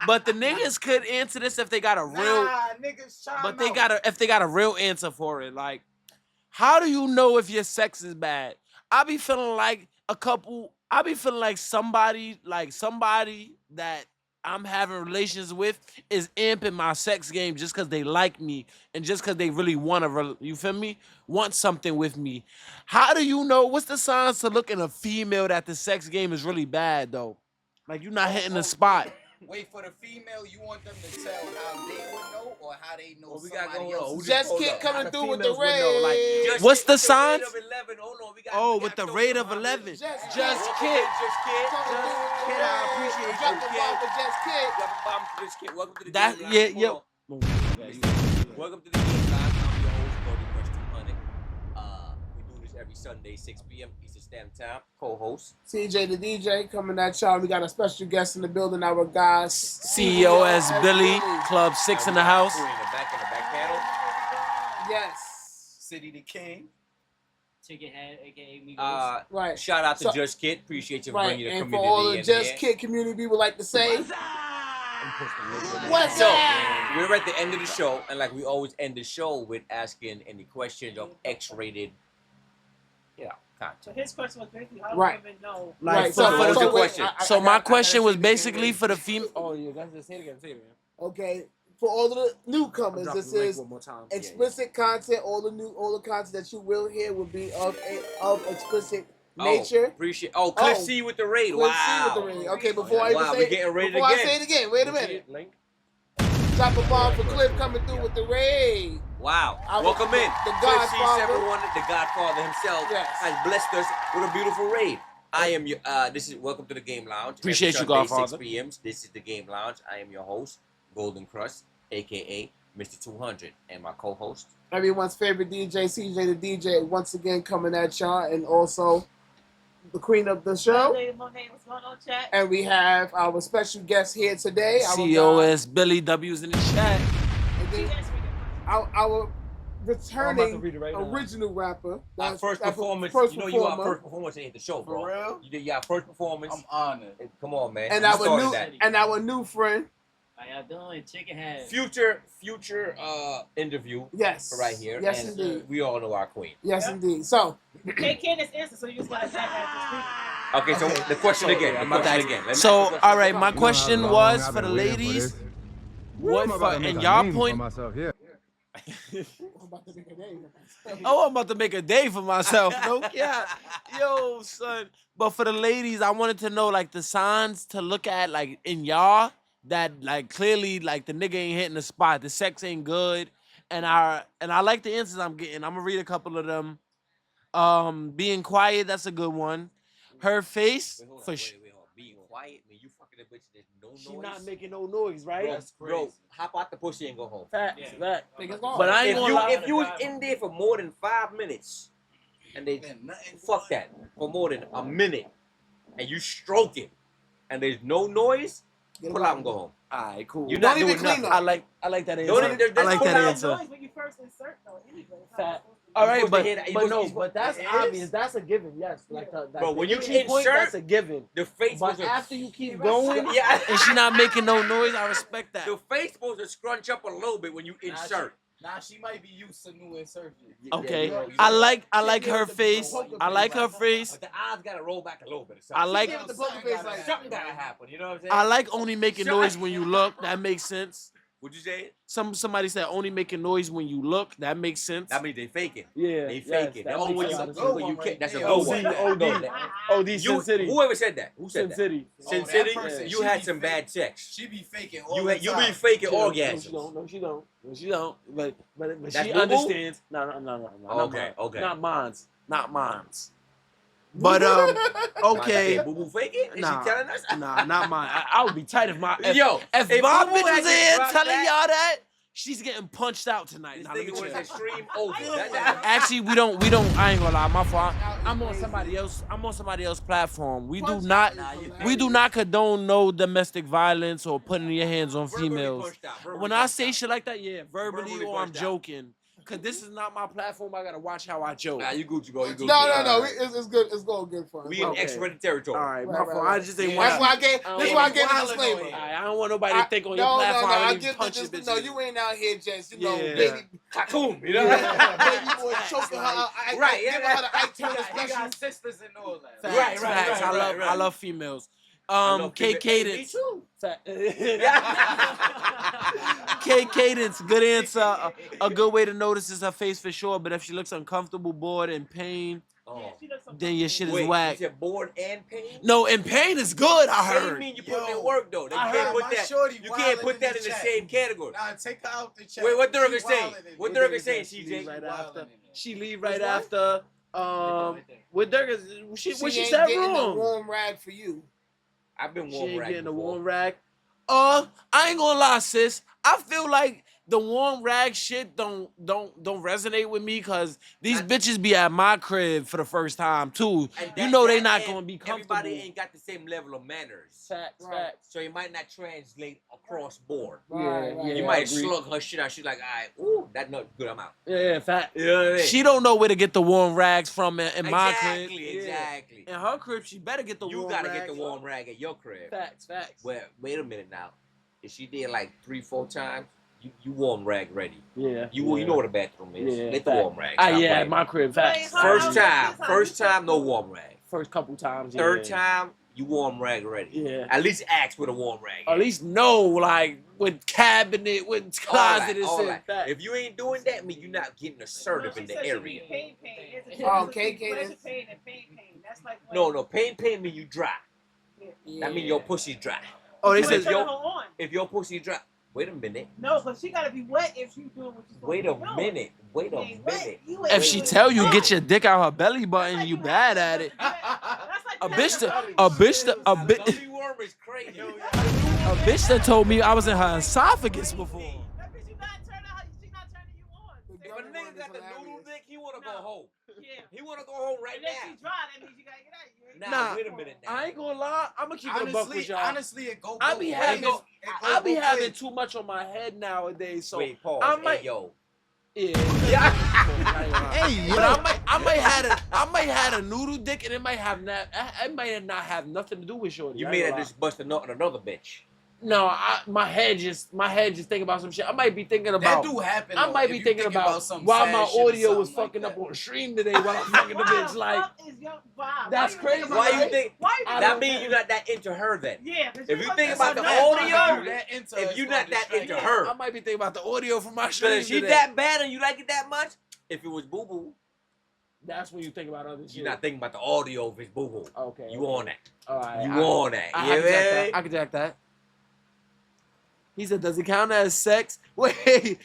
but the niggas could answer this if they got a real, niggas chime but they out. got a if they got a real answer for it. Like, how do you know if your sex is bad? I be feeling like somebody that I'm having relations with is amping my sex game just because they like me and just because they really want to, you feel me? Want something with me. How do you know? What's the signs to look in a female that the sex game is really bad though? Like you're not hitting the spot. Wait, for the female, you want them to tell how they would know or how they know What we got somebody going on? else? Who Just hold keep up. coming The through with the females would know, like, raid. Just What's Kid the with rate signs? of 11. Hold on, we got. Oh, we with got the those rate on of my 11. list. Just Just Welcome Kid. in, Just Kid. Coming through with the Kid, I raid. appreciate Drop you, the Kid. bomb for Just Kid. Drop a bomb to Just Kid. Welcome to the That game. yeah, Hold yo. on. Welcome to the game line. I'm your host, Golden Crush 200. We do this every Sunday, 6 p.m. Eastern Standard Time. Co-host. CJ the DJ coming at y'all. We got a special guest in the building. Our guy, CEO as Billy, Club 6 in the house. In the back panel. Yes. City the King. Chicken Head, aka Migos. Right. Shout out to So- Just Kid. Appreciate you Right. bringing the And for community all the in Just here. Kid community, we would like to say, what's So, up? we're at the end of the show, and like we always end the show with asking any questions of X-rated, So content. his question was basically, how Right. do women know? Like, Right. so what was the wait, question? So my I question gotta was say this basically again. for the female. Oh, yeah, guys, say it again, Okay. For all of the newcomers, Drop this the link is one more time. explicit content. All the content that you will hear will be of explicit nature. Appreciate. Oh, Cliff Oh. C with the raid. Let's Wow. see what the rating. Okay, before I even Wow, say we getting rated before again. I say it again, wait a minute. Link. Drop a bomb for Cliff coming through with the raid. Wow. I was- Welcome in. the Cliff C, Godfather. 71, the Godfather himself, Yes. has blessed us with a beautiful raid. I am your. This is welcome to the Game Lounge. Appreciate Every you, Sunday, Godfather. 6 p.m. This is the Game Lounge. I am your host, Golden Crush, aka Mr. 200, and my co-host. Everyone's favorite DJ, CJ the DJ, once again coming at y'all, and also the queen of the show. Lady Monet, what's going on, chat? And we have our special guest here today. Our CEO guy, as Billy W's in the chat. and She then asked me the question. our I'm returning about to read it right now. original rapper. Our That's- first that's performance. first you know you are performer. first performance at the show, bro. For real? You did your first performance. I'm honored. Hey, come on, man. And You our started new that. and our new friend. How y'all doing? Chicken Head. Future interview Yes. right here. Yes, and indeed. we all know our queen. Yes, Yeah. indeed. So Hey, Candace answered, so you just gotta tap that Okay, so the question again. The question again. Let me ask So, the question all right, again. my question was for the ladies. What for? And y'all point. I'm about to make a name. Oh, I'm about to make a day for myself. No cap. Yo, son. But for the ladies, I wanted to know like the signs to look at like in y'all that like clearly like the nigga ain't hitting the spot. The sex ain't good. And I like the answers I'm getting. I'm gonna read a couple of them. Being quiet, that's a good one. Her face, Wait, hold on, for wait, sure. wait, hold on. Being quiet, when you fucking a bitch, there's no noise. She not making no noise, right? Bro, That's bro, crazy. hop out the pussy and go home. Fact, Yeah. fact. Niggas gone. But I ain't If gonna you lie. if you was in there for more than 5 minutes, and they And nothing fuck that for more than a minute, and you stroking, and there's no noise, pull out and go home. Alright, cool. You're Don't not even doing clean nothing. up. I like that answer. Don't even- I like pull that out answer. noise when you first insert, though. Anyway, it's Fat. not supposed to be. All right, supposed but to hear that. You but supposed- no, you but that's it is. obvious. That's a given. Yes, like the Bro, when you entry point, insert- that's a given. The face But was after you keep going, yeah. and she not making no noise, I respect that. The face supposed to scrunch up a little bit when you insert. Nah, she might be used to new insertion. Okay, you know I what? like her face. I like her face. But the eyes gotta roll back a little bit. Or I something. like Give it the poker face like Something gotta happen. You know what I'm saying? I like only making noise when you look. That makes sense. Would you say it? Somebody said only making noise when you look. That makes sense. I mean, they faking. Yeah, They yes, faking. that Oh, makes when a you, lot of when sense. you kick, that's a Yeah, good OD, one. OD. No, that- OD You, Sin City. whoever said that? Who said Sin that? City. Sin that City. person, You she had be some bad sex. She be faking all You the had, you time. be faking No, orgasms. she don't. No, she don't. No, she don't. But That's she boo-boo? understands. No. Okay, okay. Not mine's. Not mine's. But okay. Boo boo faking? Is Nah, she telling us? nah, not mine. I would be tight if my if, Yo, if if my Boo Boo bitch had was just in dropped telling that- y'all that she's getting punched out tonight. This Nah, let me nigga was chill. extreme over. Actually, we don't. I ain't gonna lie. My fault. I'm on somebody else. I'm on somebody else's platform. We do Punch not. out is We do not condone no domestic violence or putting your hands on Verbally females. punched out, verbally When I punched say out. shit like that, yeah, verbally Verbally or I'm punched out. joking. Cause this is not my platform. I gotta watch how I joke. Nah, you Gucci, bro. You Gucci. No. It's good. It's going good for us. We in Okay. X-rated territory. All right, Right, my right, fault. right. I just ain't Yeah. want. That's why I gave. I This don't why I wanna- gave a wildin' disclaimer. on here. I don't want nobody to think on your No, platform. I I don't even get punch this. bitches. No, you ain't out here just Yeah. baby, Cocoon, you know? baby boy choking her. Right, yeah, giving her the Ike Turner He special. got sisters and all that. Facts, Right, facts. right. I love females. I love K female- Cadence. Me too. K Cadence, good answer. A good way to notice is her face for sure, but if she looks uncomfortable, bored, in pain, Oh. then your shit is Wait, whack. you said bored and pain? No, in pain is good, I That didn't heard. mean you put in Yo, work though. They I can't heard put my that. shorty You can't wildin' put in that the in the chat. same category. Nah, take her out the chat. Wait, what She Durga say? wildin' in What there. Durga saying, She CJ? leave right Wildin' after. in there. She leave right Which one? after. What Durga? What she She ain't said getting a wrong? warm rag for you. I've been She warm ain't rag getting a before. warm rag. I ain't gonna lie, sis. I feel like the warm rag shit don't resonate with me because these bitches be at my crib for the first time too. And You that- know they that not and gonna be comfortable. Everybody ain't got the same level of manners. Facts, Right. facts. So it might not translate across board. Right. You I might agree. slug her shit out. She's like, all right, ooh, that not good. I'm out. Yeah, fact. You know what I mean? She don't know where to get the warm rags from in my crib. Exactly. In her crib, she better get the You warm gotta rag. get the warm rag at your crib. Facts, facts. Well, wait a minute now. If she did like 3-4 times, you warm rag ready. Yeah. You know what a bathroom is. Yeah, Let the fact. warm rag. Ah, Stop yeah, playing. my crib. Facts. First time, no warm rag. First couple times. Third yeah. time, you warm rag ready. Yeah. At least ask with a warm rag. At least know, like, with cabinet, with All that, closet is all in. that. Facts. If you ain't doing that, mean you're not getting assertive in the area. Pain. Oh, pain. That's like No, pain mean you dry. Yeah. That mean your pussy dry. Oh, they You said ain't turning her on. If your pussy dry, wait a minute. No, but she gotta be wet if she's doing what she's supposed Wait to a be doing. minute. Wait You a ain't wet, minute. you ain't if she doing tell it. you No. get your dick out her belly button, That's you like bad at it. That's like A you bitch having that a Tummy worm is crazy. a bitch that told me I was in her esophagus before. That bitch, you not turning her. She not turning you on. If a nigga got the noodle dick, he wanna go No. home. Yeah. He wanna go home right And then now. she dry. That means you gotta get out. You ain't Nah, wait a minute now. I ain't gonna lie. I'm gonna keep it a buck with y'all. Honestly, it go. I be both having, ways. I be both having ways. too much on my head nowadays. So Wait, pause. I might, Hey, yo. yeah. Hey, But I might have a noodle dick, and it might not have nothing to do with shorty. You I made ain't her gonna lie. just bust a nut on another bitch. No, my head just thinking about some shit. I might be thinking That about. do happen. I though. might If be you thinking about some why sad my shit or audio was something fucking like up that. on stream today while I'm fucking the bitch. Like, fuck is your vibe? that's Why crazy. You think Why about you it? think? Why you I That don't- mean you're not that into her then. Yeah. 'cause If you fucking think about so the nuts. audio, That into if is you're gonna not that distract into you. her, I might be thinking about the audio from my but stream if she today. that bad and you like it that much, if it was boo boo, That's when you think about other shit. you're not thinking about the audio if it's boo boo. Okay. You on that? All right. You on that? I You can jack know? that. I can jack that. He said, "Does it count as sex?" Wait.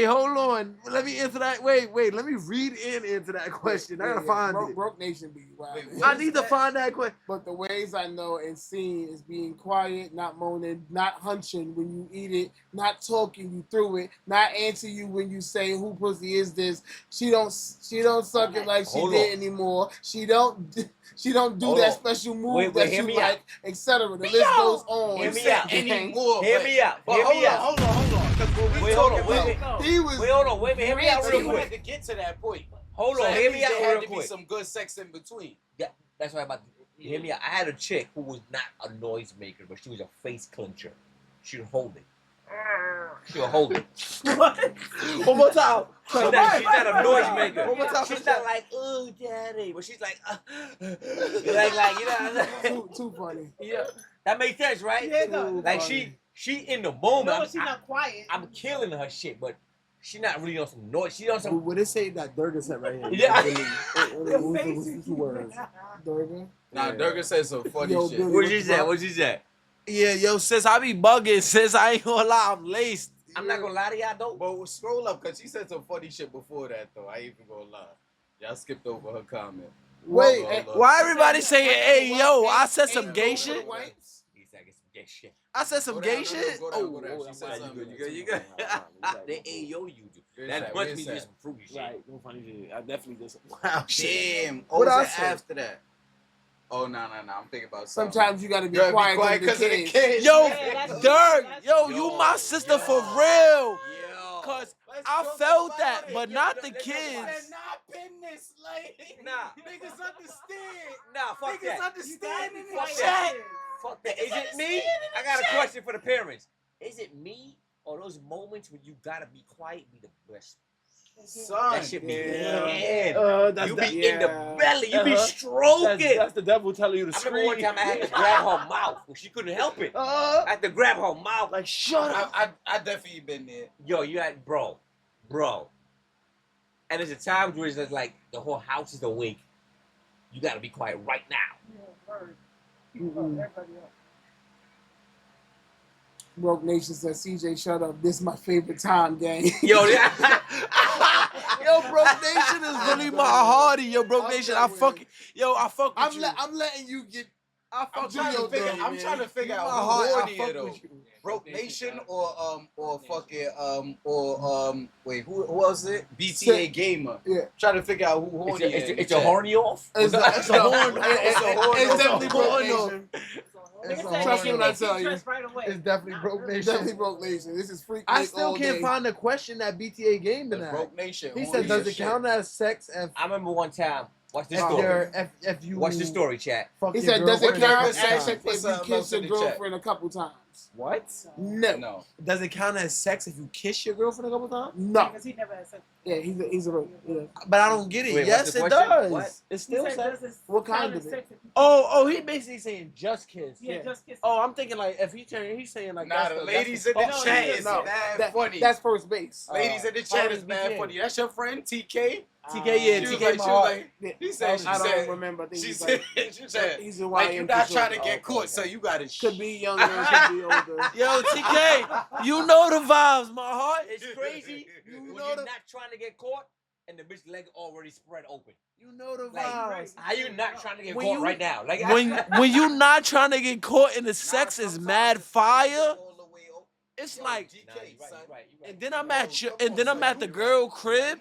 Hold on. Let me answer that. Wait. Let me read into that question. I gotta find it. Broke Nation be wild. Wait, I what need to find that question. But the ways I know and seen is being quiet, not moaning, not hunching when you eat it, not talking you through it, not answer you when you say who pussy is this. She don't suck it like she Hold did on. anymore. She don't do Hold that on. special move Wait, that hear you me out. like, etc. The list goes on. Hear me Say out. anymore. Hear but- me out. But Hear hold me on, out. hold on. Because what we Wait, hold talking on. Wait, about, wait. He was Wait, hold on. Wait, hear me out we real had quick. to get to that point. Hold So on. that Hear me means out there had real to be quick. some good sex in between. Yeah, that's what I'm about to hear me out. I had a chick who was not a noisemaker, but she was a face clincher. She'd hold it. She'll hold it. One more time. She's not a noise maker. One more time. She's not like, oh, daddy, but she's like, like, you know. Too funny. Yeah, that makes sense, right? Yeah, no. Like she in the moment. No, she's not quiet. I'm killing her shit, but she not really on some noise. She on some. What they say that Durga said right here? Yeah. What's the two words? Durga. Nah, Durga said some funny Yo, shit. Billy, What she said? What she said? Yeah, yo, sis, I be bugging, sis. I ain't gonna lie, I'm laced. I'm not gonna lie to y'all though. But scroll up, cause she said some funny shit before that though. I ain't even gonna lie. Y'all skipped over her comment. Wait, Why everybody saying, hey, yo, I said some gay Ain't shit? no whites? He's like, it's some gay shit. I said some Go gay down, shit? Go down, go down. She said something. You good. They ayo you do. Where's That that? must Where's be that? just some fruity shit. Right, no funny shit. I definitely did some. Wow, shit. Damn. What What I was say? after that? Oh no. I'm thinking about something. Sometimes you gotta be You gotta quiet because of the kids. kids. Yo, Yeah, that's Dirk, true. yo, That's you true. my sister Yo. for real. Yo. Cause Let's I talk felt about that, it. but Yo, not yo, the let's talk kids. about They're not business, like Nah. niggas understand. Nah, fuck Niggas that. understanding Fuck this that. shit. Fuck that. Is it me? I got a question for the parents. Is it me or those moments when you gotta be quiet be the best? Son, That shit be Yeah. in. That's You that- be in the yeah. belly. You be stroking. That's the devil telling you to I remember one scream. time I had to grab her mouth. She couldn't help it. I had to grab her mouth. Like, shut up. I definitely been there. Yo, you had bro. And there's a time where it's like the whole house is awake. You gotta be quiet right now. Broke Nation says, CJ, shut up. This is my favorite time game. Yo, Yo, Broke Nation is really my hardy. Yo, Broke Nation, I fuck with you. I'm letting you get. I I'm fuck trying with to you, figure. man. I'm trying to figure You out my who heart, I hornier fuck though. with you. Broke Nation or fucking wait, who was it? BTA Gamer. Yeah. Trying to figure out who horny is. it's a horny off. It's a horn. It's a horn. It's definitely Broke horn. Nation. Nigga So said trust they me when I get tell you. dressed right away. It's definitely Broke It's Nation. definitely Broke Nation. This is freak. I Nick still all can't day. find the question that BTA game been The at. Broke Nation. He horny said, does as it shit. count as sex if, I remember one time. Watch this if story. you're if you Watch the story, chat. fuck He your said, does it girlfriend a count couple as times? sex Put if you something kiss else your in the chat. girlfriend a couple times? What? No. No. Does it count as sex if you kiss your girlfriend a couple times? No. Because he never had sex. Yeah, he's a yeah. But I don't get it. Wait, yes, what's the it question? does. What? It's He still said, sex. does it What kind count of as it? sex if you Oh, he basically saying just kiss. Yeah, just kiss. Oh, I'm thinking like if he's saying like Nah, that's the the ladies that's in the no, chat no, is no. mad funny. That's first base. Ladies in the chat is BTA? mad funny. That's your friend TK. TK, yeah, She was TK like, my heart. he said, I don't remember. I think she he's said, like, she said, he's a like YN you're not for trying sure. to get caught, so you gotta Could be younger, could be older. Yo, TK, you know the vibes, my heart. It's crazy You when know you're the not trying to get caught and the bitch leg already spread open. you know the Like, vibes. how you not trying to get When caught you- right now? Like When you not trying to get caught in the sex is mad fire. It's like, Nah, you're right. and then I'm at the girl crib.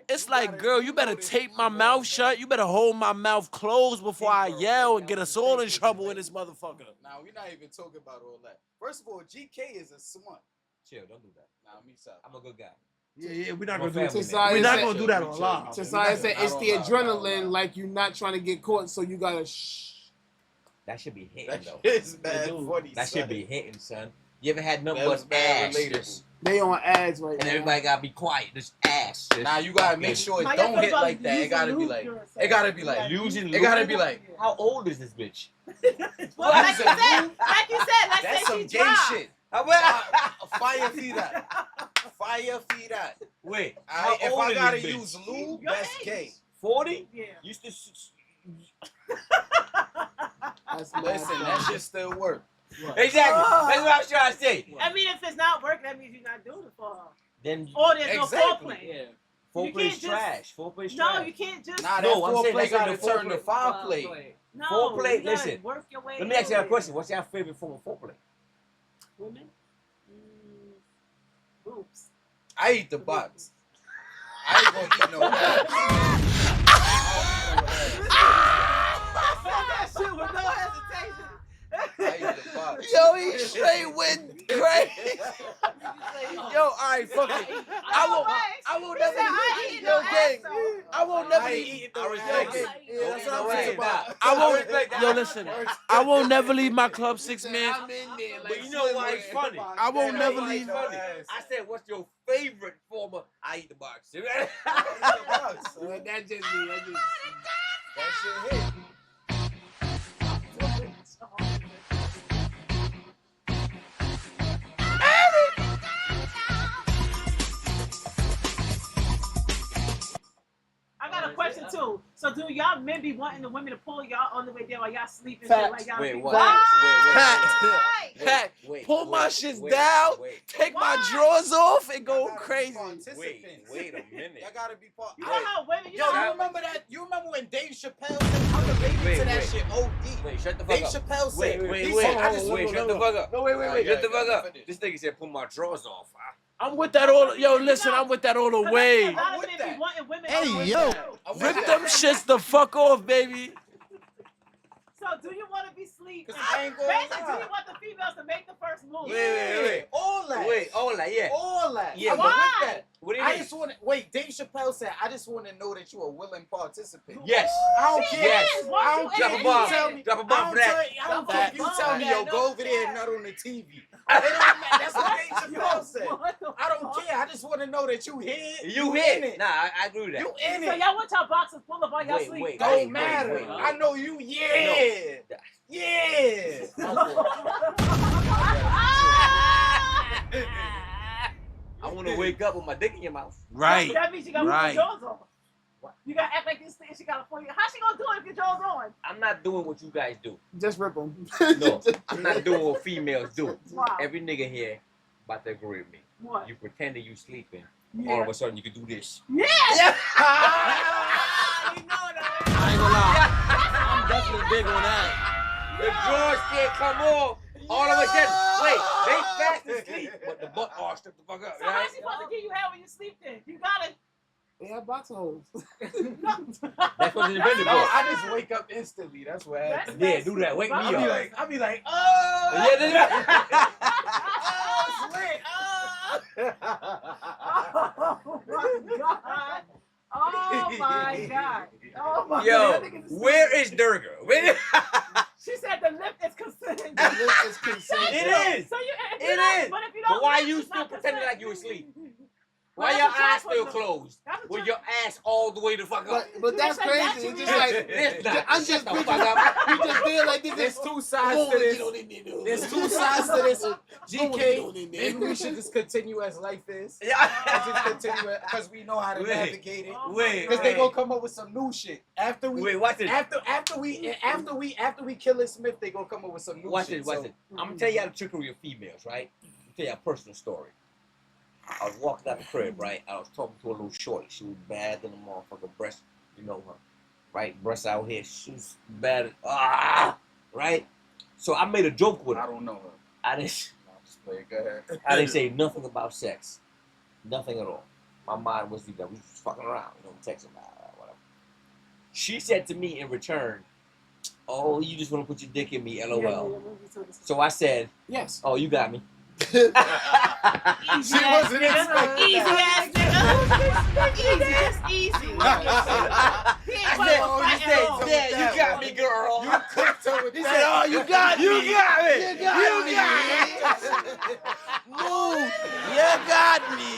It's like, girl, you better tape my mouth shut. You better hold my mouth closed before I yell and get us all in trouble in this motherfucker. Now we're not even talking about all that. First of all, GK is a smut. Chill, don't do that. Nah, me stop. I'm a good guy. Yeah, we're not I'm a gonna do family it. man. We're not Society gonna do that on live. Society said it's the I don't know. adrenaline, like you're not trying to get caught, so you gotta shh. That should be hitting That though. is mad Dude, funny. That son. should be hitting, son. You ever had nothing That but was mad ass, relatable. just- They on ads right and now. everybody gotta be quiet. Just ass. Just Now you gotta fucking- make sure it Now, don't y'all hit feel like about that. It using gotta be lube like. during sex. It gotta be like. Losing. It gotta be like. How old is this bitch? Well, like you said, let's That's say some she gay dry. shit. Fire feed that. Fire feed that. Wait, Alright, how if old I is gotta this bitch? use lube, Your that's age. gay. 40? Yeah. Used to. That's mad Listen, funny. that shit still work. Exactly. That's what I was trying to say. I mean, if it's not working, that means you're not doing it for her. Then Or there's no Exactly. foreplay. Yeah. foreplay can't is just- trash. Foreplay is No, trash. you can't just. Nah, that No, I'm saying foreplay that's gotta the turn the foreplay. foul play. No, Foreplay, you gotta listen. Work your way Let me ask you a in. question. What's your favorite form of foreplay? Women? Boobs. I eat the box. I ain't gonna eat no ass. That shit with no hesitation. I eat the box. Yo, he straight went crazy. Yo, alright, fuck it. I won't never. I ain't eating Yo, no gang. ass, though. I won't never I eat. ain't eating no Yo, ass. gang. Yeah, that's what I'm way, saying. nah. I won't. respect that. Yo, listen. I won't never leave my club 6 man. I'm in there. But you know why it's funny? I won't You know never why leave. it's funny? I said, what's your favorite form of? I eat the box. That's just me. That's just That shit hit. I got a question too. So do y'all men be wanting the women to pull y'all all the way down while y'all sleeping? Facts. Like y'all Wait, be- what? Pat, pull my shits down, take my drawers off, and go crazy. Wait a minute. Y'all gotta be part. You know how women, you Yo, know you how remember that? You remember when Dave Chappelle said, I'm related to that shit OD. Wait, shut the fuck Dave up. Chappelle said, Wait, he said, I just wait, shut the fuck up. No, wait. Shut the fuck up. This nigga said, pull my drawers off. I'm with that all. Yo, listen, I'm with that all the way. A lot of men be wanting women. Hey, yo. Rip them shits the fuck off, baby. So do you want to be sleep? I ain't gonna Basically, do lie. you want the females to make the first move? Wait. All that. Wait, all that, yeah. All that. Yeah, I'm but- with that. What do you I mean? just want to, wait, Dave Chappelle said, I just want to know that you're a willing participant. Yes. I don't She care. Yes. is. Once I don't you care Drop a if bomb. you tell me. Drop a bomb for that. I don't care if you tell me, yo, go over there and nut on the TV. It don't matter. That's what Dave Chappelle said. I don't care. I just want to know that you hit. You in hit. it. Nah, I agree with that. You in So it. y'all want y'all boxes full of while y'all Wait, sleep? wait. Don't matter. wait. I know you. Yeah. Yeah. I want to wake up with my dick in your mouth. Right. That means you got to Right. put your drawers on. You got to act like this thing. She got to pull you. How she going to do it if your drawers on? I'm not doing what you guys do. Just rip them. No, I'm not doing what females do. Wow. Every nigga here about to agree with me. What? You pretending you sleeping. Yeah. All of a sudden you can do this. Yeah. You know that. I ain't gonna lie. I'm definitely big on that. The drawers can't come off. All of a sudden, wait, they fast asleep, but the butt arch took the fuck up. So how she supposed to give you head when you sleep then? You got to. Yeah, box holes. That's what it's been No, I just wake up instantly. That's what happens. Yeah, do that. Wake me I'll up. be like, oh. Yeah, do that. Oh, slit. Oh my god. Oh my Yo, god. That nigga just- where is Durga? She said the lip is consent. The lip is consent. It is. So you, if you It don't- is. But if you don't But why lip, you it's still not pretending consent. like you asleep? Well, Why that's your what y'all eyes still supposed to do. closed? That's what With y'all- your ass all the way the fuck up? But that's That's crazy. like It's that just like It's not. I'm Shut just the picturing. fuck up. We just feel like this There's is two sides to this. There's There's two sides to this. GK, GK. maybe we should just continue as life is. Yeah. Let's just continue it because we know how to Wait. navigate it. Oh my Wait, Because God. they gonna come up with some new shit after we. Wait, watch this. After we kill it, Smith, they gonna come up with some new Watch shit. this, watch this. I'm gonna tell you how to trickery of females, right? I'm gonna tell you a personal story. I was walking out the crib, right? I was talking to a little shorty. She was bad than a motherfucker. Breast, you know her, right? Breasts out here. She's bad. Right? So I made a joke with her. I don't know her. I didn't. Just play it. Go ahead. I didn't say nothing about sex. Nothing at all. My mind was that we was fucking around, you know, texting about whatever. She said to me in return, "Oh, you just want to put your dick in me, LOL." So I said, Yes. "Oh, you got me." She wasn't expecting Easy that. ass nigga. Easy, just easy. I said, "Yeah, you got me, girl." You cooked her with He that. said, "Oh, you got me. You got me. You got me. Move. You got me.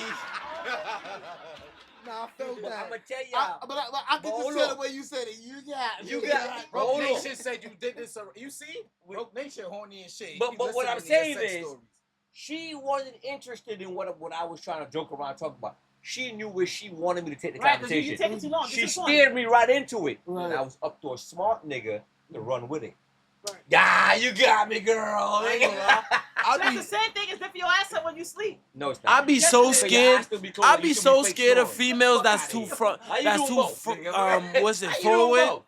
Nah, I felt I'm that. gonna tell y'all. But I can Hold just tell on. the way you said it. You got me. You got me. Rogue Hold on. Nation said you did this. You see? Rogue Nation horny and shit. But You what I'm listening to your saying sex is- stories. She wasn't interested in what I was trying to joke around talk about. She knew where she wanted me to take the Right, because you conversation. take it too long. She This is fun. steered me right into it. Right. And I was up to a smart nigga to run with it. Right. Yeah, you got me, girl. I ain't gonna lie. That's the same thing as if your ass up when you sleep. No, it's not. I be so So your scared. eyes still be closed, I you be still so fake scared of snoring. females Fuck that's outta too here. front. How you That's doing too both, fr- nigga? what's it How you doing forward? both?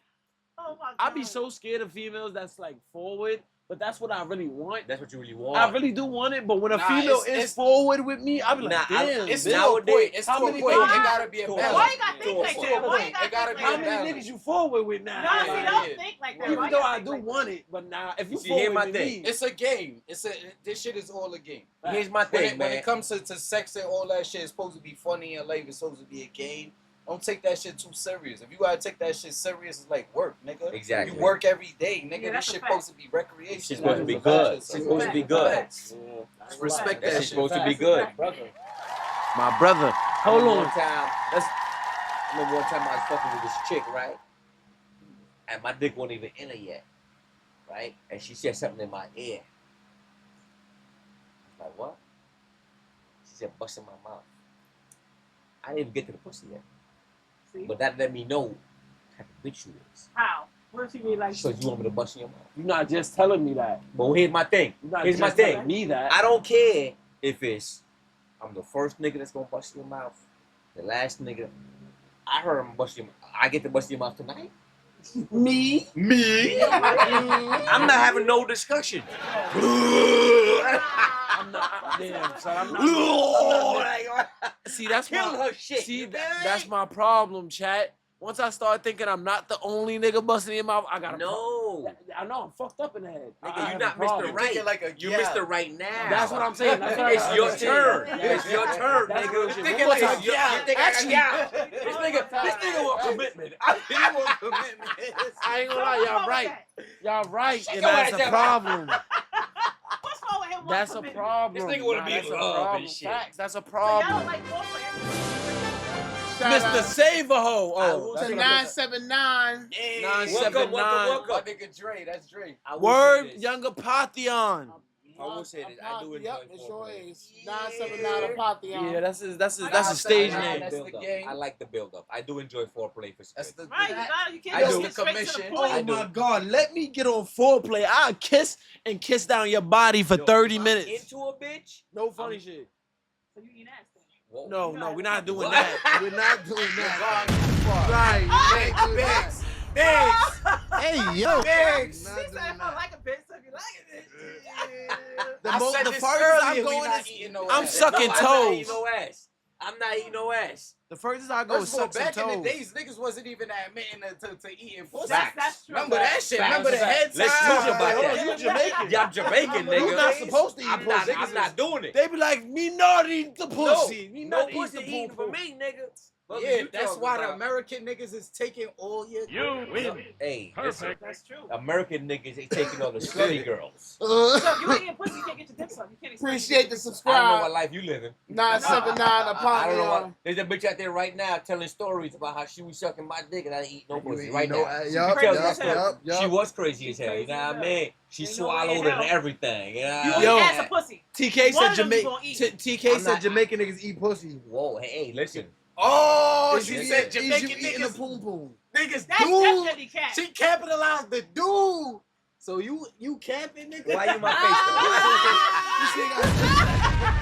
Oh my god. I be so scared of females that's like forward, but that's what I really want. That's what you really want. I really do want it, but when a Nah, female it's- is forward with me, I be like, Nah, damn. It's bitch. to a point. It's to How a many point. It niggas- gotta be a To a balance. Why you gotta think To a like point. that? Why you It gotta gotta think be How like a many that? balance. niggas you forward with now? No, Yeah, see, yeah. don't think like that. Why Even you though gotta I think do like want that? it, but now if you See, here's forward my with thing. me, It's a game. This shit is all a game. Here's my thing, When man. it comes to sex and all that shit, it's supposed to be funny in life. It's supposed to be a game. Don't take that shit too serious. If you gotta take that shit serious, it's like work, nigga. Exactly. You work every day, nigga. Yeah, this that's a shit fact. supposed to be recreation. She's supposed to be good. She's supposed to be good. Respect That that shit's shit. supposed to be good. My brother. Hold One on. time, I remember one time I was fucking with this chick, right? And my dick wasn't even in her yet, right? And she said something in my ear. I was like, what? She said, bust in my mouth. I didn't even get to the pussy yet. See? But that let me know what type of bitch you is. How? What if she be like? So you want me to bust in your mouth? You're not just telling me that. But here's my thing. You're not Here's just my telling thing. me that. I don't care if it's I'm the first nigga that's gonna bust in your mouth, the last nigga. I heard him bust your mouth. I get to bust in your mouth tonight. Me? I'm not having no discussion. I'm not. Damn, son. I'm not. See, that's Kill my. her shit. See, you that's my problem, chat. Once I start thinking I'm not the only nigga busting in my mouth, I got no. I know I'm fucked up in the head. Nigga, you're not Mr. Right. Like You're Mr. Right now. That's what I'm saying. That's what It's your turn. It's your turn, That's nigga. real You shit. think One more it's time. your Actually, This nigga want commitment. He want commitment. I ain't gonna lie, y'all right. Y'all right, Shake and your that's ass a up. problem. What's wrong with him? That's a problem. This nigga wanna be That's in a love problem. and shit. Facts. That's a So y'all problem. don't like foreplay? Mr. Save a Hoe. I Oh, will that's To what I'm 979. Yeah. 979. Welcome. My nigga Dre, that's Dre. I will Word, say this. Younger Pathion. I will say this. I do enjoy Yep, it sure foreplay. is. 979 Apotheon. Yeah, that's his Nah, stage nah, name. that's the game. I like the build up. I do enjoy foreplay for That's the Right, you can't I just do. get straight to the Commission. point. I Oh do. my God, let me get on foreplay. I'll kiss down your body for Yo, 30 if I'm minutes. into a bitch. No funny shit. So you eat ass then. Whoa. No, we're not doing What? that. We're not doing that. Right. Hey, yo. Biggs. She said if I like a bitch, so if you like a bitch. The furthest I'm going is I'm sucking I'm not eating toes. no ass. I'm not eating no ass. The furthest I go is First of all, suck some back in the toes. days, niggas wasn't even admitting to eating pussy. That's true. Remember that shit? Facts. Remember the head Let's time? talk about Hold that. on, you Jamaican. Yeah, I'm Jamaican, nigga. You're not supposed to eat I'm pussy. not doing it. They be like, me not eat the pussy. Me No not eat pussy the eating poo for poo. me, nigga. What Yeah, you that's talking why the about? American niggas is taking all your. Hey, listen, That's true. American niggas ain't taking all the slutty girls. So if you ain't eating pussy, you can't get your dick sucked. You can't Appreciate the I don't know subscribe. what life you living. 979 I don't know what. Apotheon. There's a bitch out there right now telling stories about how she was sucking my dick and I didn't eat no pussy You right know, now. yup, Tell yup, me yup, She yup. was crazy as hell, you know what I mean? She Ain't no way in swallowed it and hell. everything. You know You what eat I mean? ass or pussy. TK One said of them you Jamaican. gonna eat. TK I'm said not- Jamaican niggas eat pussy. Whoa, hey, listen. Oh, Is she you said eat- is Jamaican you eating a niggas. poom poom? Niggas That's do. definitely cat. She capitalized the do. So you capping, nigga? Why you in my face though?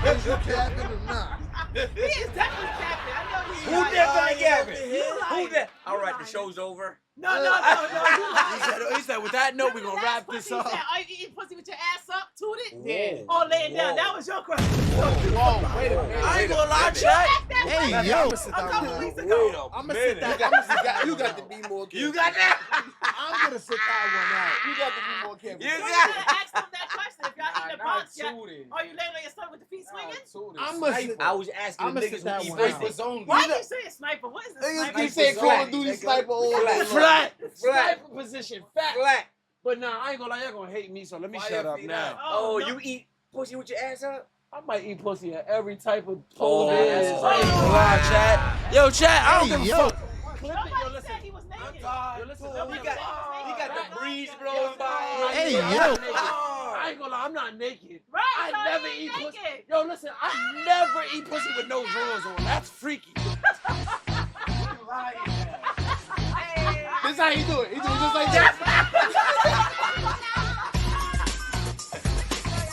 Is you capping or not? He is definitely capping. I know he. Who definitely Gavin? You Who lying. that? All You right, the lying. show's over. No. You lying. He said, with that note, we're gonna wrap Pussy, this up. He said, are you eating pussy with your ass up, tooted? Yeah. Or laying down? Whoa. That was your question. Whoa, wait a minute. I ain't gonna lie, You chat. asked that Hey, question yo. a couple weeks Wait ago. a I'm gonna minute. sit that. You got to be more careful. You got that? I'm gonna sit that one out. You got to be more careful. You You got gotta ask them that question. If y'all eating a box, are you laying on your stomach with the feet swinging? I'm gonna sit. I was asking I'ma the sit niggas that who eat one out. pussy. Snipers only. Why you saying sniper? What is this? Niggas Sniper? keep saying Call of Duty sniper all day long. Flat. Flat. Sniper position. Fat. Flat. But nah, I ain't gonna lie. Y'all gonna hate me, so let me Fire shut up feet now. out. Oh, no. you eat pussy with your ass up? I might eat pussy in every type of Oh, polar bears. that's I ain't crazy. gonna lie, chat. Yo, chat, I don't Hey, give a yo. fuck. Clip it, Nobody yo, listen. said he was naked. Yo, listen. Nobody He got- said he was naked. the breeze blowing by. Hey, I'm yo. not naked. I ain't gonna lie, I'm not naked. Right, I so never he eat ain't pussy. naked. Yo, listen, I never eat pussy with no drawers on. That's freaky. This how he do it. He do it just like that.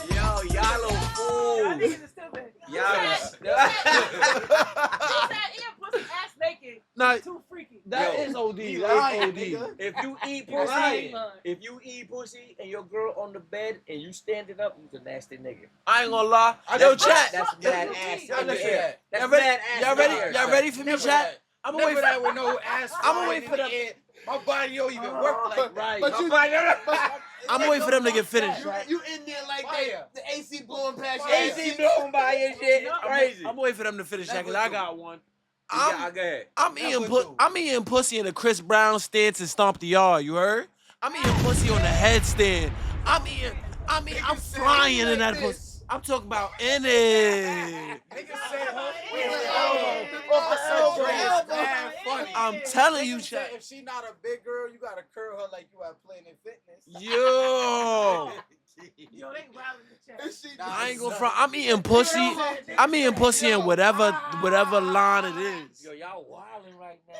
Yo, y'all little Y'all fool. niggas is stupid. Y'all. He said eating pussy ass naked. Nah, Too freaky. that Yo, is OD. he That's lying, OD. nigga. If you eat You're pussy, lying. if you eat pussy and your girl on the bed and you standing up, you's a nasty nigga. I ain't gonna lie. Yo, chat. That's mad ass. Y'all in the listen. air. That's Y'all ready? mad ass. Y'all in the ready? air, Y'all son. ready for me, chat? I'm gonna wait Never for that with no ass. I'ma wait for them. My body don't even work like that. Right. But you, I'm gonna wait for them to get finished. you in there like Fire. that. The AC blowing past your Fire. ass. AC blowing by your shit. It's crazy. I'm gonna wait for them to finish that because I got one. Go ahead. I'm eating pussy in a Chris Brown stance and stomp the yard. You heard? I'm eating pussy on the headstand. I'm flying in that pussy. I'm talking about in it. Niggas said, Wait, I'm telling you, Niggas said Chad. if she not a big girl, you gotta curl her like you at Planet Fitness. Yo. Yo, they wild in the chat. I ain't gonna front. I'm eating pussy. I'm eating pussy in whatever line it is. Yo, y'all wilding right now.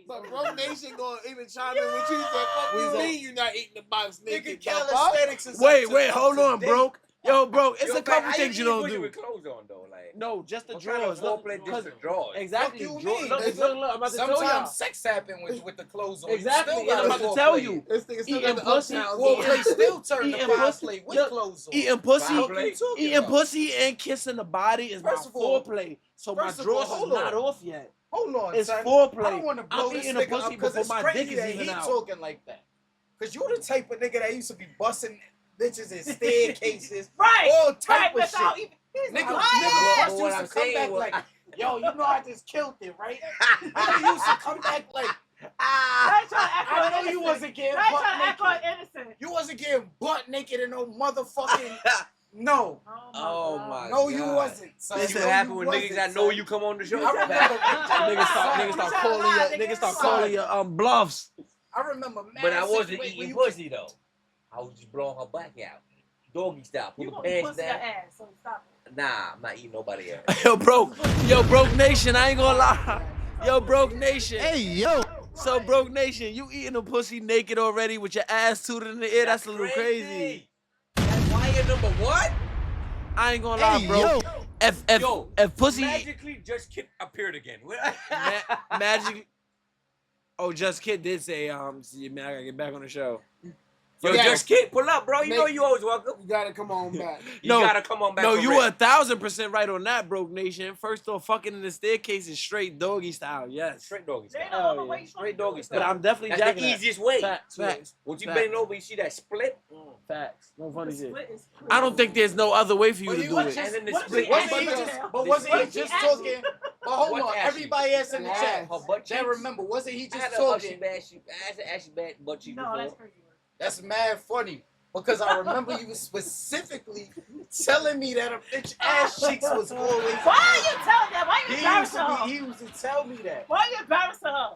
But Bro Nation gonna even chime in with you. Said, "Fuck you mean you not eating the box Nigga, nigga?" calisthenics is Wait, up to hold on, date. bro. Yo, bro, it's Yo, a couple how things you eat don't pussy do. with clothes on though, like. No, just the What kind drawers. of foreplay just the drawers? Exactly. Fuck you mean? Look, Nigga, look, I'm about to tell y'all. Sometimes sex happen with the clothes on. Exactly, You and still I'm gotta about to tell foreplay. you. This nigga still Eating got the pussy, uptowns Well, on. play still turn the Eating foreplay with look, clothes on. Eating pussy, Fuck you talking eating about? pussy and kissing the body is my First of all- foreplay. So my first of all, drawers is hold not on. off yet. Hold on, It's son. foreplay. I don't want to blow I'm this eating a nigga pussy up because before it's my crazy dick is that even he out. talking like that. Because you the type of nigga that used to be busting bitches in staircases, Right. all type of without shit. even. He's Nigga, lying. nigga But first what used I'm to come saying back was- like, yo, you know I just killed it, right? Nigga used to come back like, They trying to act I all know you innocent. wasn't getting They butt trying to act all naked. innocent. You wasn't getting butt naked in no motherfucking, no. Oh my No, god. you wasn't, son. This No, what happen you when niggas wasn't, that know son. you come on the show. I remember, Niggas start calling your bluffs. I remember mad But I wasn't situations where eating you pussy though. I was just blowing her back out. Doggy style. Put You the gonna eat pants pussy your down. ass, so stop it. Nah, I'm not eating nobody else. Yo, broke nation. I ain't gonna lie. Yo, broke nation. Hey, yo. So broke nation, you eating a pussy naked already with your ass tooted in the air? That's a little crazy. That's why you're number one? I ain't gonna lie, Hey, bro. yo. If pussy magically just appeared again. magically. Oh, Just Kid did say, see, man, I gotta get back on the show. Yo, Yeah. just kid, pull up, bro. You know you always welcome. You gotta come on back. You gotta come on back. No, for you real. 1,000% right on that, broke nation. First off, fucking in the staircase is straight doggy style, yes. Straight doggy They style. know the yeah. way you Straight doggy But style. I'm definitely That's jacking the that. easiest way. Facts. Once you Facts. bend over, you see that split. Facts. No funny shit. Split is crazy. I don't think there's no other way for you But to he do was it. just- And then the What if split. she Wasn't asked he you? just, but wasn't he What if she just asked you? talking? But hold What on, ashy? everybody else in the Yeah. chat. Her butt That cheeks. remember, wasn't he I just had an talking? ashy bad butt cheeks No, before. that's crazy. That's mad funny. Because I remember you specifically telling me that a bitch ass cheeks was always. Why are you telling that? Why are you embarrassing her? He used to tell me that. Why are you embarrassing her?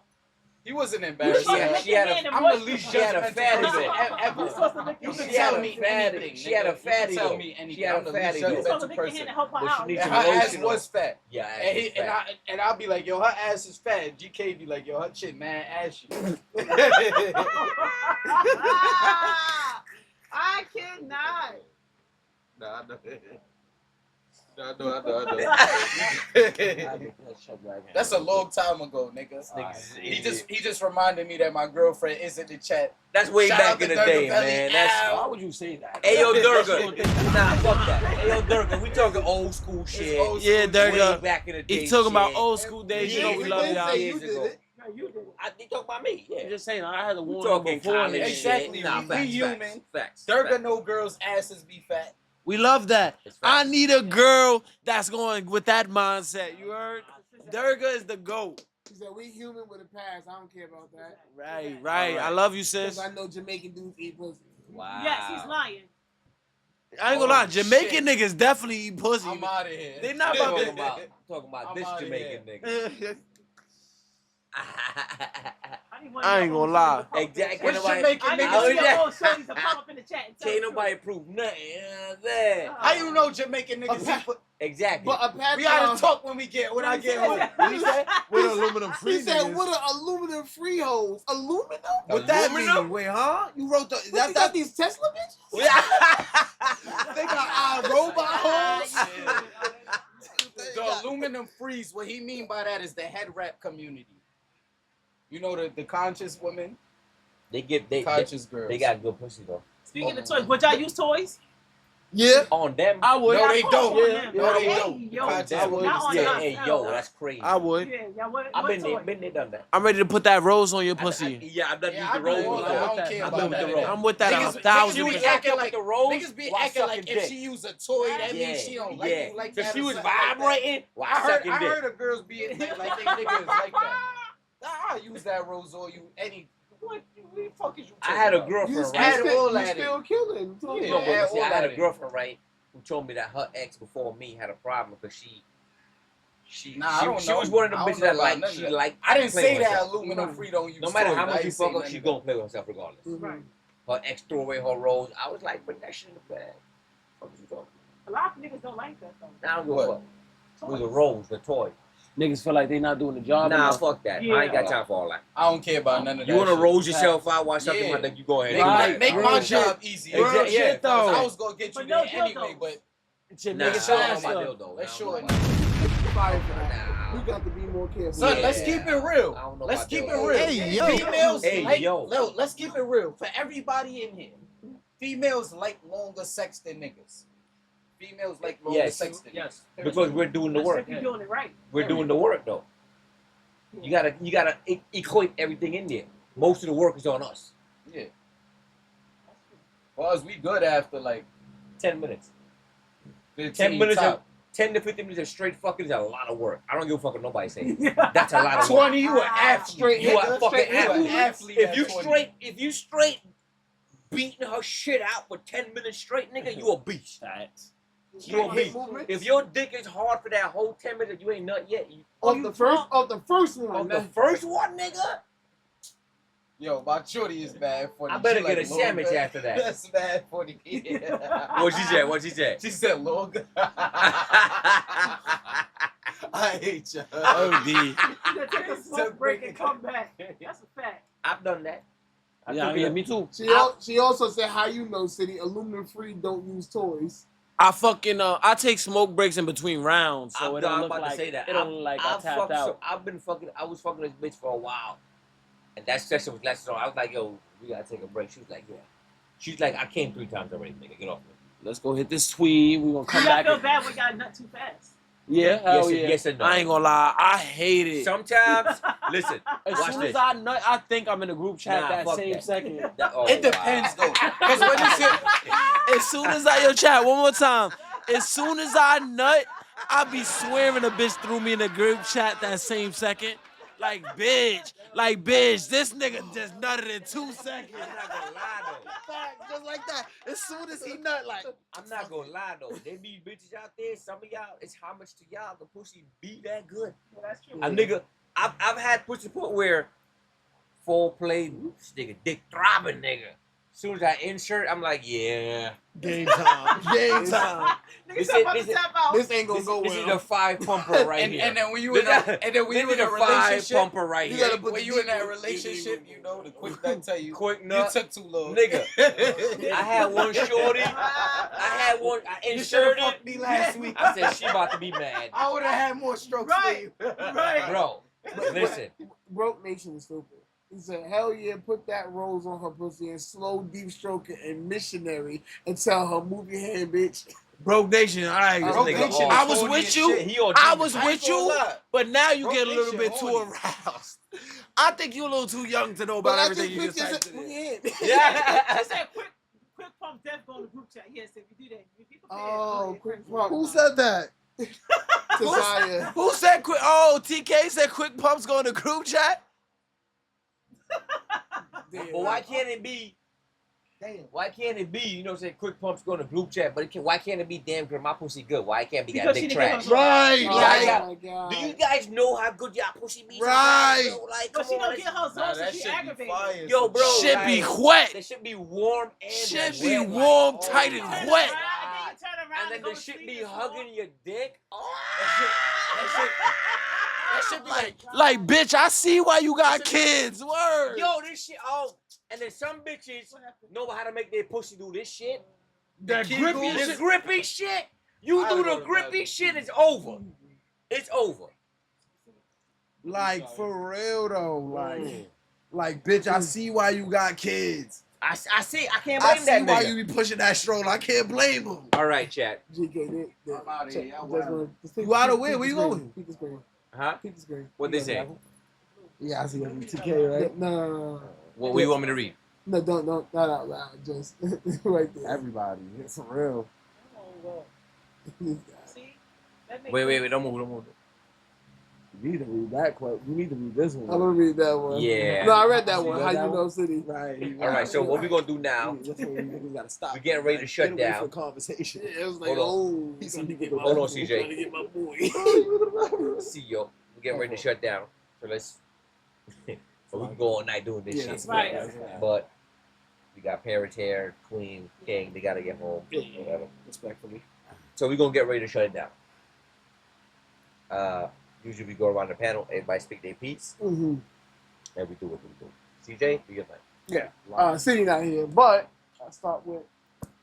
He wasn't You embarrassed. supposed to Yeah, lick she your had a- hand and I'm the moisten least her. She had a judgmental fatty person though. ever. You supposed to lick You your can She had tell a me fatty. anything. She had a nigga. You can fatty tell though. me anything. She had a I'm the fatty least though. You supposed to judgmental lick your hand person. and help her But she out. needs And to her ass lotion her. was fat. Yeah, And, and I'll be like, yo, her ass is fat. GK be like, yo, her shit mad ashy. I cannot. Nah, I know. I know. That's a long time ago, nigga. He just reminded me that my girlfriend is in the chat. That's way Shout back out in to the day, Durga man. Belly. That's Ow. Why would you say that? Ayo Durga. Nah, fuck that. Ayo Durga, we talking old school shit. old Yeah, school Durga. Way back in the day. He's talking about shit. old school days. You know we love y'all. Years ago. No, you did it. He talking about me. I'm Yeah. just saying, I had to We warn him talking before. college and shit. Exactly. Nah, We facts, human. Facts. Durga no girls' asses be fat. We love that. It's I facts. need a girl that's going with that mindset. You heard? Durga is the GOAT. He said, we human with a past. I don't care about that. Right. Alright. I love you, sis. Because I know Jamaican dudes eat pussy. Wow. Yes, he's lying. I ain't gonna lie. Oh, Jamaican niggas definitely eat pussy. I'm out of here. They not about Talking to. talking about I'm this outta Jamaican nigga. I ain't gonna lie. Exactly. Which Nobody- Jamaican I need niggas? to see your old shorties to come up in the chat and tell Can't the nobody prove nothing. You know what I'm saying? How you know Jamaican niggas eat pussy? Exactly. But a pat We gotta talk when I get home. What you say? With aluminum free He said, niggas. what are aluminum free holes? Aluminum? What that Aluminum? mean? Wait, huh? You wrote the. What, they got these Tesla bitches? They got robot hoes. The aluminum freeze, what he mean by that is the head wrap community. You know the conscious women? They Conscious girls. They got good pussy though. Speaking of toys, would y'all use toys? Yeah. On them. I would. No, they don't. Yeah, No, they Hey, don't. yo, Contact with not this on Yeah, us, tip. hey, hell yo, no. that's crazy. I would. Yeah, yeah, what I've been toy? there, done that. I'm ready to put that rose on your pussy. Yeah, I've done Yeah, used I the do rose all before. that. I don't that. care I'm about done with none the of rose. that. I'm with that Niggas, 1,000%. niggas be Niggas acting with like the rose niggas be while acting like sucking if dick. she use a toy, that Yeah, means she don't like yeah. you like So that. she or was something like that. vibrating while I sucking heard dick. of girls being like they niggas like that. I'll use that rose on you any. What the fuck is you I talking had a about? girlfriend, You right? still killing. Yeah. No, but add see, all I had that a in. girlfriend, right, who told me that her ex before me had a problem because she Nah, I don't she know. was one of the I don't bitches know that about like none of she that. liked. I didn't playing say with that herself. aluminum free don't use No matter toys. how I much you ain't say fuck her, none she of gonna that. play with herself regardless. Right. Her ex threw away her rose. I was like, but that shit in the bag. What you talking? A lot of niggas don't like that though. I don't give a What? fuck. It was a rose, the toy. Niggas feel like they not doing the job Nah, enough. fuck that. I Yeah. ain't got time for all that. I don't care about none of that. You wanna shit. rose yourself out while sucking Yeah. my dick? You go ahead. Make, Right, make real my shit. job easier. Real Yeah, shit, though. I was gonna get you But there no anyway, dildos. but Shit, Nah, niggas I don't know faster. about dildo. let's I show don't it. know about Fire for that. Nah. You got to be more careful. Son, Yeah. let's keep it real. I don't know Let's about keep it dildo. real. Hey, yo. Females Hey, like, yo. let's keep it real. For everybody in here, females like longer sex than niggas. Females like longer Yes. sex than Yes. Because we're doing the That's work. if you're doing it right. We're doing the work though. You gotta equate everything in there. Most of the work is on us. Yeah. For us, we good after like 10 minutes. 15 10 minutes top. of 10 to 15 minutes of straight fucking is a lot of work. I don't give a fuck what nobody say. That's a lot of work. 20, you an athlete. You a nigga. fucking You an athlete. athlete. If at you 20. straight beating her shit out for 10 minutes straight, nigga, you a beast. Facts. You a Hip beast. movements? If your dick is hard for that whole 10 minutes, you ain't nut yet. Off the first one. On the first one, nigga, Yo, my shorty is bad for I better get a sandwich longer. after that. That's bad for the What she said? What she said? She said longer. I hate you. OD. You gotta take a smoke break and come back. That's a fact. I've done that. Yeah, me too. She also said, "How you know, City aluminum free don't use toys." I fucking I take smoke breaks in between rounds, so I'm it don't look about like to say that. it don't look like I tapped out. I was fucking this bitch for a while, and that session was lasting. I was like, "Yo, we gotta take a break." She was like, "Yeah." She's like, "I came 3 times already, nigga. Get off me." Let's go hit this tweed. We gonna come Y'all back. feel bad when y'all nut too fast. Yeah, hell Yes, yeah. yes and no. I ain't gonna lie, I hate it. Sometimes, listen. As watch soon this. as I nut, I think I'm in a group chat Nah, that fuck same that. second. It depends though. Because when you say As soon as I chat one more time. As soon as I nut, I be swearing a bitch threw me in a group chat that same second. Like bitch, this nigga just nutted in 2 seconds. I'm not gonna lie though. Just like that. As soon as he nut, like I'm not gonna lie though. There be bitches out there. Some of y'all, it's how much to y'all the pussy be that good. Well, that's true. A nigga, I've had pussy put where foreplay, this nigga dick throbbing nigga. As soon as I insert, I'm like, yeah. game time. Game time. Niggas This talking is- about this the is- tap out. This ain't gonna This, go this well. is a 5 pumper right here. and then when you in a a 5 relationship, pumper right you here. gotta put when you in that relationship, you know the quick nut tell you Quick you nut. took too long. Nigga, I had one shorty. I You should've inserted. fucked me last week. I said she about to be mad. I would have had more strokes Right. for you. Right. Bro, listen. Broke Nation is stupid. He said, "Hell yeah, put that rose on her pussy and slow deep stroke it and missionary and tell her move your hand, bitch." Broke Nation, all right. This Broke nigga Nation all I was corny with as you. shit. He all I genius. was I ain't with gonna you, lie. but now you Broke get a little Nation bit too horny. aroused. I think you a little too young to know about everything you just typed in. Yeah. He said quick pump death go in the group chat. Yes, if you do that, if you prepare. Oh, quick pump. Who said that? Desire. Who said quick? Oh, TK said quick pumps go in the group chat. But why can't it be? Damn. Why can't it be? You know, say quick pumps go in the group chat, but why can't it be damn good? My pussy good. Why it can't be that Because she big didn't trash? get her- Right, Oh like- my god. Do you guys know how good y'all pussy be? Right. sometimes, yo? Like, But come she on, don't let's- get her Nah, zone, so that she shit be aggravated. fire. Yo, bro, Shit be like, wet. They should be warm and Shit wet, be warm, like, tight, oh and my Turn wet. around, God. then you turn around And then go the to shit sleep be and hugging your dick. Oh, That shit be Like, bitch, I see why you got kids. Word. yo, this shit. Oh, and then some bitches know how to make their pussy do this shit. That Kegels. grippy The shit. grippy shit. You I do don't the know grippy about shit, it's over. It's over. Like for real though, like bitch, I see why you got kids. I see. I can't I blame see that why nigga. you be pushing that stroller. I can't blame him. All right, chat. GK, I'm outta here, y'all You out of where? Where you going? Peep the screen. Huh? Peep the screen. What they say? Yeah, I see that. TK, right? No. What do you want me to read? No, don't, not out loud. Just right there. Everybody, it's for real. See? That makes Wait. Don't move. You need to read that quote. You need to read this one. I'm gonna read that one. Yeah. No, I read that You one. read How that you one? know City? Right. All right. So what we gonna do now? That's what we gotta stop. We getting ready to shut Get away down. from conversation. Yeah, it was like, Hold oh, He said he get my Hold on, boy. CJ. trying to get my boy. See yo. We getting ready to shut down. So let's. So we can go all night doing this Yeah, shit. that's Right. right. But we got parents here, Queen, King. They gotta get home. Whatever. Respectfully. So we're gonna get ready to shut it down. Usually we go around the panel, everybody speak their piece, Mm-hmm. and we do what we do. CJ, do your thing. Yeah. City not here, but I start with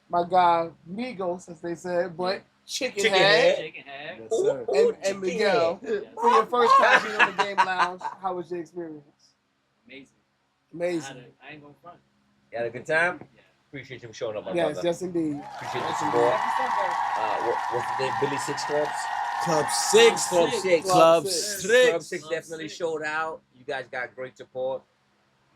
my guy Migos, as they said, but Chicken Head Chicken head. Yes, sir. and Miguel. Yes. For your first time being on the Game Lounge, how was your experience? Amazing. Amazing. I ain't gonna front. You had a good time? Yeah. Appreciate you for showing up, my Yes, brother. yes indeed. Appreciate the Yes, support. Every What's the name? Billy Six Clubs? Club 6. Club Six. Club Six. Club 6. Six Club definitely Six. showed out. You guys got great support.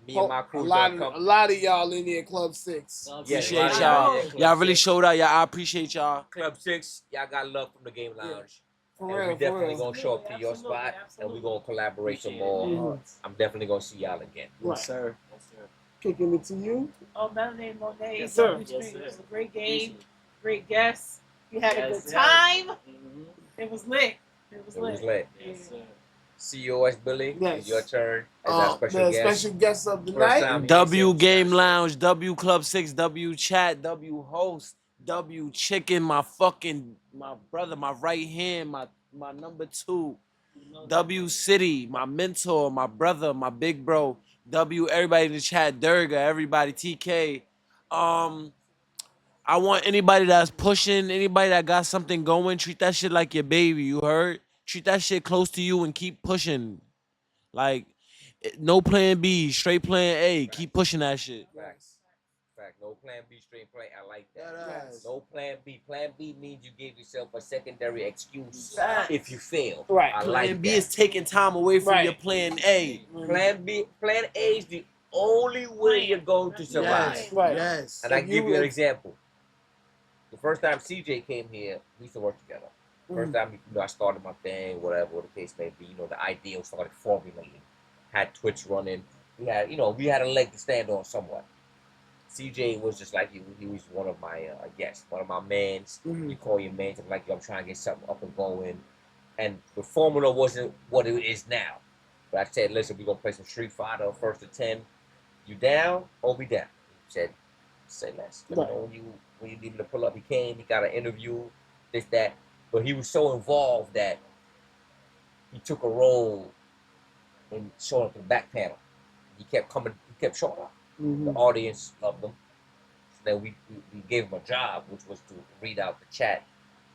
Me Oh, and my a crew lot gonna of come. y'all in there, Club 6. Club Yeah, Six. a lot Appreciate of y'all. in there, Club Y'all really Six. showed out. I appreciate y'all. Club 6, y'all got love from the Game Lounge. For And real, we definitely for real. gonna show up to your Absolutely, spot, and we absolutely. gonna collaborate some Appreciate more. it. Mhm. I'm definitely gonna see y'all again. Right. Yes, sir. Yes, sir. Kicking it to you. Oh, Melanie Monet. Yes, sir. It Yes, sir. was a great game. Great guests. You had a Yes, good yes. time. Mm-hmm. It was lit. It was It lit. was lit. Yes, sir. COS Billy, Yes. it's your turn as our special The guest. special guest of the First night. time. W Game Lounge, W Club 6, W Chat, W Host, W Chicken, my brother, my right hand, my number 2. W City, my mentor, my brother, my big bro. W everybody in the chat, Durga, everybody, TK. I want anybody that's pushing, anybody that got something going, treat that shit like your baby, you heard? Treat that shit close to you and keep pushing. Like, no plan B, straight plan A. Keep pushing that shit. Facts. Fact. No plan B, straight play. I like that. Yes. No plan B. Plan B means you give yourself a secondary excuse Facts. if you fail. Right. I Plan like B that. is taking time away from Right. your plan A. Plan A is the only way you're going to survive. Yes. Right. Yes. And I If give you- you an example. The first time CJ came here, we used to work together. First time I started my thing, whatever the case may be, the idea started formulating. Had Twitch running. We had a leg to stand on somewhat. CJ was just like he was one of my guests, one of my mans. You call your mans, I'm like, yo, I'm trying to get something up and going. And the formula wasn't what it is now. But I said, listen, we're gonna play some Street Fighter, first to 10. You down? Hold me down. He said, say less. Let me know when you need me to pull up. He came, he got an interview, this, that. But he was so involved that he took a role in showing up in the back panel. He kept showing up. The audience loved him. So then we gave him a job, which was to read out the chat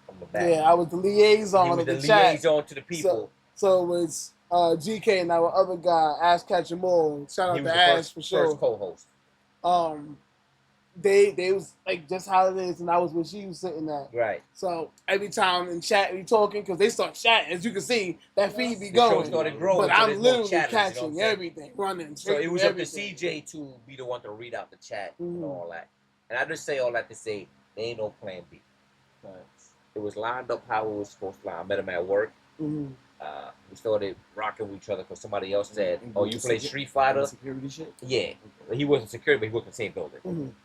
from the back. Yeah, I was the liaison He was of the the chat. liaison to the people. So it was GK and our other guy, Ash Catchamore. Shout He out was to the Ash for sure. first co-host. They was like just how it is, and I was where she was sitting at. Right. So every time in chat we talking, because they start chatting, as you can see, that feed be The show going. started growing. But so I'm there's more literally chatters, you know what I'm catching saying? everything, running. So straight it was through up to everything. CJ to be the one to read out the chat and all that. And I just say all that to say there ain't no plan B. It was lined up how it was supposed to line. I met him at work. We started rocking with each other because somebody else said, "Oh, you play Street Fighter?" Security shit? Yeah, he wasn't security, but he worked in the same building.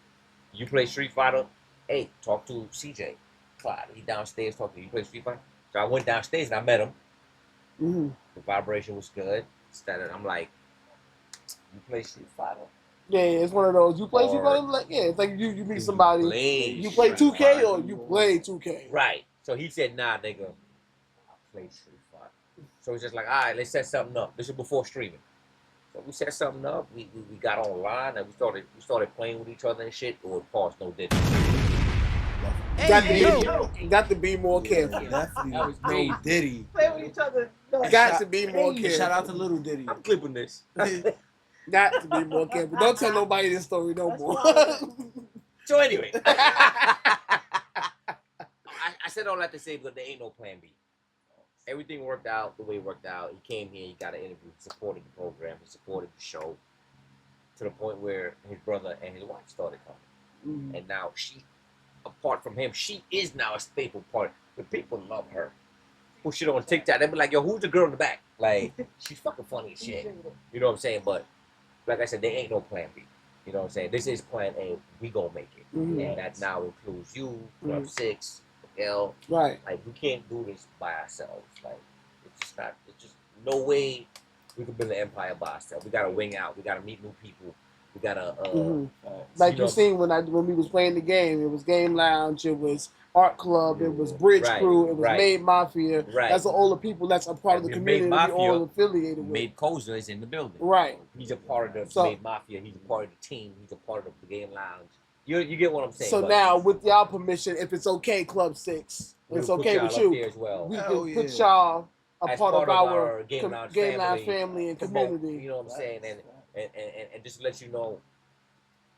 You play Street Fighter? Hey, talk to CJ Clyde. He downstairs talking. You play Street Fighter? So I went downstairs and I met him. The vibration was good. I'm like, you play Street Fighter? Yeah, it's one of those. You play, Or- like it's like you meet somebody. You play 2K or you play 2K. Right. So he said, nah, nigga, I play Street Fighter. So it's just like, all right, let's set something up. This is before streaming. So we set something up. We got online and we started playing with each other and shit. It was pause, no didn't. Got to be more careful. Definitely. That was No crazy. Diddy. Play with each other. Got to be more And careful. shout out to Little Diddy. I'm clipping this. Not to be more careful. Don't tell nobody this story no more. So anyway, I said all that to say, but there ain't no plan B. Everything worked out the way it worked out. He came here, he got an interview, he supported the program, he supported the show, to the point where his brother and his wife started coming. Mm-hmm. And now she, apart from him, she is now a staple part. The people love her. Push it on TikTok, they be like, yo, who's the girl in the back? Like, she's fucking funny as shit. You know what I'm saying? But like I said, there ain't no plan B. You know what I'm saying? This is plan A. We gonna make it. Mm-hmm. And that now includes you, Club 6, Miguel. Right. Like, we can't do this by ourselves. Like, it's just no way we can build an empire by ourselves. We gotta wing out. We gotta meet new people. We gotta like you seen when we was playing the game, it was Game Lounge, it was Art Club, it was Bridge Crew, it was Made Mafia. Right. That's all the people that's a part of the community we all affiliated with. Made Koza is in the building. Right. He's a part of the Made Mafia, he's a part of the team, he's a part of the Game Lounge. You get what I'm saying. So now, with y'all permission, if it's okay, Club 6, it's okay with you. As well. We can put y'all a part of our Game Lounge family and community. You know what I'm saying? And just to let you know,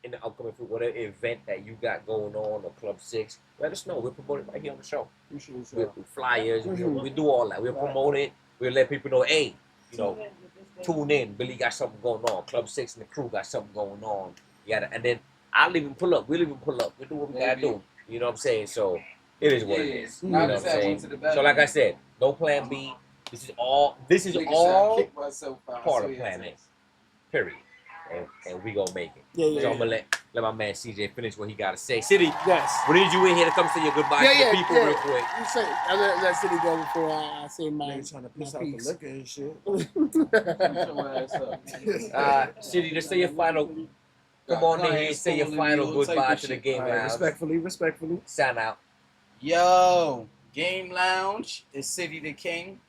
in the upcoming whatever event that you got going on or Club 6, let us know. We'll promote it right here on the show. We'll flyers, we do all that. We'll promote it. We'll let people know, hey, you know, tune in. Billy got something going on. Club 6 and the crew got something going on. And then I'll even pull up. We'll even pull up. We'll do what we gotta do. You know what I'm saying? So it is what it is. You know what I'm saying? So like I said, no plan B. This is all part of plan A. Period. And we gonna make it. So I'm gonna let my man CJ finish what he gotta say. City, we need you in here to come say your goodbye to the people real quick. You say I let City go before I say my trying to piss out the liquor and shit. City, just say your final. Come on in here and say your final goodbye to the Game Lounge. Respectfully. Sign out. Yo, Game Lounge is City the King.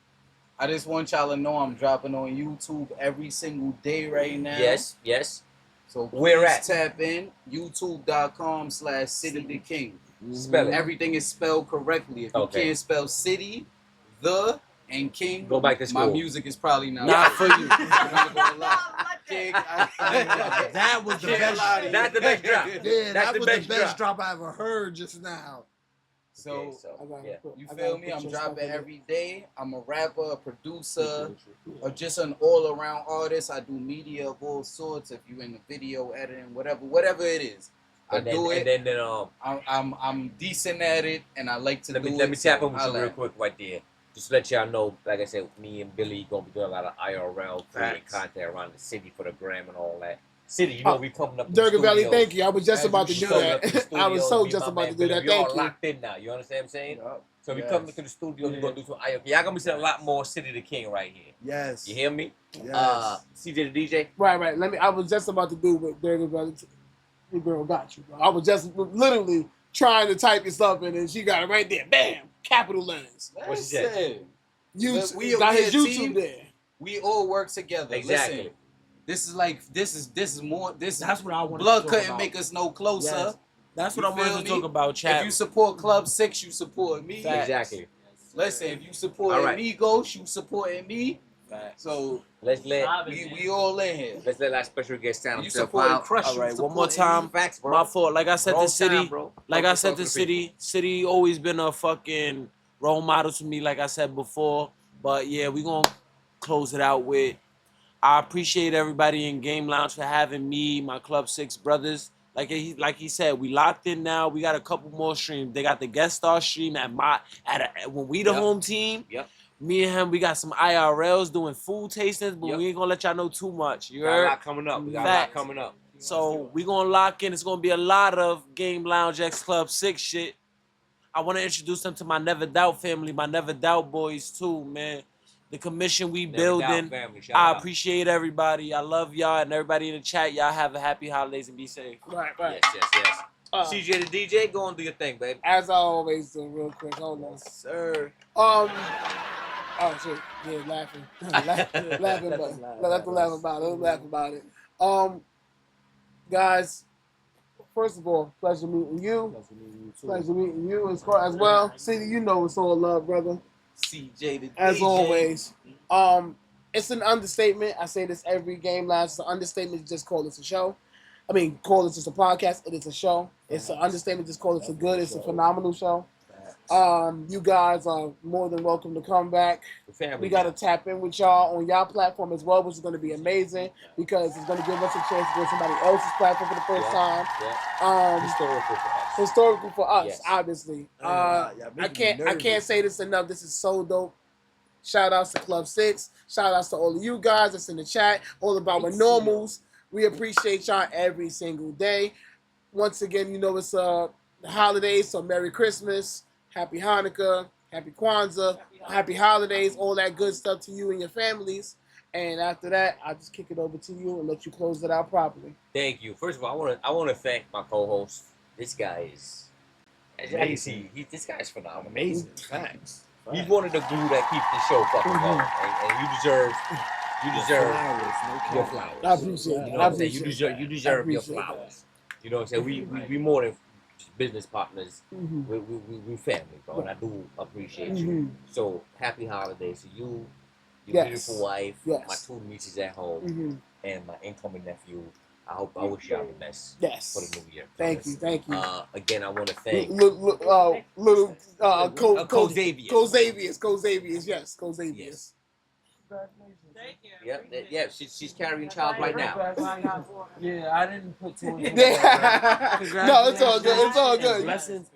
I just want y'all to know I'm dropping on YouTube every single day right now. Yes. So where at? Tap in youtube.com/City the King. Spell it. Everything is spelled correctly. If you can't spell City, the, and King, go back to school. My music is probably not for you. I'm not gonna lie. King, that was the best. That's the best drop. Yeah, that was the best drop I ever heard just now. So you feel me? I'm dropping every day. I'm a rapper, a producer, or just an all-around artist. I do media of all sorts. If you in the video editing, whatever it is, I do it. And then I'm decent at it, and I like to do it. Let me tap in with you real quick right there. Just to let y'all know, like I said, me and Billy gonna be doing a lot of IRL creating content around the city for the gram and all that. City, you know, we coming up. Durgan Valley, thank you. I was just about to do that. I was so just about to do that. Thank you. We all locked in now. You understand what I'm saying? So we coming to the studio. We're gonna do some IRL. Y'all gonna be seeing a lot more City the King right here. Yes. You hear me? Yes. CJ the DJ. Right. I was just about to do what Durgan Valley. Your girl got you, bro. I was just literally trying to type your stuff in, and she got it right there. Bam! Capital letters. What she said? We got his YouTube there. We all work together. Exactly. Listen, this is more. That's what I want. Blood couldn't make us no closer. Yes. That's what I wanted to talk about, chat. If you support Club 6, you support me. Exactly. Listen, if you support Amigos, you supporting me. So let's let we all in here. Let's let our special guest sound himself out. All right, one more time. Facts, bro. My fault. Like I said, Wrong the city. time, bro. Like I said, the city always been a fucking role model to me. Like I said before, but yeah, we gonna close it out with. I appreciate everybody in Game Lounge for having me, my Club 6 brothers. Like he said, we locked in now. We got a couple more streams. They got the guest star stream when we the home team. Yep. Me and him, we got some IRLs doing food tastings, but we ain't gonna let y'all know too much. You heard? We got a lot coming up. So we gonna lock in. It's gonna be a lot of Game Lounge X Club 6 shit. I want to introduce them to my Never Doubt family, my Never Doubt boys too, man. The commission we building. I appreciate everybody. I love y'all and everybody in the chat. Y'all have a happy holidays and be safe. Right. Yes. CJ the DJ, go and do your thing, baby. As I always do, real quick. Hold on. Sir. Oh shit. Yeah, laughing. laughing about it. Guys, first of all, pleasure meeting you. Pleasure meeting you as well. See, you know it's all love, brother. CJ the as DJ. always. it's an understatement. I say this every game last. It's an understatement to just call this a show. I mean, call it just a podcast. It is a show. It's an understatement to just call it a good. It's a phenomenal show. You guys are more than welcome to come back. We got to tap in with y'all on y'all platform as well, which is going to be amazing because it's going to give us a chance to go to somebody else's platform for the first time. Historical for us, yes. Obviously. I can't say this enough. This is so dope. Shout outs to Club 6. Shout outs to all of you guys that's in the chat. All about my normals. We appreciate y'all every single day. Once again, you know it's the holidays, so Merry Christmas, Happy Hanukkah, Happy Kwanzaa, Happy Holidays, all that good stuff to you and your families. And after that, I'll just kick it over to you and let you close it out properly. Thank you. First of all, I want to thank my co-host. This guy is, as you can see, this guy is phenomenal. Amazing. Thanks. He's one of the glue that keeps the show fucking going, and you deserve your flowers. I appreciate it. You know what I'm saying? You deserve your flowers. You know what I'm saying? We more than business partners. We family, bro, and I do appreciate you. So happy holidays to you, your beautiful wife, my 2 nieces at home, and my incoming nephew. I wish y'all the best for the new year. Thank you. Again, I want to thank little Cozavius. Cozavius, yes, Cozavius. Yes. Thank you. Yeah, she's carrying child right now. Yeah, I didn't put too much. No, it's all good. It's all good. Blessings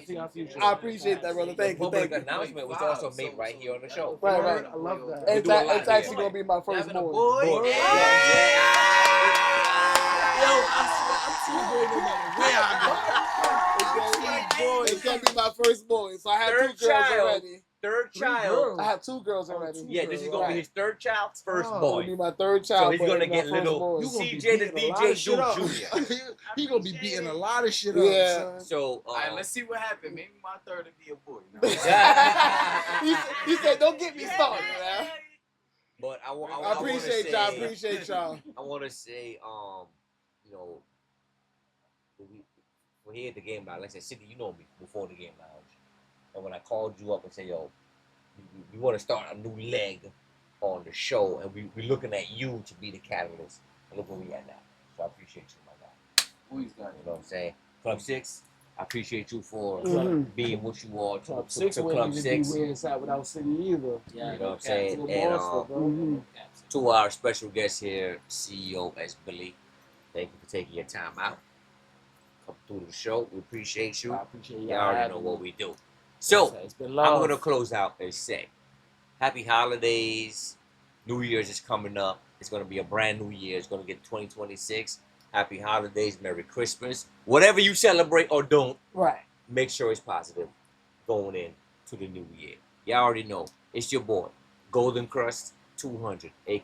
to your future. I appreciate that, brother. Thank you. Public announcement was also made right here on the show. Right. I love that. It's actually gonna be my first boy. I'm too great no matter where I go. It's gonna be my first boy. So I have two girls already. Third child. I have 2 girls already. Yeah, this is gonna be his third child's first boy. It'll be my third child. So he's gonna get little CJ the DJ Duke Jr. He gonna be beating a lot of shit up. Yeah. So all right, let's see what happens. Maybe my third will be a boy. He said, "Don't get me started, man." But I appreciate y'all. Appreciate y'all. I want to say, you know, we're here at the Game Lounge. Like I said, Cindy, you know me before the Game Lounge. And when I called you up and said, yo, we want to start a new leg on the show, and we're looking at you to be the catalyst. And look where we at now. So I appreciate you, my guy. Who he's got? You know what I'm saying? Club 6, I appreciate you for being what you are to Club 6. Be inside without City either. You know what I'm saying? And to our special guest here, CEO S. Billy, thank you for taking your time out. Come through the show. We appreciate you. I appreciate you already know what we do. So, I'm going to close out and say, happy holidays. New Year's is coming up. It's going to be a brand new year. It's going to get 2026. Happy holidays. Merry Christmas. Whatever you celebrate or don't, make sure it's positive going in to the new year. You already know. It's your boy, Golden Crust 200, a.k.a.